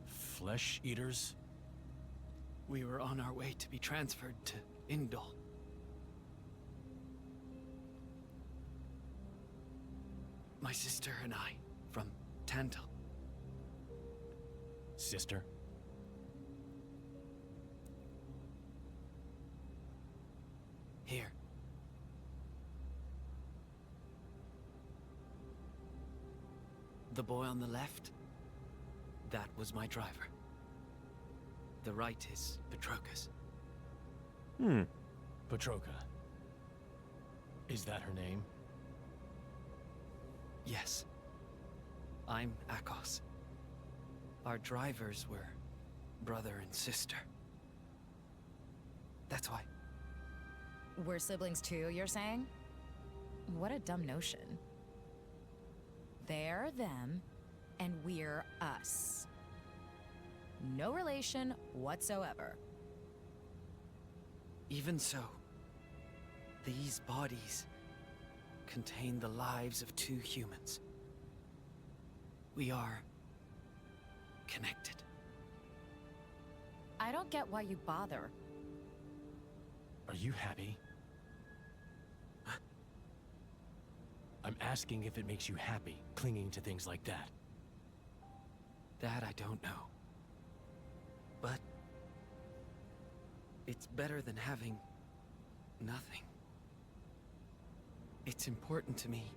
Speaker 3: Flesh eaters?
Speaker 13: We were on our way to be transferred to Indul. My sister and I, from Tantal.
Speaker 3: Sister?
Speaker 13: Here. The boy on the left, that was my driver. The right is Petroka's.
Speaker 3: Petroka. Is that her name?
Speaker 13: Yes. I'm Akos. Our drivers were brother and sister. That's why.
Speaker 17: We're siblings too, you're saying? What a dumb notion. They're them, and we're us. No relation whatsoever.
Speaker 13: Even so, these bodies contain the lives of 2 humans. We are connected.
Speaker 17: I don't get why you bother.
Speaker 3: Are you happy? I'm asking if it makes you happy, clinging to things like that.
Speaker 13: That I don't know. But it's better than having nothing. It's important to me.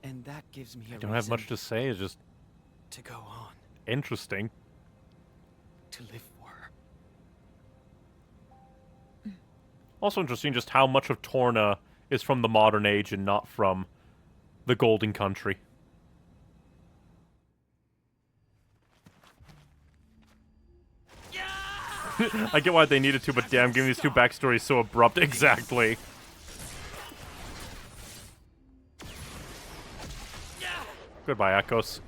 Speaker 13: And that gives me a
Speaker 1: I don't have much to say, it's just...
Speaker 13: to go on.
Speaker 1: Interesting.
Speaker 13: To live for her.
Speaker 1: Also interesting just how much of Torna is from the modern age and not from the Golden Country. I get why they needed to, but damn, giving these 2 backstories so abrupt. Exactly. Goodbye, Akos.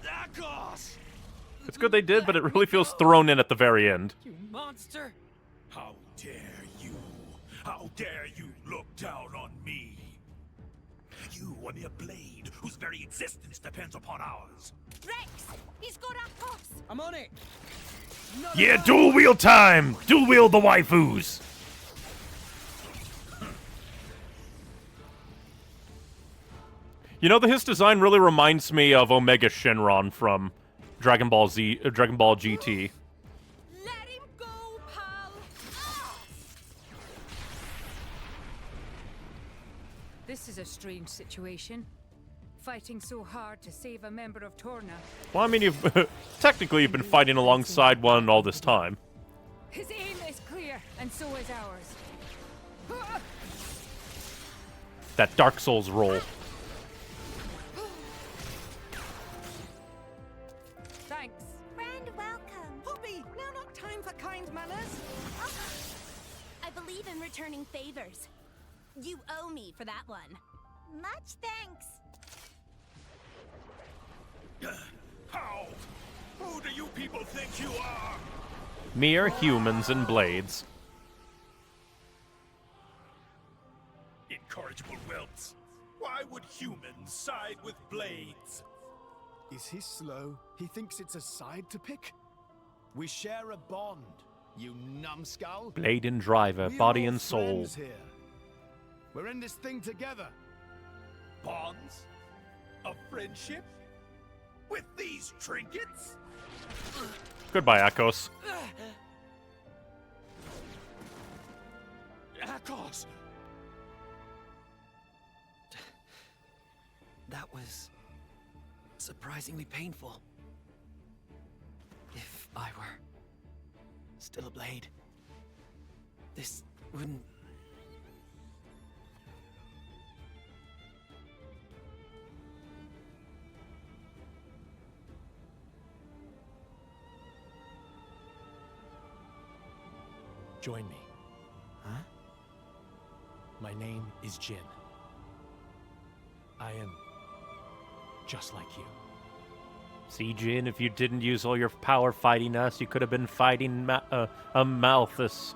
Speaker 1: It's good they did, but it really feels thrown in at the very end.
Speaker 13: You monster!
Speaker 8: How dare you? How dare you look down on me? You are mere blade whose very existence depends upon ours.
Speaker 22: Rex! He's got Akos!
Speaker 5: I'm on it!
Speaker 1: Yeah, dual wheel time! Dual wheel the waifus! You know, his design really reminds me of Omega Shenron from Dragon Ball GT.
Speaker 22: Let him go, pal!
Speaker 4: This is a strange situation. Fighting so hard to save a member of Torna.
Speaker 1: Well, I mean, you've technically you've been fighting alongside one all this time.
Speaker 4: His aim is clear, and so is ours.
Speaker 1: That Dark Souls roll.
Speaker 22: Thanks.
Speaker 19: Friend, welcome.
Speaker 6: Poppy, now not time for kind manners.
Speaker 19: I believe in returning favors. You owe me for that one. Much thanks.
Speaker 8: How? Who do you people think you are?
Speaker 1: Mere humans and blades.
Speaker 8: Incorrigible whelps. Why would humans side with blades?
Speaker 7: Is he slow? He thinks it's a side to pick? We share a bond, you numbskull.
Speaker 1: Blade and driver,
Speaker 7: We are
Speaker 1: body
Speaker 7: all
Speaker 1: and soul.
Speaker 7: friends here. We're in this thing together.
Speaker 8: Bonds? Of friendship? With these trinkets?
Speaker 1: Goodbye, Akos.
Speaker 8: Akos!
Speaker 13: That was surprisingly painful. If I were still a blade, this wouldn't...
Speaker 3: Join me.
Speaker 5: Huh?
Speaker 3: My name is Jin. I am just like you.
Speaker 1: See, Jin, if you didn't use all your power fighting us, you could have been fighting a Malthus.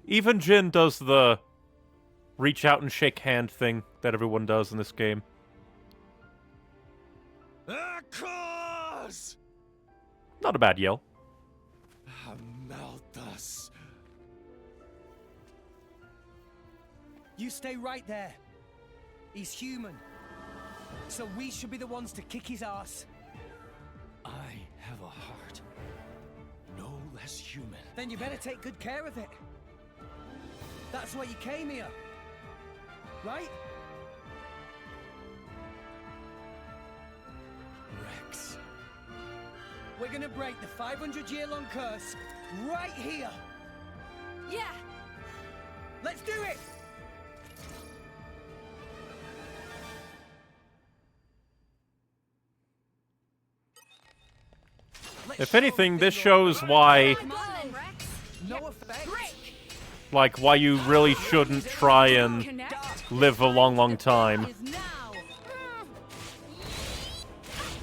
Speaker 1: Even Jin does the reach out and shake hand thing that everyone does in this game.
Speaker 8: Cause!
Speaker 1: Not a bad yell.
Speaker 8: Malthus.
Speaker 5: You stay right there. He's human. So we should be the ones to kick his ass.
Speaker 8: I have a heart. No less human.
Speaker 5: Then you better take good care of it. That's why you came here. Right?
Speaker 8: Rex.
Speaker 5: We're gonna break the 500-year-long curse right here.
Speaker 16: Yeah.
Speaker 5: Let's do it!
Speaker 1: If anything, this shows why,
Speaker 5: No effect.
Speaker 1: like, why you really shouldn't try and live a long time.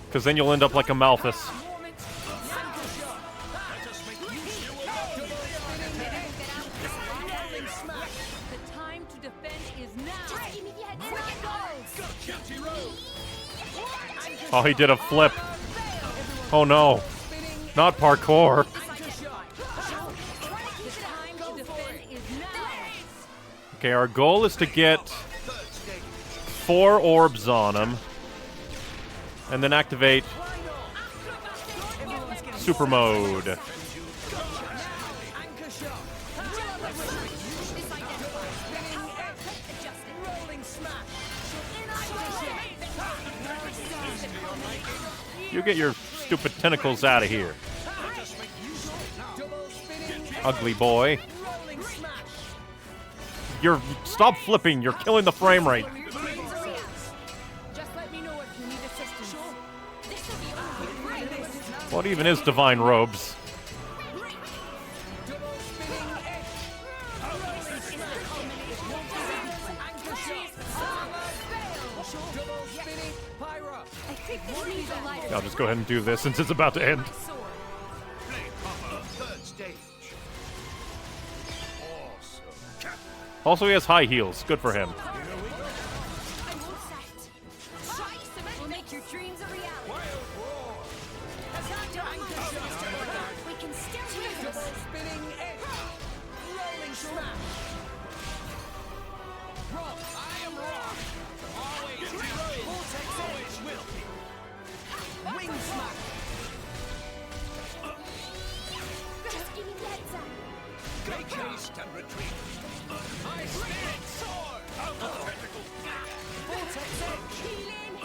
Speaker 1: Because then you'll end up like a Malthus.
Speaker 4: The time to defend is now.
Speaker 1: Oh, he did a flip. Oh no. Not parkour. Okay, our goal is to get 4 orbs on him. And then activate super mode. You get your stupid tentacles out of here. Ugly boy. Stop flipping, you're killing the frame rate. What even is Divine Robes? I'll just go ahead and do this since it's about to end. Also, he has high heels. Good for him.
Speaker 6: We'll make your dreams a reality. We can still do this.
Speaker 5: Spinning edge. Rolling smash. Rock. I am rock. Always Vortex edge. Will be. Wing smash.
Speaker 6: Just give me the heads up.
Speaker 8: Make haste and retreat. My spirit sword! Out of tentacle!
Speaker 5: Vortex edge.
Speaker 6: Healing.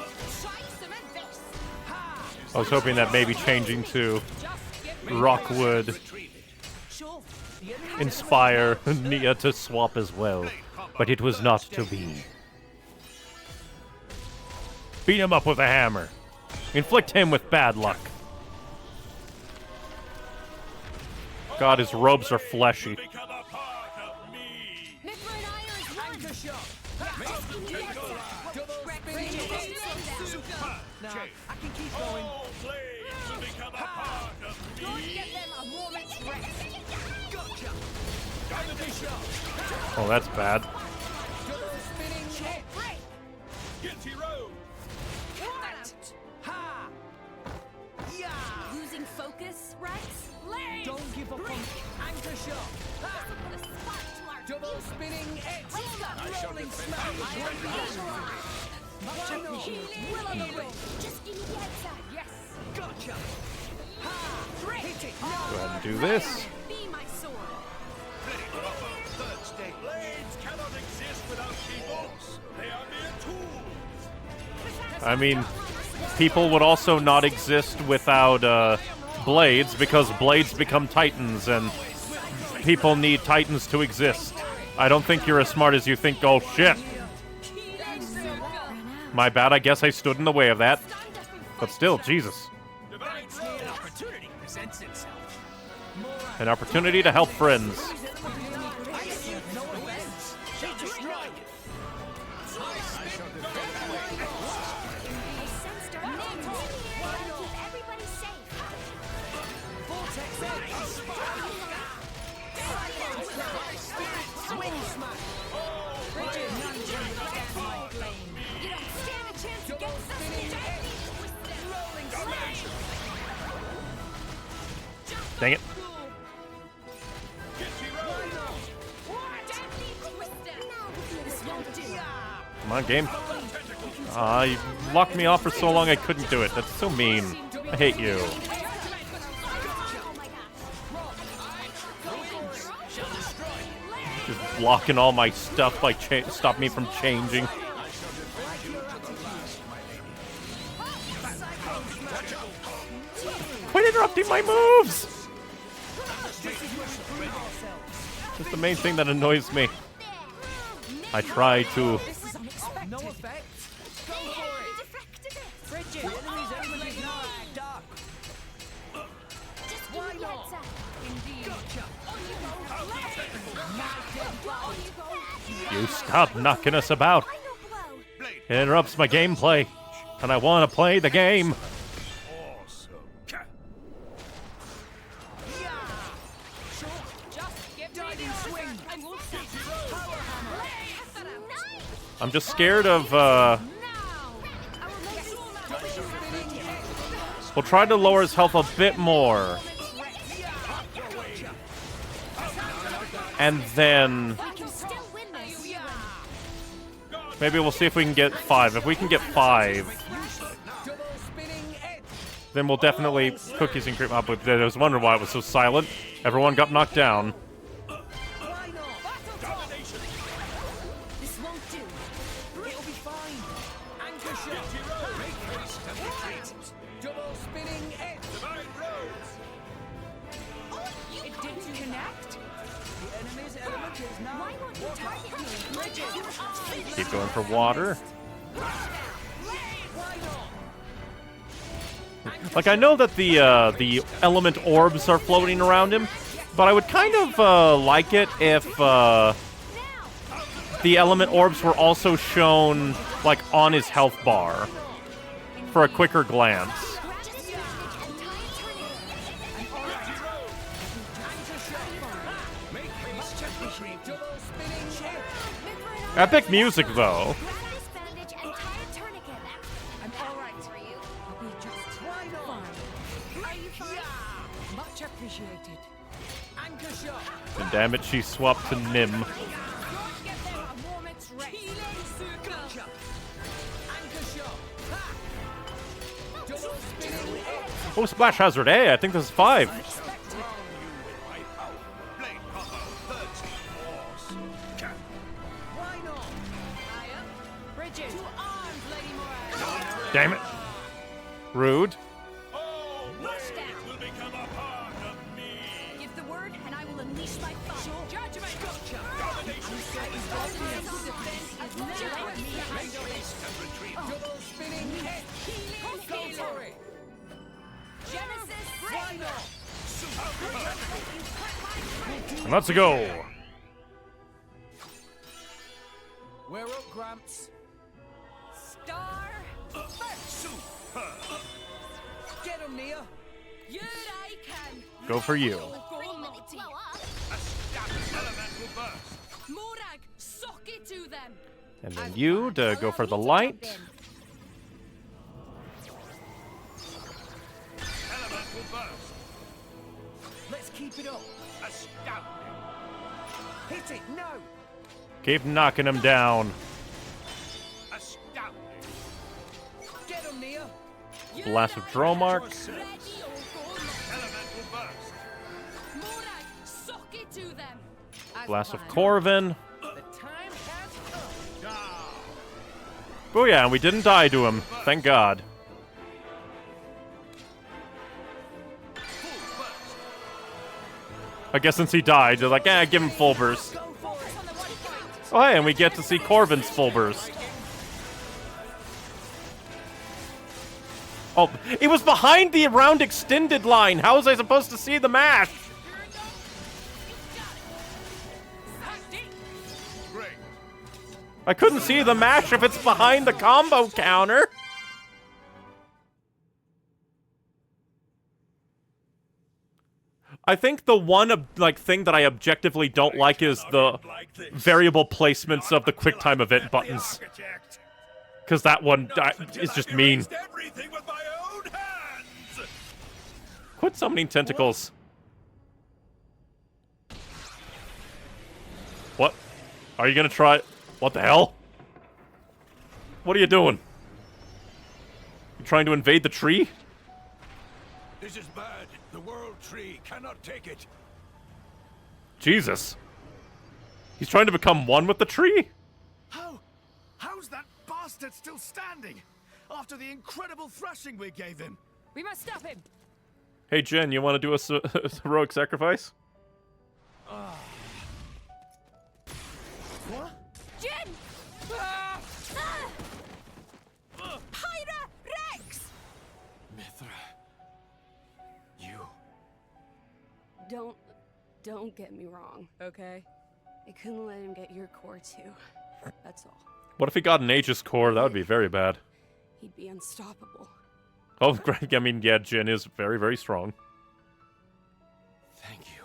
Speaker 6: Try some of this.
Speaker 1: I was hoping that maybe changing to Rock would inspire Nia to swap as well, but it was not to be. Beat him up with a hammer. Inflict him with bad luck. God, his robes are fleshy.
Speaker 5: Nah, I can keep going.
Speaker 8: All blades will become a part of me.
Speaker 6: Don't get them a moment's rest.
Speaker 5: Gotcha. Dynamisha.
Speaker 1: Oh, that's bad.
Speaker 5: Double spinning hit.
Speaker 6: Break.
Speaker 8: Guilty road.
Speaker 5: What? Ha. Yeah.
Speaker 6: Losing focus, Rex? Legs.
Speaker 5: Don't give up on anchor shot. Ha.
Speaker 6: Put a spark to our
Speaker 5: Double spinning edge. Rolling smash.
Speaker 6: Healing. Will on the rope. Just give me the heads up.
Speaker 5: Yes. Gotcha. Ha. Hit it.
Speaker 1: Go ahead and do this.
Speaker 6: Be my sword.
Speaker 8: Ready for upper third stage. Blades cannot exist without people. They are mere tools.
Speaker 1: I mean, people would also not exist without blades, because blades become titans, and people need titans to exist. I don't think you're as smart as you think. Oh, shit. My bad, I guess I stood in the way of that. But still, Jesus.
Speaker 14: An opportunity presents itself.
Speaker 1: An opportunity to help friends. Dang it. Come on, game. You locked me off for so long I couldn't do it. That's so mean. I hate you. Just blocking all my stuff by stop me from changing. Quit interrupting my moves! That's the main thing that annoys me. I try to...
Speaker 9: No effect. Go for it. Frigid. The enemy's element is now dark. Why not? Indeed. Gotcha.
Speaker 1: You stop knocking us about. It interrupts my gameplay, and I want to play the game. I'm just scared of, we'll try to lower his health a bit more. And then... maybe we'll see if we can get 5. If we can get 5, then we'll definitely cookies and cream up. But I was wondering why it was so silent. Everyone got knocked down. Keep going for water. Like, I know that the element orbs are floating around him, but I would kind of like it if the element orbs were also shown, like, on his health bar for a quicker glance. Epic music, though. And damn it, she swapped to Nim. Oh, Splash Hazard A. I think this is 5. Damn it. Rude.
Speaker 22: Give the word, and I will unleash my fire. Judgment.
Speaker 9: Double spinning head. Go for it.
Speaker 1: And let's go.
Speaker 9: We're up, Gramps.
Speaker 22: Star
Speaker 9: Super. Get him, Nia.
Speaker 22: Here I can.
Speaker 1: Go for you.
Speaker 22: Morag, sock it to them.
Speaker 1: And then you to go for the light.
Speaker 9: Let's keep it up. Hit it, no.
Speaker 1: Keep knocking him down.
Speaker 9: Get him, Nia.
Speaker 1: Blast of Dromark.
Speaker 22: Morag, sock it to them.
Speaker 1: Blast of Corvin. Oh yeah, and we didn't die to him. Thank God. I guess since he died, they're like, give him full burst. Oh hey, and we get to see Corvin's full burst. Oh, it was behind the round extended line. How was I supposed to see the mash? I couldn't see the mash if it's behind the combo counter. I think the one thing that I objectively don't like is the variable placements of the QuickTime event buttons. Because that one is just mean. Quit summoning tentacles. What? Are you gonna try? What the hell? What are you doing? You trying to invade the tree?
Speaker 8: This is bad. The World Tree cannot take it.
Speaker 1: Jesus. He's trying to become one with the tree?
Speaker 7: How's that bastard still standing? After the incredible thrashing we gave him.
Speaker 4: We must stop him.
Speaker 1: Hey, Jen, you want to do a heroic sacrifice?
Speaker 7: What?
Speaker 6: Jin! Pyra Rex!
Speaker 14: Mithra. You.
Speaker 16: Don't get me wrong, okay? I couldn't let him get your core too. That's all.
Speaker 1: What if he got an Aegis core? That would be very bad.
Speaker 16: He'd be unstoppable.
Speaker 1: Oh, Greg, I mean, yeah, Jin is very, very strong.
Speaker 14: Thank you.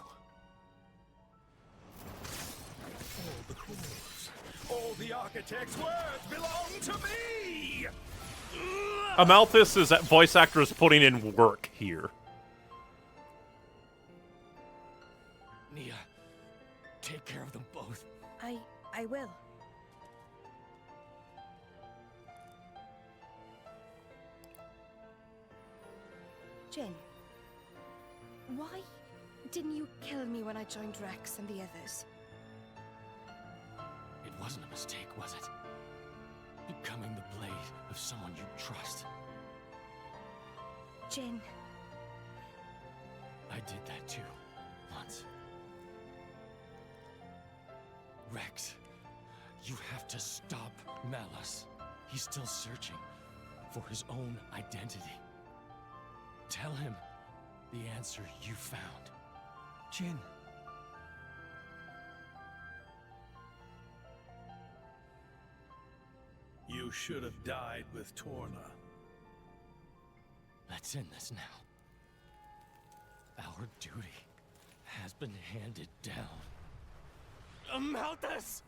Speaker 8: All the cores, all the architect's words belong to me!
Speaker 1: Amalthus' voice actor is putting in work here.
Speaker 14: Nia, take care of them both.
Speaker 6: I will. Jin, why didn't you kill me when I joined Rex and the others?
Speaker 14: It wasn't a mistake, was it? Becoming the blade of someone you trust.
Speaker 6: Jin.
Speaker 14: I did that too, once. Rex, you have to stop Malus. He's still searching for his own identity. Tell him the answer you found.
Speaker 5: Jin.
Speaker 8: You should have died with Torna.
Speaker 14: Let's end this now. Our duty has been handed down. Amalthus!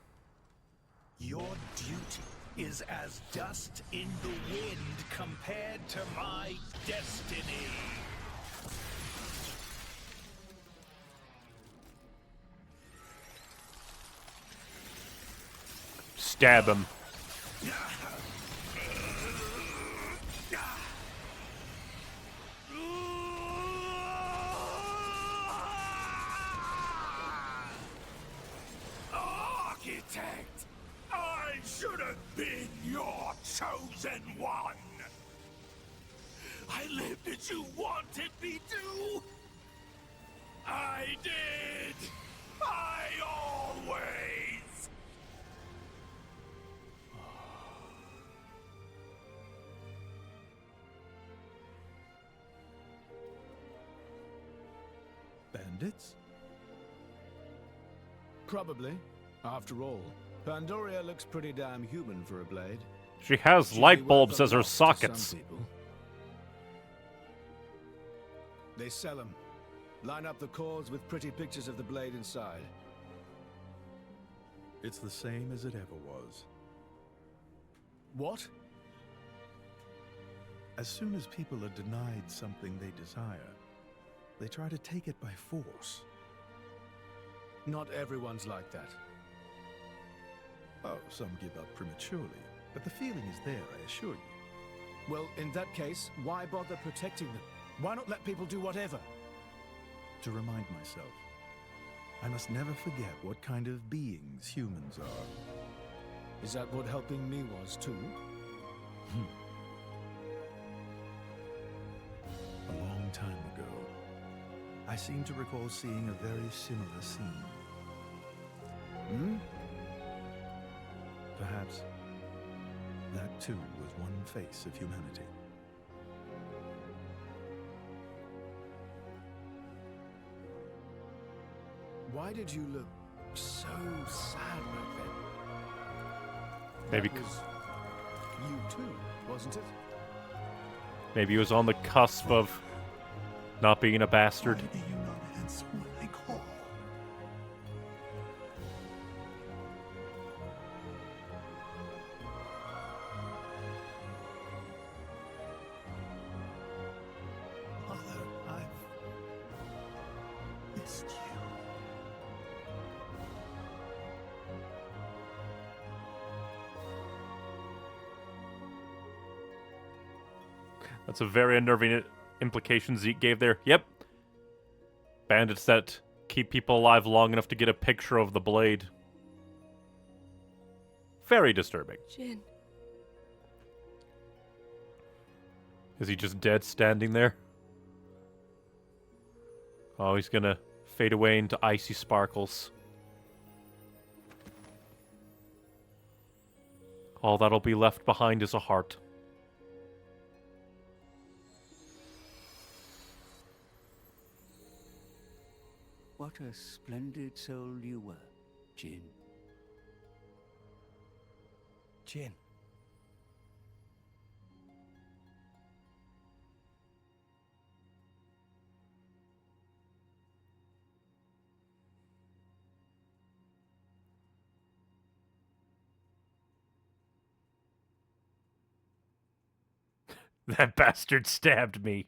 Speaker 8: Your duty is as dust in the wind compared to my destiny.
Speaker 1: Stab him.
Speaker 8: Architect! I should have been your chosen one! I lived as you wanted me to! I did! I always!
Speaker 10: Bandits?
Speaker 7: Probably. After all, Pandoria looks pretty damn human for a blade.
Speaker 1: She has
Speaker 7: Should
Speaker 1: light
Speaker 7: be worth
Speaker 1: bulbs
Speaker 7: a
Speaker 1: as her
Speaker 7: lot to
Speaker 1: sockets.
Speaker 7: some people. They sell them. Line up the cords with pretty pictures of the blade inside.
Speaker 10: It's the same as it ever was.
Speaker 7: What?
Speaker 10: As soon as people are denied something they desire, they try to take it by force.
Speaker 7: Not everyone's like that.
Speaker 10: Oh, some give up prematurely, but the feeling is there, I assure you.
Speaker 7: Well, in that case, why bother protecting them? Why not let people do whatever?
Speaker 10: To remind myself, I must never forget what kind of beings humans are.
Speaker 7: Is that what helping me was, too?
Speaker 10: A long time ago, I seem to recall seeing a very similar scene. Perhaps that too was one face of humanity.
Speaker 7: Why did you look so sad back then?
Speaker 1: Maybe
Speaker 7: That was you too, wasn't it?
Speaker 1: maybe he was on the cusp of not being a bastard.
Speaker 10: Why do you not answer when I call? Mother, I've missed you.
Speaker 1: That's a very unnerving implication Zeke gave there. Yep. Bandits that keep people alive long enough to get a picture of the blade. Very disturbing.
Speaker 6: Jin.
Speaker 1: Is he just dead standing there? Oh, he's gonna fade away into icy sparkles. All that'll be left behind is a heart.
Speaker 2: What a splendid soul you were, Jin.
Speaker 5: Jin.
Speaker 1: That bastard stabbed me.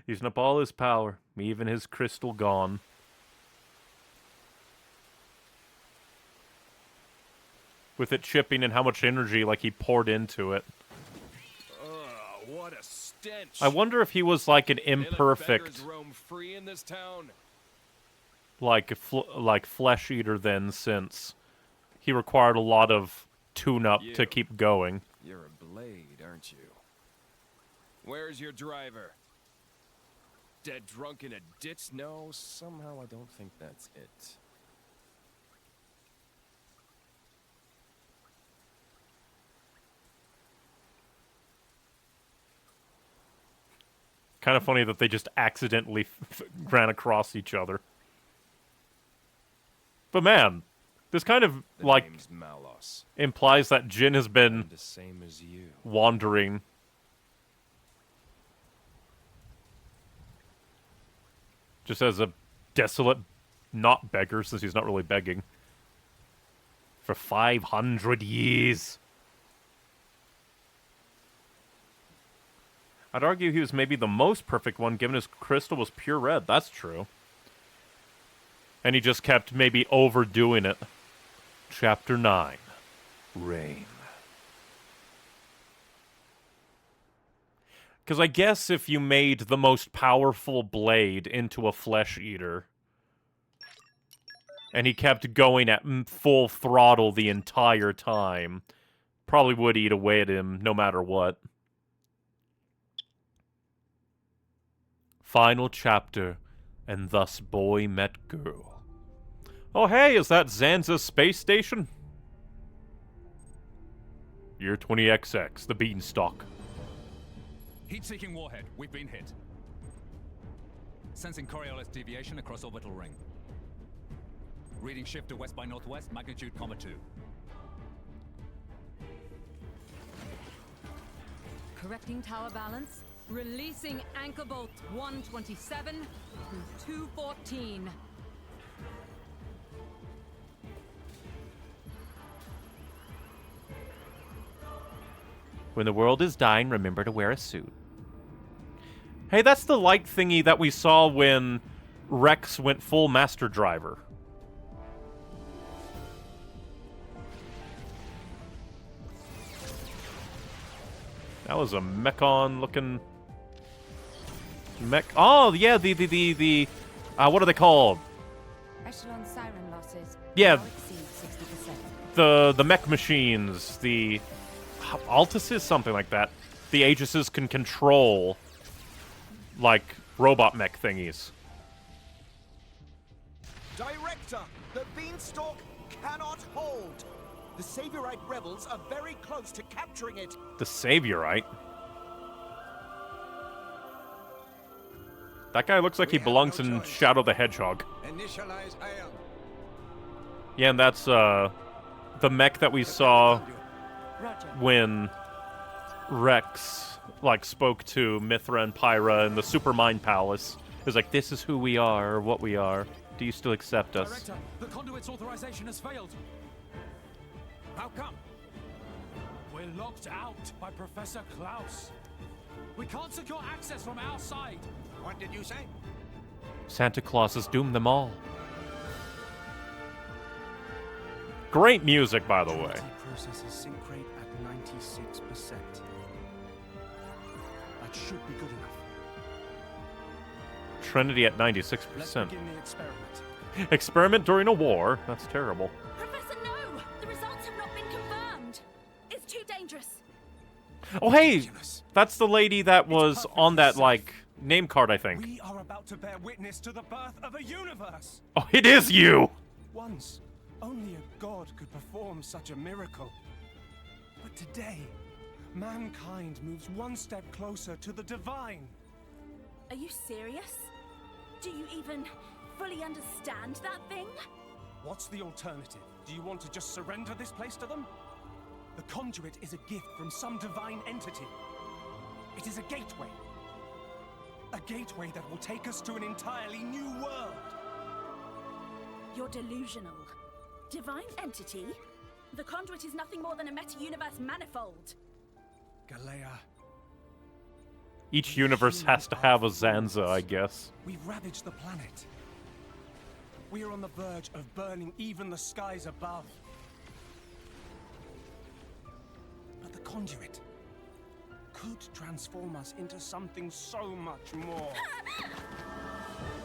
Speaker 1: Using up all his power, even his crystal gone. With it chipping and how much energy like he poured into it.
Speaker 15: What a stench!
Speaker 1: I wonder if he was like an imperfect,
Speaker 15: roam free in this town.
Speaker 1: like flesh eater then, since he required a lot of tune-up to keep going.
Speaker 15: You're a blade, aren't you? Where's your driver? Dead drunk in a ditch? No, somehow I don't think that's it.
Speaker 1: Kind of funny that they just accidentally ran across each other. But man, this kind of like implies that Jin has been
Speaker 15: the same as you.
Speaker 1: Wandering. Just as a desolate, not beggar, since he's not really begging. For 500 years. I'd argue he was maybe the most perfect one, given his crystal was pure red. That's true. And he just kept maybe overdoing it. Chapter 9. Rain. Because I guess if you made the most powerful blade into a flesh eater, and he kept going at full throttle the entire time, probably would eat away at him no matter what. Final chapter, and thus boy met girl. Oh hey, is that Zanza's space station? Year 20XX, the Beanstalk.
Speaker 12: Heat-seeking warhead. We've been hit. Sensing Coriolis deviation across orbital ring. Reading shift to west by northwest, magnitude, 2.
Speaker 11: Correcting tower balance. Releasing anchor bolts 127 through 214.
Speaker 1: When the world is dying, remember to wear a suit. Hey, that's the light thingy that we saw when Rex went full Master Driver. That was a Mechon-looking... Oh, yeah, the what are they called?
Speaker 4: Echelon siren losses.
Speaker 1: Yeah.
Speaker 4: Now exceed 60%.
Speaker 1: The mech machines, the... Altuses? Something like that. The Aegises can control, like, robot mech thingies.
Speaker 9: Director, the Beanstalk cannot hold. The Saviorite rebels are very close to capturing it.
Speaker 1: The Saviorite? That guy looks like he belongs in Shadow the Hedgehog.
Speaker 8: Initialize ion.
Speaker 1: Yeah, and that's the mech that we saw when Rex like spoke to Mithra and Pyra in the Supermind Palace. It was like, this is who we are, or what we are. Do you still accept us?
Speaker 12: Director, the conduit's authorization has failed.
Speaker 8: How come?
Speaker 12: We're locked out by Professor Klaus. We can't secure access from our side.
Speaker 8: What did you say?
Speaker 1: Santa Claus has doomed them all. Great music, by the way.
Speaker 5: Processes sync rate at 96%. That should be good enough.
Speaker 1: Trinity at 96%.
Speaker 5: Let's begin the experiment.
Speaker 1: Experiment during a war? That's terrible.
Speaker 19: Professor, no! The results have not been confirmed. It's too dangerous.
Speaker 1: Oh, hey! That's the lady that was on that, like, name card, I think.
Speaker 5: We are about to bear witness to the birth of a universe.
Speaker 1: Oh, it is you!
Speaker 5: Once, only a god could perform such a miracle. But today, mankind moves one step closer to the divine.
Speaker 19: Are you serious? Do you even fully understand that thing?
Speaker 5: What's the alternative? Do you want to just surrender this place to them? The conduit is a gift from some divine entity. It is a gateway. A gateway that will take us to an entirely new world.
Speaker 19: You're delusional. Divine entity? The conduit is nothing more than a meta-universe manifold.
Speaker 5: Galea.
Speaker 1: Each universe has to have a Zanza, I guess.
Speaker 5: We've ravaged the planet. We are on the verge of burning even the skies above. But the conduit could transform us into something so much more.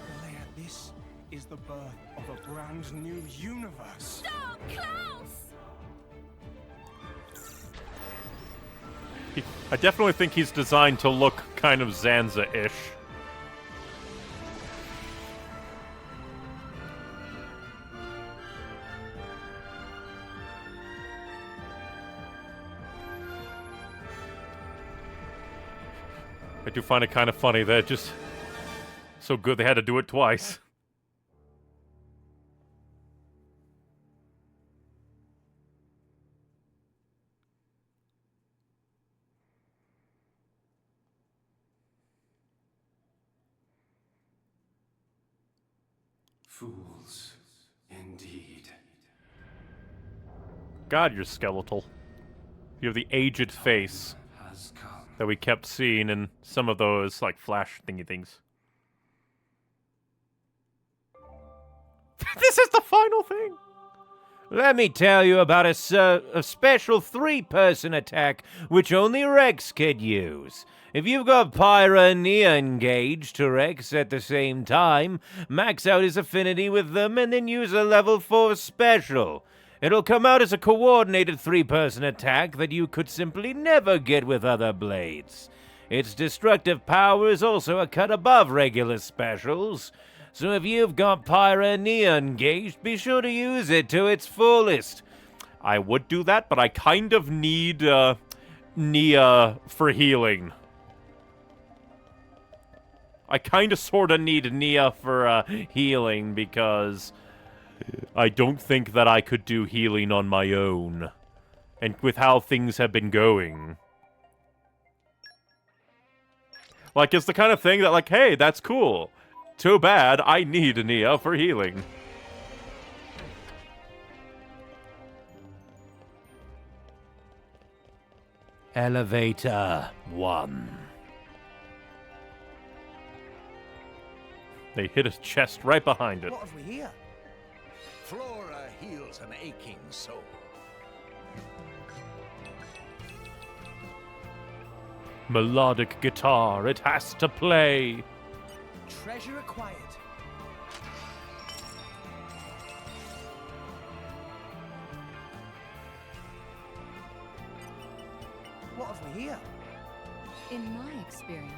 Speaker 5: Galea, this is the birth of a brand new universe.
Speaker 19: Stop, Klaus!
Speaker 1: I definitely think he's designed to look kind of Zanza-ish. I do find it kind of funny that it just so good they had to do it twice.
Speaker 5: Fools, indeed.
Speaker 1: God, you're skeletal. You have the aged face that we kept seeing in some of those, like, flash thingy things. This is the final thing!
Speaker 20: Let me tell you about a special 3-person attack which only Rex could use. If you've got Pyra and Nia engaged to Rex at the same time, max out his affinity with them and then use a level 4 special. It'll come out as a coordinated 3-person attack that you could simply never get with other blades. Its destructive power is also a cut above regular specials, so if you've got Pyra and Nia engaged, be sure to use it to its fullest.
Speaker 1: I would do that, but I kind of need Nia for healing. I kind of sort of need Nia for healing because I don't think that I could do healing on my own. And with how things have been going. Like, it's the kind of thing that, like, hey, that's cool. Too bad, I need Nia for healing.
Speaker 20: Elevator 1.
Speaker 1: They hit his chest right behind it.
Speaker 5: What have we here?
Speaker 8: Flora heals an aching soul.
Speaker 1: Melodic guitar, it has to play.
Speaker 5: Treasure acquired. What have we here?
Speaker 11: In my experience,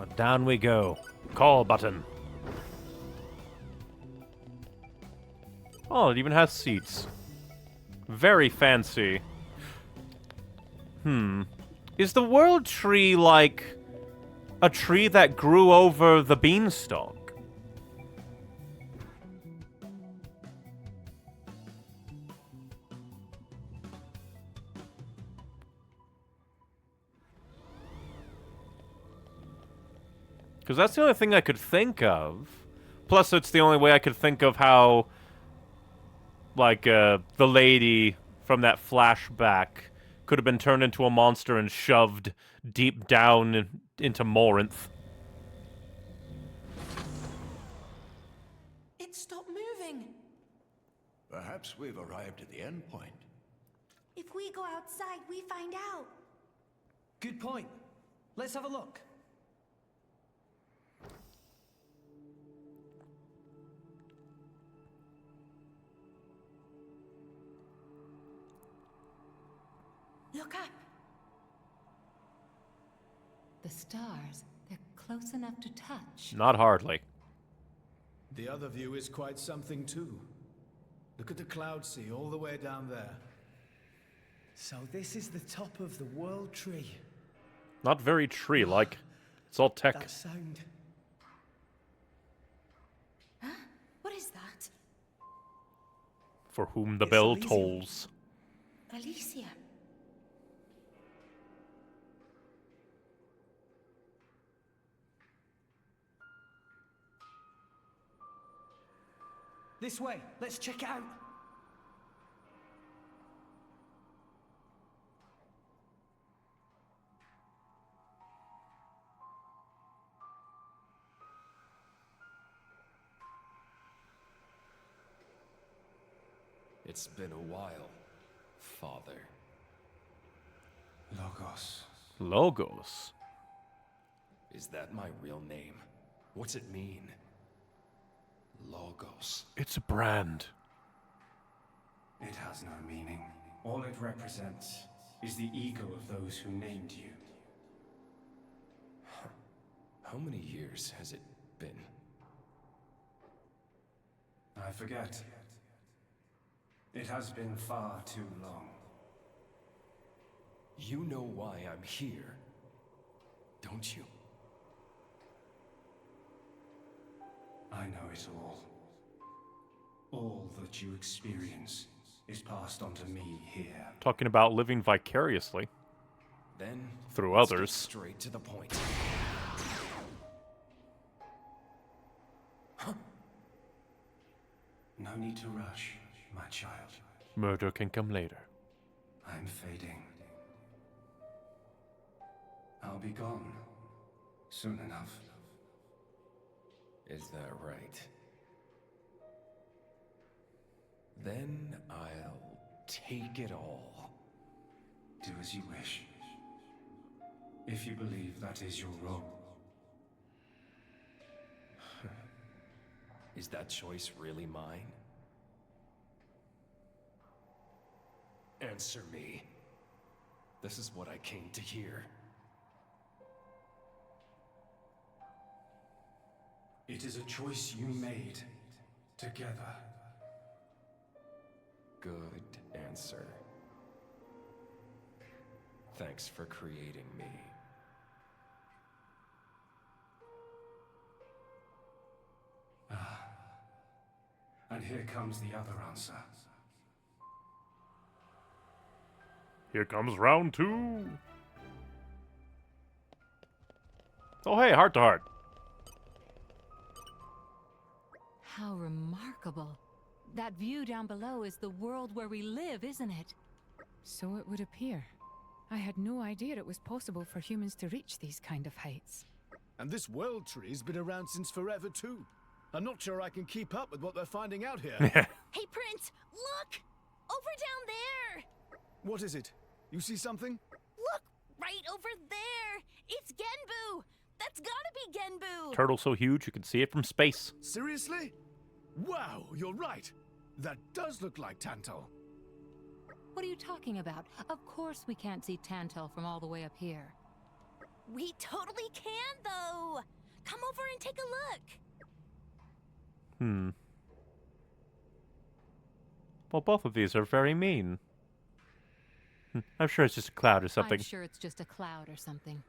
Speaker 20: Well, down we go.
Speaker 1: Call button. Oh, it even has seats. Very fancy. Is the world tree like a tree that grew over the beanstalk? Because that's the only thing I could think of. Plus, it's the only way I could think of how, like, the lady from that flashback could have been turned into a monster and shoved deep down into Morinth.
Speaker 6: It stopped moving.
Speaker 2: Perhaps we've arrived at the end point.
Speaker 19: If we go outside, we find out.
Speaker 5: Good point. Let's have a look.
Speaker 19: Look up.
Speaker 11: The stars, they're close enough to touch.
Speaker 1: Not hardly.
Speaker 7: The other view is quite something too. Look at the cloud sea all the way down there.
Speaker 5: So this is the top of the world tree.
Speaker 1: Not very tree-like. It's all tech.
Speaker 5: That sound.
Speaker 19: Huh? What is that?
Speaker 1: For whom the
Speaker 5: It's
Speaker 1: bell
Speaker 5: Elysium.
Speaker 1: tolls.
Speaker 19: Elysium.
Speaker 5: This way. Let's check it out.
Speaker 15: It's been a while, Father.
Speaker 2: Logos.
Speaker 1: Logos?
Speaker 15: Is that my real name? What's it mean? Logos.
Speaker 1: It's a brand.
Speaker 18: It has no meaning. All it represents is the ego of those who named you.
Speaker 15: How many years has it been?
Speaker 18: I forget. It has been far too long.
Speaker 15: You know why I'm here, don't you?
Speaker 18: I know it all. All that you experience is passed on to me here.
Speaker 1: Talking about living vicariously.
Speaker 15: Then
Speaker 1: through
Speaker 15: let's
Speaker 1: others.
Speaker 15: get straight to the point.
Speaker 18: No need to rush, my child.
Speaker 1: Murder can come later.
Speaker 18: I'm fading. I'll be gone soon enough.
Speaker 15: Is that right? Then I'll take it all.
Speaker 18: Do as you wish. If you believe that is your role.
Speaker 15: Is that choice really mine? Answer me. This is what I came to hear.
Speaker 18: It is a choice you made together.
Speaker 15: Good answer. Thanks for creating me.
Speaker 18: And here comes the other answer.
Speaker 1: Here comes round 2. Oh hey, heart to heart.
Speaker 11: How remarkable. That view down below is the world where we live, isn't it?
Speaker 4: So it would appear. I had no idea it was possible for humans to reach these kind of heights.
Speaker 7: And this world tree's been around since forever too. I'm not sure I can keep up with what they're finding out here.
Speaker 19: Hey, Prince, look! Over down there!
Speaker 7: What is it? You see something?
Speaker 19: Look, right over there! It's Genbu! That's gotta be Genbu!
Speaker 1: Turtle so huge you can see it from space.
Speaker 7: Seriously? Wow, you're right. That does look like Tantal.
Speaker 11: What are you talking about? Of course we can't see Tantal from all the way up here.
Speaker 19: We totally can, though! Come over and take a look!
Speaker 1: Well, both of these are very mean. I'm sure it's just a cloud or something.
Speaker 11: I'm sure it's just a cloud or something.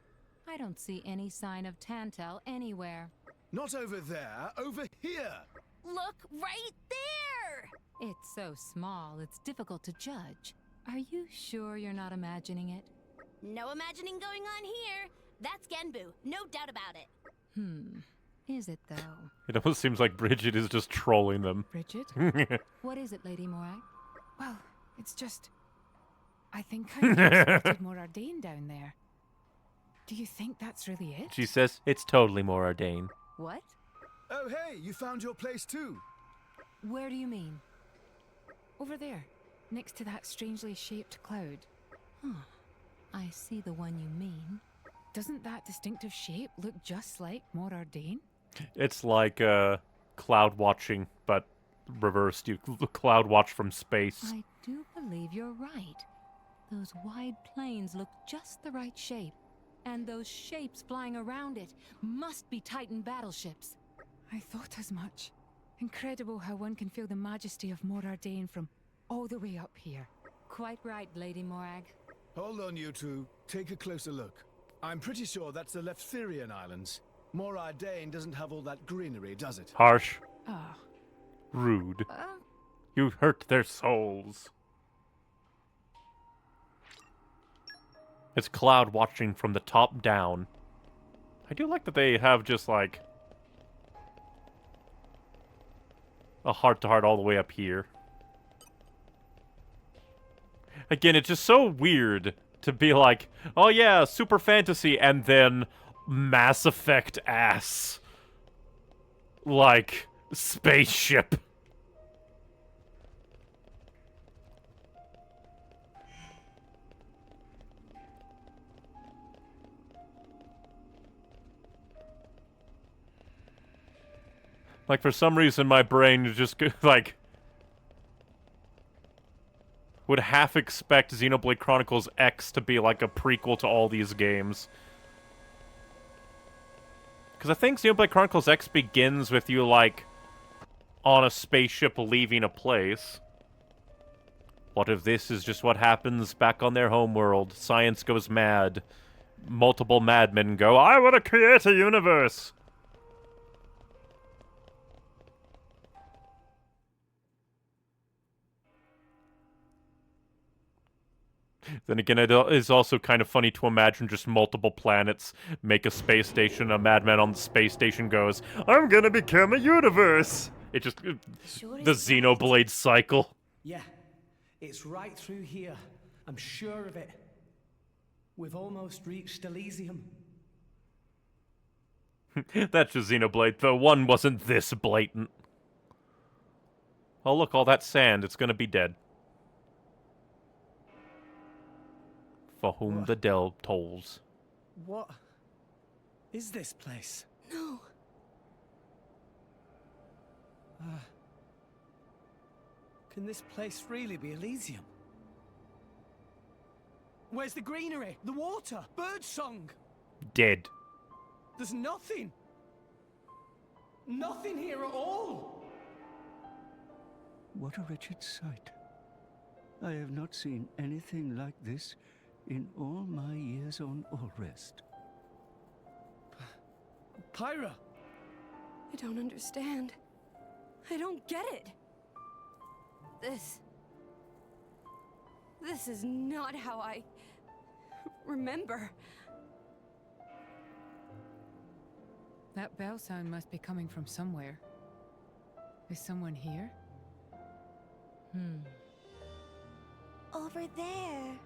Speaker 11: I don't see any sign of Tantal anywhere.
Speaker 7: Not over there, over here!
Speaker 19: Look right there!
Speaker 11: It's so small, it's difficult to judge. Are you sure you're not imagining it?
Speaker 19: No imagining going on here. That's Genbu, no doubt about it.
Speaker 11: Is it though?
Speaker 1: It almost seems like Bridget is just trolling them.
Speaker 4: Bridget?
Speaker 11: What is it, Lady Morag?
Speaker 4: Well, it's just... I think I spotted more Ardain down there. Do you think that's really it?
Speaker 1: She says it's totally more Ardain.
Speaker 11: What?
Speaker 7: Oh, hey, you found your place too.
Speaker 11: Where do you mean?
Speaker 4: Over there, next to that strangely shaped cloud.
Speaker 11: Huh. I see the one you mean.
Speaker 4: Doesn't that distinctive shape look just like Mor Ardain?
Speaker 1: It's like cloud watching, but reversed. You cloud watch from space.
Speaker 11: I do believe you're right. Those wide plains look just the right shape. And those shapes flying around it must be Titan battleships.
Speaker 4: I thought as much. Incredible how one can feel the majesty of Mor Ardain from all the way up here.
Speaker 11: Quite right, Lady Morag.
Speaker 7: Hold on, you two. Take a closer look. I'm pretty sure that's the Leftherian Islands. Mor Ardain doesn't have all that greenery, does it?
Speaker 1: Harsh.
Speaker 4: Ah.
Speaker 1: Rude. You hurt their souls. It's cloud watching from the top down. I do like that they have just like a heart-to-heart all the way up here. Again, it's just so weird to be like, oh yeah, super fantasy, and then Mass Effect ass. Like, spaceship. Like, for some reason, my brain just, like, would half expect Xenoblade Chronicles X to be, like, a prequel to all these games. Because I think Xenoblade Chronicles X begins with you, like, on a spaceship leaving a place. What if this is just what happens back on their homeworld? Science goes mad. Multiple madmen go, I want to create a universe! Then again, it is also kind of funny to imagine just multiple planets make a space station. A madman on the space station goes, I'm gonna become a universe! It just... the Xenoblade cycle.
Speaker 5: Yeah, it's right through here. I'm sure of it. We've almost reached Elysium.
Speaker 1: That's just Xenoblade, though one wasn't this blatant. Oh look, all that sand, it's gonna be dead. For whom the Dell tolls.
Speaker 5: What is this place?
Speaker 6: No.
Speaker 5: Can this place really be Elysium? Where's the greenery? The water? Birdsong?
Speaker 1: Dead.
Speaker 5: There's nothing. Nothing here at all.
Speaker 2: What a wretched sight. I have not seen anything like this in all my years on Allrest.
Speaker 5: Pyra!
Speaker 6: I don't understand. I don't get it. This is not how I remember.
Speaker 4: That bell sound must be coming from somewhere. Is someone here?
Speaker 17: Over there.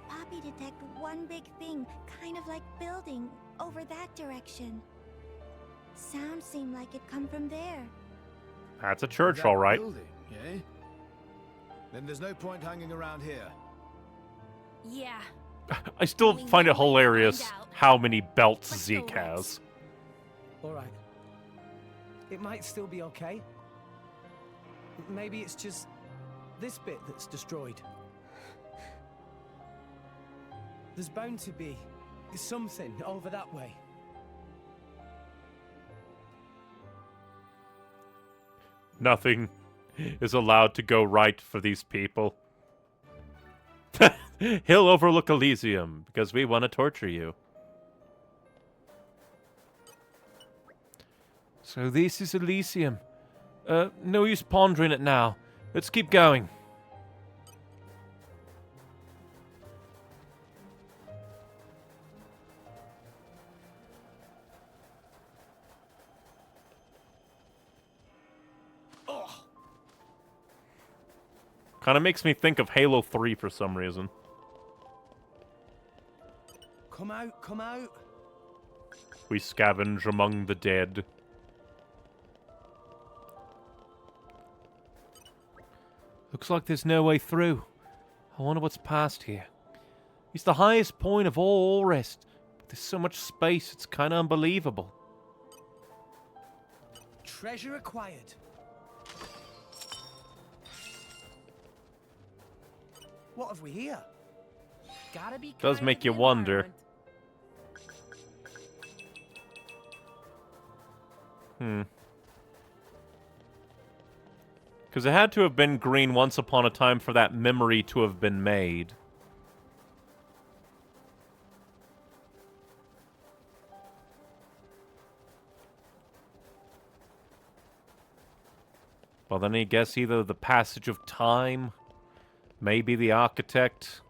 Speaker 17: Poppy detect one big thing, kind of like building, over that direction. Sounds seem like it come from there.
Speaker 1: That's a church, all right.
Speaker 7: Building, eh? Then there's no point hanging around here.
Speaker 19: Yeah.
Speaker 1: I still find it hilarious how many belts Zeke has.
Speaker 5: Alright. It might still be okay. Maybe it's just this bit that's destroyed. There's bound to be something over that way.
Speaker 1: Nothing is allowed to go right for these people. He'll overlook Elysium because we want to torture you. So this is Elysium. No use pondering it now. Let's keep going. Kind of makes me think of Halo 3 for some reason.
Speaker 5: Come out, come out.
Speaker 1: We scavenge among the dead. Looks like there's no way through. I wonder what's past here. It's the highest point of all rest, but there's so much space, it's kind of unbelievable.
Speaker 5: Treasure acquired. What have we here? Gotta be
Speaker 1: Does make you wonder. Because it had to have been green once upon a time for that memory to have been made. Well, then I guess either the passage of time, maybe the architect,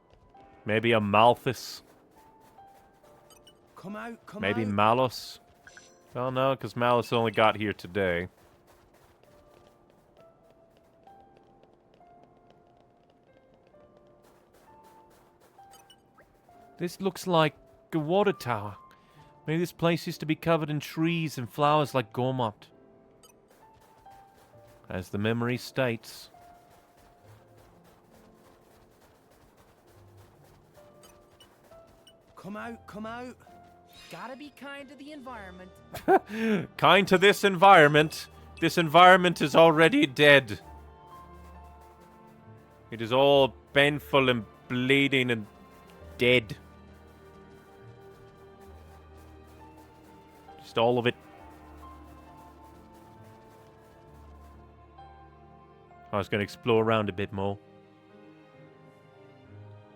Speaker 1: maybe a Malthus, maybe Malus. Well, no, because Malus only got here today. This looks like a water tower. Maybe this place used to be covered in trees and flowers like Gormott. As the memory states.
Speaker 5: Come out, come out. Gotta be kind to the environment.
Speaker 1: Kind to this environment. This environment is already dead. It is all painful and bleeding and dead. Just all of it. I was going to explore around a bit more.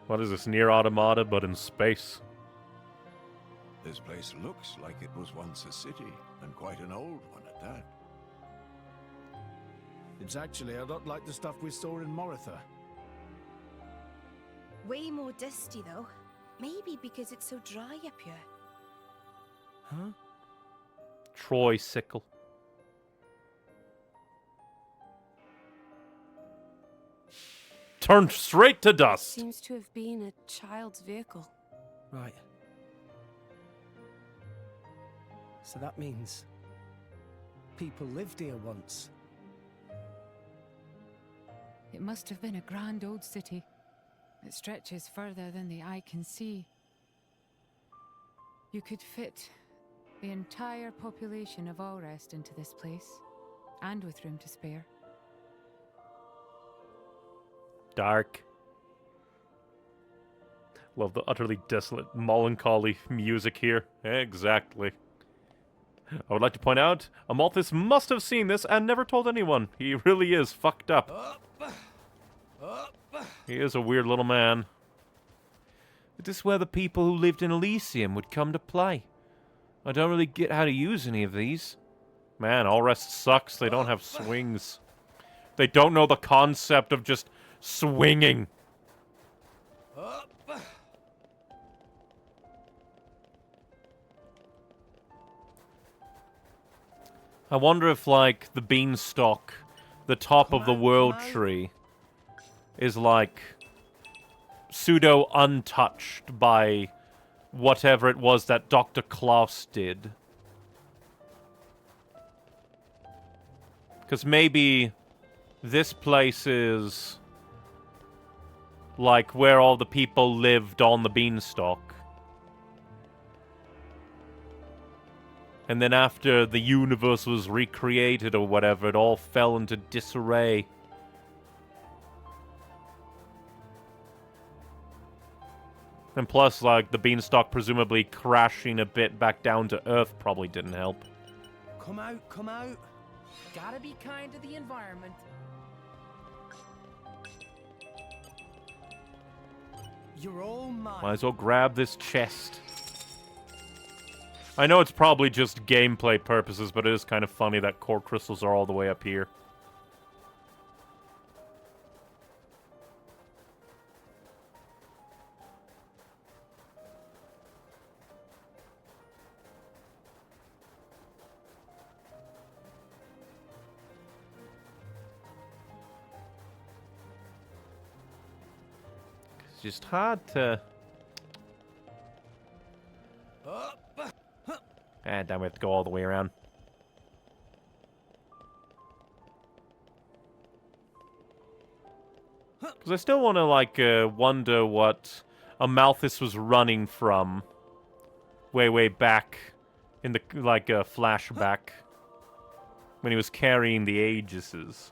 Speaker 1: What is this, near Automata, but in space?
Speaker 8: This place looks like it was once a city, and quite an old one at that.
Speaker 7: It's actually a lot like the stuff we saw in Moritha.
Speaker 6: Way more dusty, though. Maybe because it's so dry up here.
Speaker 5: Huh?
Speaker 1: Troy sickle. Turned straight to dust.
Speaker 16: Seems to have been a child's vehicle.
Speaker 5: Right. So that means people lived here once.
Speaker 4: It must have been a grand old city. It stretches further than the eye can see. You could fit the entire population of Allrest into this place, and with room to spare.
Speaker 1: Dark. Love the utterly desolate, melancholy music here. Exactly. I would like to point out, Amalthus must have seen this and never told anyone. He really is fucked up. He is a weird little man. But this is where the people who lived in Elysium would come to play. I don't really get how to use any of these. Man, Allrest sucks. They don't have swings. They don't know the concept of just swinging. I wonder if, like, the beanstalk, the top of the world tree, is, like, pseudo-untouched by whatever it was that Dr. Klaus did. Because maybe this place is, like, where all the people lived on the beanstalk. And then after the universe was recreated or whatever, it all fell into disarray. And plus, like, the beanstalk presumably crashing a bit back down to Earth probably didn't help.
Speaker 5: Come out, come out. Gotta be kind to the environment. You're all mine.
Speaker 1: Might as well grab this chest. I know it's probably just gameplay purposes, but it is kind of funny that core crystals are all the way up here. It's just hard to... Ah, damn, we have to go all the way around. Because I still want to, like, wonder what Amalthus was running from way back in the, like, flashback when he was carrying the Aegises.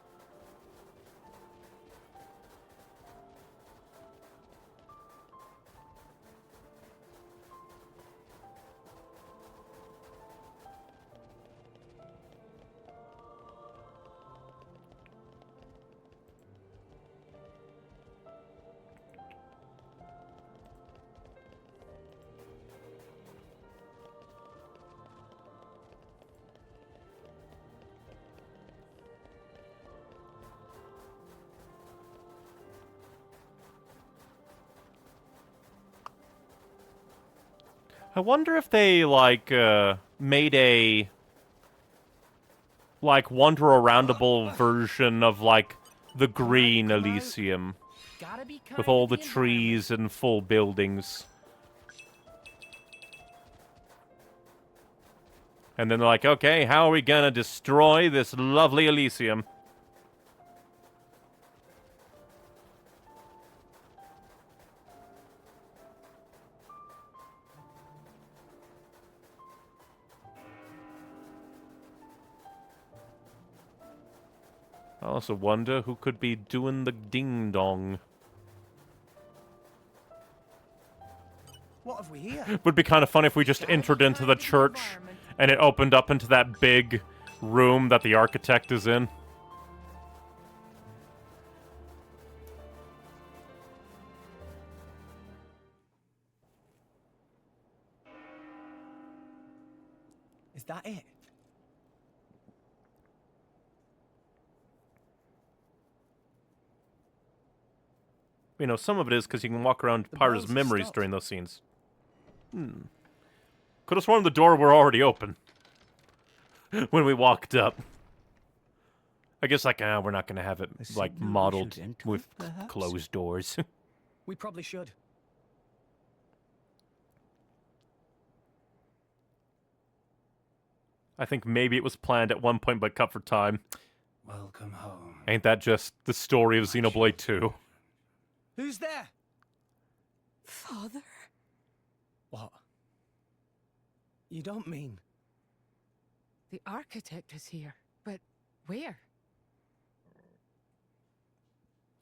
Speaker 1: I wonder if they, like, made a, like, wander-aroundable version of, like, the green Elysium. With all the trees and full buildings. And then they're like, okay, how are we gonna destroy this lovely Elysium? I also wonder who could be doing the ding-dong.
Speaker 5: What have we here?
Speaker 1: Would be kind of funny if we just entered into the church and it opened up into that big room that the architect is in.
Speaker 5: Is that it?
Speaker 1: You know, some of it is because you can walk around Pyra's memories during those scenes. Could have sworn the door were already open when we walked up. I guess, like, we're not going to have it, like, modeled with closed doors.
Speaker 5: We probably should.
Speaker 1: I think maybe it was planned at one point but cut for time.
Speaker 18: Welcome home.
Speaker 1: Ain't that just the story of Xenoblade 2?
Speaker 5: Who's there?
Speaker 6: Father?
Speaker 5: What? You don't mean...
Speaker 4: The architect is here, but where?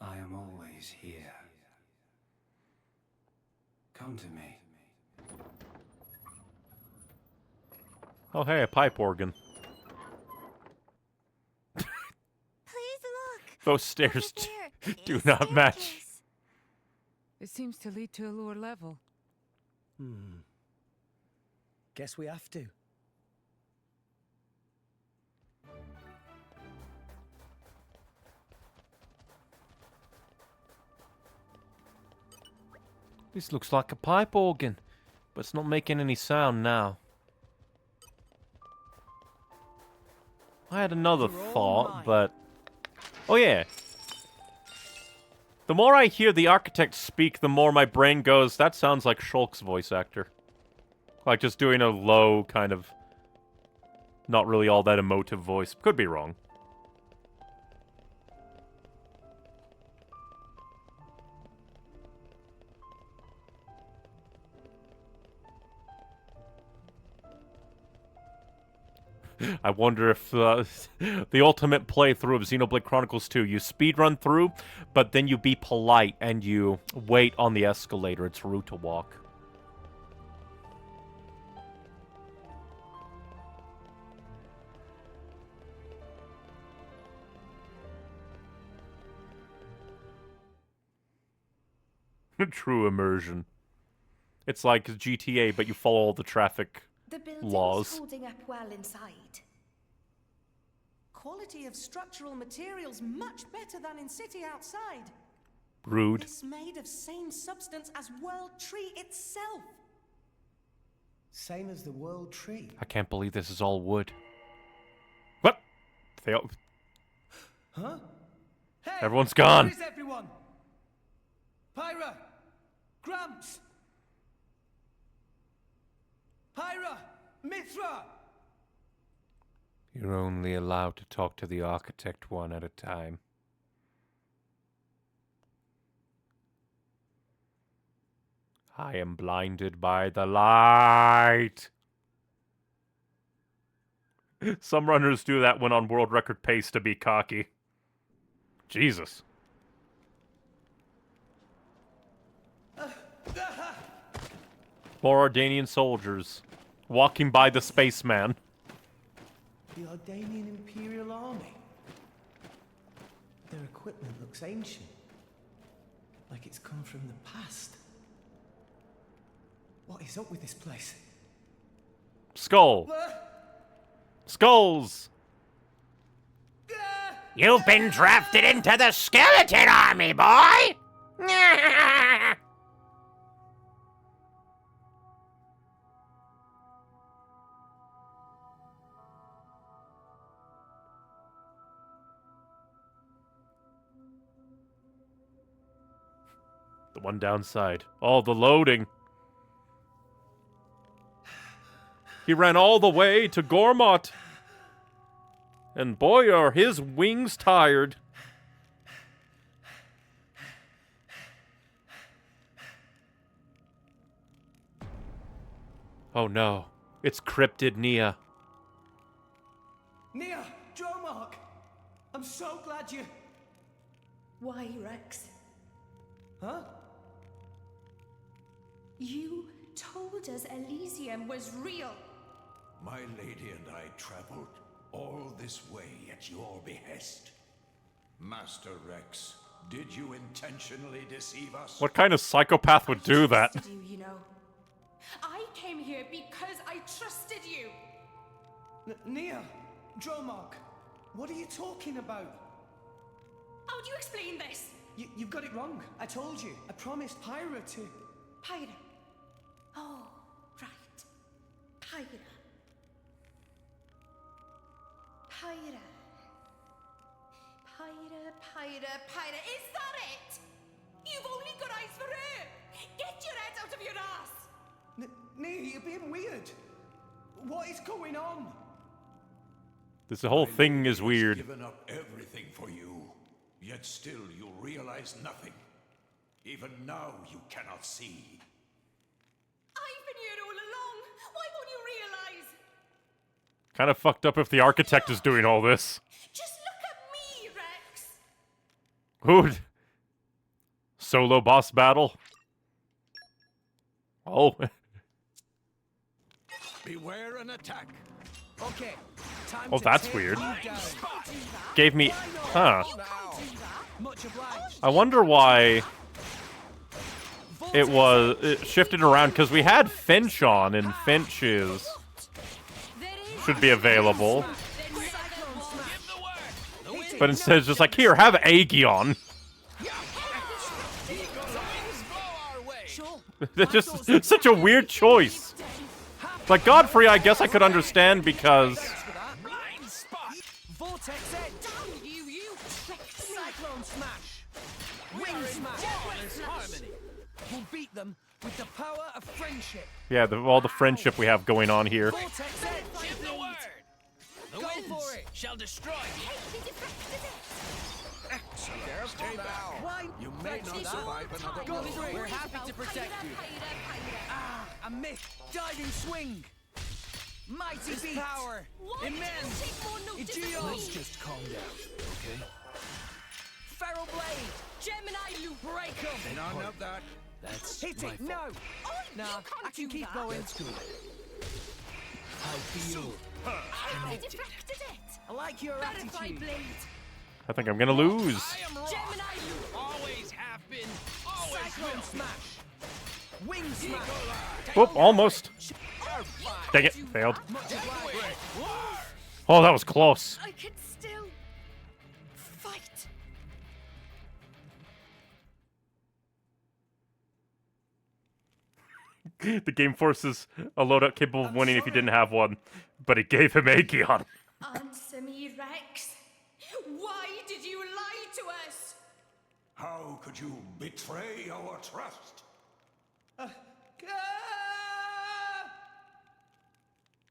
Speaker 18: I am always here. Come to me.
Speaker 1: Oh, hey, a pipe organ.
Speaker 17: Please look.
Speaker 1: Those stairs do not match.
Speaker 4: It seems to lead to a lower level.
Speaker 5: Guess we have to.
Speaker 1: This looks like a pipe organ, but it's not making any sound now. I had another thought, but... Oh yeah. The more I hear the architect speak, the more my brain goes, that sounds like Shulk's voice actor. Like just doing a low, kind of... not really all that emotive voice. Could be wrong. I wonder if the ultimate playthrough of Xenoblade Chronicles 2, you speedrun through, but then you be polite and you wait on the escalator. It's rude to walk. True immersion. It's like GTA, but you follow all the traffic
Speaker 6: The building's
Speaker 1: laws.
Speaker 6: holding up well inside.
Speaker 13: Quality of structural materials much better than in city outside.
Speaker 1: Rude.
Speaker 13: It's made of same substance as World Tree itself.
Speaker 5: Same as the World Tree.
Speaker 1: I can't believe this is all wood. What? They all...
Speaker 5: Huh? Hey,
Speaker 1: Everyone's gone.
Speaker 5: Where is everyone? Pyra! Gramps! Pyra! Mithra!
Speaker 20: You're only allowed to talk to the architect one at a time. I am blinded by the light.
Speaker 1: Some runners do that when on world record pace to be cocky. Jesus. More Ardanian soldiers walking by the spaceman.
Speaker 5: The Ardanian Imperial Army. Their equipment looks ancient. Like it's come from the past. What is up with this place?
Speaker 1: Skull. Skulls.
Speaker 20: You've been drafted into the skeleton army, boy!
Speaker 1: The one downside. Oh, the loading. He ran all the way to Gormott. And boy, are his wings tired. Oh no. It's cryptid Nia.
Speaker 5: Nia! Dromark! I'm so glad you...
Speaker 6: Why, Rex?
Speaker 5: Huh?
Speaker 6: You told us Elysium was real.
Speaker 8: My lady and I traveled all this way at your behest. Master Rex, did you intentionally deceive us?
Speaker 1: What kind of psychopath would do that?
Speaker 6: Trusted you, you know. I came here because I trusted you.
Speaker 5: Nia! Dromark! What are you talking about?
Speaker 6: How do you explain this?
Speaker 5: You've got it wrong. I told you. I promised Pyra to...
Speaker 6: Pyra. Oh, right. Pyra. Pyra. Pyra. Is that it? You've only got eyes for her. Get your head out of your ass.
Speaker 5: Nia, you're being weird. What is going on?
Speaker 1: This whole thing is weird.
Speaker 8: Given up everything for you, yet still you realize nothing. Even now you cannot see.
Speaker 6: I've been here all along. Why won't you realize?
Speaker 1: Kind of fucked up if the architect is doing all this.
Speaker 6: Just look at me, Rex.
Speaker 1: Ooh. Solo boss battle. Oh.
Speaker 8: Beware an attack.
Speaker 5: Okay. Time
Speaker 1: Oh,
Speaker 5: to
Speaker 1: that's
Speaker 5: take
Speaker 1: weird.
Speaker 5: you down.
Speaker 1: Gave me... Huh.
Speaker 5: Much obliged.
Speaker 1: I wonder why it shifted around, because we had Finch on, and Finch should be available. But instead it's just like, here, have Aegion. That's just such a weird choice. Like, Godfrey, I guess I could understand because...
Speaker 5: Vortex Edge. You. Cyclone Smash. Wing Smash. Harmony. We'll beat them with the power of friendship.
Speaker 1: Yeah, all the friendship we have going on here.
Speaker 5: Vortex Edge.
Speaker 9: Give the word. The
Speaker 5: Go
Speaker 9: winds
Speaker 5: for it.
Speaker 9: shall destroy you.
Speaker 8: Excellent. Stay back.
Speaker 5: Why?
Speaker 8: You may not survive another
Speaker 5: Go
Speaker 8: blow.
Speaker 5: for it. We're happy to protect you. A myth. Diving swing. Mighty beat. Power. Immense. Let's just calm down, okay? Feral blade. Gemini loop. Break 'em.
Speaker 8: None of that.
Speaker 5: That's hit it. No. Nah, I can keep going. That's good. I feel.
Speaker 6: I deflected it.
Speaker 5: I like your
Speaker 6: Butterfly
Speaker 5: attitude.
Speaker 6: blade.
Speaker 1: I think I'm gonna lose.
Speaker 9: Always have been, always will.
Speaker 5: Smash. Wing smash.
Speaker 1: Whoop, almost. Dang it, failed. Oh, that was close.
Speaker 6: I can still fight.
Speaker 1: The game forces a loadout capable of winning if he didn't have one, but it gave him Aegeon.
Speaker 6: Answer me, Rex. Why did you lie to us?
Speaker 8: How could you betray our trust?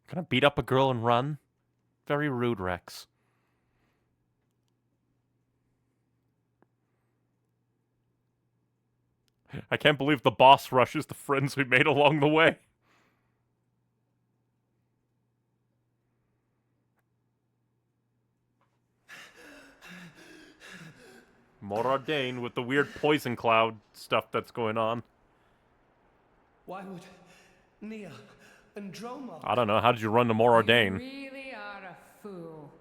Speaker 1: Gonna beat up a girl and run? Very rude, Rex. I can't believe the boss rushes the friends we made along the way. Moradane with the weird poison cloud stuff that's going on.
Speaker 5: Why would Nia and Dromar...
Speaker 1: I don't know. How did you run to Moradane?
Speaker 4: You really are a fool.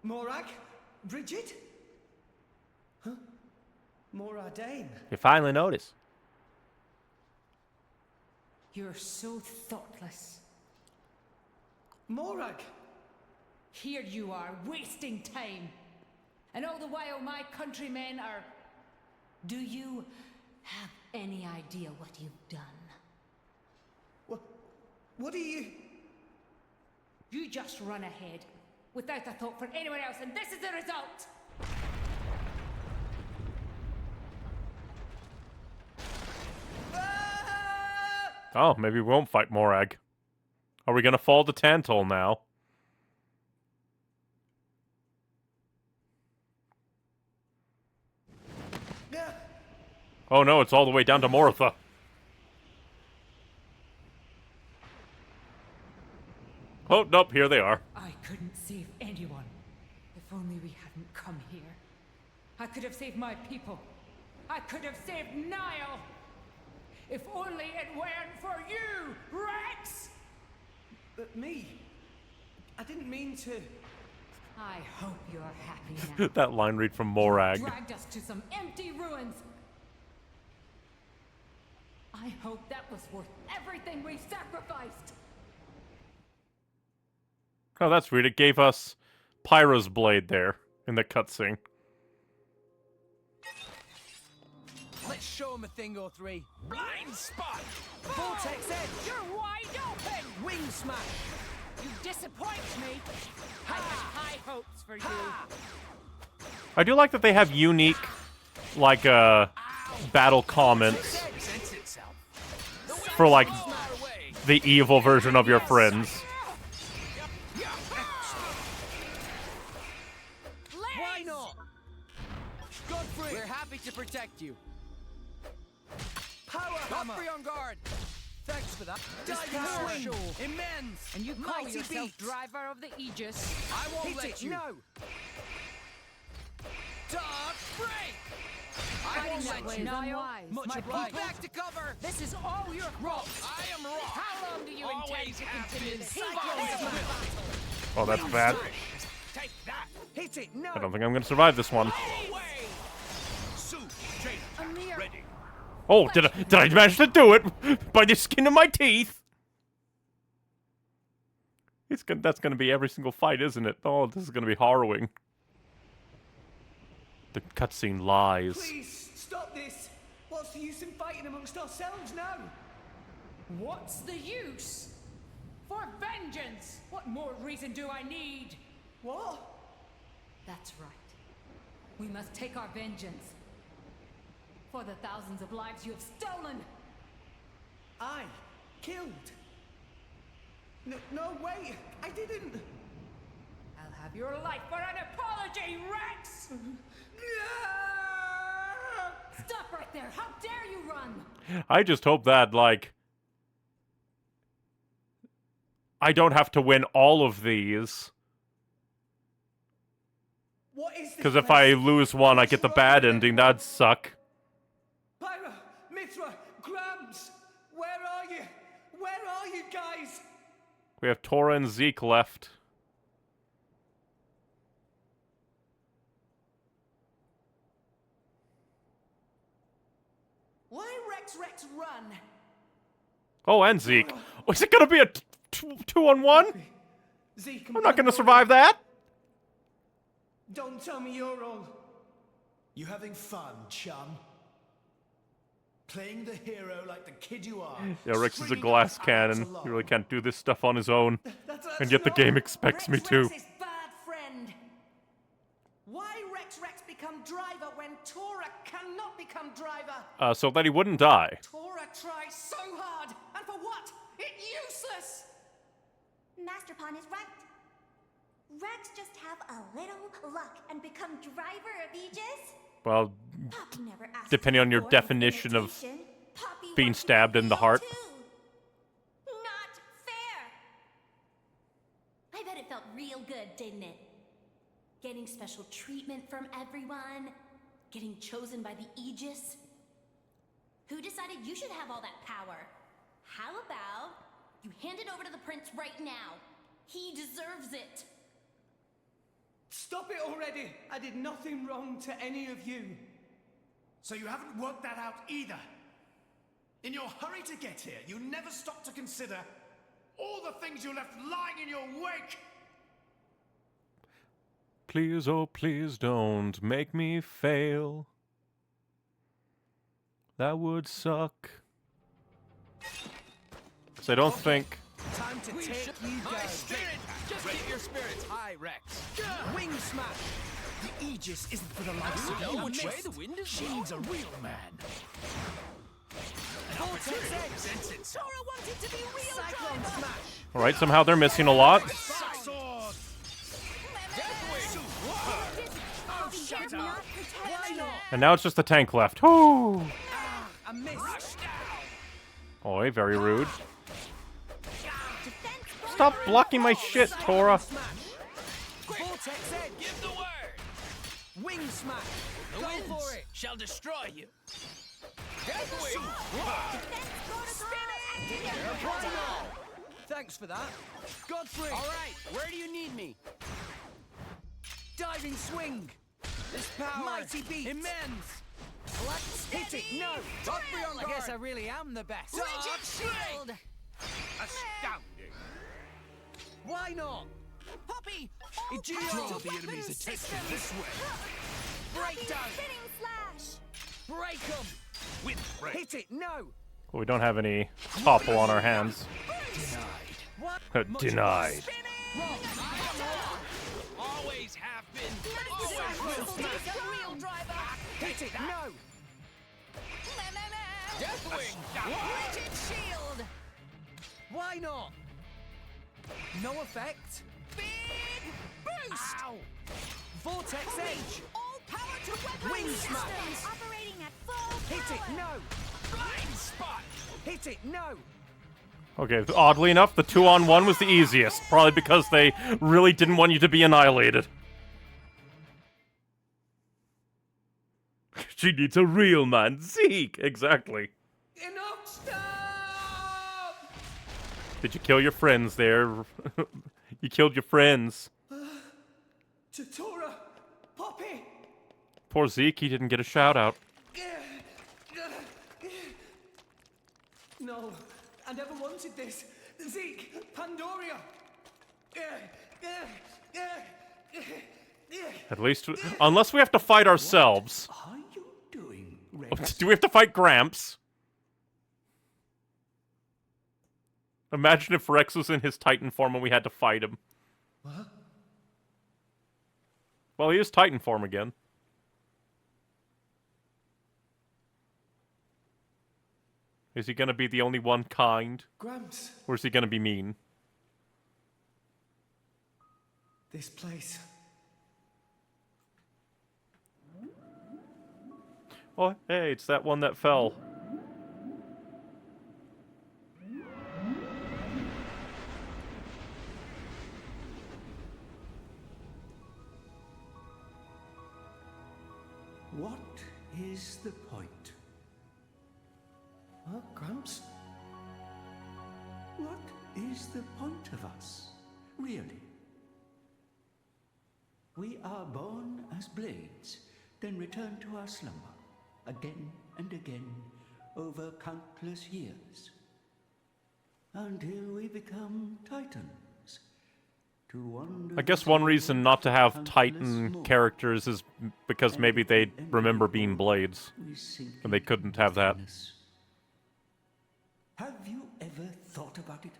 Speaker 5: Morag? Bridget? Huh? Moradane?
Speaker 1: You finally notice.
Speaker 4: You're so thoughtless.
Speaker 5: Morag?
Speaker 4: Here you are, wasting time. And all the while my countrymen are... Do you have any idea what you've done?
Speaker 5: What are you...
Speaker 4: You just run ahead, without a thought for anyone else, and this is the result!
Speaker 1: Oh, maybe we won't fight Morag. Are we gonna fall to Tantal now? Oh no, it's all the way down to Moratha. Oh, nope, here they are.
Speaker 4: I couldn't save anyone. If only we hadn't come here. I could have saved my people. I could have saved Niall. If only it weren't for you, Rex!
Speaker 5: But me? I didn't mean to...
Speaker 4: I hope you're happy now.
Speaker 1: That line read from Morag.
Speaker 4: Dragged us to some empty ruins. I hope that was worth everything we sacrificed.
Speaker 1: Oh, that's weird. It gave us Pyra's blade there in the cutscene.
Speaker 5: Let's show him a thing or three.
Speaker 9: Blind spot!
Speaker 5: Vortex edge!
Speaker 9: You're wide open!
Speaker 5: Wing smash!
Speaker 4: You disappoint me. I had high hopes for you.
Speaker 1: I do like that they have unique, like, battle comments for, like, the evil version of your friends.
Speaker 5: Why not? Godfrey! We're happy to protect you. Power hammer! Godfrey on guard! Thanks for that. Diving swing! Immense!
Speaker 4: And you call
Speaker 5: Mighty
Speaker 4: yourself
Speaker 5: beat.
Speaker 4: driver of the Aegis?
Speaker 5: I won't
Speaker 4: Hit
Speaker 5: let
Speaker 4: it,
Speaker 5: you.
Speaker 4: no.
Speaker 5: Dark break! I
Speaker 4: Fighting
Speaker 5: won't
Speaker 4: that
Speaker 5: let
Speaker 4: way
Speaker 5: you.
Speaker 4: is unwise.
Speaker 5: Much
Speaker 4: My
Speaker 5: obliged.
Speaker 4: people-
Speaker 5: Back to cover!
Speaker 4: This is all your fault.
Speaker 9: I am wrong.
Speaker 4: How long do you intend
Speaker 9: Always
Speaker 4: to
Speaker 9: have
Speaker 4: continue
Speaker 9: been.
Speaker 4: this?
Speaker 1: Oh, that's bad.
Speaker 9: Take that.
Speaker 5: Hit it, no!
Speaker 1: I don't think I'm gonna survive this one.
Speaker 9: Sue, Jaina, ready.
Speaker 1: Oh, did I manage to do it by the skin of my teeth? That's gonna be every single fight, isn't it? Oh, this is gonna be harrowing. The cutscene lies.
Speaker 5: Please, stop this! What's the use in fighting amongst ourselves now?
Speaker 4: What's the use? For vengeance! What more reason do I need?
Speaker 5: What?
Speaker 4: That's right. We must take our vengeance. For the thousands of lives you have stolen!
Speaker 5: I killed? No, wait! I didn't!
Speaker 4: I'll have your life for an apology, Rex! Stop right there! How dare you run!
Speaker 1: I just hope that, like, I don't have to win all of these.
Speaker 5: What is this?
Speaker 1: Because if I lose one, I get the bad ending. That'd suck.
Speaker 5: Pyra, Mithra, Grams, where are you? Where are you guys?
Speaker 1: We have Tora and Zeke left.
Speaker 13: Why Rex run?
Speaker 1: Oh, and Zeke. Oh, is it gonna be a two-on-one?
Speaker 5: Zeke,
Speaker 1: I'm not gonna survive that.
Speaker 5: Don't tell me you're all...
Speaker 7: You having fun, chum? Playing the hero like the kid you are.
Speaker 1: Yeah, Rex is a glass cannon. He really can't do this stuff on his own. And yet the game expects me to.
Speaker 13: Rex is bad friend. Why Rex become driver when Tora cannot become driver?
Speaker 1: So that he wouldn't die.
Speaker 13: Tora tries so hard, and for what? It's useless!
Speaker 17: Master Pawn is right. Rex just have a little luck and become driver of Aegis?
Speaker 1: Well,
Speaker 17: Poppy never asked
Speaker 1: depending on your
Speaker 17: for
Speaker 1: definition of
Speaker 17: imitation. Poppy
Speaker 1: being
Speaker 17: wanted
Speaker 1: stabbed in the heart.
Speaker 17: too. Not fair! I bet it felt real good, didn't it? Getting special treatment from everyone, getting chosen by the Aegis. Who decided you should have all that power? How about you hand it over to the prince right now? He deserves it.
Speaker 5: Stop it already! I did nothing wrong to any of you.
Speaker 8: So you haven't worked that out either. In your hurry to get here, you never stopped to consider all the things you left lying in your wake.
Speaker 1: Please, oh please don't make me fail. That would suck. 'Cause I don't think...
Speaker 5: Time to take you down.
Speaker 9: Just keep your spirits high, Rex.
Speaker 5: Wing smash! The Aegis isn't for the likes of you.
Speaker 9: Which way the wind is
Speaker 7: She needs a real man.
Speaker 5: Vortex X!
Speaker 19: Tora wanted to be real
Speaker 5: Cyclone
Speaker 19: driver.
Speaker 5: smash!
Speaker 1: Alright, somehow they're missing a lot. And now it's just the tank left. Whoo!
Speaker 5: I missed.
Speaker 1: Oi, very rude. Stop blocking my shit, Tora.
Speaker 5: Vortex Edge!
Speaker 9: Give the word.
Speaker 5: Wing smash!
Speaker 9: The
Speaker 5: Go
Speaker 9: winds
Speaker 5: for it!
Speaker 9: shall destroy you. Deathwing.
Speaker 5: Thanks for that. Godfrey!
Speaker 9: All right, where do you need me?
Speaker 5: Diving swing! This power! Mighty beat!
Speaker 9: Immense.
Speaker 5: Hit it! No!
Speaker 9: Godfrey on
Speaker 5: I guess I really am the best.
Speaker 9: Rigid
Speaker 5: shield!
Speaker 8: Astounding.
Speaker 5: Why not?
Speaker 19: Poppy!
Speaker 5: Draw
Speaker 8: the enemy's attention this way.
Speaker 5: Breakdown!
Speaker 17: Spinning slash!
Speaker 5: Break 'em!
Speaker 8: With break.
Speaker 5: Hit it! No!
Speaker 1: Well, we don't have any topple on our hands.
Speaker 5: What?
Speaker 1: Denied.
Speaker 9: Always have been.
Speaker 19: Real driver.
Speaker 5: Hit it! No!
Speaker 9: Deathwing.
Speaker 19: Rigid shield.
Speaker 5: Why not? No effect?
Speaker 19: Big boost.
Speaker 5: Ow! Vortex Edge!
Speaker 19: All power to weapon
Speaker 5: Wing
Speaker 19: systems.
Speaker 5: smash!
Speaker 17: Operating at full
Speaker 5: Hit it!
Speaker 17: power.
Speaker 5: No!
Speaker 9: Blind spot.
Speaker 5: Hit it! No!
Speaker 1: Okay, oddly enough, the 2-on-1 was the easiest. Probably because they really didn't want you to be annihilated. She needs a real man. Zeke! Exactly.
Speaker 5: Enough! Stop!
Speaker 1: Did you kill your friends there? You killed your friends.
Speaker 5: Tora! Poppy!
Speaker 1: Poor Zeke, he didn't get a shout out.
Speaker 5: No, I never wanted this. Zeke! Pandoria!
Speaker 1: At least, unless we have to fight ourselves.
Speaker 2: What are you doing, Rex?
Speaker 1: Do we have to fight Gramps? Imagine if Rex was in his Titan form and we had to fight him.
Speaker 5: What?
Speaker 1: Well, he is Titan form again. Is he gonna be the only one kind?
Speaker 5: Gramps,
Speaker 1: Or is he gonna be mean?
Speaker 5: this place.
Speaker 1: Oh, hey, it's that one that fell.
Speaker 2: What is the point?
Speaker 5: Huh, Gramps?
Speaker 2: What is the point of us, really? We are born as blades, then return to our slumber, again and again, over countless years, until we become titans, to wander.
Speaker 1: I guess one reason not to have Titan characters is because maybe they remember being blades, and they couldn't have that.
Speaker 2: Have you ever thought about it?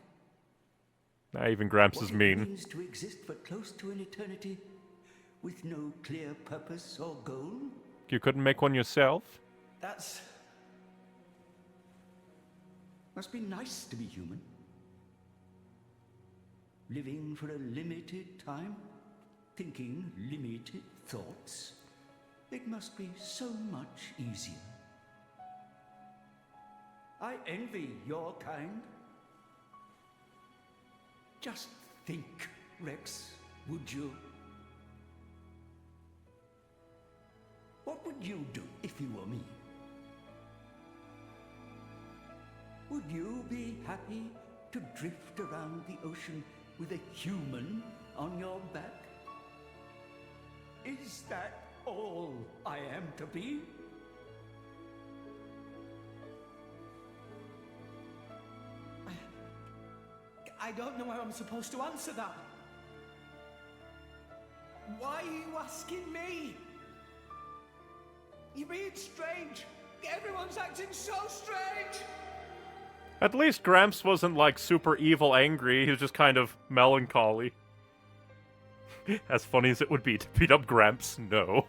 Speaker 1: Nah, even Gramps is
Speaker 2: What it
Speaker 1: mean.
Speaker 2: means to exist for close to an eternity, with no clear purpose or goal?
Speaker 1: You couldn't make one yourself?
Speaker 2: That's... must be nice to be human. Living for a limited time, thinking limited thoughts. It must be so much easier. I envy your kind. Just think, Rex, would you? What would you do if you were me? Would you be happy to drift around the ocean with a human on your back? Is that all I am to be?
Speaker 5: I don't know how I'm supposed to answer that. Why are you asking me? You're being strange. Everyone's acting so strange.
Speaker 1: At least Gramps wasn't like super evil angry, he was just kind of melancholy. As funny as it would be to beat up Gramps, no.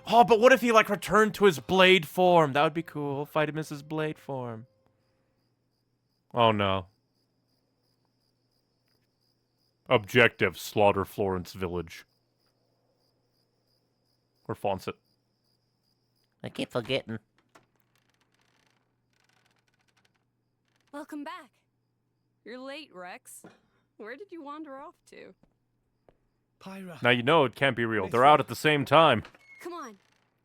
Speaker 1: Oh, but what if he like returned to his blade form? That would be cool. Fight him as his blade form. Oh no. Objective, slaughter Florence Village. Or Fawcett.
Speaker 20: I keep forgetting.
Speaker 16: Welcome back. You're late, Rex. Where did you wander off to?
Speaker 5: Pyra.
Speaker 1: Now you know it can't be real. They're out at the same time.
Speaker 16: Come on,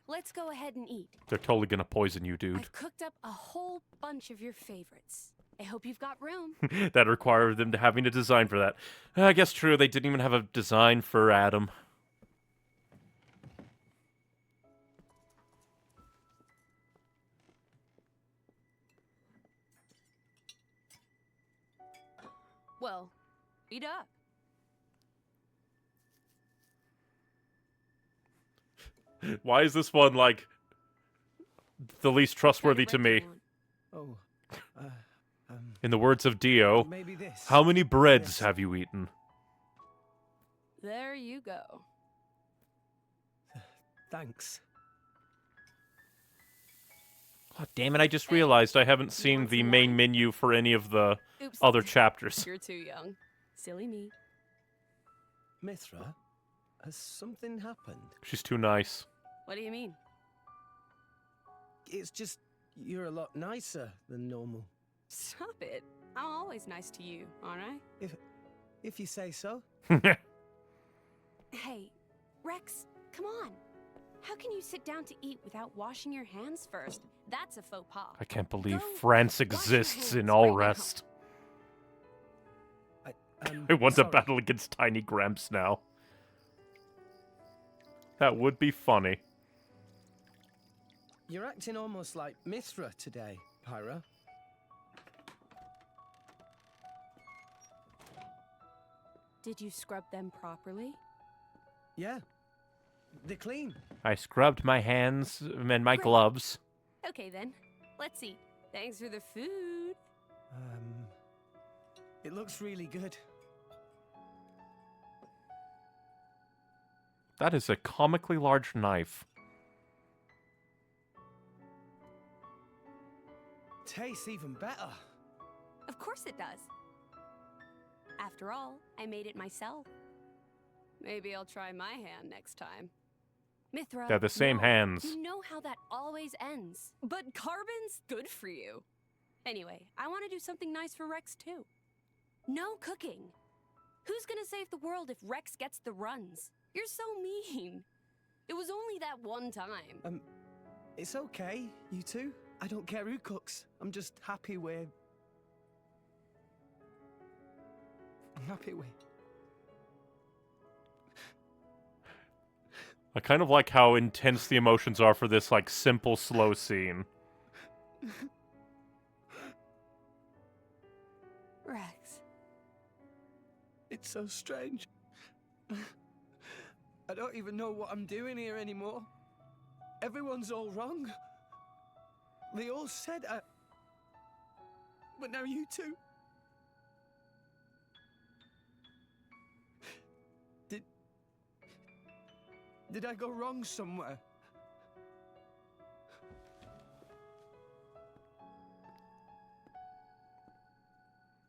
Speaker 16: let's go ahead and eat.
Speaker 1: They're totally gonna poison you, dude.
Speaker 16: I've cooked up a whole bunch of your favorites. I hope you've got room.
Speaker 1: That required them to having a design for that. I guess true, they didn't even have a design for Adam.
Speaker 16: Well, eat up.
Speaker 1: Why is this one, like, the least trustworthy to me?
Speaker 5: Oh,
Speaker 1: In the words of Dio,
Speaker 5: maybe this.
Speaker 1: how many breads have you eaten?
Speaker 16: There you go.
Speaker 5: Thanks.
Speaker 1: Oh, damn it, I just realized I haven't seen the main menu for any of the other chapters.
Speaker 16: You're too young. Silly me.
Speaker 5: Mithra, has something happened?
Speaker 1: She's too nice.
Speaker 16: What do you mean?
Speaker 5: It's just, you're a lot nicer than normal.
Speaker 16: Stop it. I'm always nice to you, aren't I?
Speaker 5: If you say so.
Speaker 16: Hey, Rex, come on. How can you sit down to eat without washing your hands first? That's a faux pas.
Speaker 1: I can't believe France exists in all rest. I want to battle against Tiny Gramps now. That would be funny.
Speaker 5: You're acting almost like Mithra today, Pyra.
Speaker 16: Did you scrub them properly?
Speaker 5: Yeah. They're clean.
Speaker 1: I scrubbed my hands and my gloves.
Speaker 16: Okay then, let's eat. Thanks for the food.
Speaker 5: It looks really good.
Speaker 1: That is a comically large knife.
Speaker 5: Tastes even better.
Speaker 16: Of course it does. After all, I made it myself. Maybe I'll try my hand next time. Mithra,
Speaker 1: They're the same hands.
Speaker 16: You know how that always ends. But carbon's good for you. Anyway, I want to do something nice for Rex too. No cooking. Who's gonna save the world if Rex gets the runs? You're so mean. It was only that one time.
Speaker 5: It's okay, you two. I don't care who cooks. I'm just happy we're happy with.
Speaker 1: I kind of like how intense the emotions are for this, like, simple, slow scene.
Speaker 5: Rex. It's so strange. I don't even know what I'm doing here anymore. Everyone's all wrong. They all said but now you two. Did I go wrong somewhere?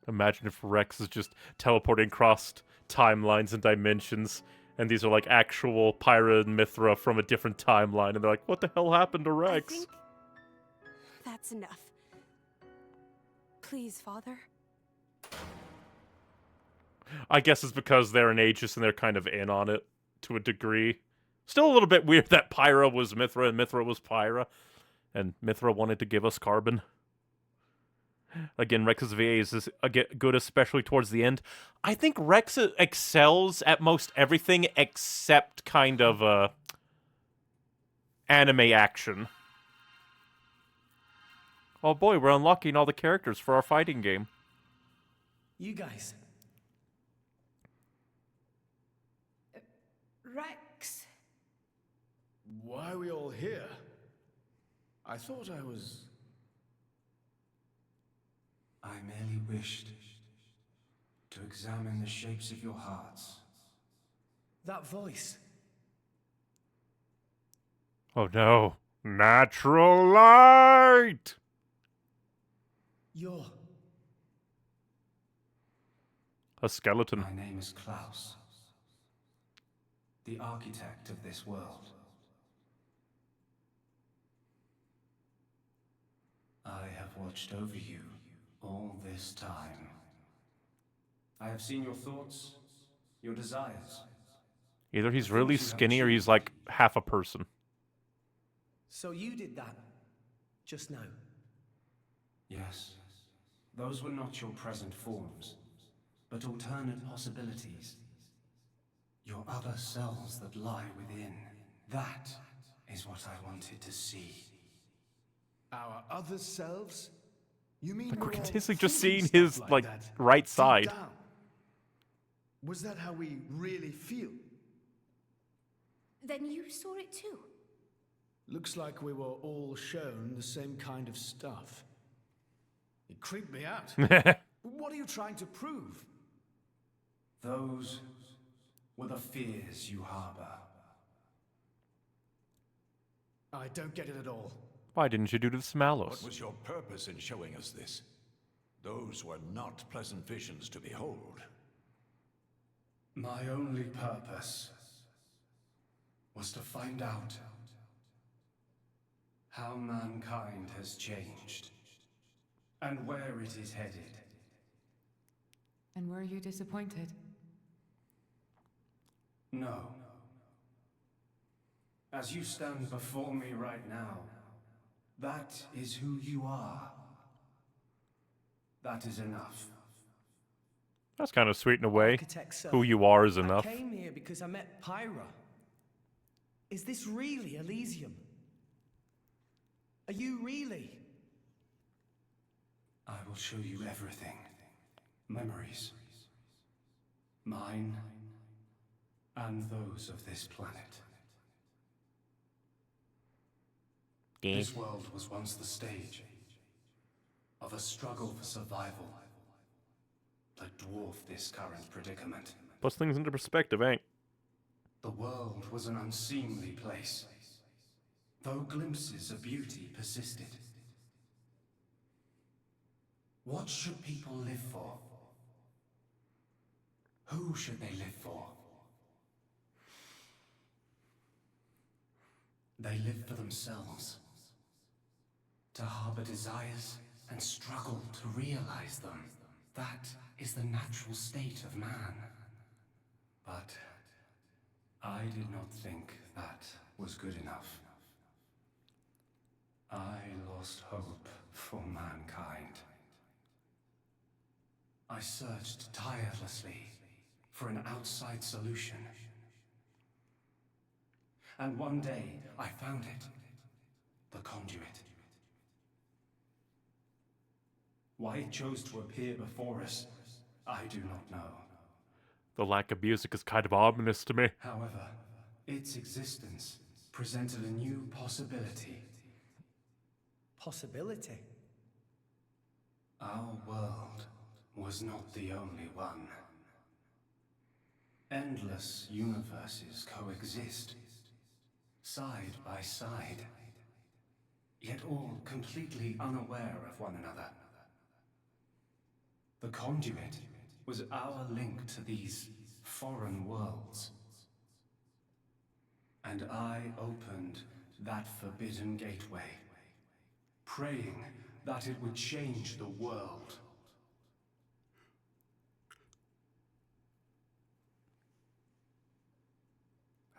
Speaker 1: Imagine if Rex is just teleporting across timelines and dimensions, and these are like actual Pyra and Mithra from a different timeline, and they're like, what the hell happened to Rex?
Speaker 16: I think that's enough. Please, Father.
Speaker 1: I guess it's because they're an Aegis and they're kind of in on it to a degree. Still a little bit weird that Pyra was Mithra and Mithra was Pyra, and Mithra wanted to give us carbon. Again, Rex's VA is good, especially towards the end. I think Rex excels at most everything except kind of anime action. Oh boy, we're unlocking all the characters for our fighting game.
Speaker 5: You guys.
Speaker 13: Rex.
Speaker 7: Why are we all here? I thought I was...
Speaker 18: I merely wished to examine the shapes of your hearts.
Speaker 5: That voice.
Speaker 1: Oh no. Natural light!
Speaker 5: You're...
Speaker 1: a skeleton.
Speaker 18: My name is Klaus, the architect of this world. I have watched over you all this time. I have seen your thoughts, your desires.
Speaker 1: Either he's really skinny or he's like half a person.
Speaker 5: So you did that just now?
Speaker 18: Yes. Those were not your present forms, but alternate possibilities. Your other selves that lie within. That is what I wanted to see.
Speaker 7: Our other selves? You mean
Speaker 1: Like, we're
Speaker 7: we're all
Speaker 1: continuously just
Speaker 7: thinking
Speaker 1: seeing his,
Speaker 7: stuff
Speaker 1: like,
Speaker 7: that
Speaker 1: right
Speaker 7: deep
Speaker 1: side.
Speaker 7: down? Was that how we really feel?
Speaker 16: Then you saw it too.
Speaker 7: Looks like we were all shown the same kind of stuff. It creeped me out. What are you trying to prove?
Speaker 18: Those were the fears you harbor.
Speaker 7: I don't get it at all.
Speaker 1: Why didn't you do this to Malos?
Speaker 8: What was your purpose in showing us this? Those were not pleasant visions to behold.
Speaker 18: My only purpose was to find out how mankind has changed and where it is headed.
Speaker 4: And were you disappointed?
Speaker 18: No. As you stand before me right now, that is who you are. That is enough.
Speaker 1: That's kind of sweet in a way.
Speaker 5: Architect, sir,
Speaker 1: Who you are is enough.
Speaker 5: I came here because I met Pyra. Is this really Elysium? Are you really?
Speaker 18: I will show you everything. Memories. Mine and those of this planet. This world was once the stage of a struggle for survival that dwarfed this current predicament.
Speaker 1: Puts things into perspective, ain't?
Speaker 18: The world was an unseemly place, though glimpses of beauty persisted. What should people live for? Who should they live for? They live for themselves, to harbor desires and struggle to realize them. That is the natural state of man. But I did not think that was good enough. I lost hope for mankind. I searched tirelessly for an outside solution. And one day, I found it. The conduit. Why it chose to appear before us, I do not know.
Speaker 1: The lack of music is kind of ominous to me.
Speaker 18: However, its existence presented a new possibility.
Speaker 5: Possibility?
Speaker 18: Our world was not the only one. Endless universes coexist, side by side, yet all completely unaware of one another. The conduit was our link to these foreign worlds. And I opened that forbidden gateway, praying that it would change the world.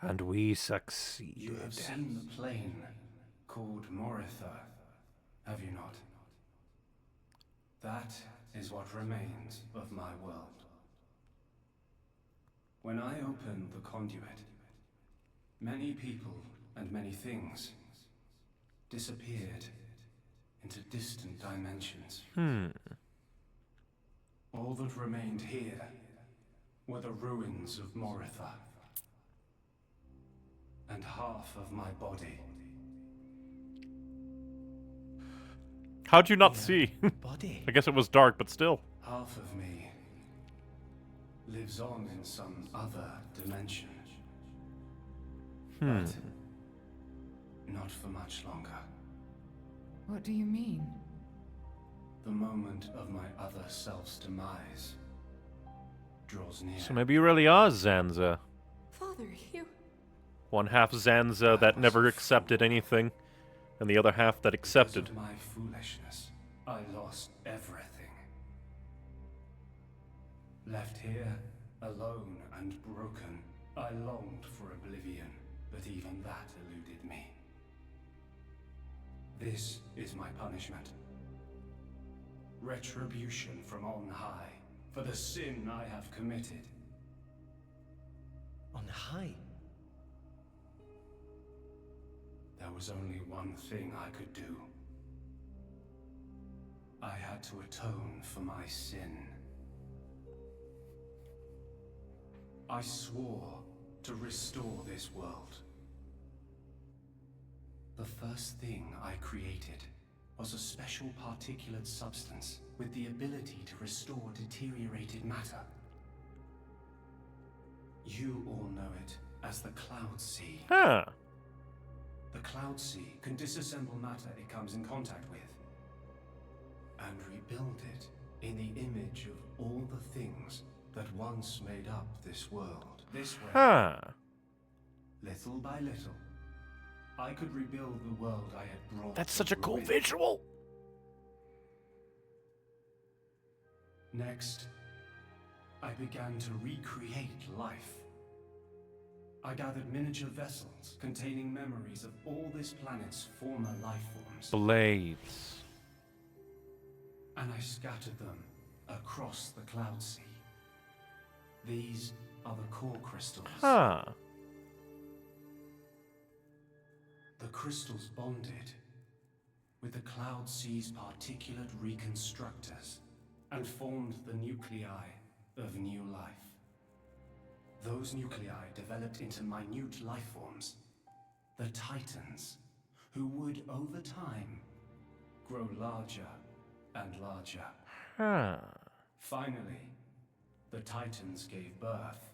Speaker 1: And we succeeded.
Speaker 18: You have seen the plane called Moritha, have you not? That is what remains of my world. When I opened the conduit, many people and many things disappeared into distant dimensions. All that remained here were the ruins of Moritha. And half of my body.
Speaker 1: How'd you not see?
Speaker 5: Body?
Speaker 1: I guess it was dark, but still.
Speaker 18: Half of me lives on in some other dimension. But not for much longer.
Speaker 4: What do you mean?
Speaker 18: The moment of my other self's demise draws near.
Speaker 1: So maybe you really are Zanza.
Speaker 6: Father, you...
Speaker 1: One half Zanza that never accepted anything, and the other half that accepted.
Speaker 18: Because of my foolishness, I lost everything. Left here, alone and broken, I longed for oblivion, but even that eluded me. This is my punishment. Retribution from on high, for the sin I have committed.
Speaker 5: On high?
Speaker 18: There was only one thing I could do. I had to atone for my sin. I swore to restore this world. The first thing I created was a special particulate substance with the ability to restore deteriorated matter. You all know it as the Cloud Sea.
Speaker 1: Huh.
Speaker 18: The Cloud Sea can disassemble matter it comes in contact with, and rebuild it in the image of all the things that once made up this world. This way, little by little, I could rebuild the world I had brought.
Speaker 1: That's such a cool
Speaker 18: ruin.
Speaker 1: visual.
Speaker 18: Next, I began to recreate life. I gathered miniature vessels containing memories of all this planet's former life forms.
Speaker 1: Blades.
Speaker 18: And I scattered them across the Cloud Sea. These are the core crystals.
Speaker 1: Huh.
Speaker 18: The crystals bonded with the Cloud Sea's particulate reconstructors and formed the nuclei of new life. Those nuclei developed into minute life forms, the Titans, who would, over time, grow larger and larger.
Speaker 1: Huh.
Speaker 18: Finally, the Titans gave birth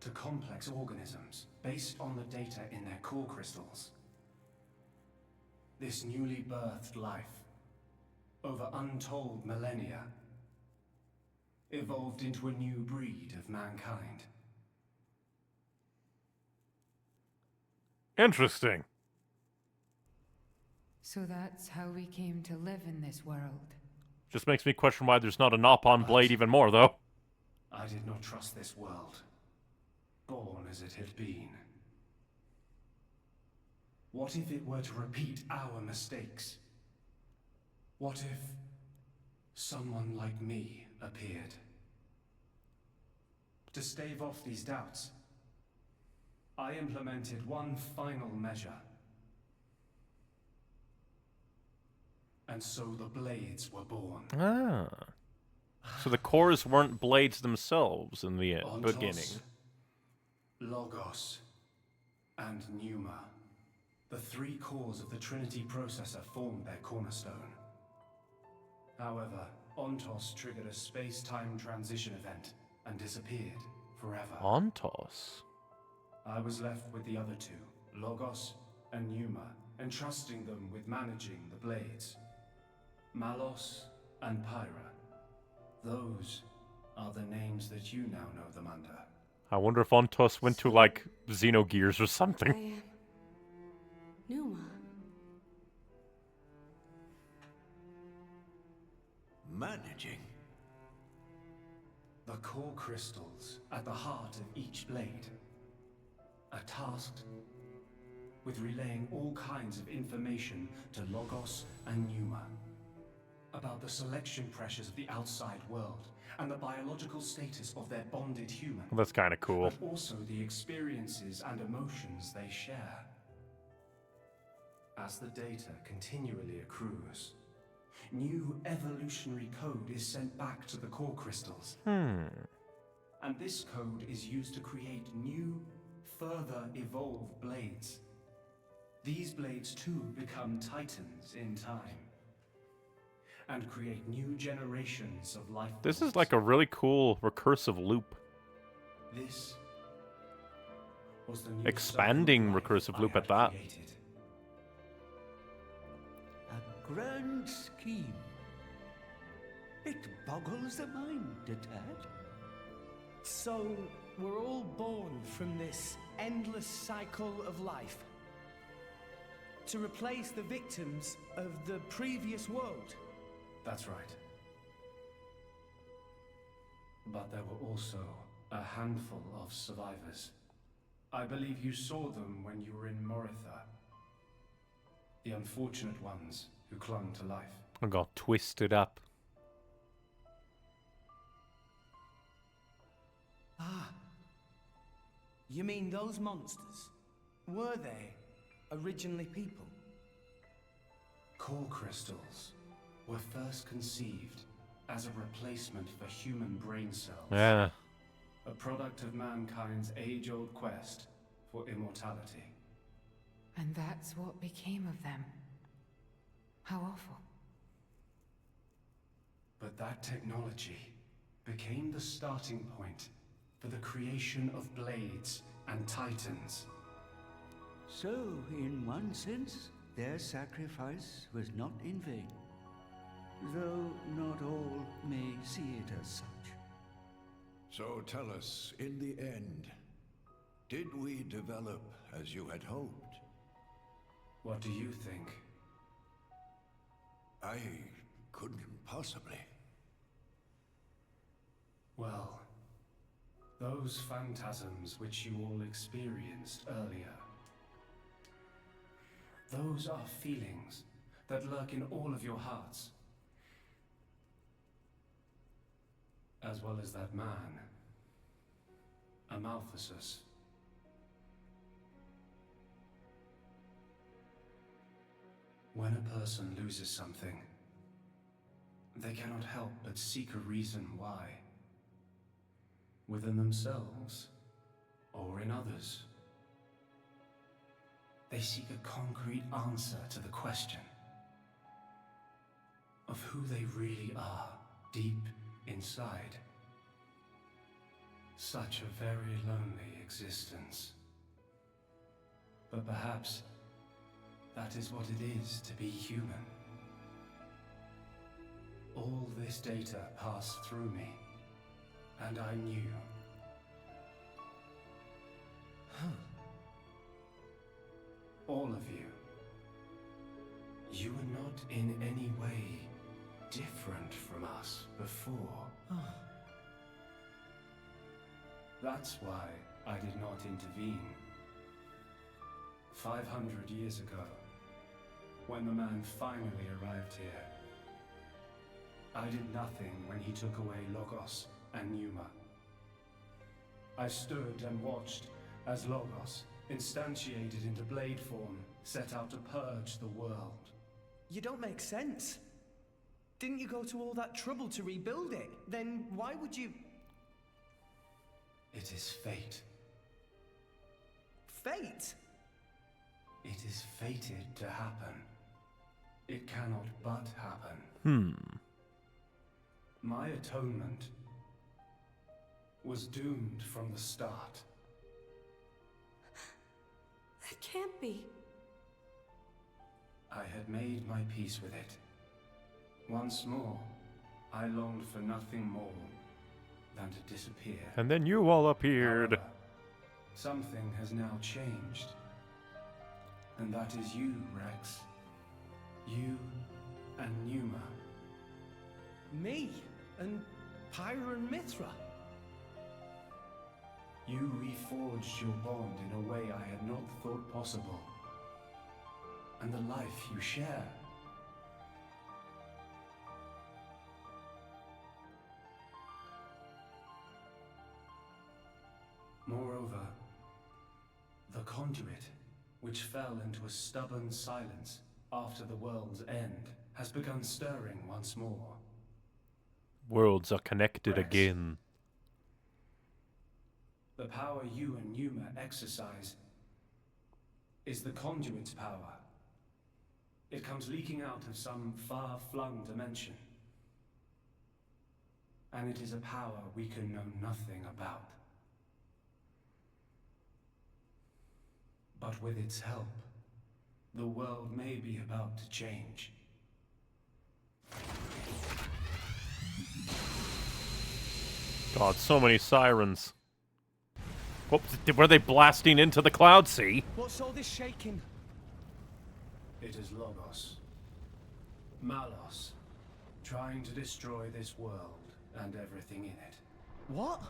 Speaker 18: to complex organisms based on the data in their core crystals. This newly birthed life, over untold millennia, evolved into a new breed of mankind.
Speaker 1: Interesting.
Speaker 4: So that's how we came to live in this world.
Speaker 1: Just makes me question why there's not a Nopon blade even more, though.
Speaker 18: I did not trust this world, born as it had been. What if it were to repeat our mistakes? What if someone like me appeared. To stave off these doubts, I implemented one final measure. And so the blades were born.
Speaker 1: Ah. So the cores weren't blades themselves in the
Speaker 18: Ontos,
Speaker 1: beginning.
Speaker 18: Logos, and Pneuma. The three cores of the Trinity processor formed their cornerstone. However, Ontos triggered a space-time transition event and disappeared forever.
Speaker 1: Ontos?
Speaker 18: I was left with the other two, Logos and Pneuma, entrusting them with managing the blades. Malos and Pyra. Those are the names that you now know them under.
Speaker 1: I wonder if Ontos went to, like, Xenogears or something.
Speaker 16: I am Pneuma.
Speaker 8: Managing?
Speaker 18: The core crystals at the heart of each blade are tasked with relaying all kinds of information to Logos and Pneuma about the selection pressures of the outside world and the biological status of their bonded human.
Speaker 1: Well, that's kind of cool.
Speaker 18: But also the experiences and emotions they share. As the data continually accrues, new evolutionary code is sent back to the core crystals. And this code is used to create new, further evolved blades. These blades too become titans in time. And create new generations of life.
Speaker 1: This is like a really cool recursive loop.
Speaker 18: This was the new
Speaker 1: Expanding recursive loop at that.
Speaker 18: created.
Speaker 2: A grand scheme. It boggles the mind a tad.
Speaker 5: So, we're all born from this endless cycle of life to replace the victims of the previous world.
Speaker 18: That's right. But there were also a handful of survivors. I believe you saw them when you were in Moritha. The unfortunate ones who clung to life.
Speaker 1: I got twisted up.
Speaker 5: Ah. You mean those monsters? Were they originally people?
Speaker 18: Core crystals were first conceived as a replacement for human brain cells.
Speaker 1: Yeah.
Speaker 18: A product of mankind's age-old quest for immortality.
Speaker 4: And that's what became of them. How awful.
Speaker 18: But that technology became the starting point for the creation of blades and titans.
Speaker 2: So, in one sense, their sacrifice was not in vain. Though not all may see it as such.
Speaker 8: So tell us, in the end, did we develop as you had hoped?
Speaker 18: What do you think?
Speaker 8: I couldn't possibly.
Speaker 18: Well, those phantasms which you all experienced earlier, those are feelings that lurk in all of your hearts. As well as that man, Amaltheus. When a person loses something, they cannot help but seek a reason why. Within themselves, or in others. They seek a concrete answer to the question of who they really are deep inside. Such a very lonely existence. But perhaps that is what it is to be human. All this data passed through me, and I knew. All of you. You were not in any way different from us before. That's why I did not intervene. 500 years ago, when the man finally arrived here, I did nothing when he took away Logos and Numa. I stood and watched as Logos, instantiated into blade form, set out to purge the world.
Speaker 5: You don't make sense. Didn't you go to all that trouble to rebuild it? Then why would you...
Speaker 18: It is fate.
Speaker 5: Fate?
Speaker 18: It is fated to happen. It cannot but happen. My atonement was doomed from the start.
Speaker 16: That can't be.
Speaker 18: I had made my peace with it. Once more, I longed for nothing more than to disappear.
Speaker 1: And then you all appeared.
Speaker 18: However, something has now changed. And that is you, Rex. You and Numa.
Speaker 5: Me? And Pyra and Mithra?
Speaker 18: You reforged your bond in a way I had not thought possible. And the life you share. Moreover, the conduit, which fell into a stubborn silence after the world's end, has begun stirring once more.
Speaker 1: Worlds are connected
Speaker 18: Rex.
Speaker 1: again.
Speaker 18: The power you and Numa exercise is the conduit's power. It comes leaking out of some far-flung dimension. And it is a power we can know nothing about. But with its help, the world may be about to change.
Speaker 1: God, so many sirens. Whoops, were they blasting into the cloud sea?
Speaker 5: What's all this shaking?
Speaker 18: It is Logos. Malos. Trying to destroy this world and everything in it.
Speaker 5: What?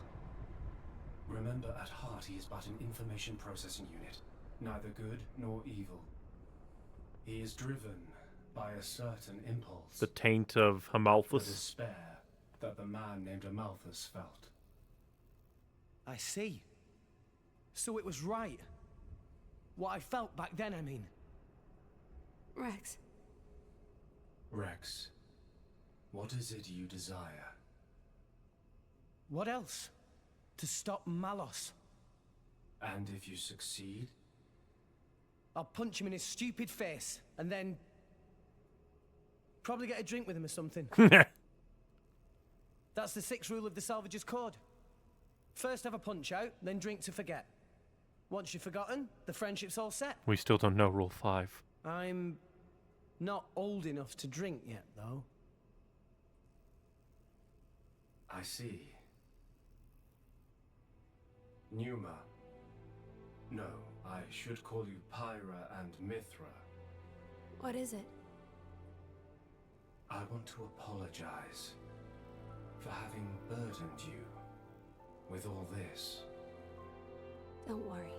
Speaker 18: Remember, at heart he is but an information processing unit. Neither good nor evil. He is driven by a certain impulse.
Speaker 1: The taint of
Speaker 18: The
Speaker 1: Amalthus.
Speaker 18: despair that the man named Amalthus felt.
Speaker 5: I see. So it was right. What I felt back then, I mean.
Speaker 16: Rex.
Speaker 18: Rex, what is it you desire?
Speaker 5: What else? To stop Malos.
Speaker 18: And if you succeed?
Speaker 5: I'll punch him in his stupid face, and then... probably get a drink with him or something. That's the 6th rule of the Salvager's Code. First have a punch out, then drink to forget. Once you've forgotten, the friendship's all set.
Speaker 1: We still don't know Rule 5.
Speaker 5: I'm not old enough to drink yet, though.
Speaker 18: I see. Numa. No, I should call you Pyra and Mithra.
Speaker 16: What is it?
Speaker 18: I want to apologize for having burdened you with all this.
Speaker 16: Don't worry.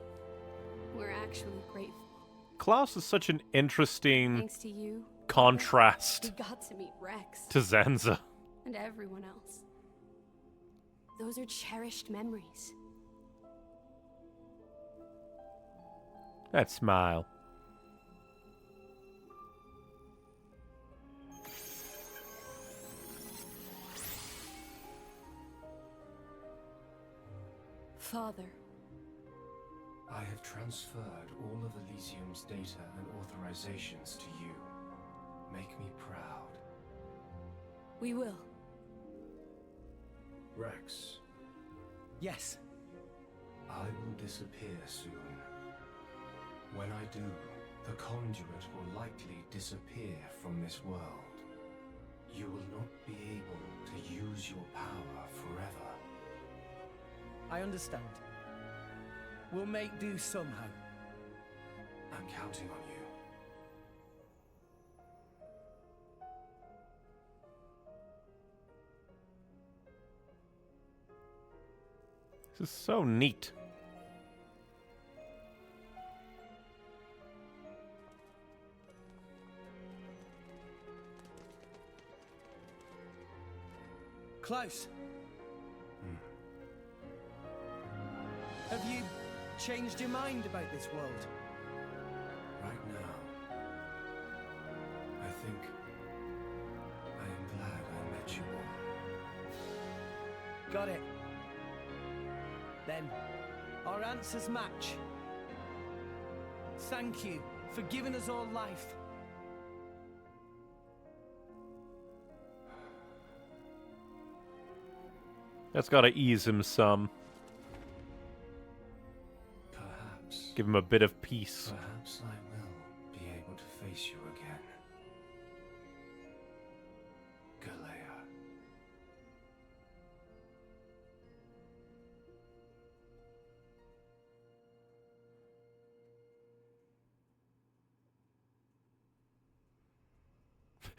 Speaker 16: We're actually grateful.
Speaker 1: Klaus is such an interesting
Speaker 16: Thanks to you,
Speaker 1: contrast
Speaker 16: we got to meet Rex.
Speaker 1: to Zenza.
Speaker 16: And everyone else. Those are cherished memories.
Speaker 1: That smile.
Speaker 16: Father.
Speaker 18: I have transferred all of Elysium's data and authorizations to you. Make me proud.
Speaker 16: We will.
Speaker 18: Rex.
Speaker 5: Yes.
Speaker 18: I will disappear soon. When I do, the conduit will likely disappear from this world. You will not be able to use your power forever.
Speaker 5: I understand. We'll make do somehow.
Speaker 18: I'm counting on you.
Speaker 1: This is so neat.
Speaker 5: Klaus. Have you changed your mind about this world?
Speaker 18: Right now, I think I am glad I met you all.
Speaker 5: Got it. Then, our answers match. Thank you for giving us all life.
Speaker 1: That's gotta ease him some.
Speaker 18: Perhaps.
Speaker 1: Give him a bit of peace.
Speaker 18: Perhaps I will be able to face you again.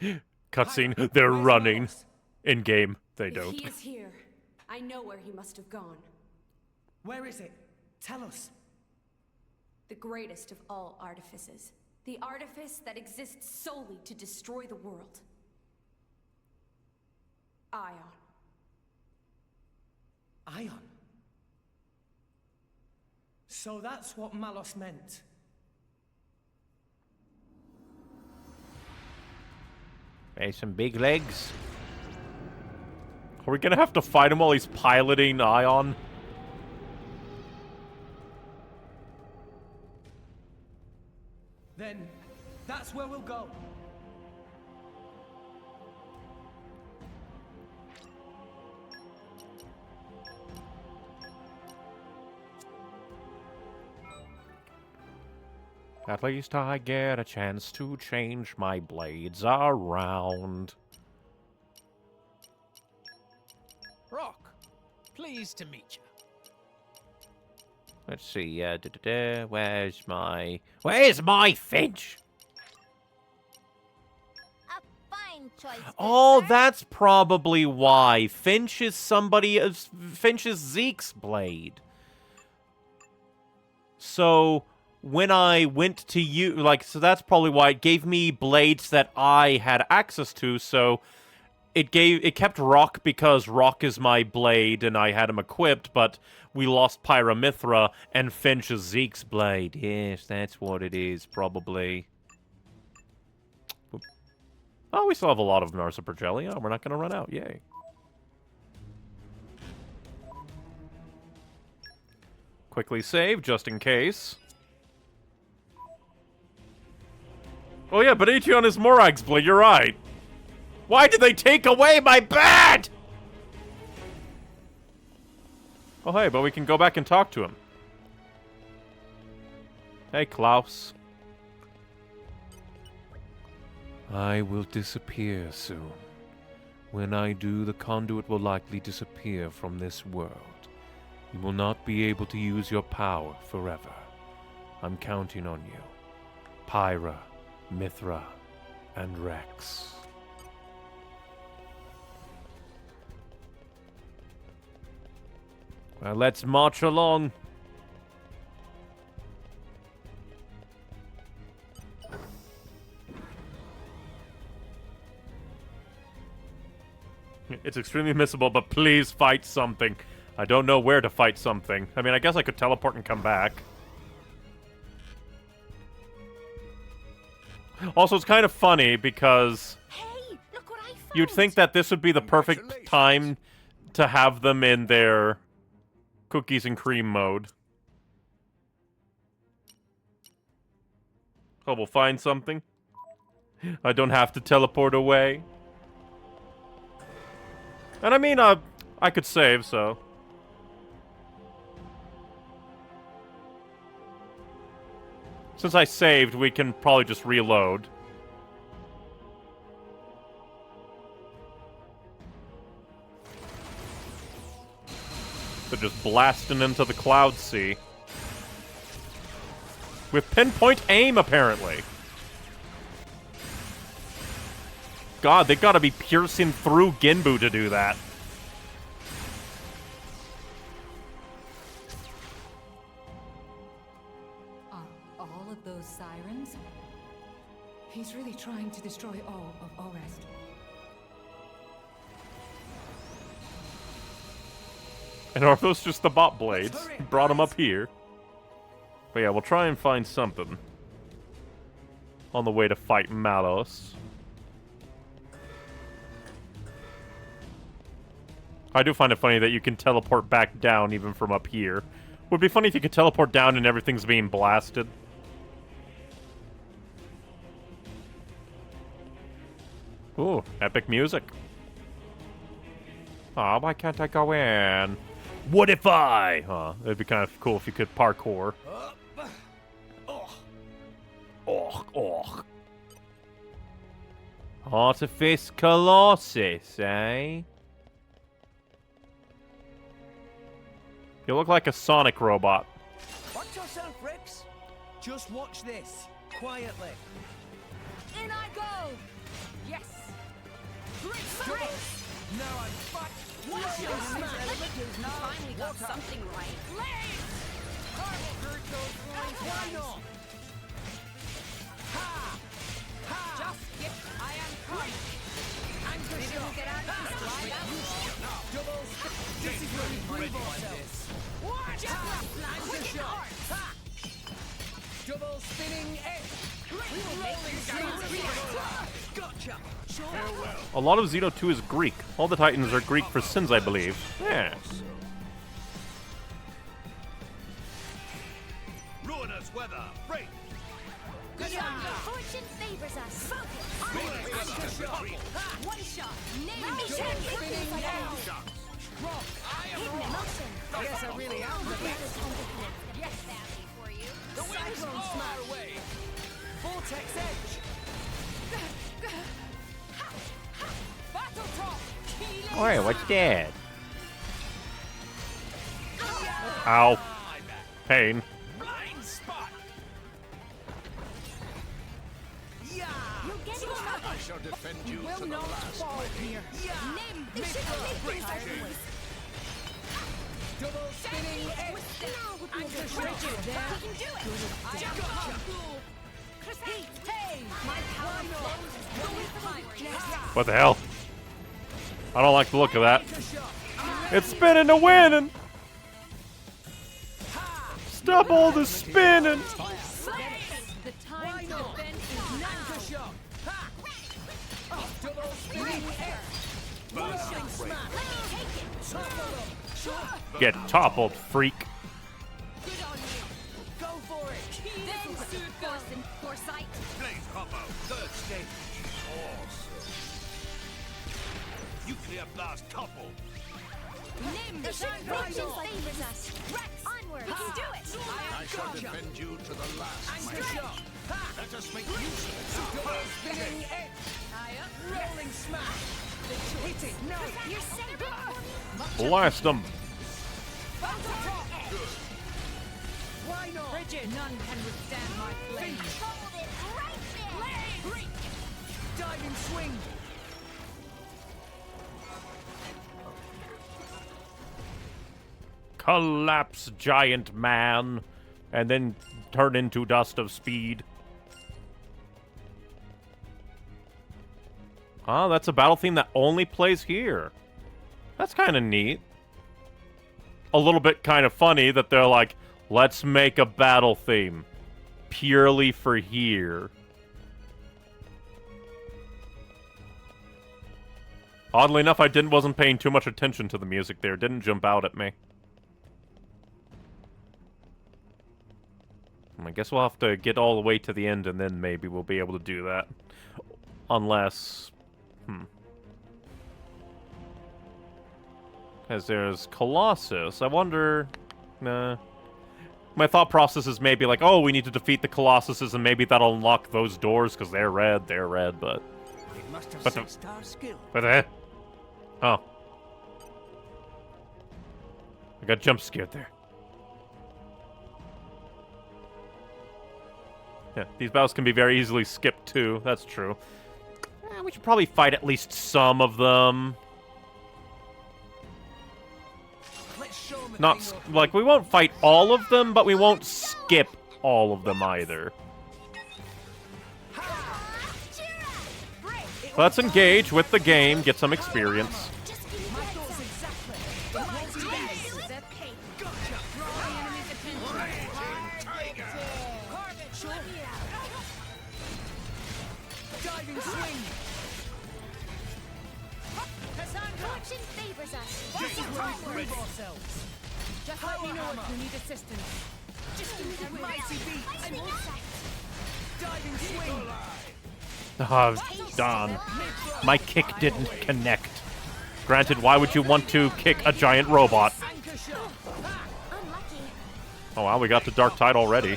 Speaker 18: Galea.
Speaker 1: Cutscene. They're running. In game, they
Speaker 16: If
Speaker 1: don't.
Speaker 16: he is here, I know where he must have gone.
Speaker 5: Where is it? Tell us.
Speaker 16: The greatest of all artifices. The artifice that exists solely to destroy the world. Ion.
Speaker 5: Ion? So that's what Malos meant.
Speaker 20: Hey, some big legs.
Speaker 1: Are we gonna have to fight him while he's piloting Ion?
Speaker 5: Then, that's where we'll go.
Speaker 1: At least I get a chance to change my blades around.
Speaker 3: Rock, pleased to meet you.
Speaker 20: Let's see, where's my Finch?
Speaker 17: Fine choice.
Speaker 1: Oh, that's probably why. Finch is Zeke's blade. So, when I went to so that's probably why it gave me blades that I had access to, so it kept Rock because Rock is my blade and I had him equipped, but we lost Pyramithra and Finch is Zeke's blade. Yes, that's what it is, probably. Oh, we still have a lot of Narsa Pergellia. Oh, we're not going to run out. Yay. Quickly save, just in case. Oh yeah, but Aetion is Morag's blade, you're right. Why did they take away my bat? Oh hey, but we can go back and talk to him. Hey, Klaus.
Speaker 20: I will disappear soon. When I do, the conduit will likely disappear from this world. You will not be able to use your power forever. I'm counting on you. Pyra, Mithra, and Rex. Well, let's march along.
Speaker 1: It's extremely missable, but please fight something. I don't know where to fight something. I mean, I guess I could teleport and come back. Also, it's kind of funny because you'd think that this would be the perfect time to have them in their cookies and cream mode. Oh, we'll find something. I don't have to teleport away. And I mean, I could save, so. Since I saved, we can probably just reload. They're just blasting into the cloud sea. With pinpoint aim, apparently. God, they gotta be piercing through Ginbu to do that.
Speaker 4: Are all of those sirens? He's really trying to destroy all of Orest.
Speaker 1: And are those just the bot blades? Brought them up here. But yeah, we'll try and find something on the way to fight Malos. I do find it funny that you can teleport back down even from up here. Would be funny if you could teleport down and everything's being blasted. Ooh, epic music. Aw, why can't I go in? What if I? Huh, it'd be kind of cool if you could parkour. Oh. Artifice Colossus, eh? You look like a Sonic robot.
Speaker 9: Watch yourself, Rex. Just watch this, quietly.
Speaker 4: In I go! Yes! Great!
Speaker 9: Now I'm back.
Speaker 4: What's your
Speaker 9: smash?
Speaker 16: Finally got something right.
Speaker 4: Blaze!
Speaker 9: Why not? Ha!
Speaker 4: Just skip. I am coming.
Speaker 9: Anchor
Speaker 4: Maybe we'll get out of this slide.
Speaker 9: Double. This is where we prove ourselves.
Speaker 4: What?
Speaker 9: Anchor shot. Ha! Double spinning edge. Gotcha.
Speaker 1: A lot of Xeno 2 is Greek. All the Titans are Greek for sins, I believe. Yeah.
Speaker 8: Ruinous weather. Break.
Speaker 17: Good on you. Fortune favors us. Focus.
Speaker 16: One shot.
Speaker 17: Name it. Spinning now.
Speaker 9: Rock.
Speaker 17: Hidden emotion.
Speaker 9: Yes, I really am the best.
Speaker 17: Yes, badly for you.
Speaker 9: The Cyclone smash. Away. Vortex edge.
Speaker 4: Battle top.
Speaker 20: Wait, what's that?
Speaker 1: Ow. Pain.
Speaker 8: Blind spot.
Speaker 9: Yeah.
Speaker 17: You'll get it.
Speaker 8: I shall defend you to the last.
Speaker 4: Fall here.
Speaker 17: Name. It should have made things
Speaker 9: Double spinning edge.
Speaker 17: Anchor shot. We can do it.
Speaker 4: I am cool.
Speaker 17: Hey, my power flows. Go with the power.
Speaker 1: What the hell? I don't like the look of that. It's spinning to winning. Stop all the spinning.
Speaker 4: The time to defend is now.
Speaker 9: Anchor shot. Ha! Double spinning edge. Rushing smash.
Speaker 1: Get toppled, freak.
Speaker 4: Good on you.
Speaker 9: Go for it.
Speaker 16: This will suit force and foresight.
Speaker 8: Blaze combo. Third stage. Awesome. Nuclear blast topple.
Speaker 16: Name the
Speaker 17: Fortune favors us. Rex. Onward. We can do it.
Speaker 8: I shall defend you to the last.
Speaker 9: Anchor shot. Ha!
Speaker 8: Let us make use of it.
Speaker 9: Double spinning edge. Rolling smash. Hit it. No.
Speaker 17: You're setting up for me.
Speaker 1: Blast them.
Speaker 9: Why not?
Speaker 4: Bridget, none can withstand my flame.
Speaker 17: Hold it right there.
Speaker 9: Diving swing.
Speaker 1: Collapse, giant man. And then turn into dust of speed. Oh, that's a battle theme that only plays here. That's kind of neat. A little bit kind of funny that they're like, let's make a battle theme purely for here. Oddly enough, I wasn't paying too much attention to the music there. It didn't jump out at me. I guess we'll have to get all the way to the end and then maybe we'll be able to do that. Unless... Because there's Colossus. I wonder... Nah. My thought process is maybe like, oh, we need to defeat the Colossuses and maybe that'll unlock those doors because they're red, but...
Speaker 2: It must have
Speaker 1: But
Speaker 2: sensed our skill.
Speaker 1: Oh. I got jump scared there. Yeah, these battles can be very easily skipped too. That's true. We should probably fight at least some of them. Not, like, we won't fight all of them, but we won't skip all of them either. Let's engage with the game, get some experience.
Speaker 9: Diving swing!
Speaker 4: Fortune favors us. This is where we prove ourselves. Just let me know if you need assistance. Just give me the
Speaker 9: Mighty beat!
Speaker 4: I'm all set.
Speaker 9: Diving swing!
Speaker 1: Oh, darn. My kick didn't connect. Granted, why would you want to kick a giant robot? Oh wow, we got the Dark Tide already.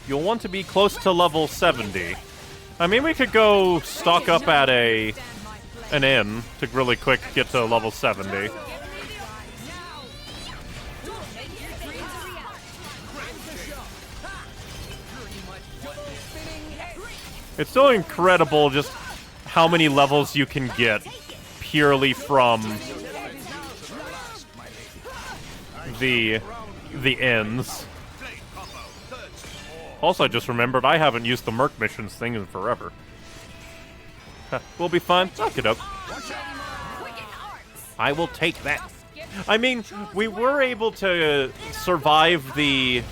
Speaker 1: You'll want to be close to level 70. I mean, we could go stock up at an inn to really quick get to level 70. It's still incredible just how many levels you can get purely from the inns. Also, I just remembered I haven't used the Merc missions thing in forever. We'll be fine. Knock it up. I will take that. I mean, we were able to survive the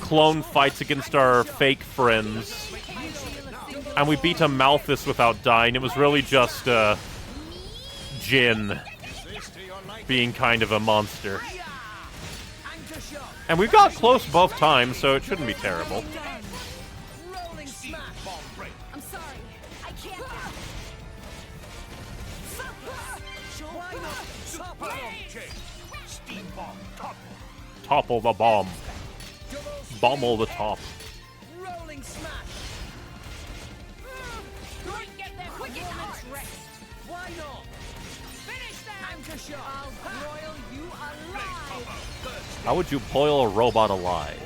Speaker 1: clone fights against our fake friends. And we beat a Malthus without dying. It was really just Jin being kind of a monster. And we got close both times, so it shouldn't be terrible.
Speaker 9: I'm sorry, I can't.
Speaker 1: Topple the bomb. Bommel the top.
Speaker 9: Rolling smash. Why not? Finish that. Anchor shot. I'll broil you alive.
Speaker 1: How would you boil a robot alive?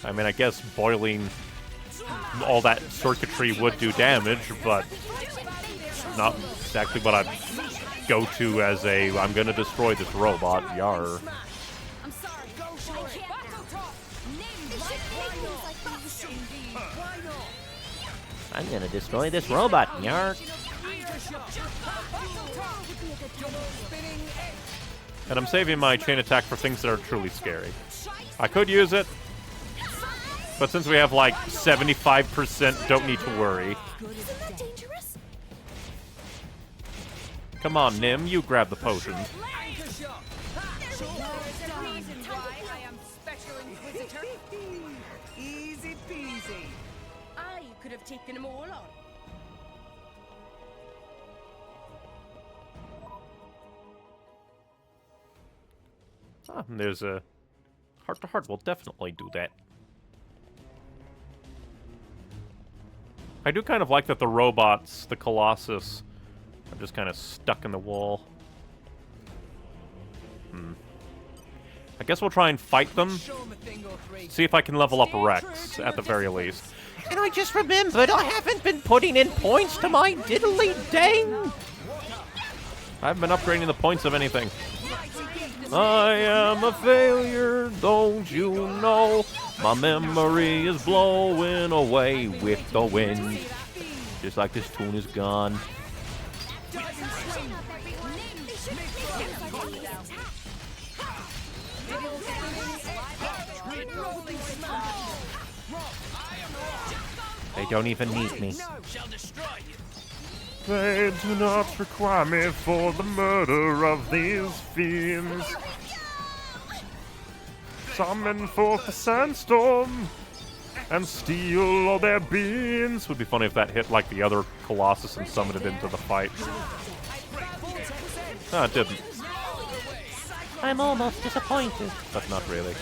Speaker 1: I mean, I guess boiling all that circuitry would do damage, but not exactly what I'd go to as a, I'm gonna destroy this robot, yar.
Speaker 9: I'm sorry. I can't. Why not?
Speaker 20: I'm gonna destroy this robot, yark.
Speaker 1: And I'm saving my chain attack for things that are truly scary. I could use it, but since we have like 75%, don't need to worry.
Speaker 9: Isn't that dangerous?
Speaker 1: Come on, Nim, you grab the potion.
Speaker 9: Easy peasy.
Speaker 13: I could have taken them all on.
Speaker 1: Ah, there's a heart-to-heart. We'll definitely do that. I do kind of like that the robots, the Colossus, are just kind of stuck in the wall. I guess we'll try and fight them. See if I can level up Rex, at the very least.
Speaker 20: And I just remembered I haven't been putting in points to my diddly dang.
Speaker 1: I haven't been upgrading the points of anything. I am a failure, don't you know? My memory is blowing away with the wind. Just like this tune is gone.
Speaker 20: They don't even need me.
Speaker 1: They do not require me for the murder of these fiends. Summon forth the sandstorm and steal all their beings. Would be funny if that hit like the other Colossus and summoned it into the fight. No, it didn't.
Speaker 20: I'm almost disappointed.
Speaker 1: But not really.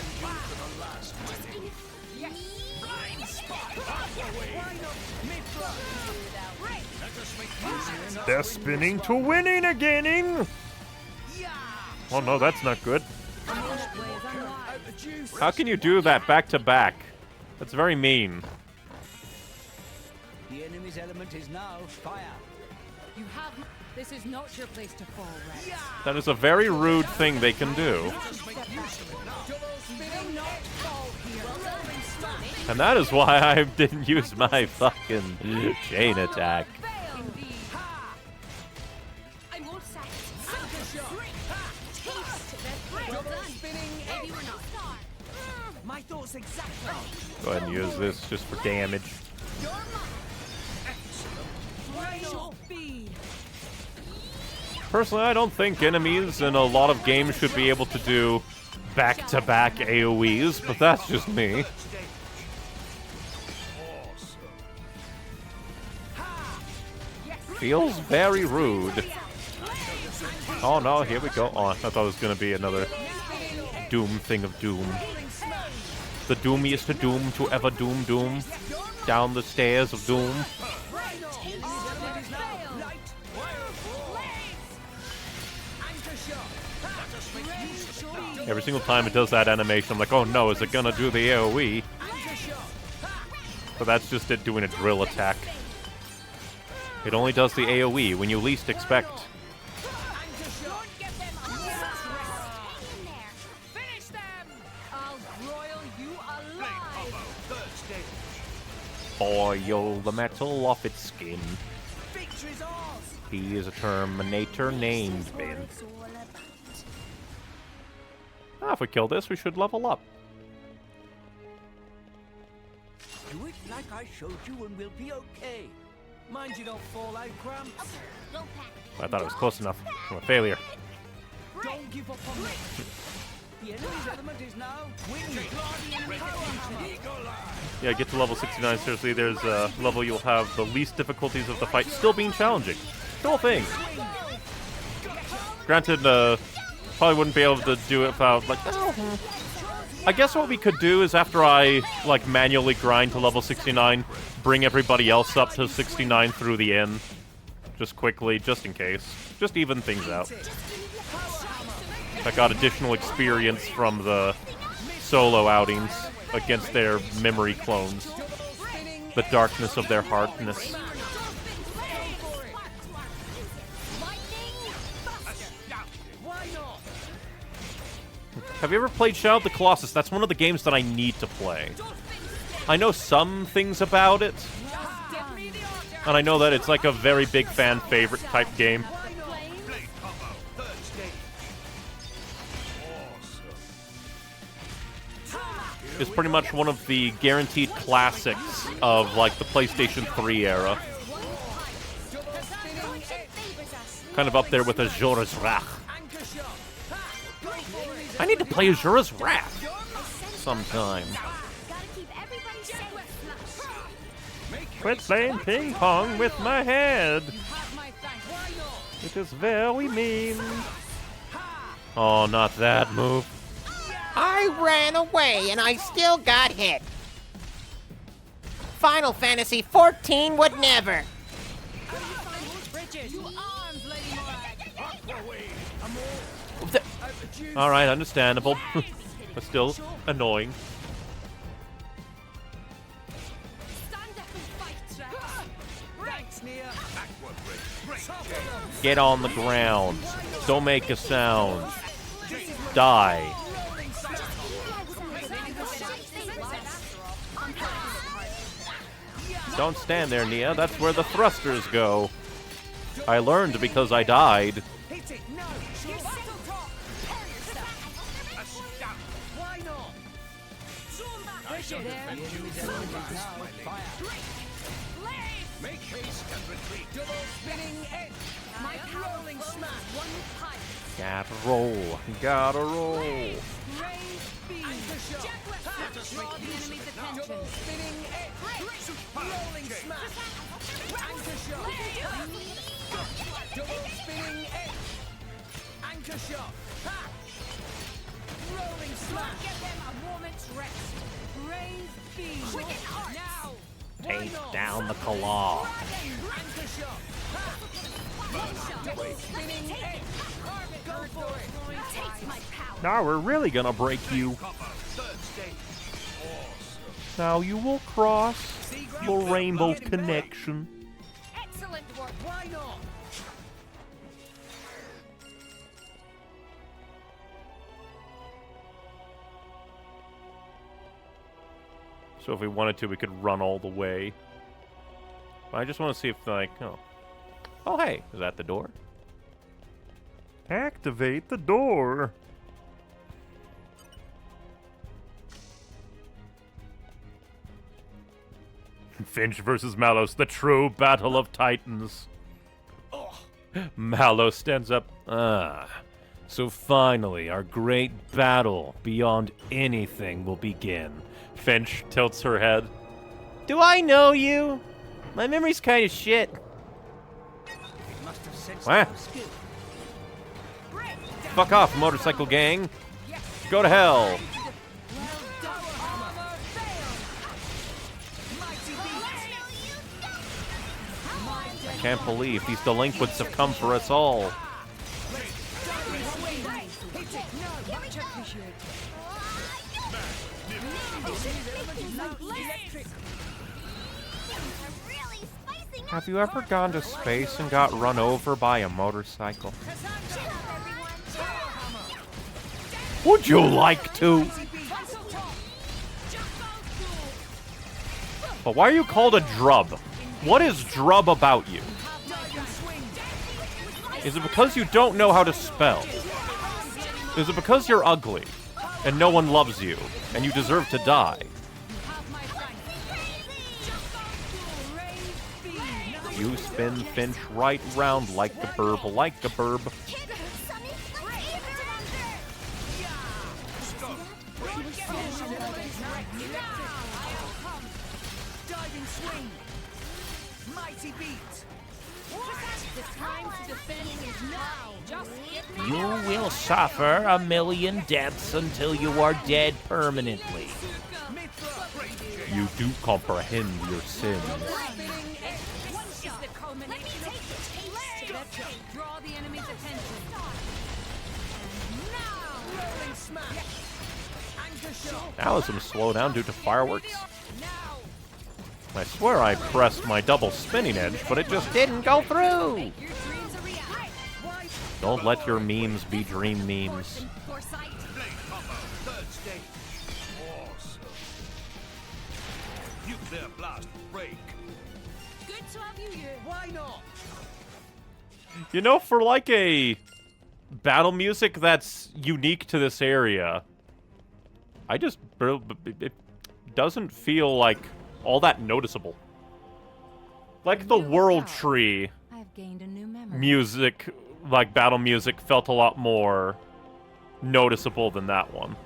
Speaker 1: They're spinning to winning again. Oh no, that's not good. How can you do that back to back? That's very mean.
Speaker 2: The enemy's element is now fire.
Speaker 4: You have. This is not your place to fall, Rex.
Speaker 1: That is a very rude thing they can do. And that is why I didn't use my fucking chain attack.
Speaker 9: My thoughts exactly.
Speaker 1: Go ahead and use this just for damage. Personally, I don't think enemies in a lot of games should be able to do back-to-back AoEs, but that's just me. Feels very rude. Oh no, here we go. Oh, I thought it was gonna be another Doom thing of Doom. The doomiest Doom to ever Doom. Down the stairs of Doom. Every single time it does that animation, I'm like, oh no, is it gonna do the AoE? But that's just it doing a drill attack. It only does the AoE when you least expect. Boil the metal off its skin. He is a Terminator named Ben. If we kill this, we should level up.
Speaker 2: Do it like I showed you and we'll be okay.
Speaker 9: Mind you don't fall out, Gramps.
Speaker 1: I thought it was close enough. I'm a failure.
Speaker 9: Don't give up on me.
Speaker 2: The enemy's element is now winning.
Speaker 1: Yeah, get to level 69. Seriously, there's a level you'll have the least difficulties of the fight still being challenging. Cool thing. Granted, probably wouldn't be able to do it without, like... I guess what we could do is after I, like, manually grind to level 69, bring everybody else up to 69 through the end. Just quickly, just in case. Just even things out. I got additional experience from the solo outings against their memory clones. The darkness of their heartness. Have you ever played Shadow of the Colossus? That's one of the games that I need to play. I know some things about it. And I know that it's like a very big fan favorite type game. It's pretty much one of the guaranteed classics of like the PlayStation 3 era. Kind of up there with Azure's Wrath. I need to play Azure's Wrath sometime. Quit playing ping pong with my head. It is very mean. Oh, not that move.
Speaker 21: I ran away and I still got hit. Final Fantasy 14 would never.
Speaker 1: Alright, understandable. But still annoying. Get on the ground. Don't make a sound. Die. Don't stand there, Nia. That's where the thrusters go. I learned because I died.
Speaker 9: Make haste and retreat. Double spinning edge. My rolling smash. One pipe.
Speaker 1: Gotta roll. Gotta roll.
Speaker 9: Anchor shot. Draw the enemy's attention. Double spinning edge. Rolling smash. Anchor shot. Double spinning edge. Anchor shot. Ha! Rolling smash.
Speaker 4: Get them a moment's rest. Raise beam. Now.
Speaker 1: Take down the claw.
Speaker 9: Anchor shot. Double spinning edge. Go for it. Take my power.
Speaker 1: Now we're really gonna break you. Now you will cross the rainbow connection.
Speaker 4: Excellent work.
Speaker 9: Why not?
Speaker 1: So if we wanted to, we could run all the way. But I just want to see if, like, oh, hey, is that the door? Activate the door. Finch versus Mallows, the true battle of titans. Mallows stands up. So finally, our great battle beyond anything will begin. Finch tilts her head.
Speaker 20: Do I know you? My memory's kind of shit.
Speaker 1: What? Fuck off, motorcycle gang. Go to hell. I can't believe these delinquents have come for us all. Have you ever gone to space and got run over by a motorcycle? Would you like to? But why are you called a drub? What is drub about you? Is it because you don't know how to spell? Is it because you're ugly and no one loves you and you deserve to die? You spin Finch right round like the burb, like the burb.
Speaker 9: Diving swing. Mighty beat.
Speaker 4: The time to defend is now. Just give me
Speaker 20: You will suffer a million deaths until you are dead permanently.
Speaker 1: You do comprehend your sins.
Speaker 4: Draw the enemy's attention.
Speaker 1: Now some slowdown due to fireworks. I swear I pressed my double spinning edge, but it just didn't go through. Don't let your memes be dream memes.
Speaker 8: Nuclear blast break.
Speaker 9: Good to have you here. Why not?
Speaker 1: You know, for like a battle music that's unique to this area, it doesn't feel like all that noticeable. Like the World Tree
Speaker 11: I've gained a new memory.
Speaker 1: music, like battle music, felt a lot more noticeable than that one.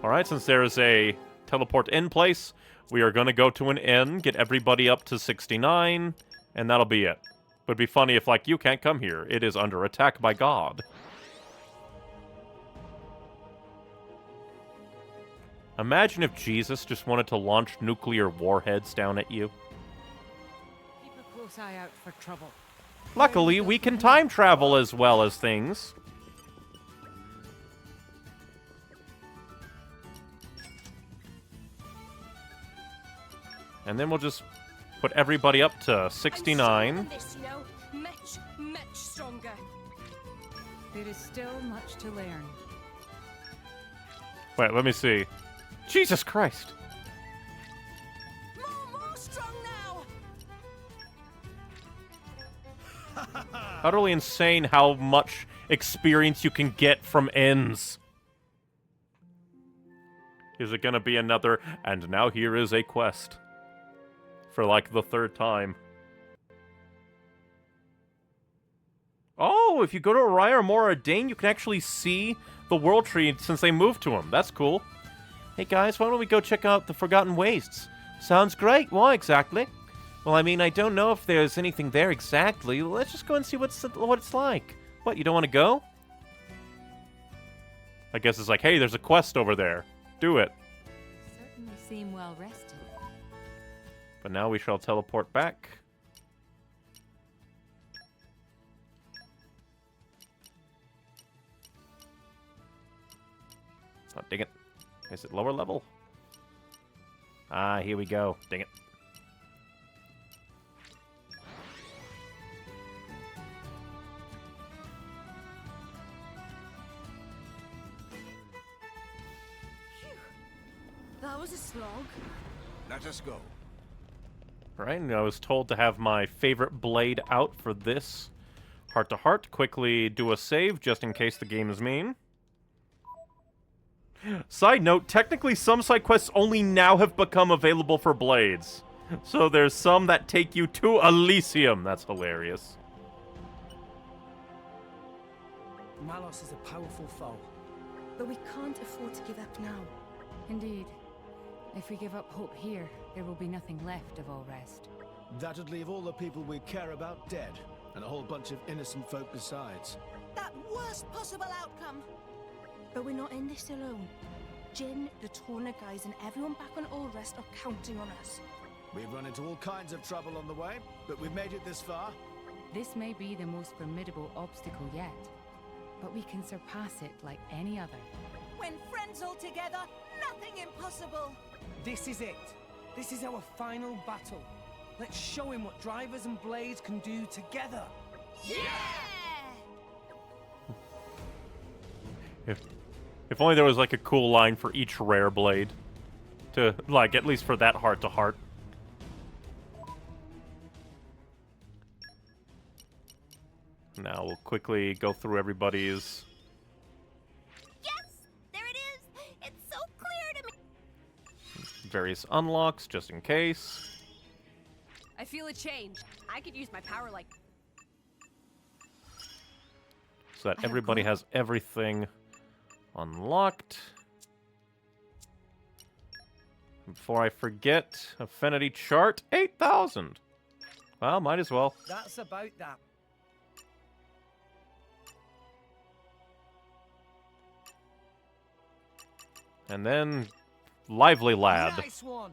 Speaker 1: Alright, since there is a teleport in place, we are going to go to an inn, get everybody up to 69, and that'll be it. Would be funny if, like, you can't come here. It is under attack by God. Imagine if Jesus just wanted to launch nuclear warheads down at you.
Speaker 4: Keep a close eye out for trouble.
Speaker 1: Luckily, we can time travel as well as things. And then we'll just put everybody up to 69.
Speaker 6: Much stronger.
Speaker 4: There is still much to learn.
Speaker 1: Wait, let me see. Jesus Christ.
Speaker 9: More strong now.
Speaker 1: Utterly insane how much experience you can get from ends. Is it gonna be another, and now here is a quest? For like the third time. Oh, if you go to Orion or Mora Dane, you can actually see the World Tree since they moved to him. That's cool. Hey guys, why don't we go check out the Forgotten Wastes? Sounds great. Why exactly? Well, I mean, I don't know if there's anything there exactly. Let's just go and see what it's like. What, you don't want to go? I guess it's like, hey, there's a quest over there. Do it.
Speaker 11: Certainly seem well rested.
Speaker 1: But now we shall teleport back. Oh, dang it. Is it lower level? Ah, here we go. Dang it.
Speaker 6: That was a slog.
Speaker 8: Let us go.
Speaker 1: Right, and I was told to have my favorite blade out for this. Heart to heart, quickly do a save just in case the game is mean. Side note, technically some side quests only now have become available for blades. So there's some that take you to Elysium. That's hilarious.
Speaker 5: Malos is a powerful foe.
Speaker 6: But we can't afford to give up now.
Speaker 11: Indeed. If we give up hope here, there will be nothing left of all rest.
Speaker 7: That'd leave all the people we care about dead, and a whole bunch of innocent folk besides.
Speaker 6: That worst possible outcome! But we're not in this alone. Jin, the Torna guys, and everyone back on All Rest are counting on us.
Speaker 7: We've run into all kinds of trouble on the way, but we've made it this far.
Speaker 11: This may be the most formidable obstacle yet, but we can surpass it like any other.
Speaker 13: When friends all together, nothing impossible.
Speaker 5: This is it. This is our final battle. Let's show him what drivers and blades can do together.
Speaker 13: Yeah!
Speaker 1: If only there was like a cool line for each rare blade. To, like, at least for that heart to heart. Now we'll quickly go through everybody's...
Speaker 17: Yes! There it is! It's so clear to me!
Speaker 1: various unlocks, just in case.
Speaker 16: I feel a change. I could use my power like...
Speaker 1: So that everybody has everything unlocked. Before I forget, affinity chart, 8,000. Well, might as well.
Speaker 5: That's about that.
Speaker 1: And then, lively lad.
Speaker 5: Nice one.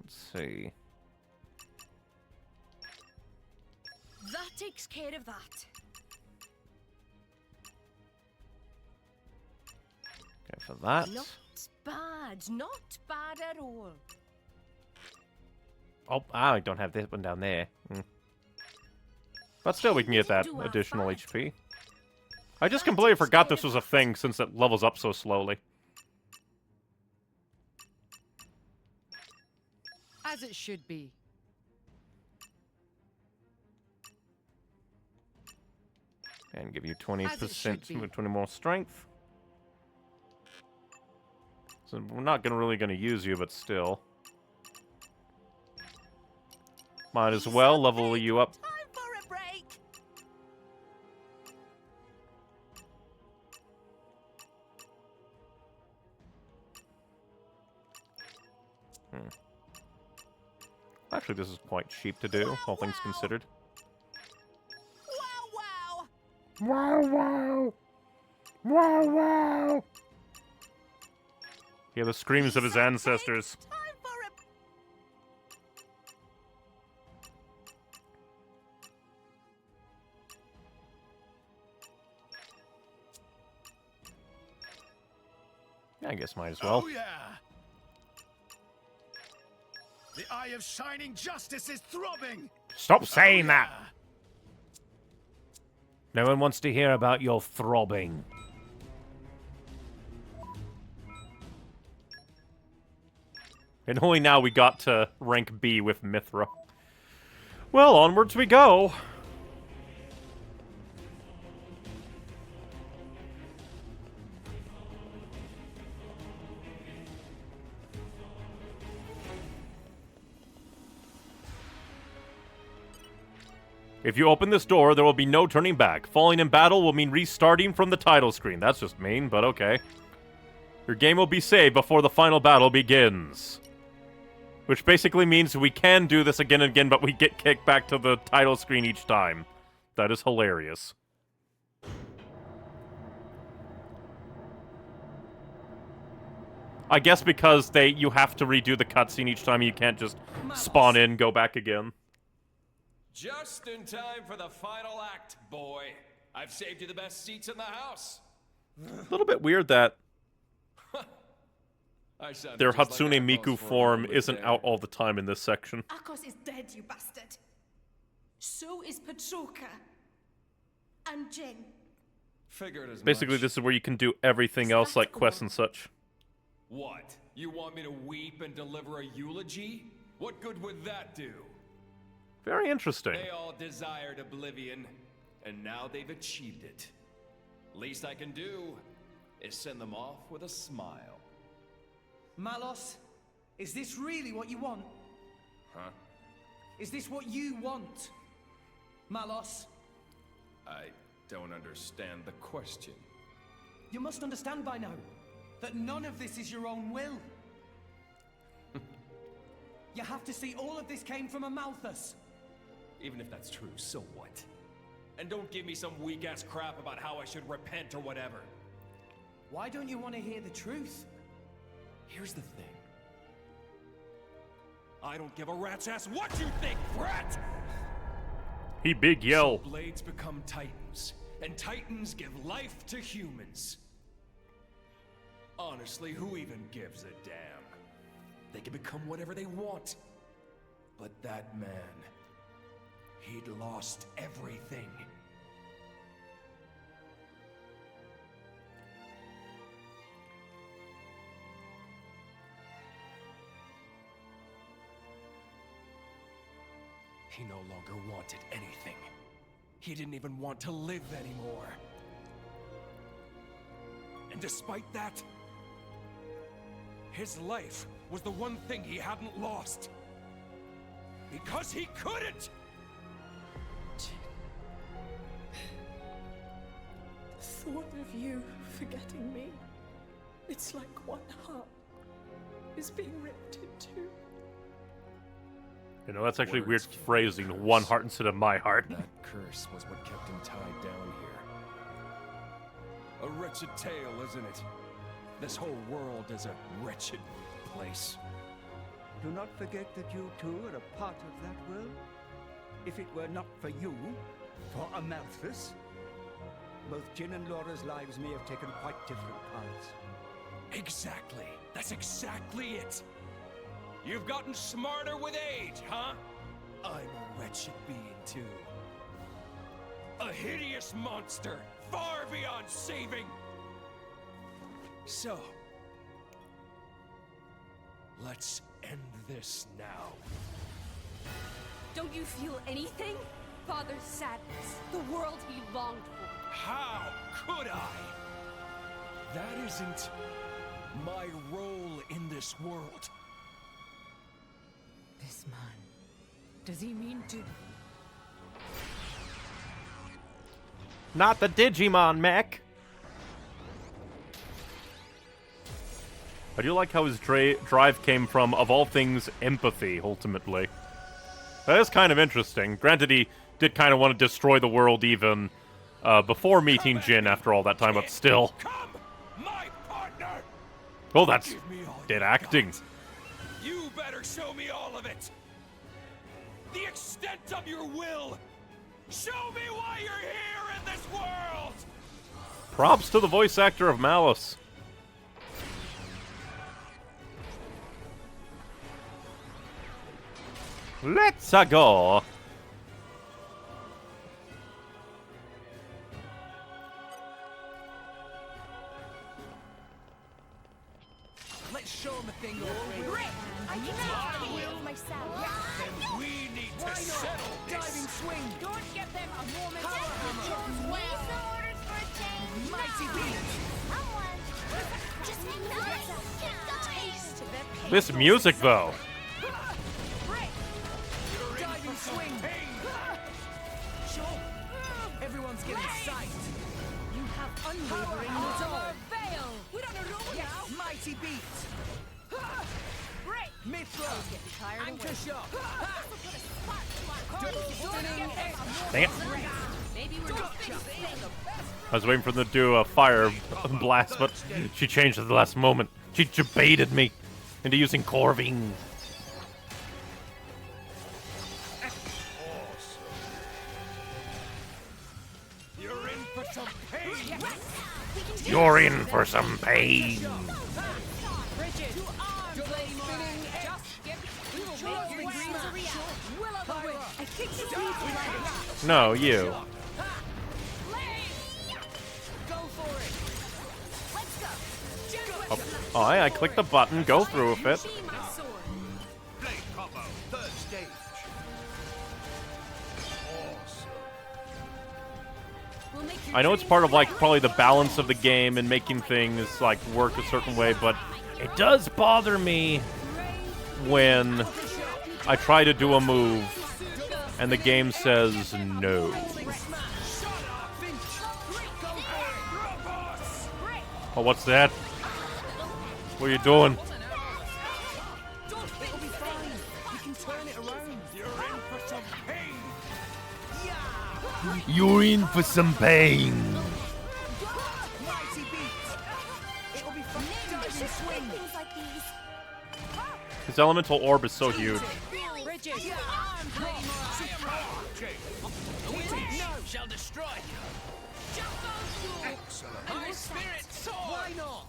Speaker 1: Let's see.
Speaker 6: That takes care of that.
Speaker 1: Okay, for that.
Speaker 6: Not bad. Not bad at all.
Speaker 1: Oh, I don't have this one down there. But still, we can get that additional HP. I just completely forgot this was a thing since it levels up so slowly.
Speaker 11: As it should be.
Speaker 1: And give you 20%, 20 more strength. So we're not really gonna use you, but still. Might as well level you up. Actually, this is quite cheap to do, all things considered.
Speaker 13: Wow!
Speaker 1: Wow, wow! Wow, wow! Hear the screams of his ancestors. I guess might as well.
Speaker 7: Oh, yeah! The eye of shining justice is throbbing!
Speaker 20: Stop saying that! No one wants to hear about your throbbing.
Speaker 1: And only now we got to rank B with Mithra. Well, onwards we go. If you open this door, there will be no turning back. Falling in battle will mean restarting from the title screen. That's just mean, but okay. Your game will be saved before the final battle begins. Which basically means we can do this again and again, but we get kicked back to the title screen each time. That is hilarious. I guess because you have to redo the cutscene each time, you can't just spawn in, go back again.
Speaker 15: Just in time for the final act, boy. I've saved you the best seats in the house.
Speaker 1: A little bit weird that their Hatsune Miku form isn't out all the time in this section.
Speaker 13: Akos is dead, you bastard. So is Petroka. And Jin.
Speaker 15: Figured as
Speaker 1: Basically,
Speaker 15: much.
Speaker 1: this is where you can do everything else like quests and such.
Speaker 15: What? You want me to weep and deliver a eulogy? What good would that do?
Speaker 1: Very interesting.
Speaker 15: They all desired oblivion, and now they've achieved it. Least I can do is send them off with a smile.
Speaker 5: Malos, is this really what you want?
Speaker 15: Huh?
Speaker 5: Is this what you want? Malos?
Speaker 15: I don't understand the question.
Speaker 5: You must understand by now that none of this is your own will. You have to see all of this came from Amalthus.
Speaker 15: Even if that's true, so what? And don't give me some weak-ass crap about how I should repent or whatever.
Speaker 5: Why don't you want to hear the truth?
Speaker 15: Here's the thing. I don't give a rat's ass what you think, brat!
Speaker 1: He big yell.
Speaker 15: So blades become titans, and titans give life to humans. Honestly, who even gives a damn? They can become whatever they want. But that man, he'd lost everything. He no longer wanted anything. He didn't even want to live anymore. And despite that, his life was the one thing he hadn't lost. Because he couldn't!
Speaker 19: The thought of you forgetting me, it's like one heart is being ripped in two.
Speaker 1: You know, that's actually
Speaker 15: Words
Speaker 1: weird phrasing. One heart instead of my heart.
Speaker 15: That curse was what kept him tied down here. A wretched tale, isn't it? This whole world is a wretched place.
Speaker 2: Do not forget that you too are a part of that world. If it were not for you, for Amalthus, both Jin and Laura's lives may have taken quite different paths.
Speaker 15: Exactly. That's exactly it. You've gotten smarter with age, huh? I'm a wretched being, too. A hideous monster, far beyond saving. So, let's end this now.
Speaker 16: Don't you feel anything? Father's sadness, the world he longed for.
Speaker 15: How could I? That isn't my role in this world.
Speaker 4: This man, does he mean to?
Speaker 1: Not the Digimon mech. I do like how his drive came from, of all things, empathy, ultimately. That is kind of interesting. Granted, he did kind of want to destroy the world even before meeting Jin after all that time, but still.
Speaker 15: My partner!
Speaker 1: Oh, that's dead acting.
Speaker 15: You better show me all of it! The extent of your will! Show me why you're here in this world!
Speaker 1: Props to the voice actor of Malice. Let's go.
Speaker 5: Let's show him a thing over.
Speaker 6: Rick, I cannot wield myself.
Speaker 15: Then we need to settle this!
Speaker 5: Diving swing.
Speaker 6: Don't give them a moment.
Speaker 5: Power hammer.
Speaker 6: Orders for a change.
Speaker 5: Mighty beat.
Speaker 6: Someone, just taste the pain.
Speaker 1: This music, though.
Speaker 5: Diving swing. Sure. Everyone's getting sight.
Speaker 4: You have unwavering resolve.
Speaker 6: Veil. We're on a roll now.
Speaker 5: Mighty beat.
Speaker 6: Break.
Speaker 5: Mid throw. Anchor shot.
Speaker 1: Dang it.
Speaker 6: Maybe we're just
Speaker 1: I was waiting for them to do a fire blast, but she changed at the last moment. She baited me into using Corvine.
Speaker 15: You're in for some pain!
Speaker 1: You're in for some pain.
Speaker 6: Bridget. Blade spinning. Just give. We will make your dreams a reality. Will of the wisp. I kick you.
Speaker 1: No, you. Alright, I click the button, go through with it.
Speaker 8: Blade combo, third stage.
Speaker 1: I know it's part of, like, probably the balance of the game and making things, like, work a certain way, but it does bother me when I try to do a move and the game says no. Oh, what's that? What are you doing?
Speaker 9: It'll be fine. You can turn it around.
Speaker 8: You're in for some pain.
Speaker 20: You're in for some pain.
Speaker 9: Mighty beat. It'll be fine. Diving swing.
Speaker 17: Things like these.
Speaker 1: His elemental orb is so huge.
Speaker 13: Bridget,
Speaker 3: Shall destroy you.
Speaker 8: Excellent.
Speaker 3: My spirit sword.
Speaker 9: Why not?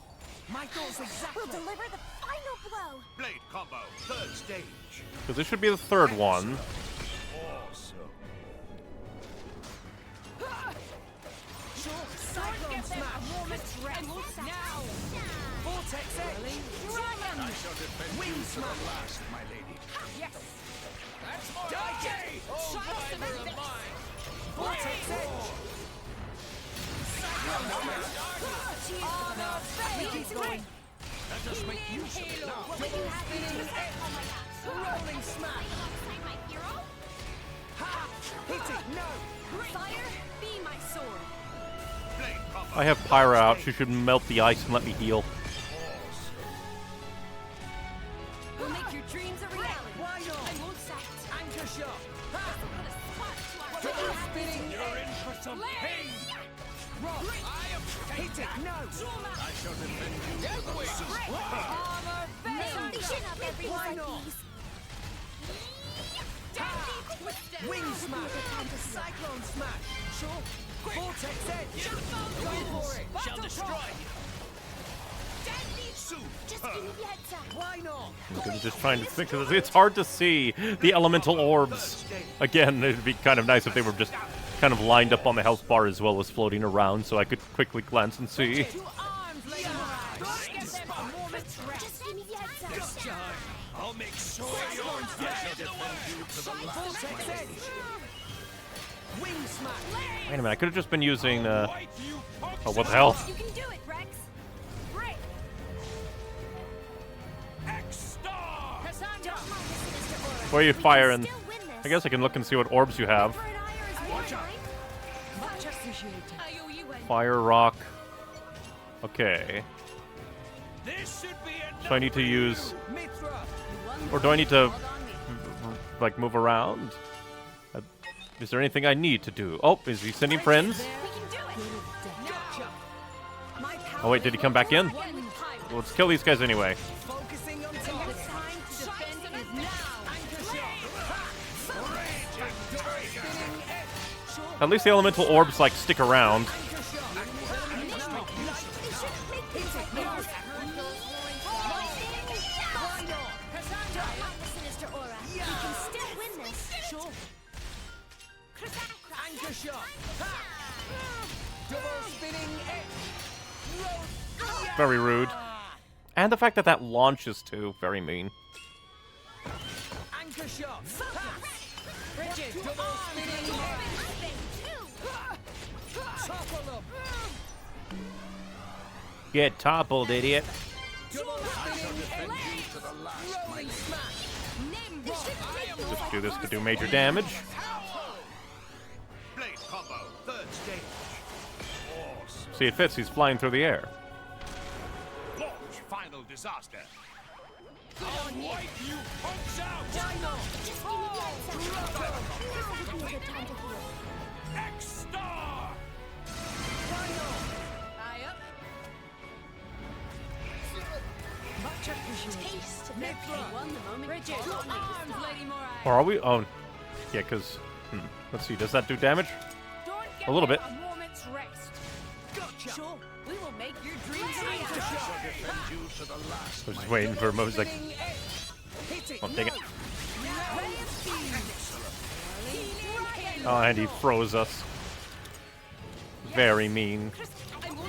Speaker 9: My thoughts exactly.
Speaker 17: We'll deliver the final blow.
Speaker 8: Blade combo, third stage.
Speaker 1: Because this should be the third one.
Speaker 8: Awesome.
Speaker 9: Sure. Cyclone smash.
Speaker 13: now.
Speaker 9: Vortex edge.
Speaker 8: I shall defend you to the last, my lady.
Speaker 13: Yes.
Speaker 3: That's more
Speaker 9: Die!
Speaker 3: like it. Oh, driver of mine.
Speaker 9: Vortex edge. Keep going.
Speaker 8: Let us make use of it now.
Speaker 9: Double spinning edge. Rolling smash. Ha! Hit it. No.
Speaker 16: Fire, be my sword.
Speaker 8: Blade combo.
Speaker 1: I have Pyra out. She should melt the ice and let me heal.
Speaker 16: We'll make your dreams a reality.
Speaker 9: Why not?
Speaker 16: I won't sack.
Speaker 9: Anchor shot. Ha!
Speaker 16: Double
Speaker 9: Double spinning
Speaker 8: You're
Speaker 9: edge.
Speaker 8: in for some pain.
Speaker 9: Rock. Hit it. No.
Speaker 8: I shall defend you to the last.
Speaker 17: They should not be things
Speaker 9: Why
Speaker 17: like
Speaker 9: not?
Speaker 17: these.
Speaker 9: Wing smash. Cyclone smash. Sure. Vortex edge. Go for it.
Speaker 3: Shall destroy you.
Speaker 17: Just give me the heads up.
Speaker 9: Why not?
Speaker 1: I'm just trying to think. It's hard to see the elemental orbs. Again, it'd be kind of nice if they were just kind of lined up on the health bar as well as floating around so I could quickly glance and see.
Speaker 17: Just give me the heads up.
Speaker 8: This time, I'll make sure you're dead.
Speaker 9: Vortex edge. Wing smash.
Speaker 1: Wait a minute, I could have just been using, oh, what the hell?
Speaker 16: You can do it, Rex. Break.
Speaker 8: X-Star!
Speaker 1: Where are you firing? I guess I can look and see what orbs you have.
Speaker 13: Much appreciated.
Speaker 1: Fire, rock. Okay.
Speaker 8: This should be
Speaker 1: So I need to use...
Speaker 9: Mithra.
Speaker 1: Or do I need to, like, move around? Is there anything I need to do? Oh, is he sending friends?
Speaker 9: Gotcha.
Speaker 1: Oh wait, did he come back in? Well, let's kill these guys anyway.
Speaker 9: Focusing on top.
Speaker 1: At least the elemental orbs, like, stick around.
Speaker 9: Anchor shot. Ha! Double spinning edge.
Speaker 1: Very rude. And the fact that that launches too, very mean.
Speaker 9: Anchor shot. Ha! Bridget. Double spinning edge. Topple them.
Speaker 20: Get toppled, idiot.
Speaker 9: Double spinning edge. Rolling smash.
Speaker 1: Just do this to do major damage.
Speaker 8: Blade combo, third stage. Awesome.
Speaker 1: See, it fits. He's flying through the air.
Speaker 8: Launch final disaster. I'll wipe you punks out!
Speaker 17: Just give me the heads up. Now would be a good time to heal.
Speaker 8: X-Star!
Speaker 13: Eye up. Much appreciated.
Speaker 9: Taste of
Speaker 13: Mithra.
Speaker 16: Won the moment.
Speaker 13: Bridget, to arms, Lady Morai.
Speaker 1: Or are we? Oh, yeah, because... Let's see, does that do damage?
Speaker 13: Don't
Speaker 1: A little bit.
Speaker 13: a moment's rest.
Speaker 9: Gotcha.
Speaker 13: Sure, we will make your dreams
Speaker 9: Anchor
Speaker 13: reality.
Speaker 9: shot.
Speaker 8: Defend you to the last.
Speaker 1: I was just waiting for a moment. Like,
Speaker 9: Spinning edge. Hit it.
Speaker 1: oh, dang it.
Speaker 9: Excellent.
Speaker 1: Oh, and he froze us. Very mean.
Speaker 9: Double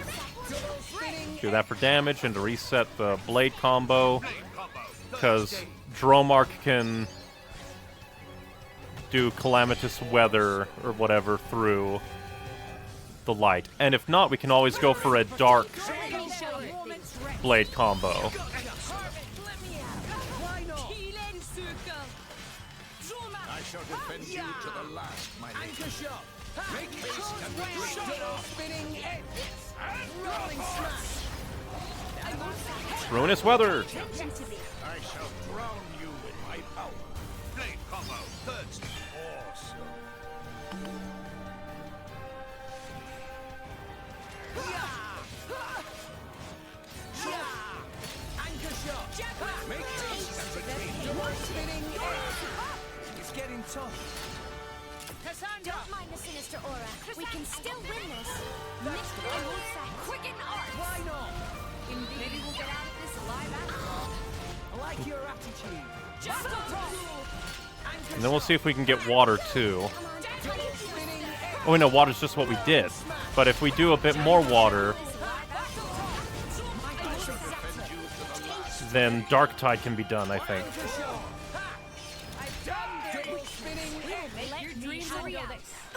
Speaker 9: spinning
Speaker 1: Do that for damage and to reset the blade combo. Because Dromark can do calamitous weather or whatever through the light. And if not, we can always go for a dark blade combo.
Speaker 8: I shall defend you to the last, my lady. Make haste and retreat. Spinning edge. Rolling smash.
Speaker 1: Ruinous weather.
Speaker 8: I shall drown you with my power. Blade combo. Third stage. Awesome.
Speaker 9: Anchor shot. Make haste and retreat. Spinning edge. It's getting tough.
Speaker 17: Don't mind the sinister aura. We can still win this. Quicken art.
Speaker 9: Why not?
Speaker 16: Maybe we'll get out of this alive after all.
Speaker 9: I like your attitude.
Speaker 1: And then we'll see if we can get water too. Oh no, water's just what we did. But if we do a bit more water, then Dark Tide can be done, I think.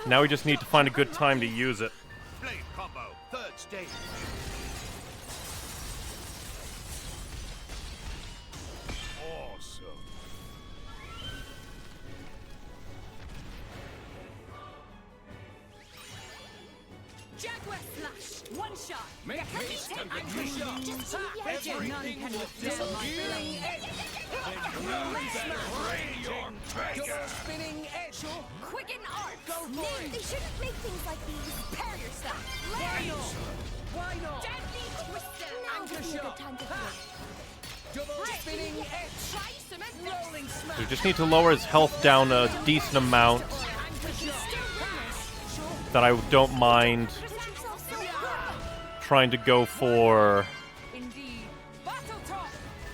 Speaker 1: Now we just need to find a good time to use it.
Speaker 8: Blade combo. Third stage. Awesome.
Speaker 16: Jaguar slash. One shot.
Speaker 9: Make haste and retreat.
Speaker 16: Everything can withstand my blade.
Speaker 9: Spinning edge.
Speaker 16: Quicken art.
Speaker 9: Go for it.
Speaker 17: They shouldn't make things like these.
Speaker 16: Prepare yourself.
Speaker 9: Why not? Why not?
Speaker 16: Deadly twister.
Speaker 17: Now
Speaker 9: Anchor
Speaker 17: would be a good
Speaker 9: shot.
Speaker 17: time to do it.
Speaker 9: Double spinning edge.
Speaker 16: Try cement.
Speaker 9: Rolling smash.
Speaker 1: We just need to lower his health down a decent amount that I don't mind trying to go for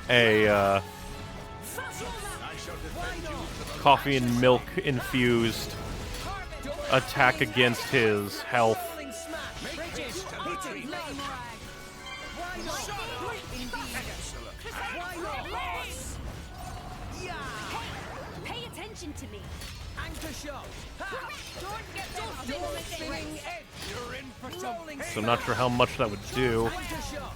Speaker 1: a coffee and milk infused attack against his health.
Speaker 16: Pay attention to me.
Speaker 9: Anchor shot.
Speaker 16: Don't get
Speaker 9: Spinning edge. You're in for some pain.
Speaker 1: So I'm not sure how much that would do.
Speaker 9: Anchor shot.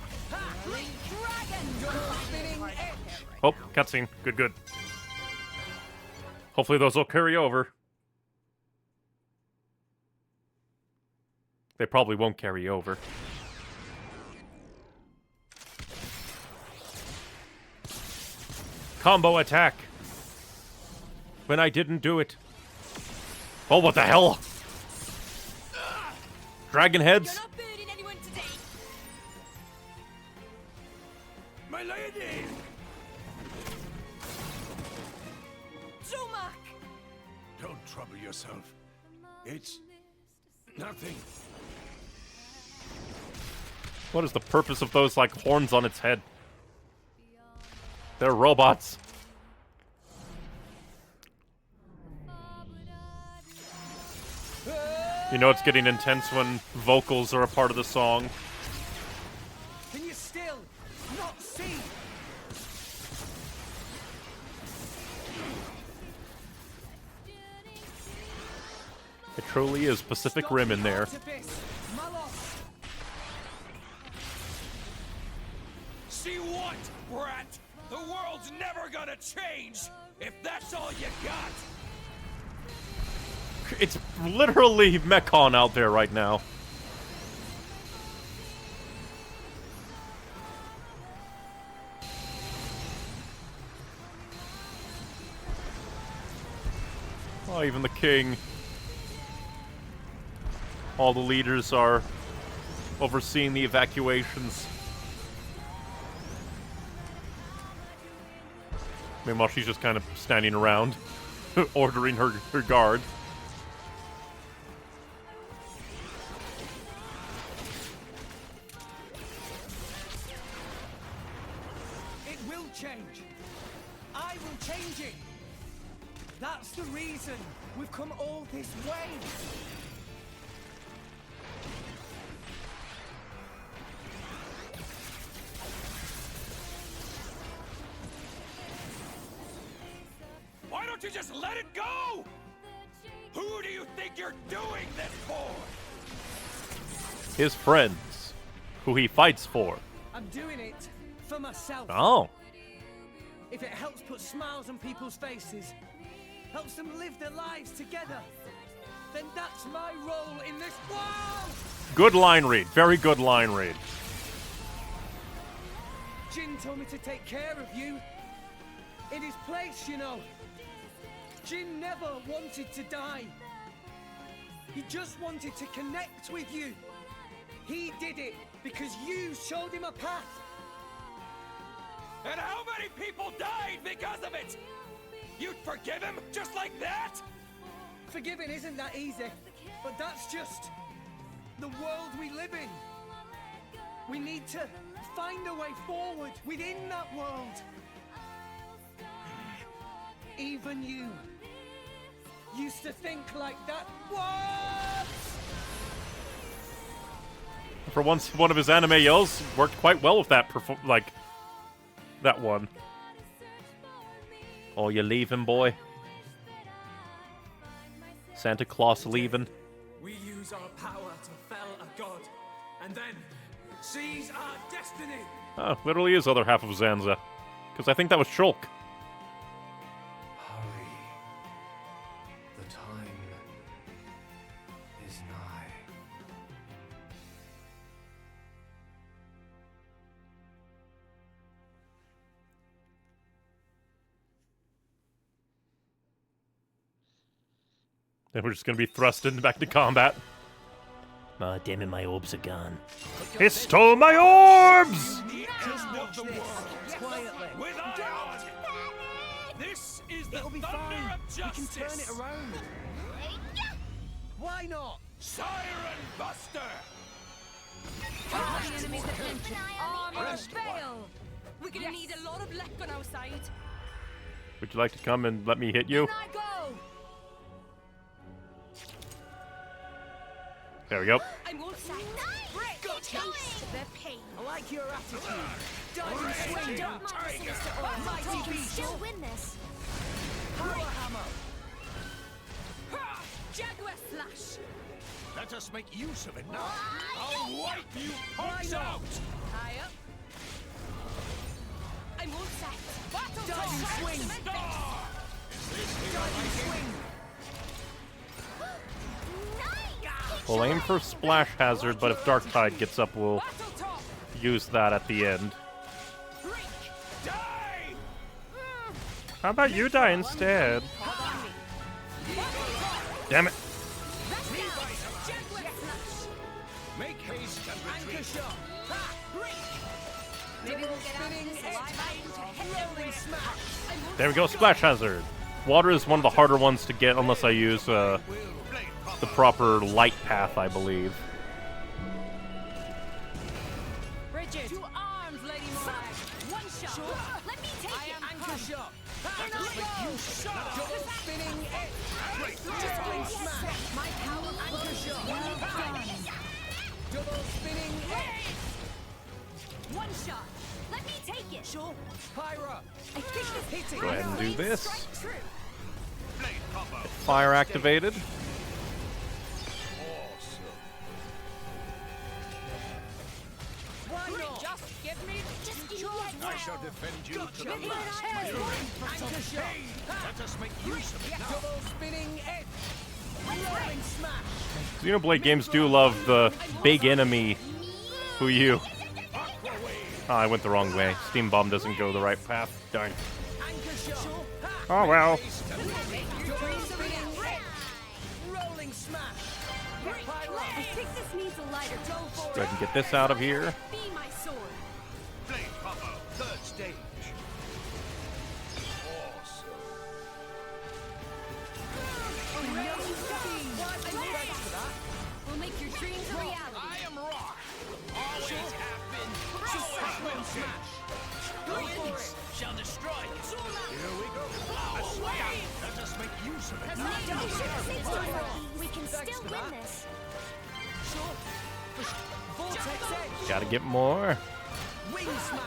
Speaker 9: Spinning edge.
Speaker 1: Oh, cutscene. Good, good. Hopefully those will carry over. They probably won't carry over. Combo attack. When I didn't do it. Oh, what the hell? Dragon heads?
Speaker 8: My lady! Don't trouble yourself. It's nothing.
Speaker 1: What is the purpose of those, like, horns on its head? They're robots. You know it's getting intense when vocals are a part of the song.
Speaker 9: Can you still not see?
Speaker 1: It truly is Pacific Rim in there.
Speaker 15: See what, brat? The world's never gonna change if that's all you got.
Speaker 1: It's literally Mechon out there right now. Oh, even the king. All the leaders are overseeing the evacuations. Meanwhile, she's just kind of standing around, ordering her guard.
Speaker 9: It will change. I will change it. That's the reason we've come all this way.
Speaker 15: don't you just let it go? Who do you think you're doing this for?
Speaker 1: His friends, who he fights for.
Speaker 5: I'm doing it for myself.
Speaker 1: Oh.
Speaker 5: If it helps put smiles on people's faces, helps them live their lives together, then that's my role in this world!
Speaker 1: Good line read. Very good line read.
Speaker 5: Jin told me to take care of you. In his place, you know. Jin never wanted to die. He just wanted to connect with you. He did it because you showed him a path.
Speaker 15: And how many people died because of it? You'd forgive him just like that?
Speaker 5: Forgiving isn't that easy, but that's just the world we live in. We need to find a way forward within that world. Even you used to think like that. What?
Speaker 1: For once, one of his anime yells worked quite well with that that one. Oh, you leaving, boy? Santa Claus leaving?
Speaker 12: We use our power to fell a god, and then seize our destiny.
Speaker 1: Oh, literally is other half of Zanza. Because I think that was Shulk.
Speaker 18: Hurry. The time is nigh.
Speaker 1: Then we're just gonna be thrusted back to combat. Oh, damn it, my orbs are gone. He stole my orbs!
Speaker 5: Just watch this, quietly.
Speaker 15: This is the
Speaker 5: It'll be
Speaker 15: thunder
Speaker 5: fine.
Speaker 15: of justice.
Speaker 5: We can turn it around. Why not?
Speaker 15: Siren Buster!
Speaker 16: Call the enemy's attention. Armor fail. We're gonna need a lot of luck on our side.
Speaker 1: Would you like to come and let me hit you?
Speaker 16: I go.
Speaker 1: There we go.
Speaker 16: I'm all set. Taste the pain.
Speaker 5: I like your attitude. Diving swing.
Speaker 17: Don't mind the sinister aura.
Speaker 5: Mighty
Speaker 17: We can
Speaker 5: beast.
Speaker 17: still win this.
Speaker 5: Power hammer.
Speaker 16: Jaguar slash.
Speaker 8: Let us make use of it now. I'll wipe you punks
Speaker 5: Why not?
Speaker 8: out!
Speaker 16: High up. I'm all set. Battle
Speaker 5: Diving
Speaker 16: toss.
Speaker 5: swing. Diving swing.
Speaker 1: We'll aim for Splash Hazard, but if Dark Tide gets up, we'll use that at the end. How about you die instead? Damn it.
Speaker 8: Make haste and retreat.
Speaker 16: Maybe we'll get out of this alive.
Speaker 5: Rolling smash.
Speaker 1: There we go, Splash Hazard. Water is one of the harder ones to get unless I use the proper light path, I believe.
Speaker 16: Bridget. To arms, Lady Morag. One shot. Sure. Let me take it.
Speaker 5: Anchor shot. Double spinning edge. Rolling smash.
Speaker 16: My power.
Speaker 5: Anchor shot. Double spinning edge.
Speaker 16: One shot. Let me take it. Sure.
Speaker 5: Pyra.
Speaker 16: I think this
Speaker 1: Go ahead and do this.
Speaker 16: true.
Speaker 1: Fire activated.
Speaker 5: Why not?
Speaker 16: Just give me
Speaker 8: I shall defend you to the
Speaker 5: Anchor
Speaker 8: last.
Speaker 5: shot.
Speaker 8: Let us make use of it now.
Speaker 5: Double spinning edge. Rolling smash.
Speaker 1: Xenoblade games do love the big enemy who you... Oh, I went the wrong way. Steam Bomb doesn't go the right path. Darn.
Speaker 5: Anchor shot.
Speaker 1: Oh well.
Speaker 5: Double spinning edge. Rolling smash.
Speaker 16: I think this needs a lighter.
Speaker 5: Go for
Speaker 1: Go
Speaker 5: it.
Speaker 1: ahead and get this out of here.
Speaker 16: Be my sword.
Speaker 8: Blade combo, third stage. Awesome.
Speaker 16: We'll make your dreams a reality.
Speaker 8: I am Rock. Always have been. Always will be. Winds shall destroy you. Here we go. Let us make use of it.
Speaker 17: We can still win this.
Speaker 5: Vortex edge.
Speaker 1: Gotta get more.
Speaker 5: Wing smash.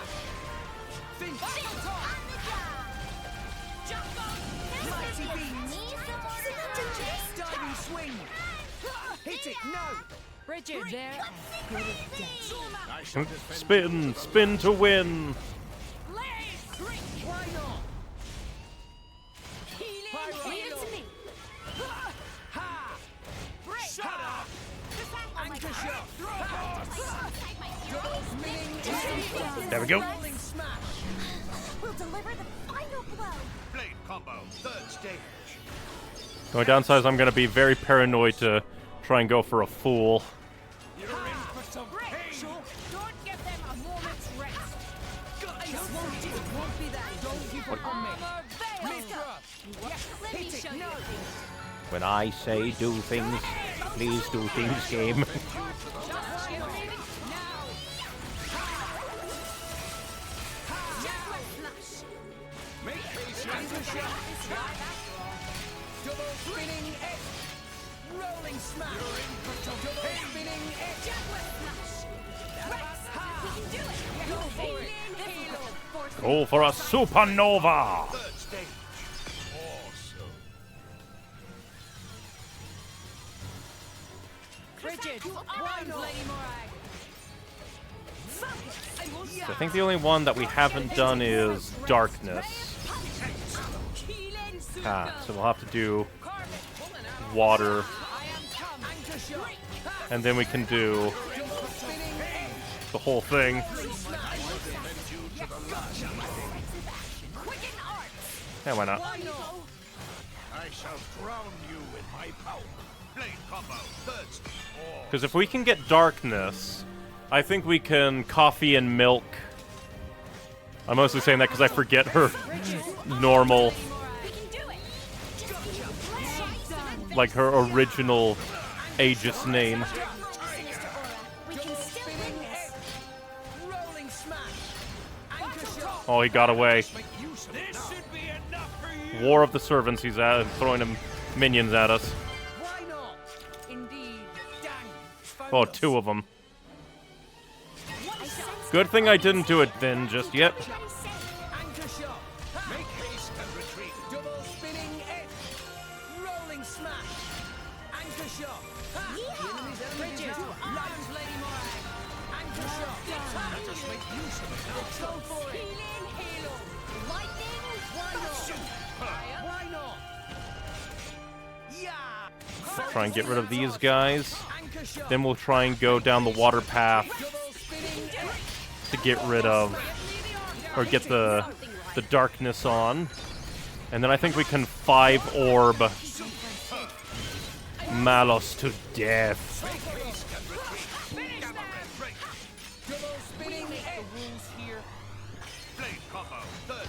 Speaker 5: Finch. Mighty
Speaker 9: Diving swing. Hit it, no.
Speaker 4: Bridget, there. Good as dead.
Speaker 1: Spin, spin to win.
Speaker 9: Why not?
Speaker 16: Leave it to me.
Speaker 9: Ha! Shut up! Anchor shot!
Speaker 1: There we go.
Speaker 9: Rolling smash!
Speaker 17: We'll deliver the final blow.
Speaker 8: Blade combo, third stage.
Speaker 1: The only downside is I'm going to be very paranoid to try and go for a fool.
Speaker 9: You're in for some pain!
Speaker 4: Don't give them a moment's rest.
Speaker 9: It won't be that. Don't give up on me.
Speaker 4: Let me show you.
Speaker 20: When I say do things, please do things, game.
Speaker 9: Make haste, anchor shot! Double spinning edge! Rolling smash! You're in for some double spinning edge! Go for it!
Speaker 1: Go for a supernova!
Speaker 8: Third stage. Awesome.
Speaker 4: Bridget, arms, Lady Morag.
Speaker 1: I think the only one that we haven't done is darkness. So we'll have to do water. And then we can do the whole thing. Yeah, why not?
Speaker 8: I shall drown you with my power. Blade combo, third stage.
Speaker 1: Because if we can get darkness, I think we can coffee and milk. I'm mostly saying that because I forget her normal, like her original Aegis name. Oh, he got away. War of the Servants, he's at, throwing him minions at us. Oh, two of them. Good thing I didn't do it then just yet.
Speaker 9: Anchor shot! Make haste and retreat! Double spinning edge! Rolling smash! Anchor shot! Ha! The enemy's
Speaker 4: Bridget, arms, Lady Morag.
Speaker 9: Anchor shot! Let us make use of it now. Go for it!
Speaker 4: Healing halo.
Speaker 9: Lightning! Why not? Yeah!
Speaker 1: Try and get rid of these guys. Then we'll try and go down the water path to get rid of, or get the darkness on. And then I think we can 5-orb Malos to death.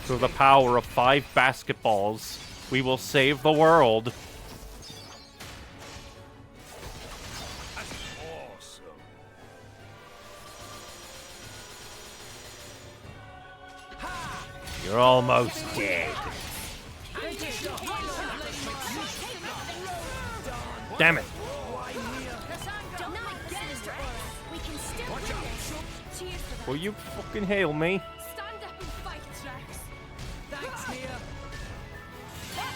Speaker 1: Through the power of 5 basketballs, we will save the world. You're almost dead. Damn it. Will you fucking hail me?
Speaker 16: Stand up and fight, Drax.
Speaker 9: Thanks, Mia.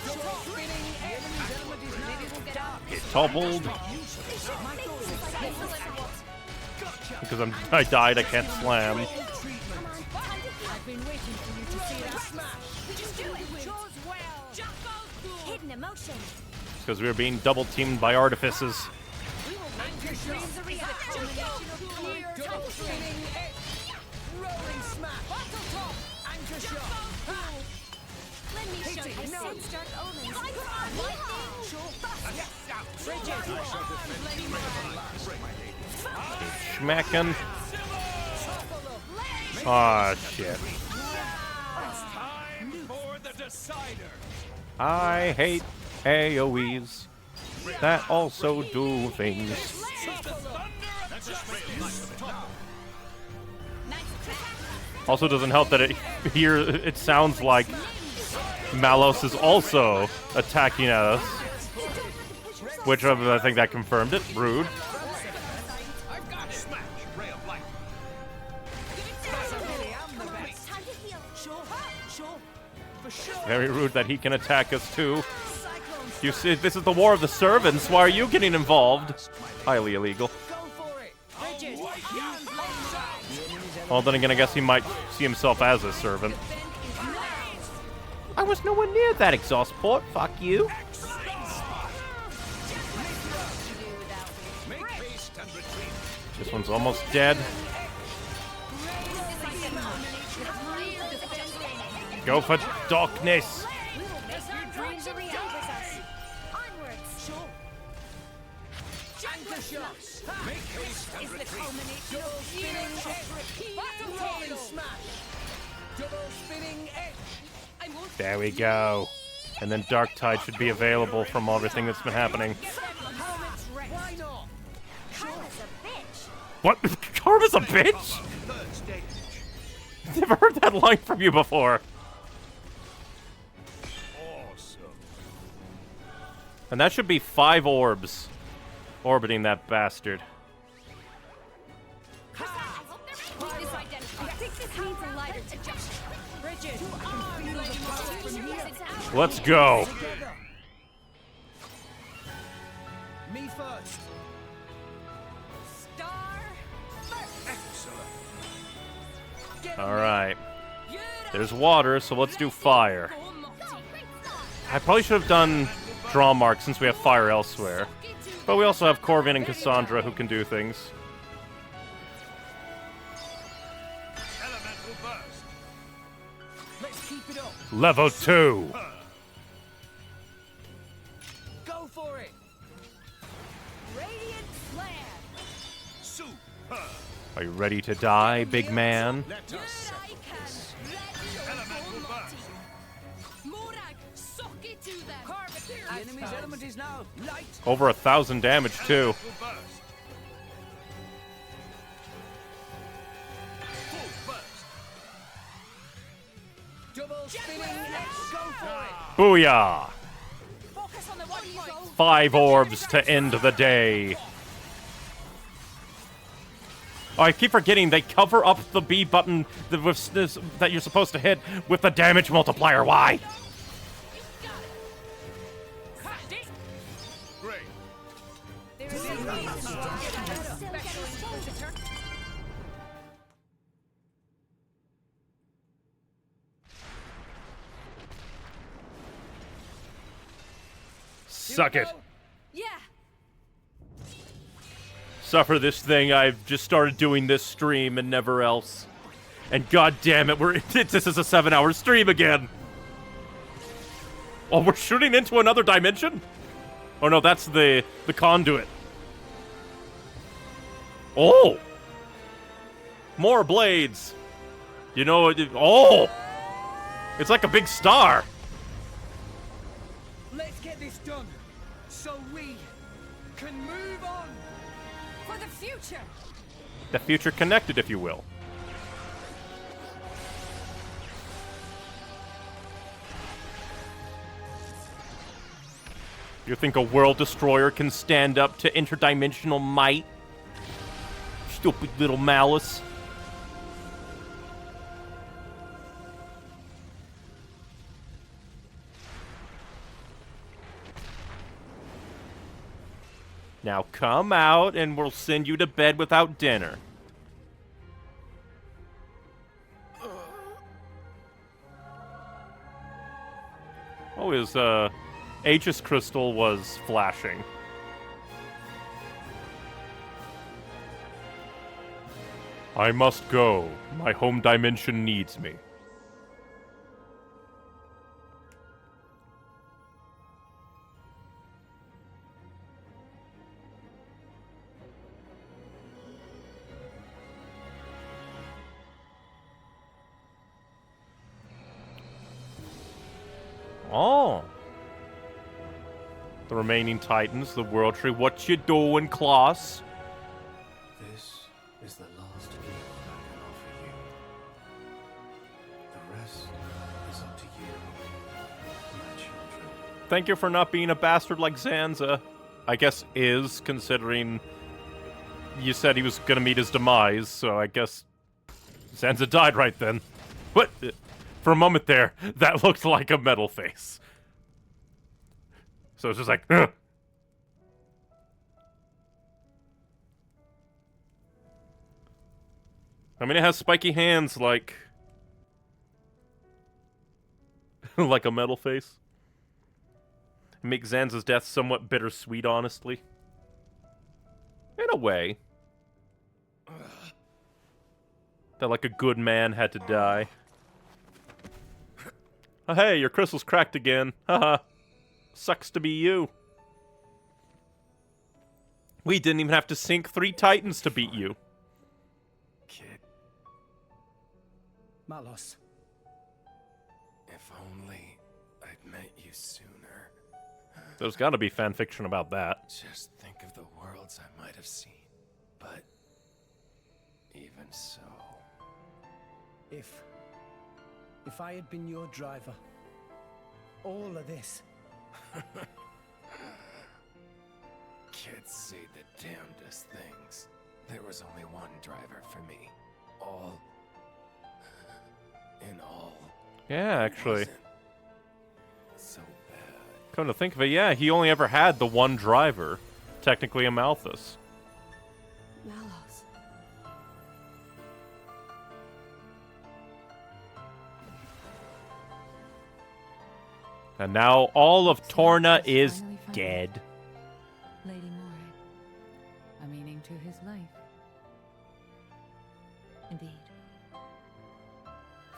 Speaker 9: Double spinning edge!
Speaker 1: Get toppled. Because I died, I can't slam.
Speaker 4: I've been waiting for you to see that.
Speaker 17: Just do it.
Speaker 4: Chose well.
Speaker 17: Hidden emotion.
Speaker 1: Because we were being double teamed by artifices.
Speaker 9: Anchor shot! Double spinning edge! Rolling smash! Anchor shot! Ha!
Speaker 17: Let me show you. I sense dark omens.
Speaker 9: Bridget!
Speaker 1: Schmackin'. Ah, shit.
Speaker 15: Time for the decider.
Speaker 1: I hate AoEs that also do things. Also doesn't help that it sounds like Malos is also attacking at us. Which I think that confirmed it. Rude. Very rude that he can attack us too. You see, this is the War of the Servants. Why are you getting involved? Highly illegal. Well, then again, I guess he might see himself as a servant.
Speaker 20: I was nowhere near that exhaust port. Fuck you.
Speaker 1: This one's almost dead. Go for darkness. There we go. And then Dark Tide should be available from everything that's been happening. What? Karma's a bitch? Never heard that line from you before. And that should be 5 orbs orbiting that bastard. Let's go.
Speaker 5: Me first.
Speaker 1: All right. There's water, so let's do fire. I probably should have done draw mark since we have fire elsewhere. But we also have Corvin and Cassandra who can do things. Level 2.
Speaker 5: Go for it.
Speaker 13: Radiant Slam.
Speaker 1: Are you ready to die, big man?
Speaker 9: The enemy's element is now light.
Speaker 1: Over 1,000 damage, too.
Speaker 9: Double spinning X. Go for it.
Speaker 1: Booyah! 5 orbs to end the day. Oh, I keep forgetting they cover up the B button that you're supposed to hit with the damage multiplier. Why? Suck it.
Speaker 16: Yeah.
Speaker 1: Suffer this thing. I've just started doing this stream and never else. And god damn it, this is a 7-hour stream again. Oh, we're shooting into another dimension? Oh no, that's the conduit. Oh! More blades. You know, oh! It's like a big star.
Speaker 9: Let's get this done, so we can move on.
Speaker 13: For the future.
Speaker 1: The future connected, if you will. You think a world destroyer can stand up to interdimensional might? Stupid little malice. Now come out and we'll send you to bed without dinner. Oh, his Aegis crystal was flashing. I must go. My home dimension needs me. Oh. The remaining Titans, the World Tree. What you doing, Klaus?
Speaker 18: This is the last gift I can offer you. The rest is up to you, my children.
Speaker 1: Thank you for not being a bastard like Zanza. I guess is, considering you said he was gonna meet his demise, so I guess Zanza died right then. What? For a moment there, that looked like a metal face. So it's just like, ugh. I mean, it has spiky hands like... like a metal face. It makes Zanza's death somewhat bittersweet, honestly. In a way. That, like, a good man had to die. Oh, hey, your crystal's cracked again. Haha. Sucks to be you. We didn't even have to sink 3 titans to beat you.
Speaker 18: Kid.
Speaker 5: Malos.
Speaker 18: If only I'd met you sooner.
Speaker 1: There's gotta be fanfiction about that.
Speaker 18: Just think of the worlds I might have seen. But even so...
Speaker 5: If I had been your driver, all of this...
Speaker 18: Kids say the damnedest things. There was only one driver for me. All... in all...
Speaker 1: Yeah, actually.
Speaker 18: So bad.
Speaker 1: Come to think of it, yeah, he only ever had the one driver. Technically a Malthus.
Speaker 16: Malos.
Speaker 1: And now all of Torna is dead.
Speaker 4: Lady Moray, a meaning to his life. Indeed.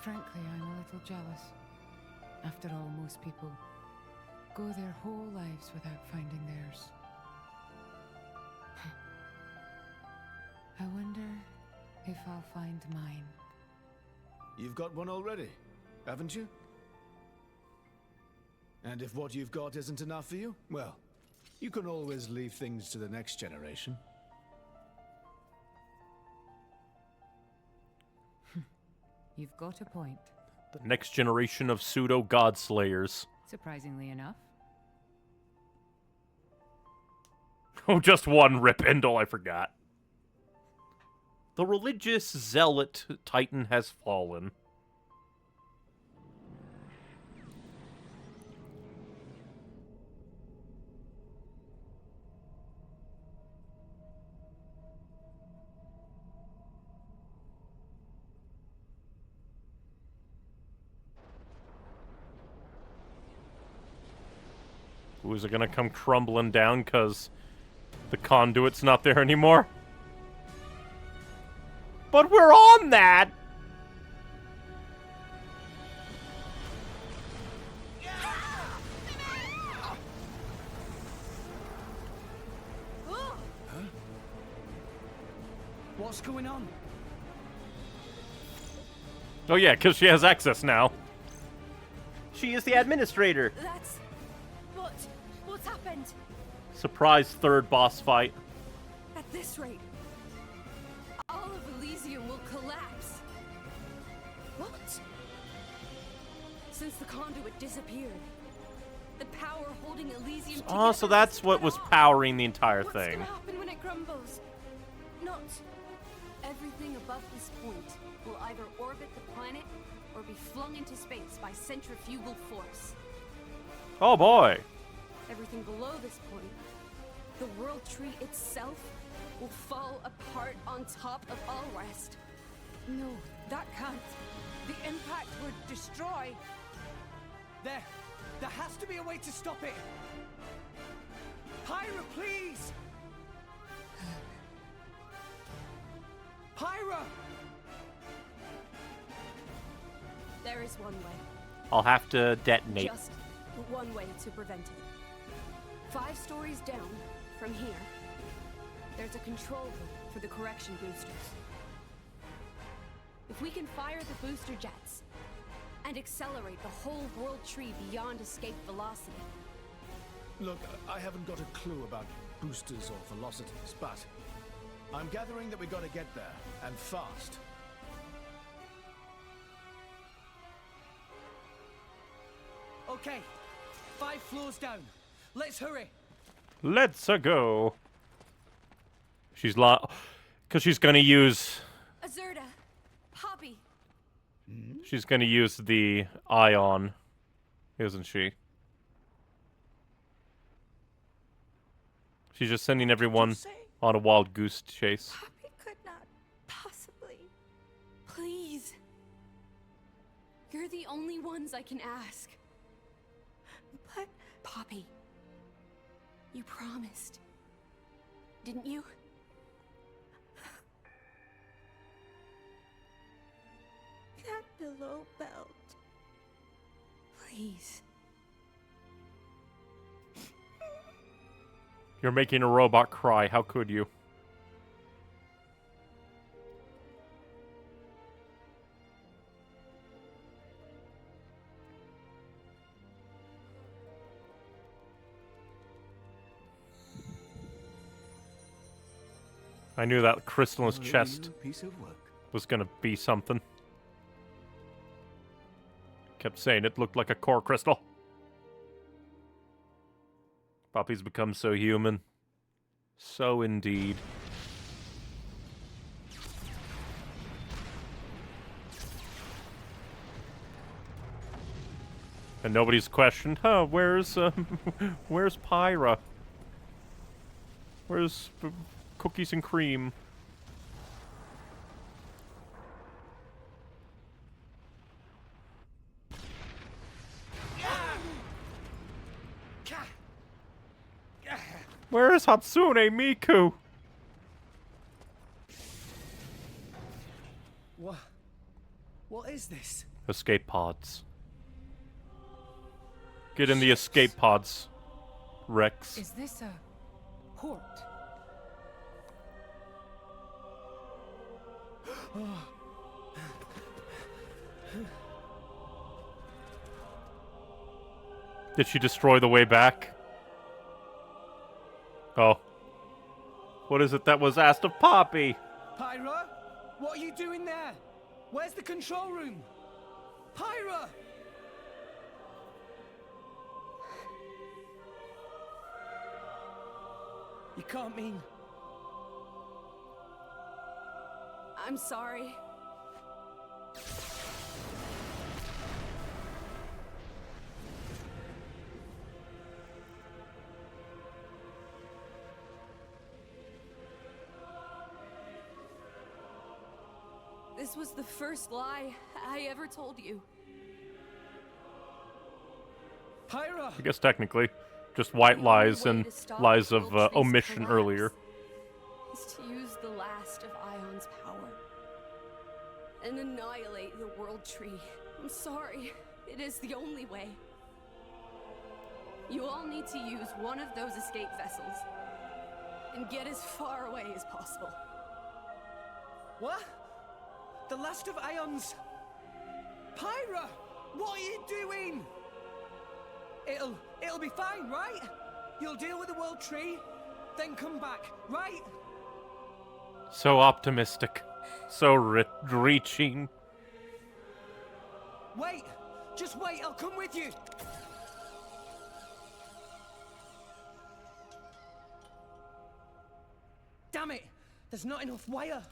Speaker 4: Frankly, I'm a little jealous. After all, most people go their whole lives without finding theirs. I wonder if I'll find mine.
Speaker 7: You've got one already, haven't you? And if what you've got isn't enough for you, well, you can always leave things to the next generation.
Speaker 4: You've got a point.
Speaker 1: The next generation of pseudo-god slayers.
Speaker 4: Surprisingly enough.
Speaker 1: Oh, just one Rip Endel, I forgot. The religious zealot titan has fallen. Ooh, is it gonna come crumbling down because the conduit's not there anymore? But we're on that!
Speaker 5: What's going on?
Speaker 1: Oh yeah, because she has access now. She is the administrator.
Speaker 16: That's... What's happened?
Speaker 1: Surprise third boss fight.
Speaker 16: At this rate, all of Elysium will collapse. What? Since the conduit disappeared, the power holding Elysium
Speaker 1: Oh, so that's what was powering the entire
Speaker 16: What's
Speaker 1: thing.
Speaker 16: gonna happen when it crumbles? Not everything above this point will either orbit the planet or be flung into space by centrifugal force.
Speaker 1: Oh boy.
Speaker 16: Everything below this point, the world tree itself, will fall apart on top of all rest.
Speaker 4: No, that can't. The impact would destroy.
Speaker 5: There has to be a way to stop it. Pyra, please! Pyra!
Speaker 16: There is one way.
Speaker 1: I'll have to detonate.
Speaker 16: Just one way to prevent it. 5 stories down from here, there's a control room for the correction boosters. If we can fire the booster jets and accelerate the whole world tree beyond escape velocity.
Speaker 7: Look, I haven't got a clue about boosters or velocities, but I'm gathering that we gotta get there, and fast.
Speaker 5: Okay, 5 floors down. Let's hurry.
Speaker 1: Let's go. She's because she's gonna use.
Speaker 16: Azurda, Poppy.
Speaker 1: She's gonna use the ion, isn't she? She's just sending everyone on a wild goose chase.
Speaker 6: Poppy could not possibly.
Speaker 16: Please. You're the only ones I can ask.
Speaker 6: But
Speaker 16: Poppy, you promised, didn't you?
Speaker 6: that below belt.
Speaker 16: Please.
Speaker 1: You're making a robot cry. How could you? I knew that crystal in his chest
Speaker 2: Piece of work.
Speaker 1: was gonna be something. Kept saying it looked like a core crystal. Poppy's become so human. So indeed. And nobody's questioned, huh, where's Pyra? Where's cookies and cream? Where is Hatsune Miku?
Speaker 5: What is this?
Speaker 1: Escape pods. Get in the escape pods, Rex.
Speaker 4: Is this a port?
Speaker 1: Did she destroy the way back? Oh. What is it that was asked of Poppy?
Speaker 5: Pyra? What are you doing there? Where's the control room? Pyra! You can't mean...
Speaker 16: I'm sorry. This was the first lie I ever told you.
Speaker 5: Pyra!
Speaker 1: I guess technically. Just white lies and lies of omission earlier.
Speaker 16: Is to use the last of Ion's power and annihilate the World Tree. I'm sorry. It is the only way. You all need to use one of those escape vessels and get as far away as possible.
Speaker 5: What? The last of Ion's... Pyra! What are you doing? It'll be fine, right? You'll deal with the World Tree, then come back, right?
Speaker 1: So optimistic. So reaching.
Speaker 5: Wait! Just wait, I'll come with you! Damn it! There's not enough wire!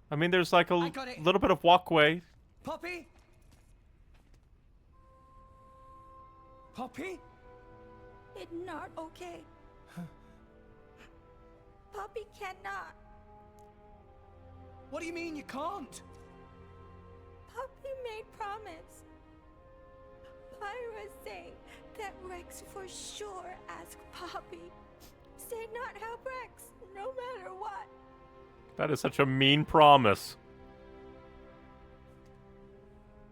Speaker 1: I mean, there's like a little bit of walkway.
Speaker 5: Poppy? Poppy?
Speaker 6: It's not okay. Poppy cannot.
Speaker 5: What do you mean you can't?
Speaker 6: Poppy made promise. Pyra say that Rex for sure asked Poppy. Say not help Rex, no matter what.
Speaker 1: That is such a mean promise.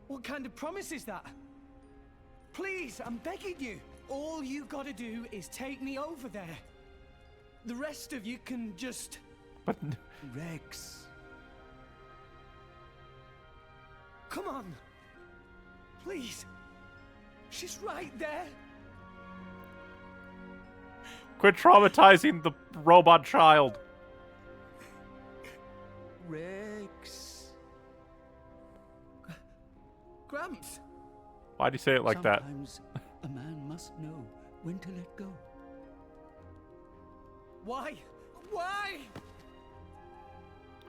Speaker 5: What kind of promise is that? Please, I'm begging you. All you gotta do is take me over there. The rest of you can just...
Speaker 1: But...
Speaker 2: Rex.
Speaker 5: Come on. Please. She's right there.
Speaker 1: Quit traumatizing the robot child.
Speaker 2: Rex.
Speaker 5: Gramps.
Speaker 1: Why'd you say it like that?
Speaker 2: Sometimes a man must know when to let go.
Speaker 5: Why? Why?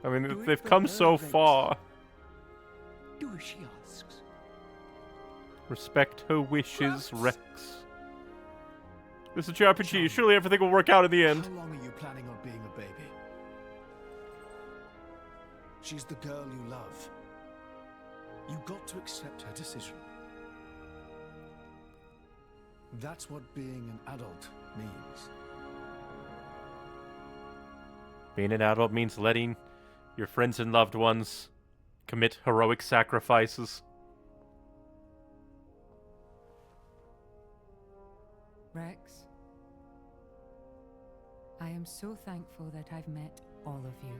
Speaker 1: I mean, they've come so far.
Speaker 2: Do as she asks.
Speaker 1: Respect her wishes, Rex. This is a JRPG. Surely everything will work out in the end.
Speaker 7: How long are you planning on being a baby? She's the girl you love. You got to accept her decision. That's what being an adult means.
Speaker 1: Being an adult means letting your friends and loved ones commit heroic sacrifices.
Speaker 4: Rex, I am so thankful that I've met all of you.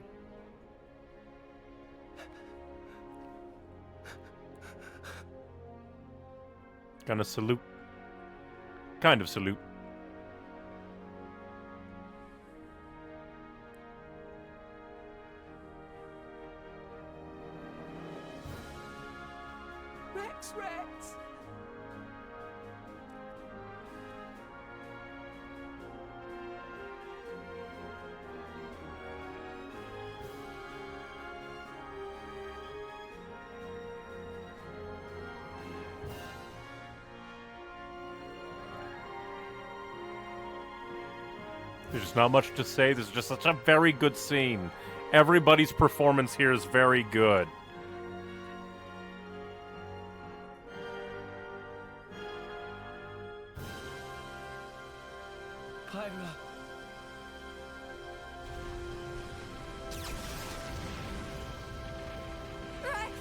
Speaker 1: Gonna salute. Kind of salute.
Speaker 13: Rex, Rex!
Speaker 1: There's just not much to say. This is just such a very good scene. Everybody's performance here is very good.
Speaker 5: Pyra.
Speaker 13: Rex!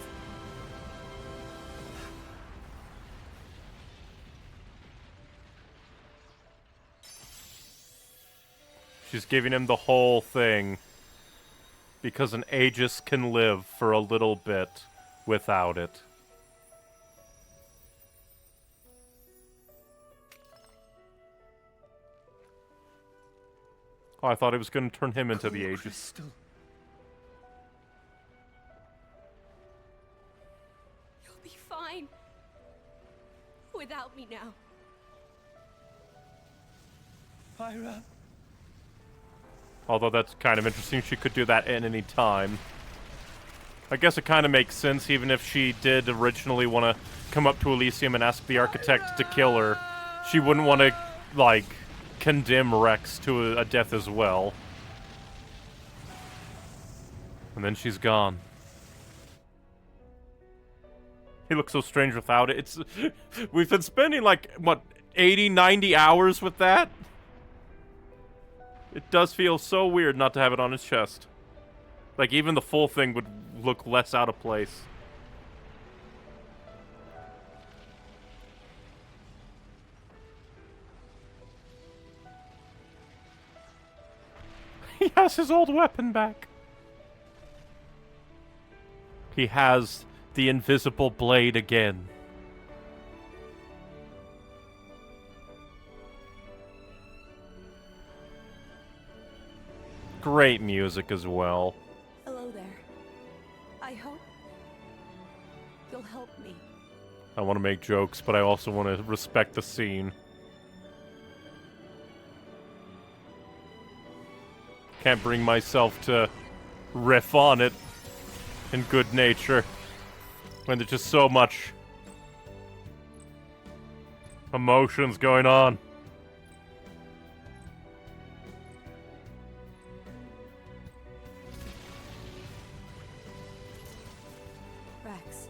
Speaker 1: She's giving him the whole thing. Because an Aegis can live for a little bit without it. Oh, I thought it was going to turn him into the Aegis.
Speaker 16: You'll be fine. Without me now.
Speaker 5: Pyra.
Speaker 1: Although that's kind of interesting, she could do that at any time. I guess it kind of makes sense, even if she did originally want to come up to Elysium and ask the architect to kill her. She wouldn't want to, like, condemn Rex to a death as well. And then she's gone. He looks so strange without it. It's we've been spending, like, what, 80, 90 hours with that? It does feel so weird not to have it on his chest. Like, even the full thing would look less out of place. He has his old weapon back. He has the invisible blade again. Great music as well.
Speaker 16: Hello there. I hope you'll help me.
Speaker 1: I want to make jokes, but I also want to respect the scene. Can't bring myself to riff on it in good nature when there's just so much emotions going on.
Speaker 16: Rex,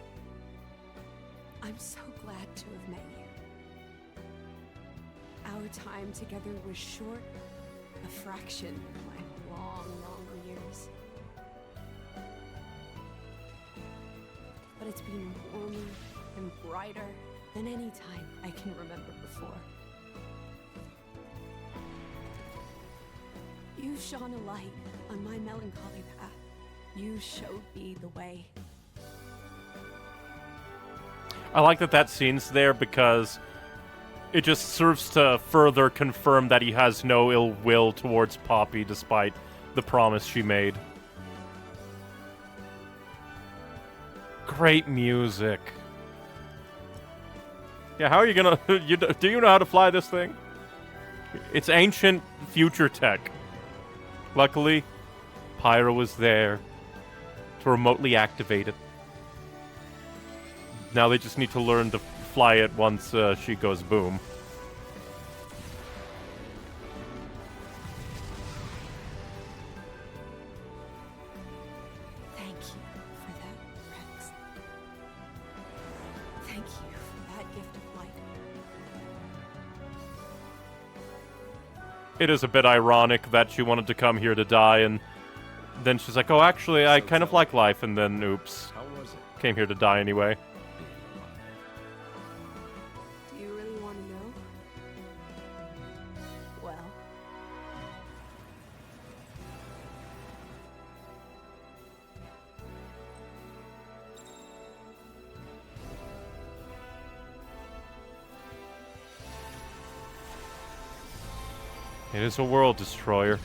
Speaker 16: I'm so glad to have met you. Our time together was short, a fraction of my long, long years. But it's been warmer and brighter than any time I can remember before. You shone a light on my melancholy path. You showed me the way.
Speaker 1: I like that that scene's there because it just serves to further confirm that he has no ill will towards Poppy despite the promise she made. Great music. Yeah, how are you gonna... do you know how to fly this thing? It's ancient future tech. Luckily, Pyra was there to remotely activate it. Now they just need to learn to fly it once she goes boom. it is a bit ironic that she wanted to come here to die, and then she's like, oh, actually, I kind of like life, and then, oops, came here to die anyway.
Speaker 16: Do you really want to know? Well...
Speaker 1: It is a world destroyer.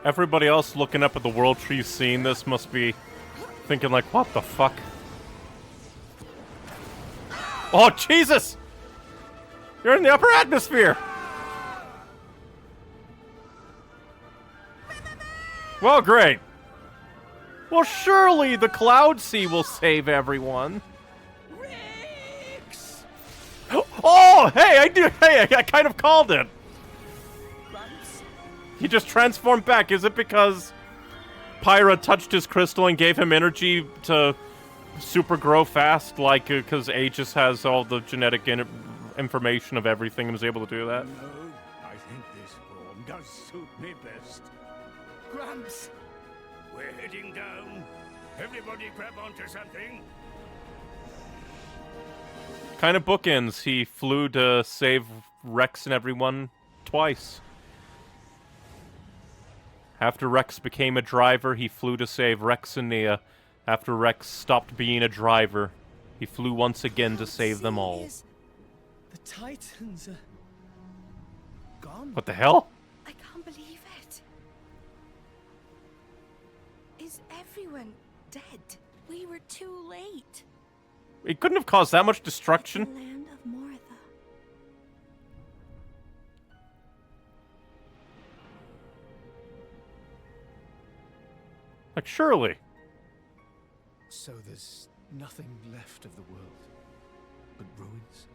Speaker 1: Everybody else looking up at the world tree seeing this must be thinking like, what the fuck? Oh, Jesus! You're in the upper atmosphere! Well, great. Well, surely the Cloud Sea will save everyone. Oh, hey, I kind of called it. He just transformed back. Is it because Pyra touched his crystal and gave him energy to super grow fast? Like, because Aegis has all the genetic information of everything and was able to do that?
Speaker 8: No, I think this form does suit me best. Gramps! We're heading down. Everybody grab onto something.
Speaker 1: Kind of bookends. He flew to save Rex and everyone twice. After Rex became a driver, he flew to save Rex and Nia. After Rex stopped being a driver, he flew once again to save them all.
Speaker 5: The Titans are gone.
Speaker 1: What the hell?
Speaker 6: I can't believe it. Is everyone dead?
Speaker 19: We were too late.
Speaker 1: It couldn't have caused that much destruction.
Speaker 19: Land of Moritha.
Speaker 1: Like, surely.
Speaker 7: So there's nothing left of the world but ruins?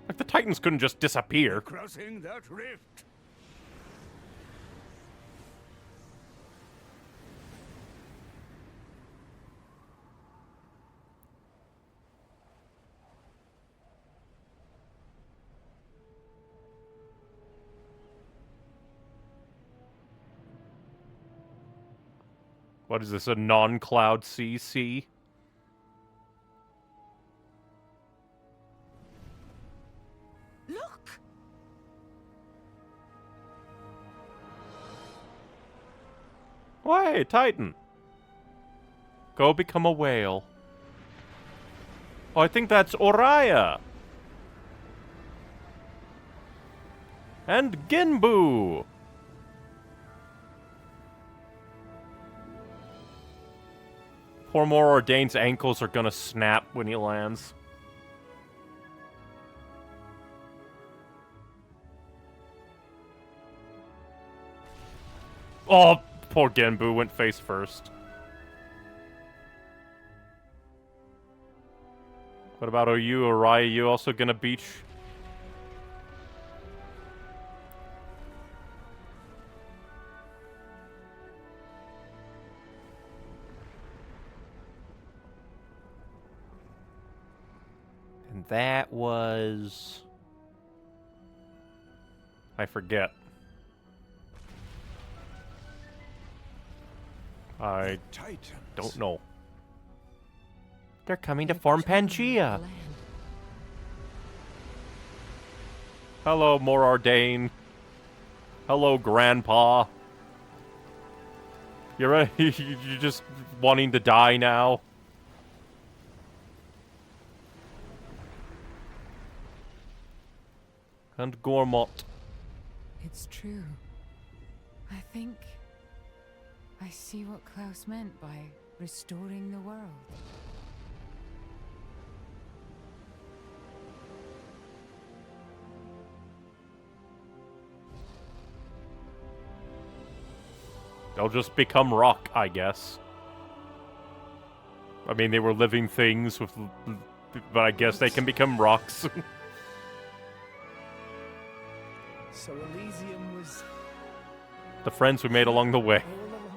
Speaker 1: Like, the Titans couldn't just disappear.
Speaker 8: Crossing that rift.
Speaker 1: What is this, a non-cloud CC?
Speaker 6: Look!
Speaker 1: Why, Titan? Go become a whale. Oh, I think that's Oriya. And Ginbu. Poor More Ordained's ankles are gonna snap when he lands. Oh, poor Genbu went face first. What about OU, Oriya? You also gonna beach? And that was... I forget. I don't know. They're coming to form Pangea. Hello, More Ordained. Hello, Grandpa. You're just wanting to die now. And Gormott.
Speaker 4: It's true. I think I see what Klaus meant by restoring the world.
Speaker 1: They'll just become rock, I guess. I mean, they were living things with... But I guess they can become rocks.
Speaker 5: So Elysium was...
Speaker 1: The friends we made along the way.
Speaker 5: all along.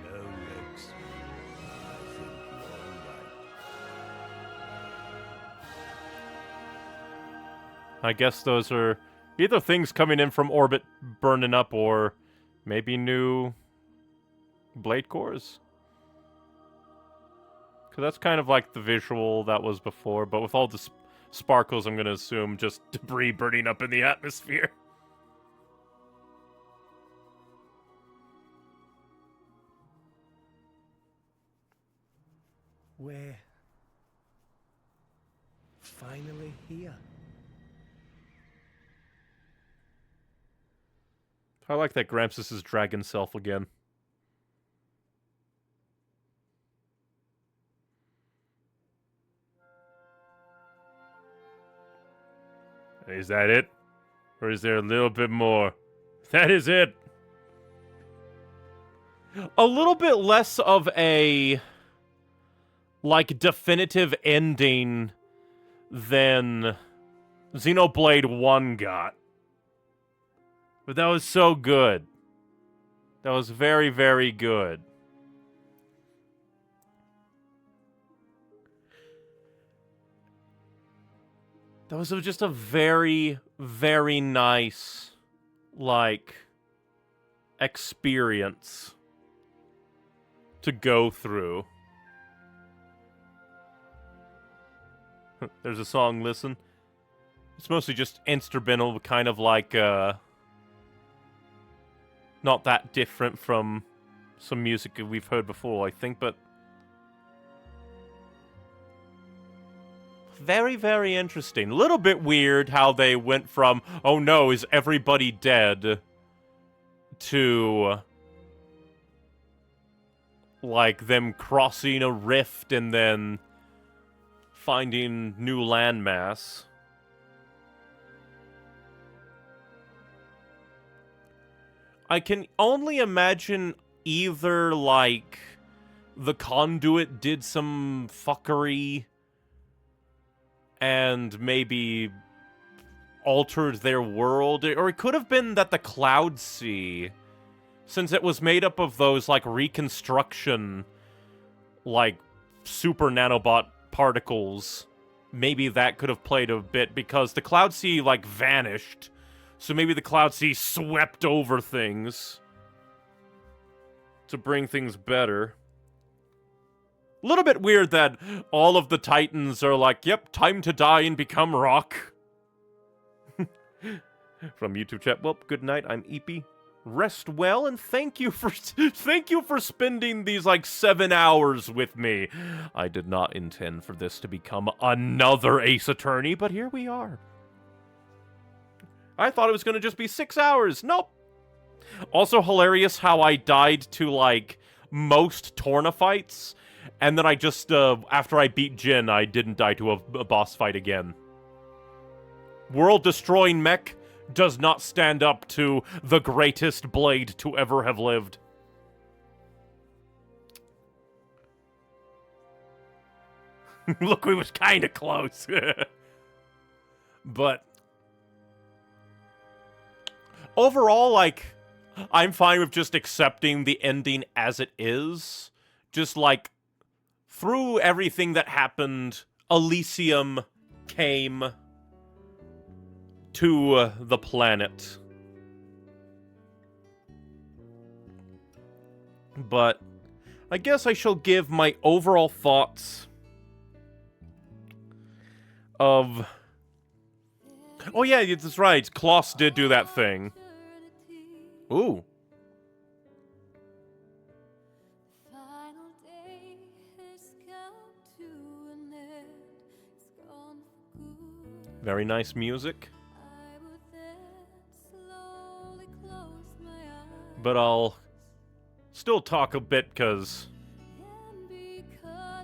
Speaker 8: You know, Rex, I think you're right.
Speaker 1: I guess those are either things coming in from orbit burning up or maybe new blade cores. Because that's kind of like the visual that was before, but with all the sparkles, I'm going to assume just debris burning up in the atmosphere.
Speaker 5: We're finally here.
Speaker 1: I like that Gramps' is dragon self again. Is that it? Or is there a little bit more? That is it! A little bit less of a... like, definitive ending than Xenoblade 1 got. But that was so good. That was very, very good. That was just a very, very nice, like, experience to go through. There's a song, listen. It's mostly just instrumental, kind of like, not that different from some music we've heard before, I think, but... very, very interesting. A little bit weird how they went from, oh no, is everybody dead, to... like, them crossing a rift and then finding new landmass. I can only imagine either, like, the Conduit did some fuckery and maybe altered their world, or it could have been that the Cloud Sea, since it was made up of those, like, reconstruction, like, super nanobot particles, maybe that could have played a bit, because the Cloud Sea, like, vanished, so maybe the Cloud Sea swept over things to bring things better. A little bit weird that all of the Titans are like, yep, time to die and become rock. From YouTube chat, well, good night, I'm Eepy. Rest well, and thank you for spending these, like, 7 hours with me. I did not intend for this to become another Ace Attorney, but here we are. I thought it was going to just be 6 hours. Nope. Also hilarious how I died to, like, most Torna fights, and then I just, after I beat Jin, I didn't die to a boss fight again. World-destroying mech does not stand up to the greatest blade to ever have lived. Look, we was kind of close. But overall, like, I'm fine with just accepting the ending as it is. Just, like, through everything that happened, Elysium came to the planet. But I guess I shall give my overall thoughts of... oh yeah, that's right, Kloss did do that thing. Ooh. Very nice music. But I'll still talk a bit because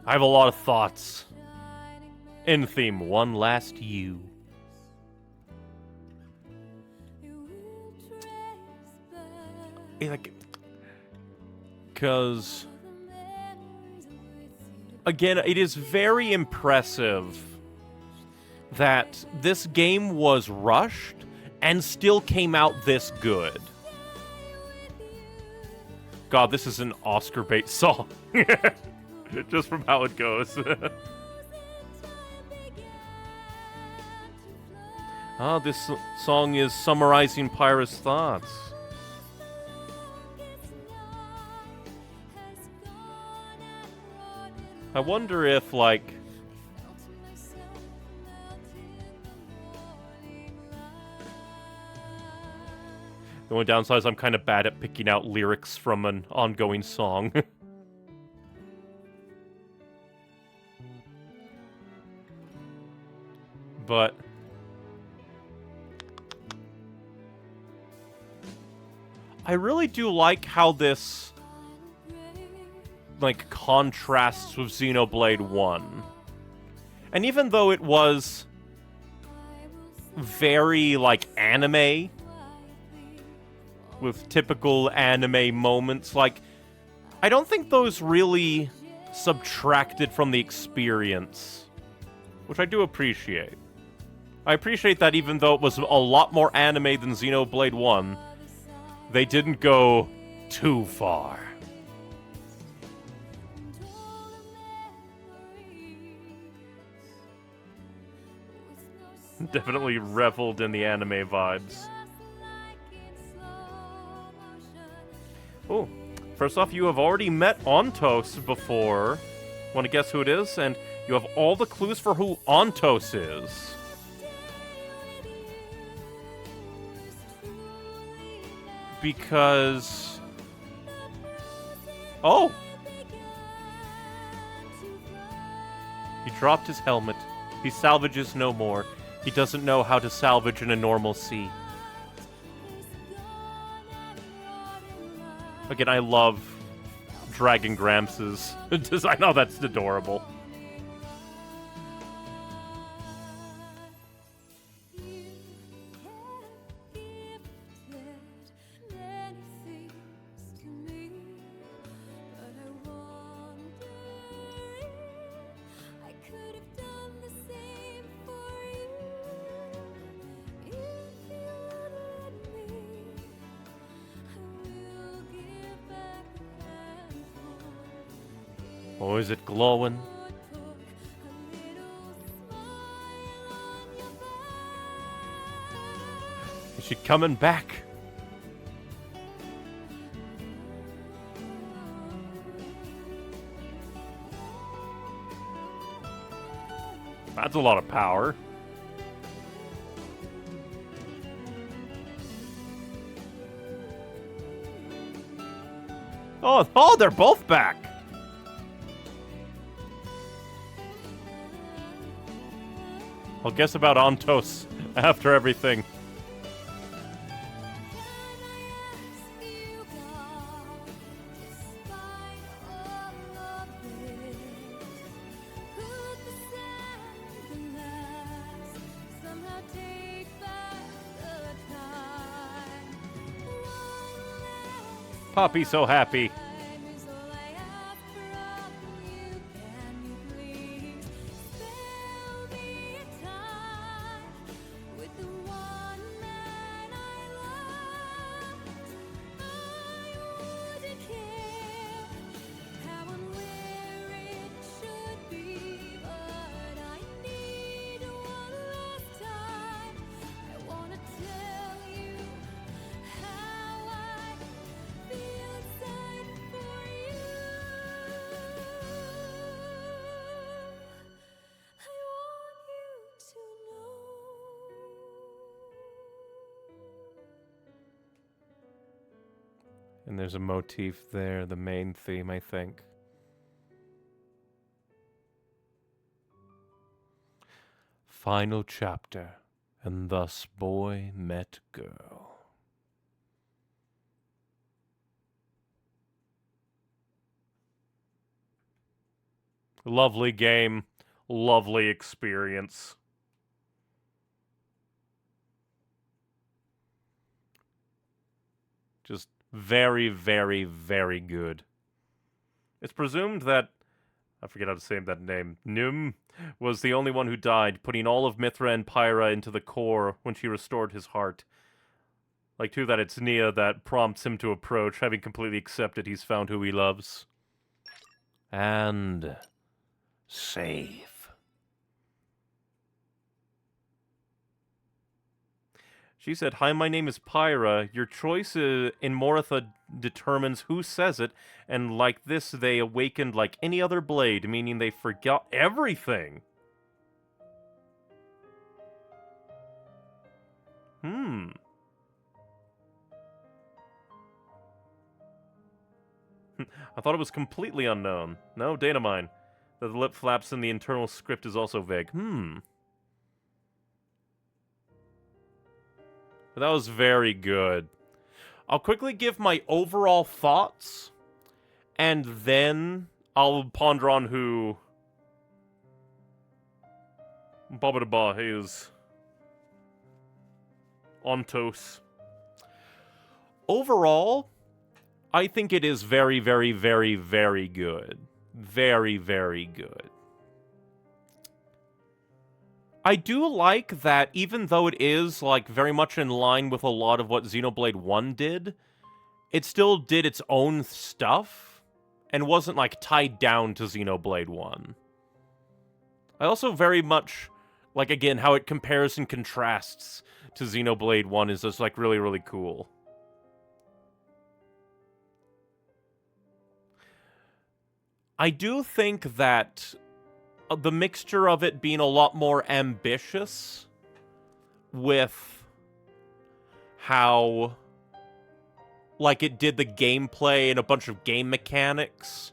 Speaker 1: I have a lot of thoughts. In theme, one last you. like, because again, it is very impressive that this game was rushed and still came out this good. God, this is an Oscar bait song. Just from how it goes. This song is summarizing Pyra's thoughts. I wonder if, like... The only downside is I'm kind of bad at picking out lyrics from an ongoing song. But... I really do like how this, like, contrasts with Xenoblade 1. And even though it was very, like, anime, with typical anime moments, like, I don't think those really subtracted from the experience, which I do appreciate. I appreciate that even though it was a lot more anime than Xenoblade 1, they didn't go too far. Definitely reveled in the anime vibes. Oh, first off, you have already met Ontos before. Want to guess who it is? And you have all the clues for who Ontos is. Because... Oh! He dropped his helmet. He salvages no more. He doesn't know how to salvage in a normal sea. Again, I love Dragon Gramps' design. Oh, that's adorable. Or is it glowing? Is she coming back? That's a lot of power. Oh, they're both back. I'll guess about Ontos after everything. Poppy so happy. And there's a motif there, the main theme, I think. Final chapter, and thus boy met girl. Lovely game, lovely experience. Just Very, very, very good. It's presumed that, I forget how to say that name, Nym was the only one who died, putting all of Mithra and Pyra into the core when she restored his heart. Like, too, that it's Nia that prompts him to approach, having completely accepted he's found who he loves. And save. She said, "Hi, my name is Pyra. Your choice in Moratha determines who says it, and like this, they awakened like any other blade, meaning they forgot everything." I thought it was completely unknown. No, data mine. The lip flaps in the internal script is also vague. But that was very good. I'll quickly give my overall thoughts, and then I'll ponder on who Babadaba is. Ontos. Overall, I think it is very, very, very, very good. Very, very good. I do like that even though it is, like, very much in line with a lot of what Xenoblade 1 did, it still did its own stuff, and wasn't, like, tied down to Xenoblade 1. I also very much, like, again, how it compares and contrasts to Xenoblade 1 is just, like, really, really cool. I do think that the mixture of it being a lot more ambitious with how, like, it did the gameplay and a bunch of game mechanics.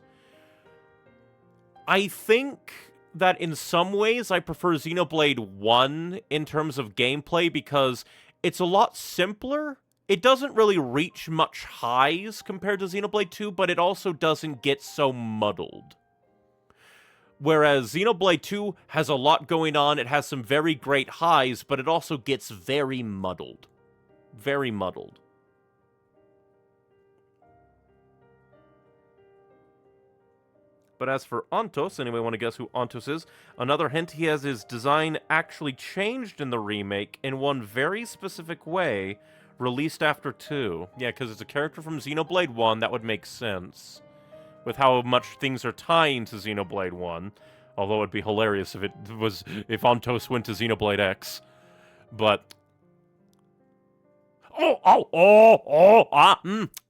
Speaker 1: I think that in some ways I prefer Xenoblade 1 in terms of gameplay because it's a lot simpler. It doesn't really reach much highs compared to Xenoblade 2, but it also doesn't get so muddled. Whereas Xenoblade 2 has a lot going on, it has some very great highs, but it also gets very muddled. Very muddled. But as for Ontos, anybody want to guess who Ontos is? Another hint, he has his design actually changed in the remake in one very specific way, released after 2. Yeah, because it's a character from Xenoblade 1, that would make sense. With how much things are tying to Xenoblade 1. Although it'd be hilarious if Ontos went to Xenoblade X. But...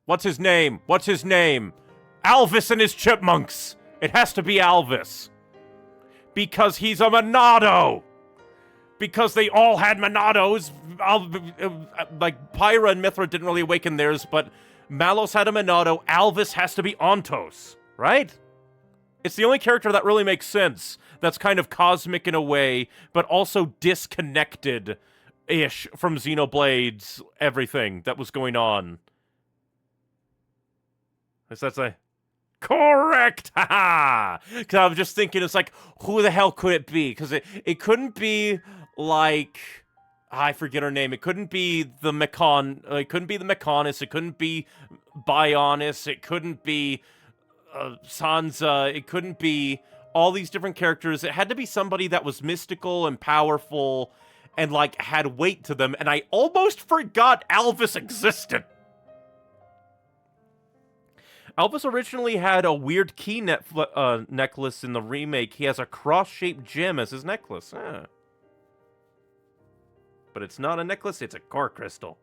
Speaker 1: What's his name? What's his name? Alvis and his chipmunks! It has to be Alvis. Because he's a Monado! Because they all had Monados. Like, Pyra and Mithra didn't really awaken theirs, but Malos had a Monado. Alvis has to be Ontos, right? It's the only character that really makes sense. That's kind of cosmic in a way, but also disconnected-ish from Xenoblade's everything that was going on. Is that say? Correct! Haha! Because I was just thinking, it's like, who the hell could it be? Because it couldn't be, like... I forget her name. It couldn't be the it couldn't be the Mechonis. It couldn't be Bionis. It couldn't be Sansa. It couldn't be all these different characters. It had to be somebody that was mystical and powerful and, like, had weight to them. And I almost forgot Alvis existed. Alvis originally had a weird key necklace in the remake. He has a cross-shaped gem as his necklace. But it's not a necklace, it's a core crystal.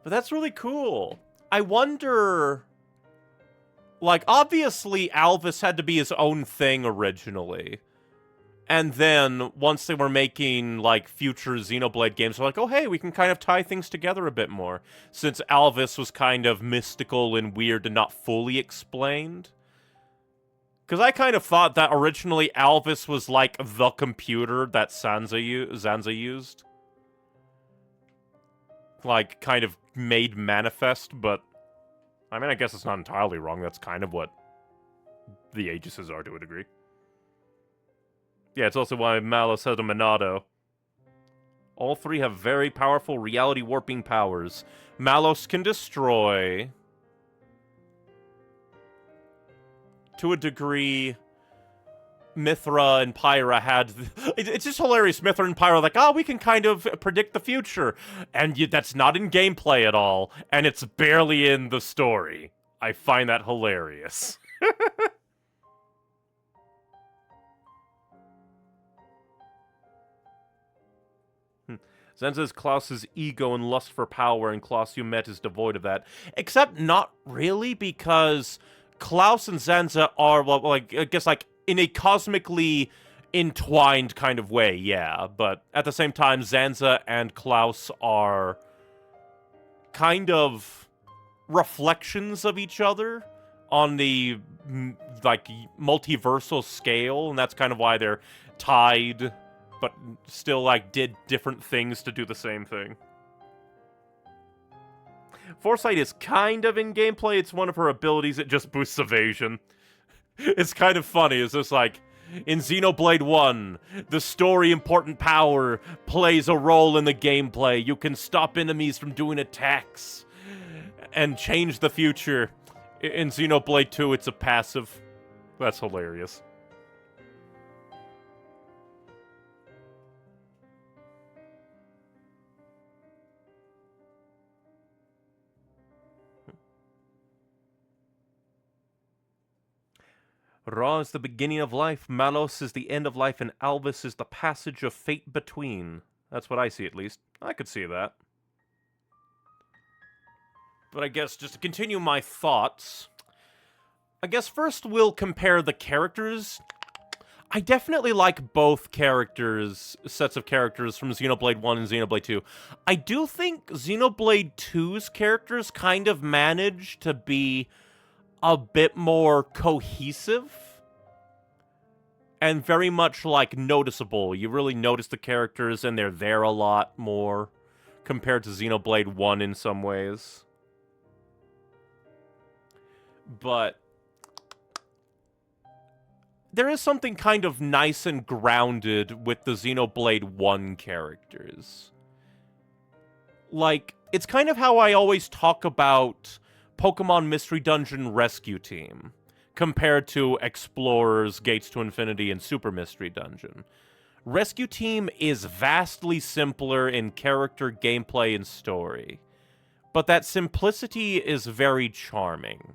Speaker 1: But that's really cool. I wonder... Like, obviously, Alvis had to be his own thing originally. And then, once they were making, like, future Xenoblade games, they're like, oh, hey, we can kind of tie things together a bit more. Since Alvis was kind of mystical and weird and not fully explained. Because I kind of thought that originally Alvis was like the computer that Zanza used. Like, kind of made manifest, but... I mean, I guess it's not entirely wrong. That's kind of what the Aegises are to a degree. Yeah, it's also why Malos had a Monado. All three have very powerful reality warping powers. Malos can destroy. To a degree, Mithra and Pyra had... It's just hilarious. Mithra and Pyra are like, oh, we can kind of predict the future. And that's not in gameplay at all. And it's barely in the story. I find that hilarious. Zen says Klaus's ego and lust for power, and Klaus you met is devoid of that. Except not really, because Klaus and Zanza are, well, like, I guess, like, in a cosmically entwined kind of way, yeah. But at the same time, Zanza and Klaus are kind of reflections of each other on the, like, multiversal scale, and that's kind of why they're tied, but still, like, did different things to do the same thing. Foresight is kind of in gameplay. It's one of her abilities. It just boosts evasion. It's kind of funny. It's just like, in Xenoblade 1, the story-important power plays a role in the gameplay. You can stop enemies from doing attacks and change the future. In Xenoblade 2, it's a passive. That's hilarious. Ra is the beginning of life, Malos is the end of life, and Alvis is the passage of fate between. That's what I see, at least. I could see that. But I guess, just to continue my thoughts, I guess first we'll compare the characters. I definitely like both sets of characters from Xenoblade 1 and Xenoblade 2. I do think Xenoblade 2's characters kind of managed to be a bit more cohesive and very much, like, noticeable. You really notice the characters and they're there a lot more compared to Xenoblade 1 in some ways. But there is something kind of nice and grounded with the Xenoblade 1 characters. Like, it's kind of how I always talk about Pokemon Mystery Dungeon Rescue Team compared to Explorers, Gates to Infinity, and Super Mystery Dungeon. Rescue Team is vastly simpler in character, gameplay, and story, but that simplicity is very charming.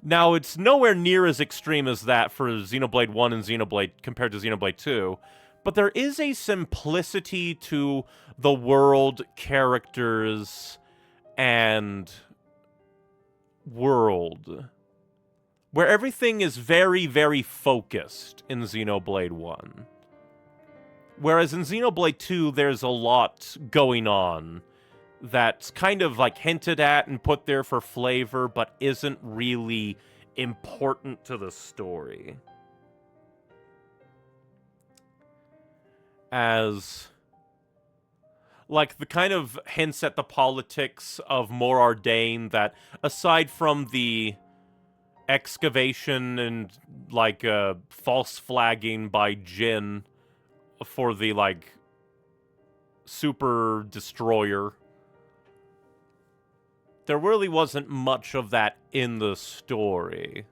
Speaker 1: Now, it's nowhere near as extreme as that for Xenoblade 1 and Xenoblade compared to Xenoblade 2, but there is a simplicity to the world, characters, and world where everything is very, very focused in Xenoblade 1. Whereas in Xenoblade 2, there's a lot going on that's kind of, like, hinted at and put there for flavor, but isn't really important to the story. As, like, the kind of hints at the politics of Morardain that, aside from the excavation and, like, false flagging by Jin for the, like, super destroyer, there really wasn't much of that in the story.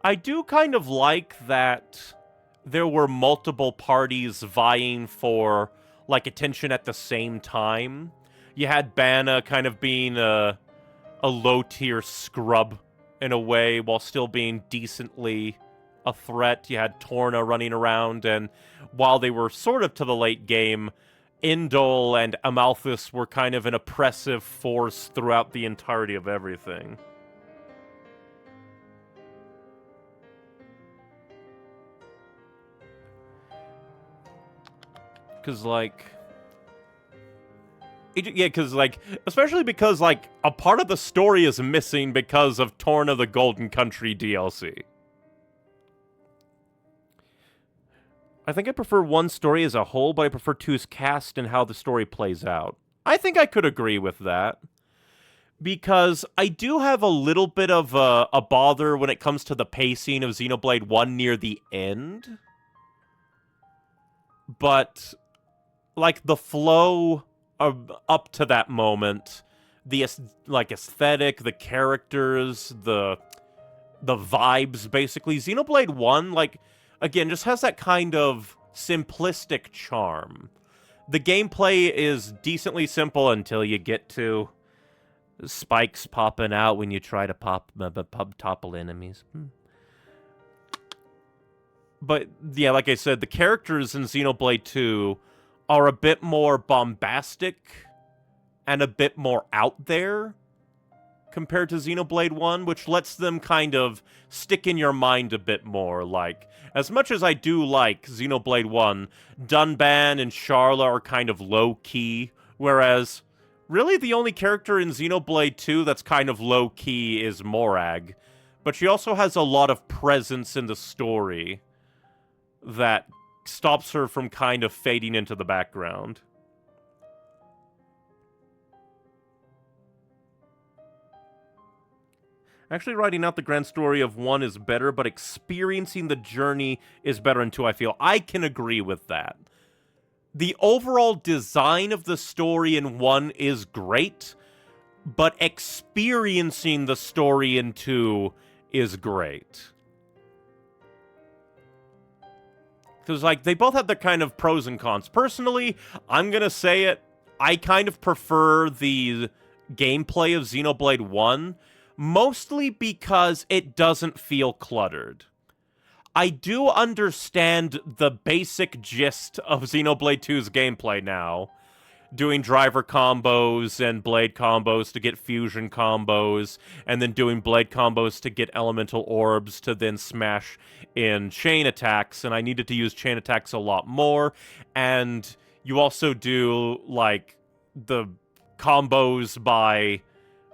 Speaker 1: I do kind of like that there were multiple parties vying for, like, attention at the same time. You had Banna kind of being a low-tier scrub in a way, while still being decently a threat. You had Torna running around, and while they were sort of to the late game, Indol and Amalthus were kind of an oppressive force throughout the entirety of everything. Because, like... yeah, because, like... Especially because, like, a part of the story is missing because of Torna the Golden Country DLC. I think I prefer one story as a whole, but I prefer two's cast and how the story plays out. I think I could agree with that. Because I do have a little bit of a bother when it comes to the pacing of Xenoblade 1 near the end. but like the flow up to that moment, the aesthetic, the characters, the vibes, basically, Xenoblade 1, like, again, just has that kind of simplistic charm. The gameplay is decently simple until you get to spikes popping out when you try to topple enemies. But, yeah, like I said, the characters in Xenoblade 2 are a bit more bombastic and a bit more out there compared to Xenoblade 1, which lets them kind of stick in your mind a bit more. Like, as much as I do like Xenoblade 1, Dunban and Sharla are kind of low-key, whereas really the only character in Xenoblade 2 that's kind of low-key is Morag. But she also has a lot of presence in the story that stops her from kind of fading into the background. Actually, writing out the grand story of 1 is better, but experiencing the journey is better in 2, I feel. I can agree with that. The overall design of the story in 1 is great, but experiencing the story in 2 is great. Because, like, they both have their kind of pros and cons. Personally, I'm gonna say it, I kind of prefer the gameplay of Xenoblade 1, mostly because it doesn't feel cluttered. I do understand the basic gist of Xenoblade 2's gameplay now. Doing driver combos and blade combos to get fusion combos, and then doing blade combos to get elemental orbs to then smash in chain attacks, and I needed to use chain attacks a lot more, and you also do, like, the combos by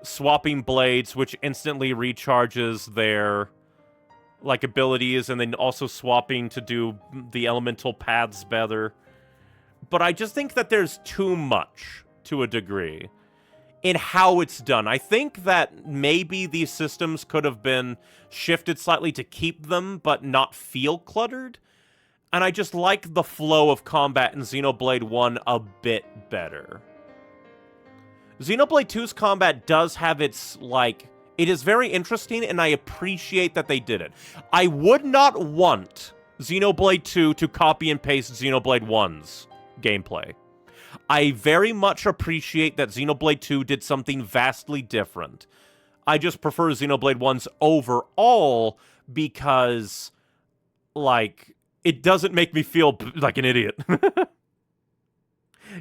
Speaker 1: swapping blades, which instantly recharges their, like, abilities, and then also swapping to do the elemental paths better. But I just think that there's too much, to a degree, in how it's done. I think that maybe these systems could have been shifted slightly to keep them, but not feel cluttered. And I just like the flow of combat in Xenoblade 1 a bit better. Xenoblade 2's combat does have its, like, it is very interesting, and I appreciate that they did it. I would not want Xenoblade 2 to copy and paste Xenoblade 1's gameplay. I very much appreciate that Xenoblade 2 did something vastly different. I just prefer Xenoblade 1's overall because, like, it doesn't make me feel like an idiot.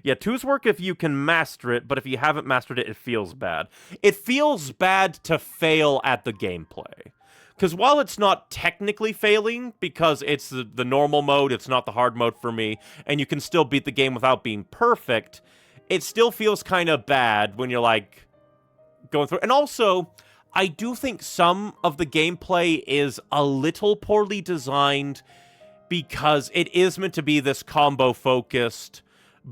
Speaker 1: Yeah, 2's work if you can master it, but if you haven't mastered it, it feels bad. It feels bad to fail at the gameplay. Because while it's not technically failing, because it's the normal mode, it's not the hard mode for me, and you can still beat the game without being perfect, it still feels kind of bad when you're, like, going through. And also, I do think some of the gameplay is a little poorly designed because it is meant to be this combo-focused,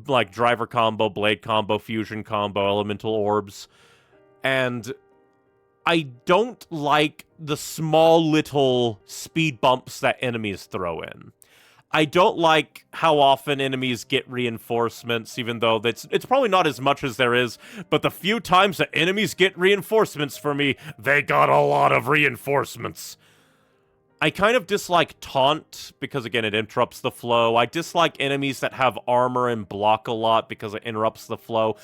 Speaker 1: like, driver combo, blade combo, fusion combo, elemental orbs, and I don't like the small little speed bumps that enemies throw in. I don't like how often enemies get reinforcements, even though it's probably not as much as there is, but the few times that enemies get reinforcements for me, they got a lot of reinforcements. I kind of dislike taunt, because again, it interrupts the flow. I dislike enemies that have armor and block a lot, because it interrupts the flow.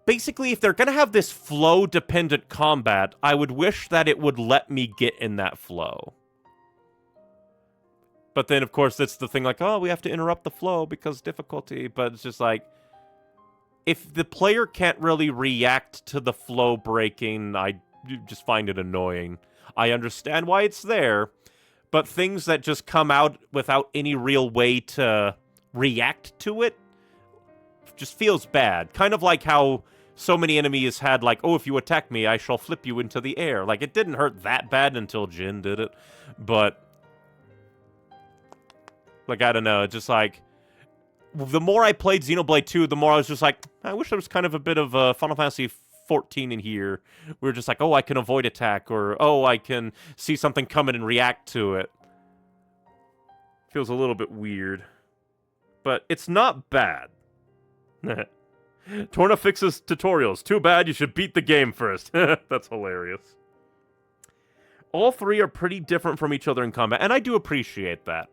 Speaker 1: Basically, if they're gonna have this flow-dependent combat, I would wish that it would let me get in that flow. But then, of course, that's the thing, like, oh, we have to interrupt the flow because difficulty, but it's just like, if the player can't really react to the flow breaking, I just find it annoying. I understand why it's there, but things that just come out without any real way to react to it just feels bad. Kind of like how so many enemies had, like, oh, if you attack me, I shall flip you into the air. Like, it didn't hurt that bad until Jin did it. But, like, I don't know, just like, the more I played Xenoblade 2, the more I was just like, I wish there was kind of a bit of Final Fantasy 14 in here. We were just like, oh, I can avoid attack, or, oh, I can see something coming and react to it. Feels a little bit weird. But it's not bad. Torna fixes tutorials. Too bad, you should beat the game first. That's hilarious. All three are pretty different from each other in combat, and I do appreciate that.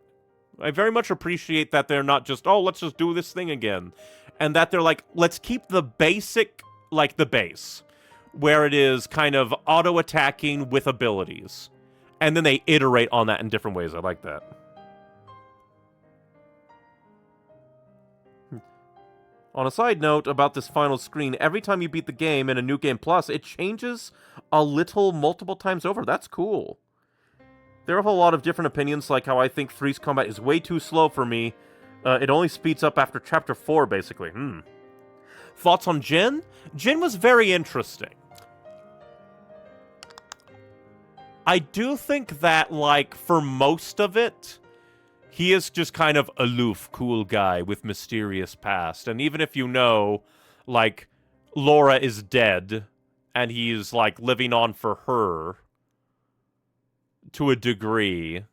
Speaker 1: I very much appreciate that they're not just, oh, let's just do this thing again. And that they're like, let's keep the basic, like the base, where it is kind of auto-attacking with abilities. And then they iterate on that in different ways. I like that. On a side note about this final screen, every time you beat the game in a New Game Plus, it changes a little multiple times over. That's cool. There are a whole lot of different opinions, like how I think 3's combat is way too slow for me. It only speeds up after Chapter 4, basically. Thoughts on Jin? Jin was very interesting. I do think that, like, for most of it, he is just kind of aloof, cool guy with mysterious past. And even if you know, like, Laura is dead, and he's, like, living on for her, to a degree,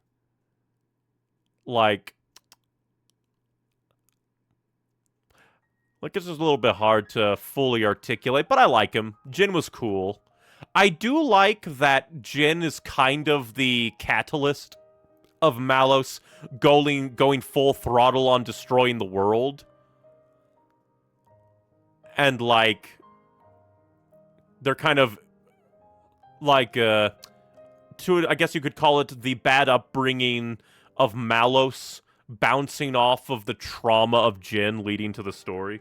Speaker 1: like, it's just a little bit hard to fully articulate, but I like him. Jin was cool. I do like that Jin is kind of the catalyst of Malos going full throttle on destroying the world. And, like, they're kind of, like, I guess you could call it the bad upbringing of Malos bouncing off of the trauma of Jin leading to the story.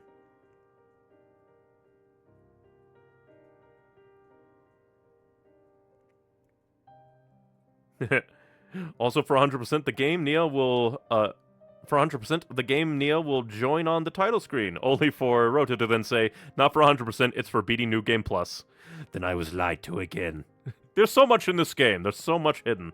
Speaker 1: Also, for 100%, the game Nia will join on the title screen. Only for Rota to then say, not for 100%, it's for beating New Game Plus. Then I was lied to again. There's so much in this game. There's so much hidden.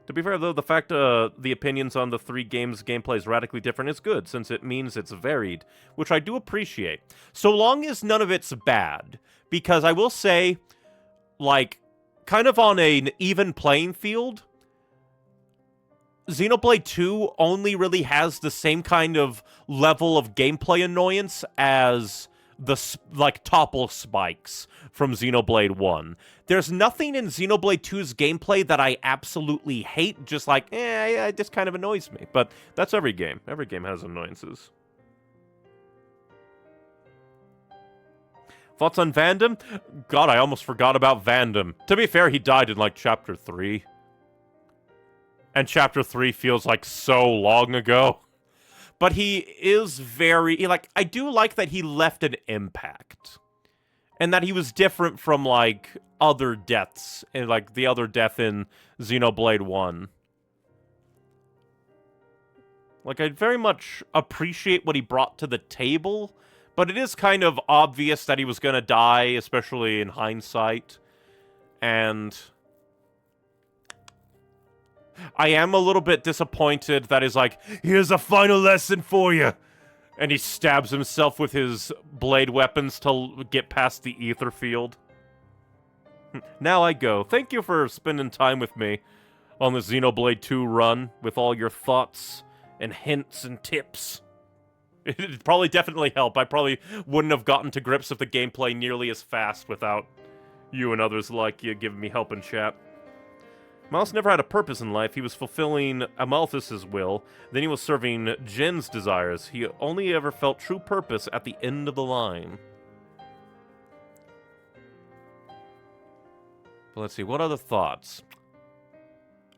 Speaker 1: To be fair, though, the fact the opinions on the 3 games' gameplay is radically different is good, since it means it's varied, which I do appreciate. So long as none of it's bad. Because I will say, like, kind of on an even playing field, Xenoblade 2 only really has the same kind of level of gameplay annoyance as the, like, topple spikes from Xenoblade 1. There's nothing in Xenoblade 2's gameplay that I absolutely hate, just like, it just kind of annoys me. But that's every game. Every game has annoyances. Thoughts on Vandam? God, I almost forgot about Vandam. To be fair, he died in, like, Chapter 3. And Chapter 3 feels like so long ago. But he is very, like, I do like that he left an impact. And that he was different from, like, other deaths. And, like, the other death in Xenoblade 1. Like, I very much appreciate what he brought to the table. But it is kind of obvious that he was gonna die, especially in hindsight. And I am a little bit disappointed that he's like, here's a final lesson for you. And he stabs himself with his blade weapons to get past the ether field. Now I go. Thank you for spending time with me on the Xenoblade 2 run with all your thoughts and hints and tips. It'd probably definitely help. I probably wouldn't have gotten to grips with the gameplay nearly as fast without you and others like you giving me help in chat. Miles never had a purpose in life. He was fulfilling Amalthus's will, then he was serving Jin's desires. He only ever felt true purpose at the end of the line. But let's see, what other thoughts?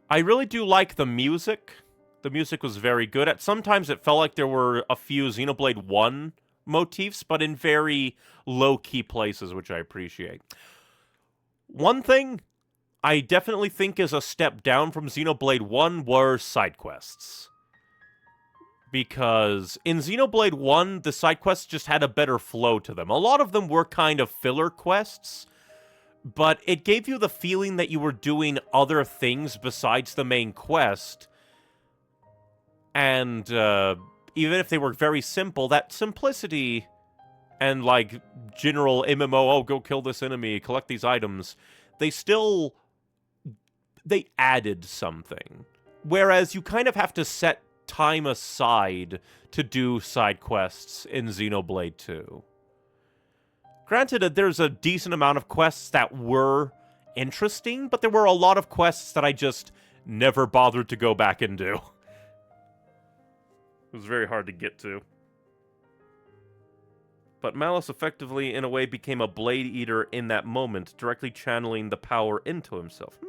Speaker 1: I really do like the music. The music was very good. Sometimes it felt like there were a few Xenoblade 1 motifs, but in very low-key places, which I appreciate. One thing I definitely think is a step down from Xenoblade 1 were side quests. Because in Xenoblade 1, the side quests just had a better flow to them. A lot of them were kind of filler quests, but it gave you the feeling that you were doing other things besides the main quest. And even if they were very simple, that simplicity and, like, general MMO, oh, go kill this enemy, collect these items, they added something. Whereas you kind of have to set time aside to do side quests in Xenoblade 2. Granted, there's a decent amount of quests that were interesting, but there were a lot of quests that I just never bothered to go back and do. It was very hard to get to. But Malus effectively, in a way, became a Blade Eater in that moment, directly channeling the power into himself.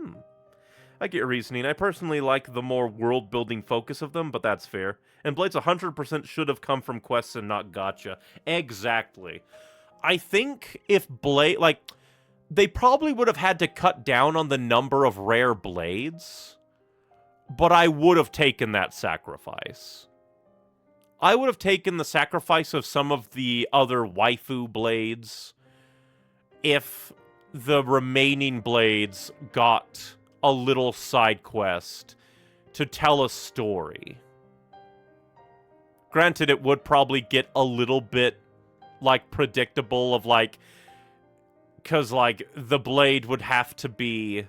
Speaker 1: I get your reasoning. I personally like the more world-building focus of them, but that's fair. And Blades 100% should have come from quests and not gacha. Exactly. I think if Blade... Like, they probably would have had to cut down on the number of rare blades, but I would have taken that sacrifice. I would have taken the sacrifice of some of the other waifu blades if the remaining blades got a little side quest to tell a story. Granted, it would probably get a little bit, like, predictable of, like... Because, like, the blade would have to be...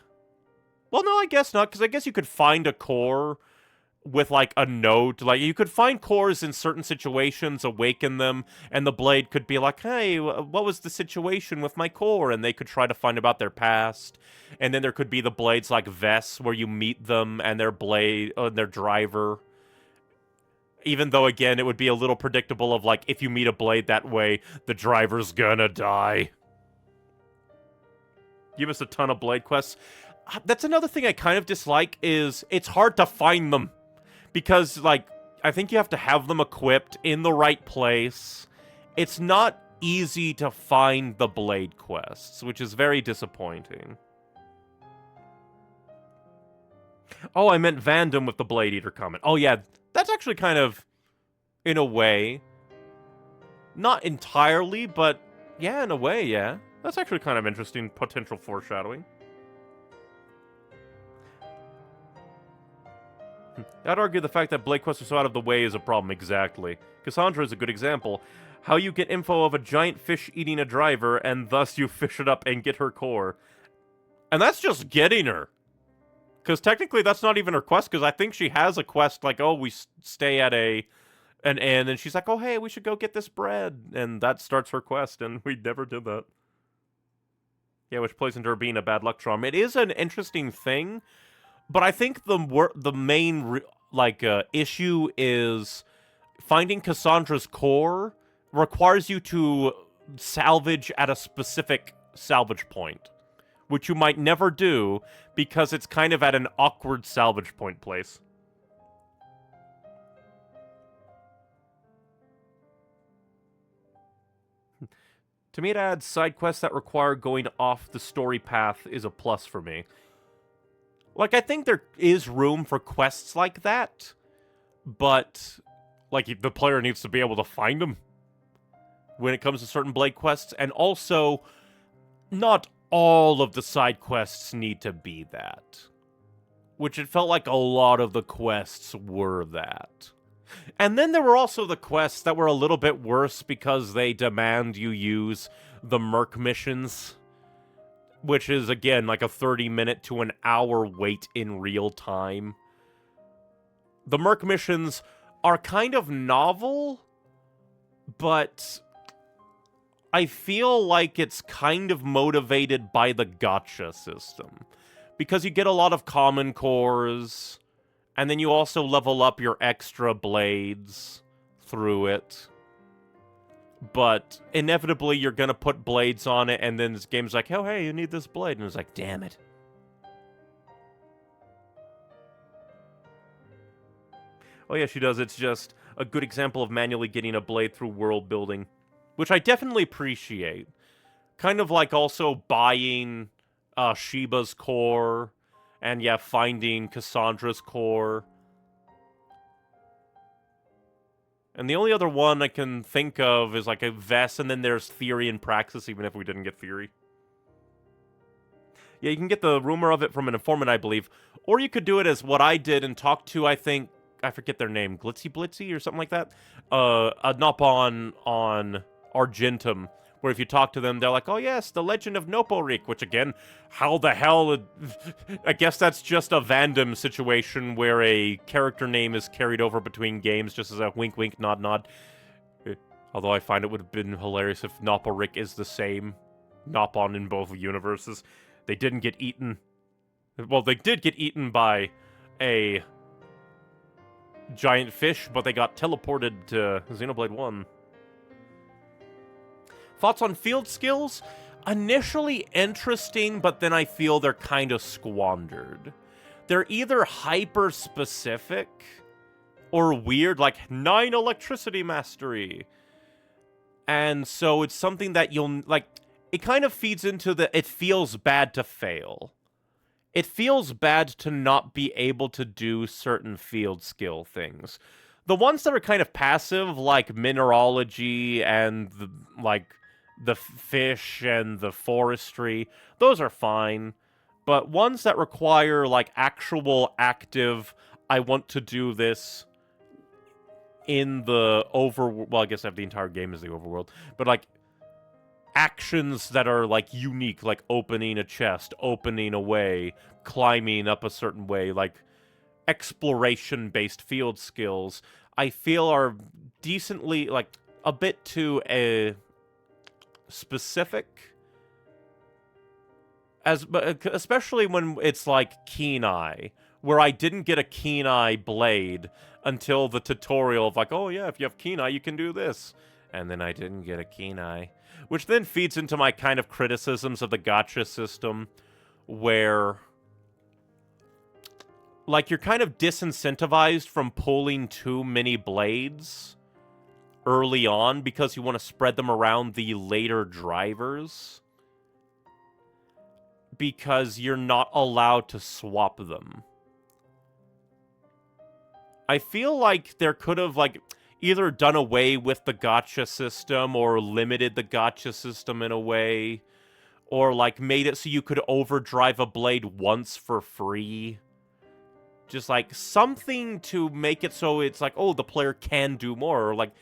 Speaker 1: Well, no, I guess not, because I guess you could find a core with, like, a note. Like, you could find cores in certain situations, awaken them, and the blade could be like, hey, what was the situation with my core? And they could try to find about their past. And then there could be the blades like Vess, where you meet them and their blade, their driver. Even though, again, it would be a little predictable of, like, if you meet a blade that way, the driver's gonna die. Give us a ton of blade quests. That's another thing I kind of dislike, is it's hard to find them. Because, like, I think you have to have them equipped in the right place. It's not easy to find the blade quests, which is very disappointing. Oh, I meant Vandom with the Blade Eater comment. Oh, yeah, that's actually kind of, in a way, not entirely, but yeah, in a way, yeah. That's actually kind of interesting potential foreshadowing. I'd argue the fact that Blade quests are so out of the way is a problem, exactly. Cassandra is a good example. How you get info of a giant fish eating a driver, and thus you fish it up and get her core. And that's just getting her. Because technically that's not even her quest, because I think she has a quest like, oh, we stay at an inn, and she's like, oh, hey, we should go get this bread. And that starts her quest, and we never did that. Yeah, which plays into her being a bad luck charm. It is an interesting thing, but I think the main issue is finding Cassandra's core requires you to salvage at a specific salvage point, which you might never do because it's kind of at an awkward salvage point place. To me, it adds side quests that require going off the story path is a plus for me. Like, I think there is room for quests like that, but, like, the player needs to be able to find them when it comes to certain Blade quests, and also, not all of the side quests need to be that. Which it felt like a lot of the quests were that. And then there were also the quests that were a little bit worse because they demand you use the Merc missions, which is, again, like a 30-minute to an hour wait in real time. The Merc missions are kind of novel, but I feel like it's kind of motivated by the gacha system. Because you get a lot of common cores, and then you also level up your extra blades through it. But inevitably, you're going to put blades on it, and then this game's like, oh, hey, you need this blade. And it's like, damn it. Oh, yeah, she does. It's just a good example of manually getting a blade through world building, which I definitely appreciate. Kind of like also buying Shiba's core, and yeah, finding Cassandra's core. And the only other one I can think of is like a Vess, and then there's Theory and Praxis, even if we didn't get Theory. Yeah, you can get the rumor of it from an informant, I believe. Or you could do it as what I did and talk to, I think, I forget their name, Glitzy Blitzy or something like that? Nopon on Argentum, where if you talk to them, they're like, oh yes, the Legend of Noporik, which again, how the hell... I guess that's just a Vandom situation where a character name is carried over between games, just as a wink wink, nod nod. Although I find it would have been hilarious if Noporik is the same Nopon in both universes. They didn't get eaten. Well, they did get eaten by a giant fish, but they got teleported to Xenoblade 1. Thoughts on field skills? Initially interesting, but then I feel they're kind of squandered. They're either hyper-specific or weird, like 9 electricity mastery. And so it's something that you'll, like, it kind of feeds into the, it feels bad to fail. It feels bad to not be able to do certain field skill things. The ones that are kind of passive, like mineralogy and, the fish and the forestry, those are fine. But ones that require, like, actual active, I want to do this in the well, I guess I have the entire game as the overworld, but, like, actions that are, like, unique, like opening a chest, opening a way, climbing up a certain way, like exploration-based field skills, I feel are decently, like, a bit too specific, especially when it's like Keen Eye, where I didn't get a Keen Eye blade until the tutorial of like, oh yeah, if you have Keen Eye, you can do this. And then I didn't get a Keen Eye, which then feeds into my kind of criticisms of the gacha system, where, like, you're kind of disincentivized from pulling too many blades early on because you want to spread them around the later drivers, because you're not allowed to swap them. I feel like there could have, like, either done away with the gacha system or limited the gacha system in a way, or, like, made it so you could overdrive a blade once for free. Just, like, something to make it so it's like, oh, the player can do more. Or, like,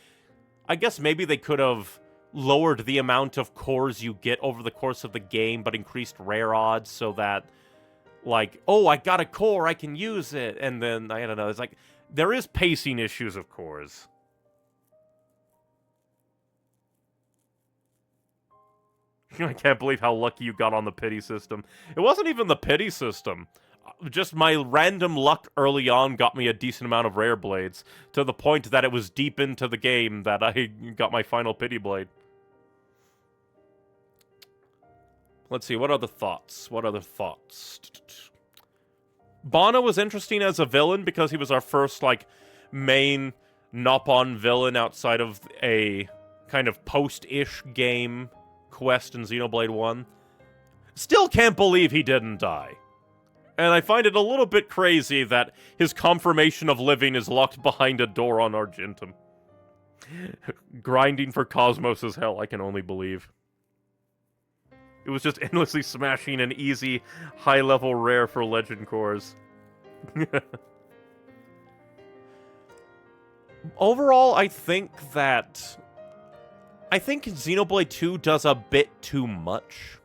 Speaker 1: I guess maybe they could have lowered the amount of cores you get over the course of the game, but increased rare odds so that, like, oh, I got a core, I can use it. And then, I don't know, it's like, there is pacing issues of cores. I can't believe how lucky you got on the pity system. It wasn't even the pity system. Just my random luck early on got me a decent amount of rare blades, to the point that it was deep into the game that I got my final pity blade. Let's see, what other thoughts? Bana was interesting as a villain because he was our first, like, main Nopon villain outside of a kind of post-ish game quest in Xenoblade 1. Still can't believe he didn't die. And I find it a little bit crazy that his confirmation of living is locked behind a door on Argentum. Grinding for Cosmos is hell, I can only believe. It was just endlessly smashing an easy, high-level rare for Legend cores. Overall, I think Xenoblade 2 does a bit too much.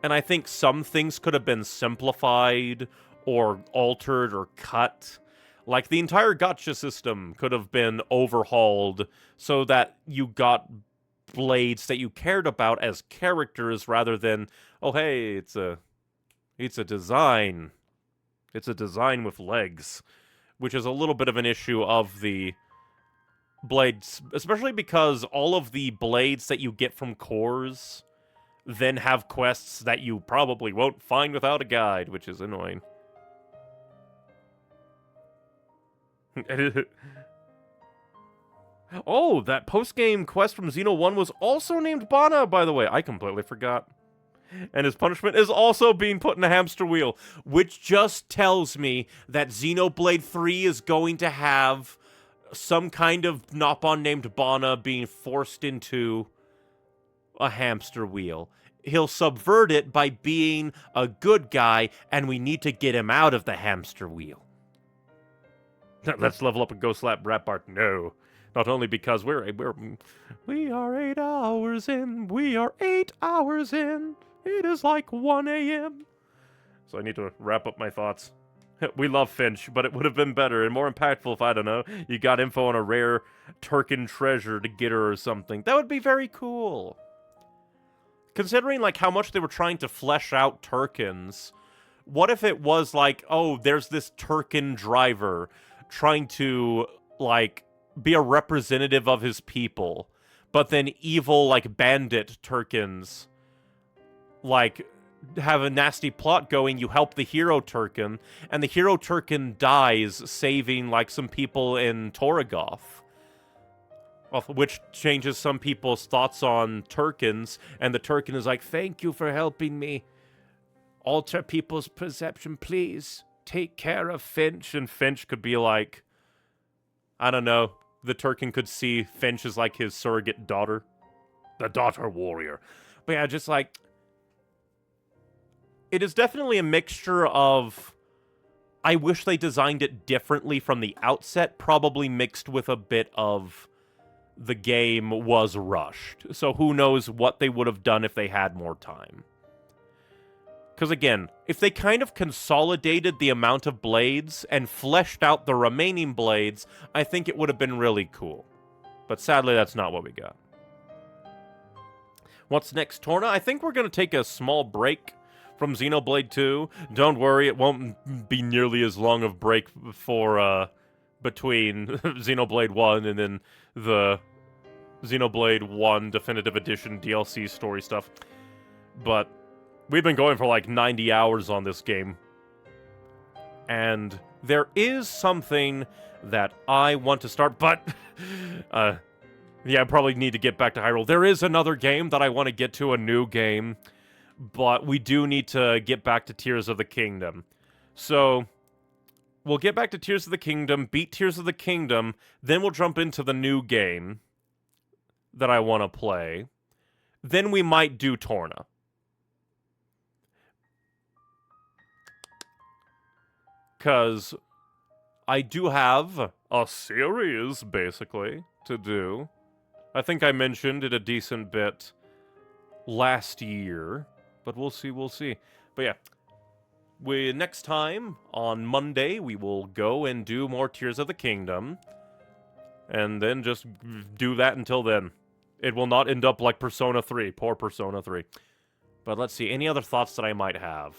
Speaker 1: And I think some things could have been simplified, or altered, or cut. Like, the entire gacha system could have been overhauled so that you got blades that you cared about as characters rather than, oh hey, it's a design. It's a design with legs. Which is a little bit of an issue of the blades, especially because all of the blades that you get from cores then have quests that you probably won't find without a guide, which is annoying. Oh, that post-game quest from Xeno 1 was also named Bana, by the way. I completely forgot. And his punishment is also being put in a hamster wheel, which just tells me that Xenoblade 3 is going to have some kind of Nopon named Bana being forced into a hamster wheel. He'll subvert it by being a good guy, and we need to get him out of the hamster wheel. Let's level up and go slap Brat Bart. No. Not only because we are 8 hours in. We are 8 hours in. It is like 1 a.m. So I need to wrap up my thoughts. We love Finch, but it would have been better and more impactful if, I don't know, you got info on a rare Turkin treasure to get her or something. That would be very cool. Considering, like, how much they were trying to flesh out Turkins, what if it was like, oh, there's this Turkin driver trying to, like, be a representative of his people, but then evil, like, bandit Turkins, like, have a nasty plot going, you help the hero Turkin, and the hero Turkin dies saving, like, some people in Torgoth. Which changes some people's thoughts on Turkins, and the Turkin is like, thank you for helping me. Alter people's perception, please. Take care of Finch. And Finch could be like, I don't know, the Turkin could see Finch as, like, his surrogate daughter. The daughter warrior. But yeah, just, like, it is definitely a mixture of, I wish they designed it differently from the outset, probably mixed with a bit of the game was rushed. So who knows what they would have done if they had more time. Because again, if they kind of consolidated the amount of blades and fleshed out the remaining blades, I think it would have been really cool. But sadly, that's not what we got. What's next, Torna? I think we're going to take a small break from Xenoblade 2. Don't worry, it won't be nearly as long of break for, between Xenoblade 1 and then the Xenoblade 1 Definitive Edition DLC story stuff. But we've been going for like 90 hours on this game. And there is something that I want to start, but yeah, I probably need to get back to Hyrule. There is another game that I want to get to, a new game. But we do need to get back to Tears of the Kingdom. So, we'll get back to Tears of the Kingdom, beat Tears of the Kingdom, then we'll jump into the new game that I want to play. Then we might do Torna. Because I do have a series, basically, to do. I think I mentioned it a decent bit last year. But we'll see. But yeah, next time, on Monday, we will go and do more Tears of the Kingdom. And then just do that until then. It will not end up like Persona 3. Poor Persona 3. But let's see, any other thoughts that I might have?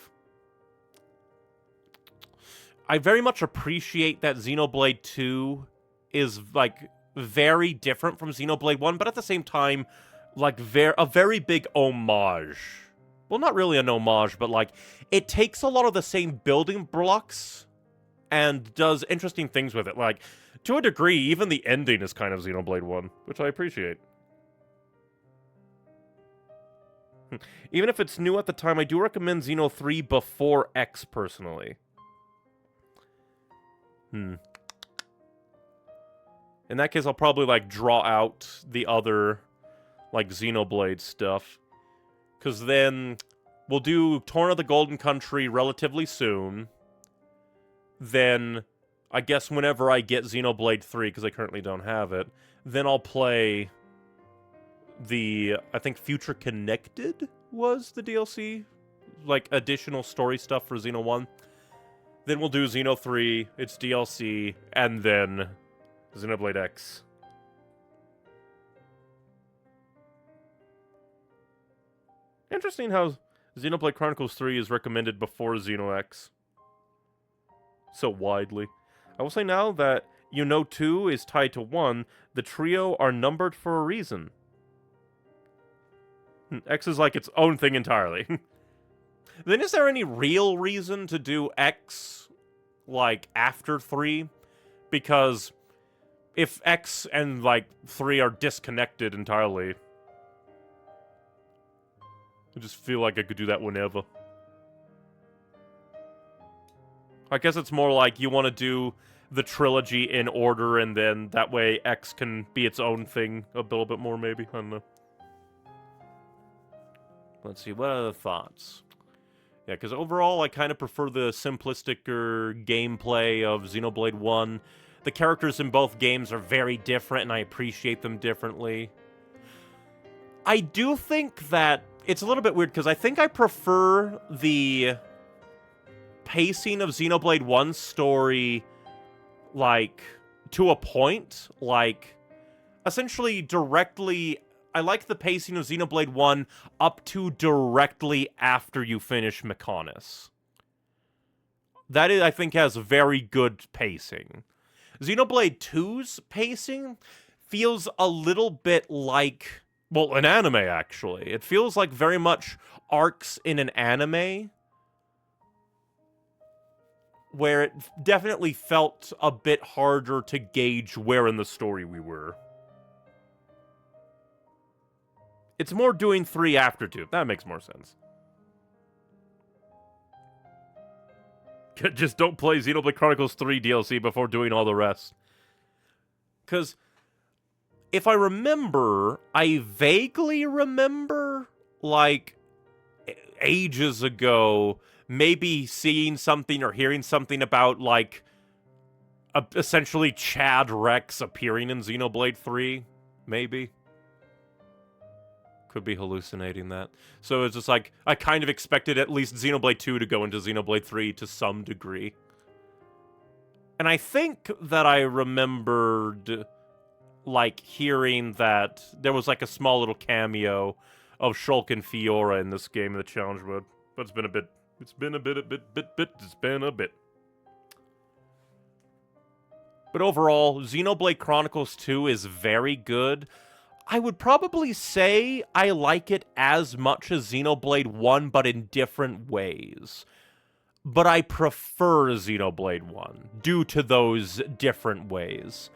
Speaker 1: I very much appreciate that Xenoblade 2 is, like, very different from Xenoblade 1, but at the same time, like, a very big homage. Well, not really an homage, but, like, it takes a lot of the same building blocks and does interesting things with it. Like, to a degree, even the ending is kind of Xenoblade 1, which I appreciate. Even if it's new at the time, I do recommend Xeno 3 before X, personally. In that case, I'll probably, like, draw out the other, like, Xenoblade stuff. Because then we'll do Torna the Golden Country relatively soon. Then, I guess whenever I get Xenoblade 3, because I currently don't have it, then I'll play the, I think Future Connected was the DLC? Like, additional story stuff for Xeno 1. Then we'll do Xeno 3, its DLC, and then Xenoblade X. Interesting how Xenoblade Chronicles 3 is recommended before Xeno X. So widely. I will say now that 2 is tied to 1, the trio are numbered for a reason. X is like its own thing entirely. Then is there any real reason to do X, like, after 3? Because if X and, like, 3 are disconnected entirely, I just feel like I could do that whenever. I guess it's more like you want to do the trilogy in order, and then that way X can be its own thing a little bit more, maybe. I don't know. Let's see, what other thoughts? Yeah, because overall I kind of prefer the simplisticer gameplay of Xenoblade 1. The characters in both games are very different, and I appreciate them differently. I do think that it's a little bit weird, because I think I prefer the pacing of Xenoblade 1's story, like, to a point. Like, essentially, directly... I like the pacing of Xenoblade 1 up to directly after you finish Mechonis. That, I think, has very good pacing. Xenoblade 2's pacing feels a little bit like, well, an anime, actually. It feels like very much arcs in an anime, where it definitely felt a bit harder to gauge where in the story we were. It's more doing 3 after 2. That makes more sense. Just don't play Xenoblade Chronicles 3 DLC before doing all the rest. Because, if I remember, I vaguely remember, like, ages ago, maybe seeing something or hearing something about, like, essentially Chad Rex appearing in Xenoblade 3, maybe. Could be hallucinating that. So it's just like, I kind of expected at least Xenoblade 2 to go into Xenoblade 3 to some degree. And I think that I remembered, like, hearing that there was, like, a small little cameo of Shulk and Fiora in this game in the challenge mode. But it's been a bit. It's been a bit. But overall, Xenoblade Chronicles 2 is very good. I would probably say I like it as much as Xenoblade 1, but in different ways. But I prefer Xenoblade 1 due to those different ways.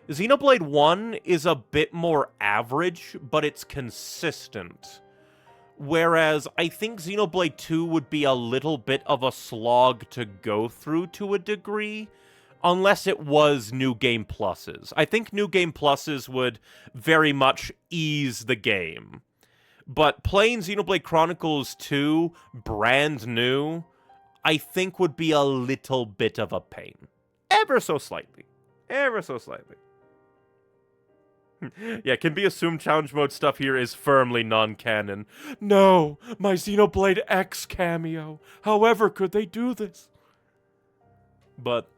Speaker 1: Xenoblade 1 is a bit more average, but it's consistent. Whereas I think Xenoblade 2 would be a little bit of a slog to go through to a degree, unless it was New Game Pluses. I think New Game Pluses would very much ease the game. But playing Xenoblade Chronicles 2, brand new, I think would be a little bit of a pain. Ever so slightly. Ever so slightly. Yeah, can be assumed challenge mode stuff here is firmly non-canon. No, my Xenoblade X cameo. However could they do this? But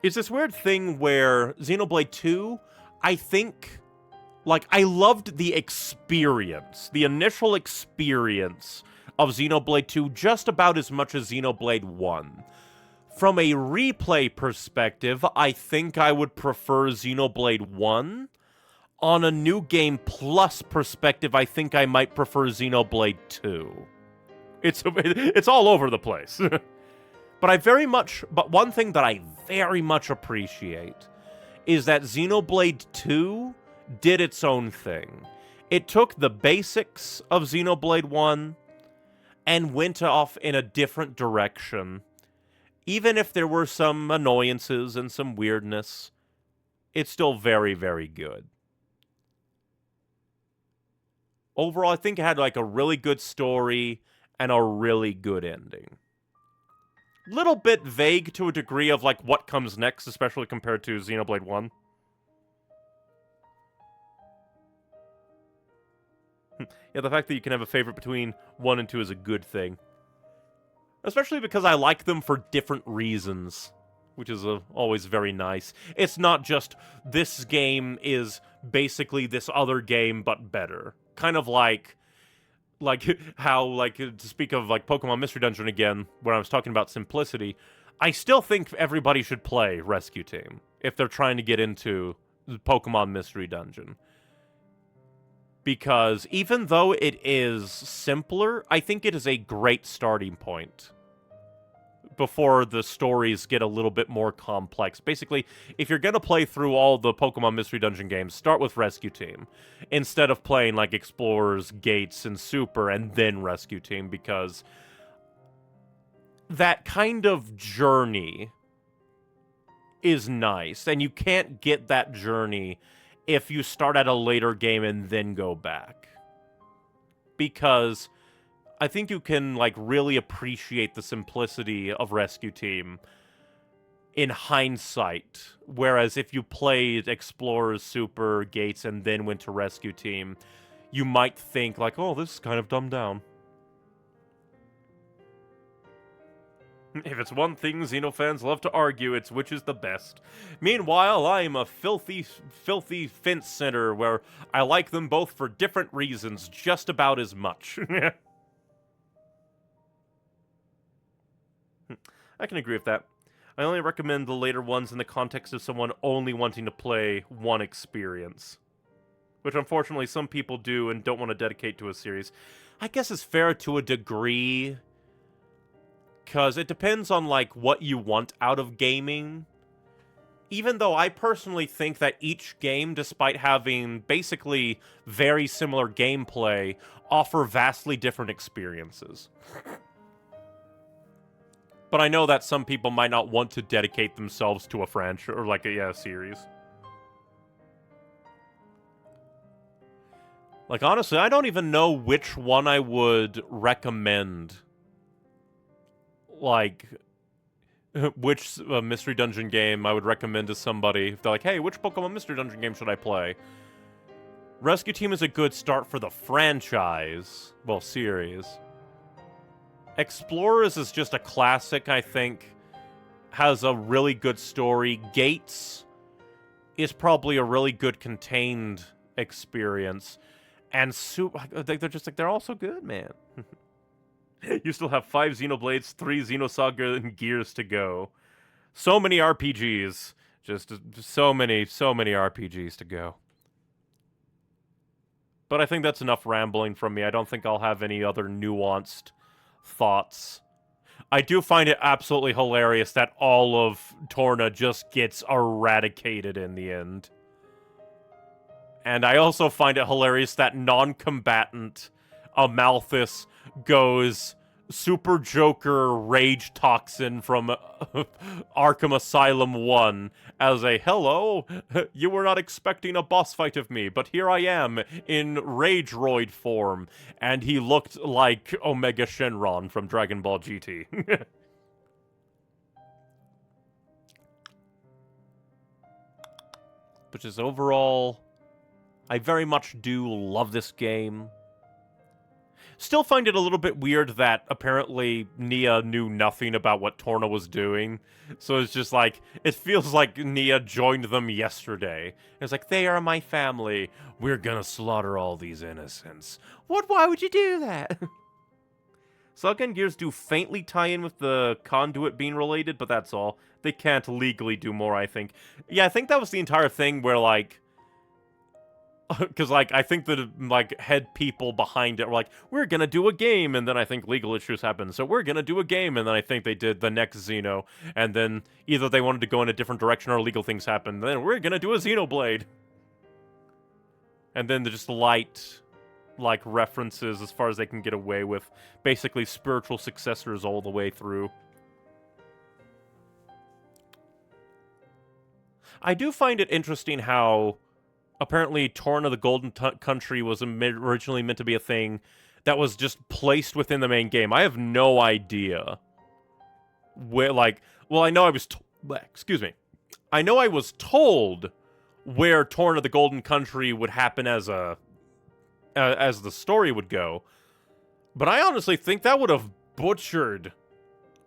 Speaker 1: it's this weird thing where Xenoblade 2, I think, like, I loved the experience, the initial experience of Xenoblade 2 just about as much as Xenoblade 1. From a replay perspective, I think I would prefer Xenoblade 1. On a New Game Plus perspective, I think I might prefer Xenoblade 2. It's all over the place. But one thing that I very much appreciate is that Xenoblade 2 did its own thing. It took the basics of Xenoblade 1 and went off in a different direction. Even if there were some annoyances and some weirdness, it's still very, very good. Overall, I think it had like a really good story and a really good ending. Little bit vague to a degree of like what comes next, especially compared to Xenoblade 1. Yeah, the fact that you can have a favorite between 1 and 2 is a good thing. Especially because I like them for different reasons, which is always very nice. It's not just, this game is basically this other game, but better. Kind of like how, like, to speak of, like, Pokemon Mystery Dungeon again, when I was talking about simplicity, I still think everybody should play Rescue Team if they're trying to get into Pokemon Mystery Dungeon. Because even though it is simpler, I think it is a great starting point before the stories get a little bit more complex. Basically, if you're going to play through all the Pokemon Mystery Dungeon games, start with Rescue Team, instead of playing like Explorers, Gates, and Super, and then Rescue Team, because that kind of journey is nice, and you can't get that journey if you start at a later game and then go back. Because I think you can, like, really appreciate the simplicity of Rescue Team in hindsight. Whereas if you played Explorers, Super, Gates, and then went to Rescue Team, you might think, like, oh, this is kind of dumbed down. If it's one thing Xeno fans love to argue, it's which is the best. Meanwhile, I'm a filthy fence sitter where I like them both for different reasons just about as much. I can agree with that. I only recommend the later ones in the context of someone only wanting to play one experience. Which unfortunately some people do and don't want to dedicate to a series. I guess it's fair to a degree, because it depends on, like, what you want out of gaming. Even though I personally think that each game, despite having basically very similar gameplay, offer vastly different experiences. But I know that some people might not want to dedicate themselves to a franchise, or like a series. Like, honestly, I don't even know which one I would recommend. Like, which Mystery Dungeon game I would recommend to somebody. If they're like, hey, which Pokemon Mystery Dungeon game should I play? Rescue Team is a good start for the franchise. Well, series. Explorers is just a classic, I think. Has a really good story. Gates is probably a really good contained experience. And they're just like, they're all so good, man. You still have 5 Xenoblades, 3 Xenosaga, and Gears to go. So many RPGs. Just so many RPGs to go. But I think that's enough rambling from me. I don't think I'll have any other nuanced thoughts. I do find it absolutely hilarious that all of Torna just gets eradicated in the end. And I also find it hilarious that non-combatant Amalthus goes Super Joker Rage Toxin from Arkham Asylum 1 as a, hello, you were not expecting a boss fight of me, but here I am in Rage Roid form. And he looked like Omega Shenron from Dragon Ball GT. But just overall, I very much do love this game. Still find it a little bit weird that apparently Nia knew nothing about what Torna was doing. So it's just like, it feels like Nia joined them yesterday. It's like, they are my family. We're gonna slaughter all these innocents. Why would you do that? Saga and Gears do faintly tie in with the conduit being related, but that's all. They can't legally do more, I think. Yeah, I think that was the entire thing where, like, because, like, I think the, like, head people behind it were like, we're gonna do a game, and then I think legal issues happened, so we're gonna do a game, and then I think they did the next Xeno, and then either they wanted to go in a different direction or legal things happened, and then we're gonna do a Xenoblade. And then just light, like, references as far as they can get away with, basically spiritual successors all the way through. I do find it interesting how apparently Torna the Golden Country was originally meant to be a thing that was just placed within the main game. I have no idea where, like, well, I know I was excuse me. I know I was told where Torna the Golden Country would happen as the story would go. But I honestly think that would have butchered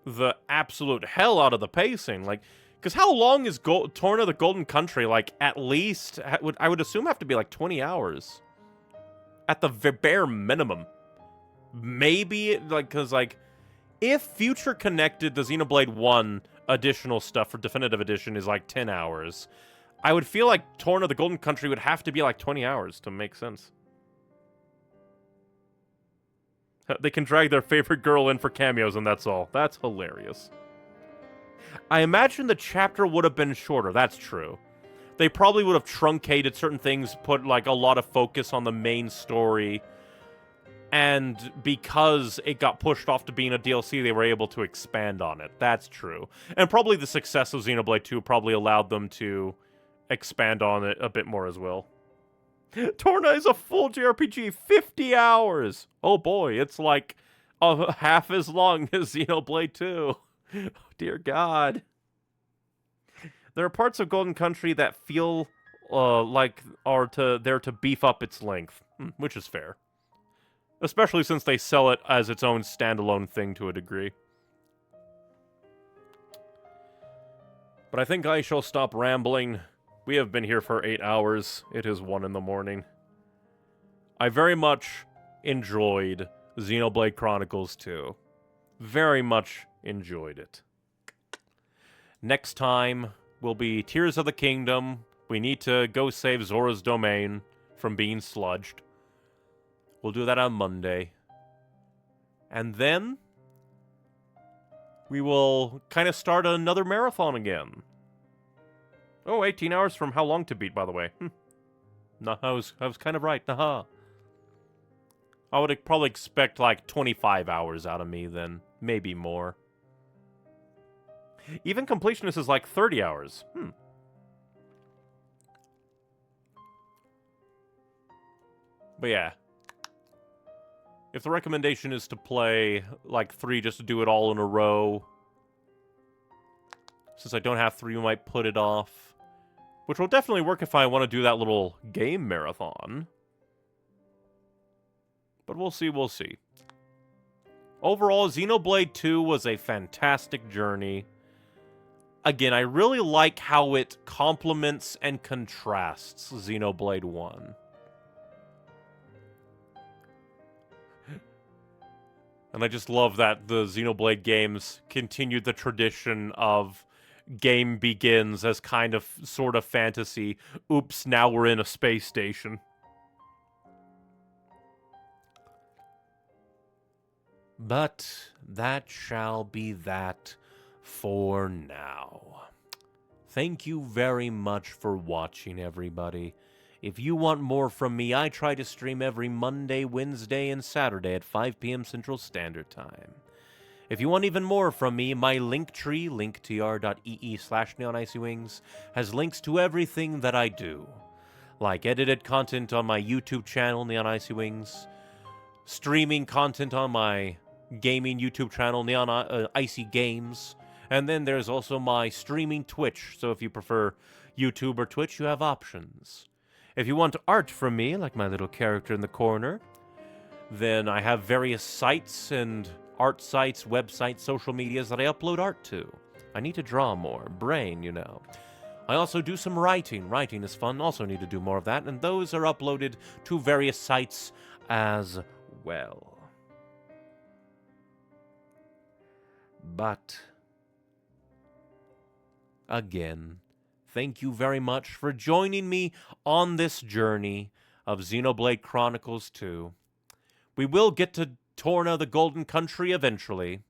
Speaker 1: the absolute hell out of the pacing. Like, because how long is Torna the Golden Country? Like, at least, I would assume have to be like 20 hours. At the bare minimum. Maybe, like, because, like, if Future Connected, the Xenoblade 1 additional stuff for Definitive Edition is like 10 hours, I would feel like Torna the Golden Country would have to be like 20 hours to make sense. They can drag their favorite girl in for cameos and that's all. That's hilarious. I imagine the chapter would have been shorter, that's true. They probably would have truncated certain things, put like a lot of focus on the main story, and because it got pushed off to being a DLC, they were able to expand on it. That's true. And probably the success of Xenoblade 2 probably allowed them to expand on it a bit more as well. Torna is a full JRPG, 50 hours! Oh boy, it's like half as long as Xenoblade 2. Oh, dear God. There are parts of Golden Country that feel like there to beef up its length, which is fair. Especially since they sell it as its own standalone thing to a degree. But I think I shall stop rambling. We have been here for 8 hours. It is 1 in the morning. I very much enjoyed Xenoblade Chronicles 2. Very much enjoyed it. Next time will be Tears of the Kingdom. We need to go save Zora's domain from being sludged. We'll do that on Monday. And then we will kind of start another marathon again. Oh, 18 hours from how long to beat, by the way. No, I was kind of right. Haha. I would probably expect like 25 hours out of me then. Maybe more. Even completionist is like 30 hours. But yeah. If the recommendation is to play like 3 just to do it all in a row, since I don't have 3, we might put it off. Which will definitely work if I want to do that little game marathon. But we'll see, we'll see. Overall, Xenoblade 2 was a fantastic journey. Again, I really like how it complements and contrasts Xenoblade 1. And I just love that the Xenoblade games continued the tradition of game begins as kind of sort of fantasy. Oops, now we're in a space station. But that shall be that for now. Thank you very much for watching, everybody. If you want more from me, I try to stream every Monday, Wednesday, and Saturday at 5 p.m. Central Standard Time. If you want even more from me, my Linktree, linktr.ee/neonicywings, has links to everything that I do. Like edited content on my YouTube channel, Neon Icy Wings, streaming content on my gaming YouTube channel, Neon Icy Games, and then there's also my streaming Twitch, so if you prefer YouTube or Twitch, you have options. If you want art from me, like my little character in the corner, then I have various sites and art sites, websites, social medias that I upload art to. I need to draw more. Brain, you know. I also do some writing. Writing is fun. Also need to do more of that, and those are uploaded to various sites as well. But again, thank you very much for joining me on this journey of Xenoblade Chronicles 2. We will get to Torna, the Golden Country, eventually.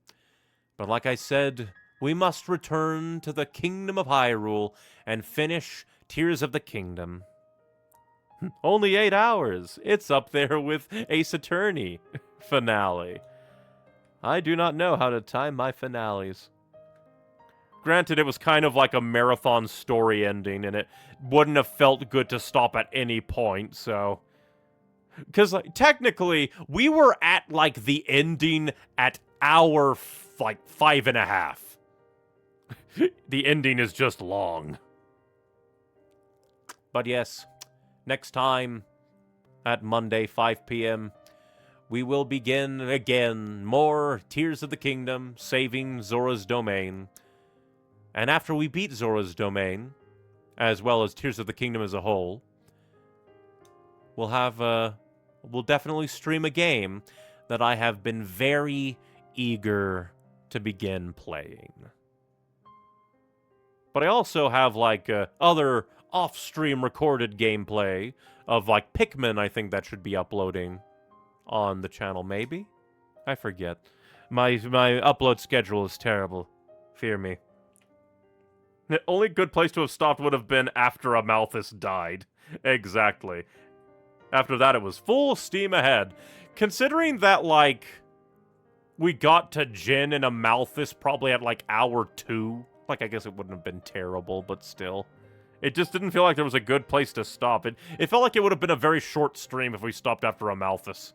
Speaker 1: But like I said, we must return to the Kingdom of Hyrule and finish Tears of the Kingdom. Only 8 hours. It's up there with Ace Attorney finale. I do not know how to time my finales. Granted, it was kind of like a marathon story ending, and it wouldn't have felt good to stop at any point, so... Because, like, technically, we were at, like, the ending at hour, 5.5. The ending is just long. But yes, next time, at Monday, 5 p.m., we will begin again more Tears of the Kingdom, saving Zora's domain. And after we beat Zora's domain, as well as Tears of the Kingdom as a whole, we'll definitely stream a game that I have been very eager to begin playing. But I also have, like, other off-stream recorded gameplay of, like, Pikmin, I think that should be uploading on the channel, maybe? I forget. My upload schedule is terrible. Fear me. The only good place to have stopped would have been after Amalthus died. Exactly. After that, it was full steam ahead. Considering that, like, we got to Jin and Amalthus probably at, like, hour 2. Like, I guess it wouldn't have been terrible, but still. It just didn't feel like there was a good place to stop. It felt like it would have been a very short stream if we stopped after Amalthus.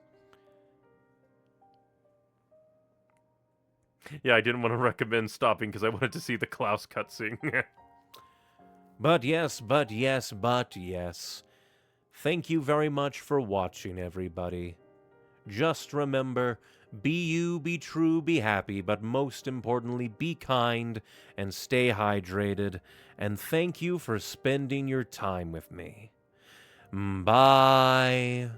Speaker 1: Yeah, I didn't want to recommend stopping because I wanted to see the Klaus cutscene.
Speaker 20: But yes, but yes, but yes. Thank you very much for watching, everybody. Just remember, be you, be true, be happy, but most importantly, be kind and stay hydrated. And thank you for spending your time with me. Bye.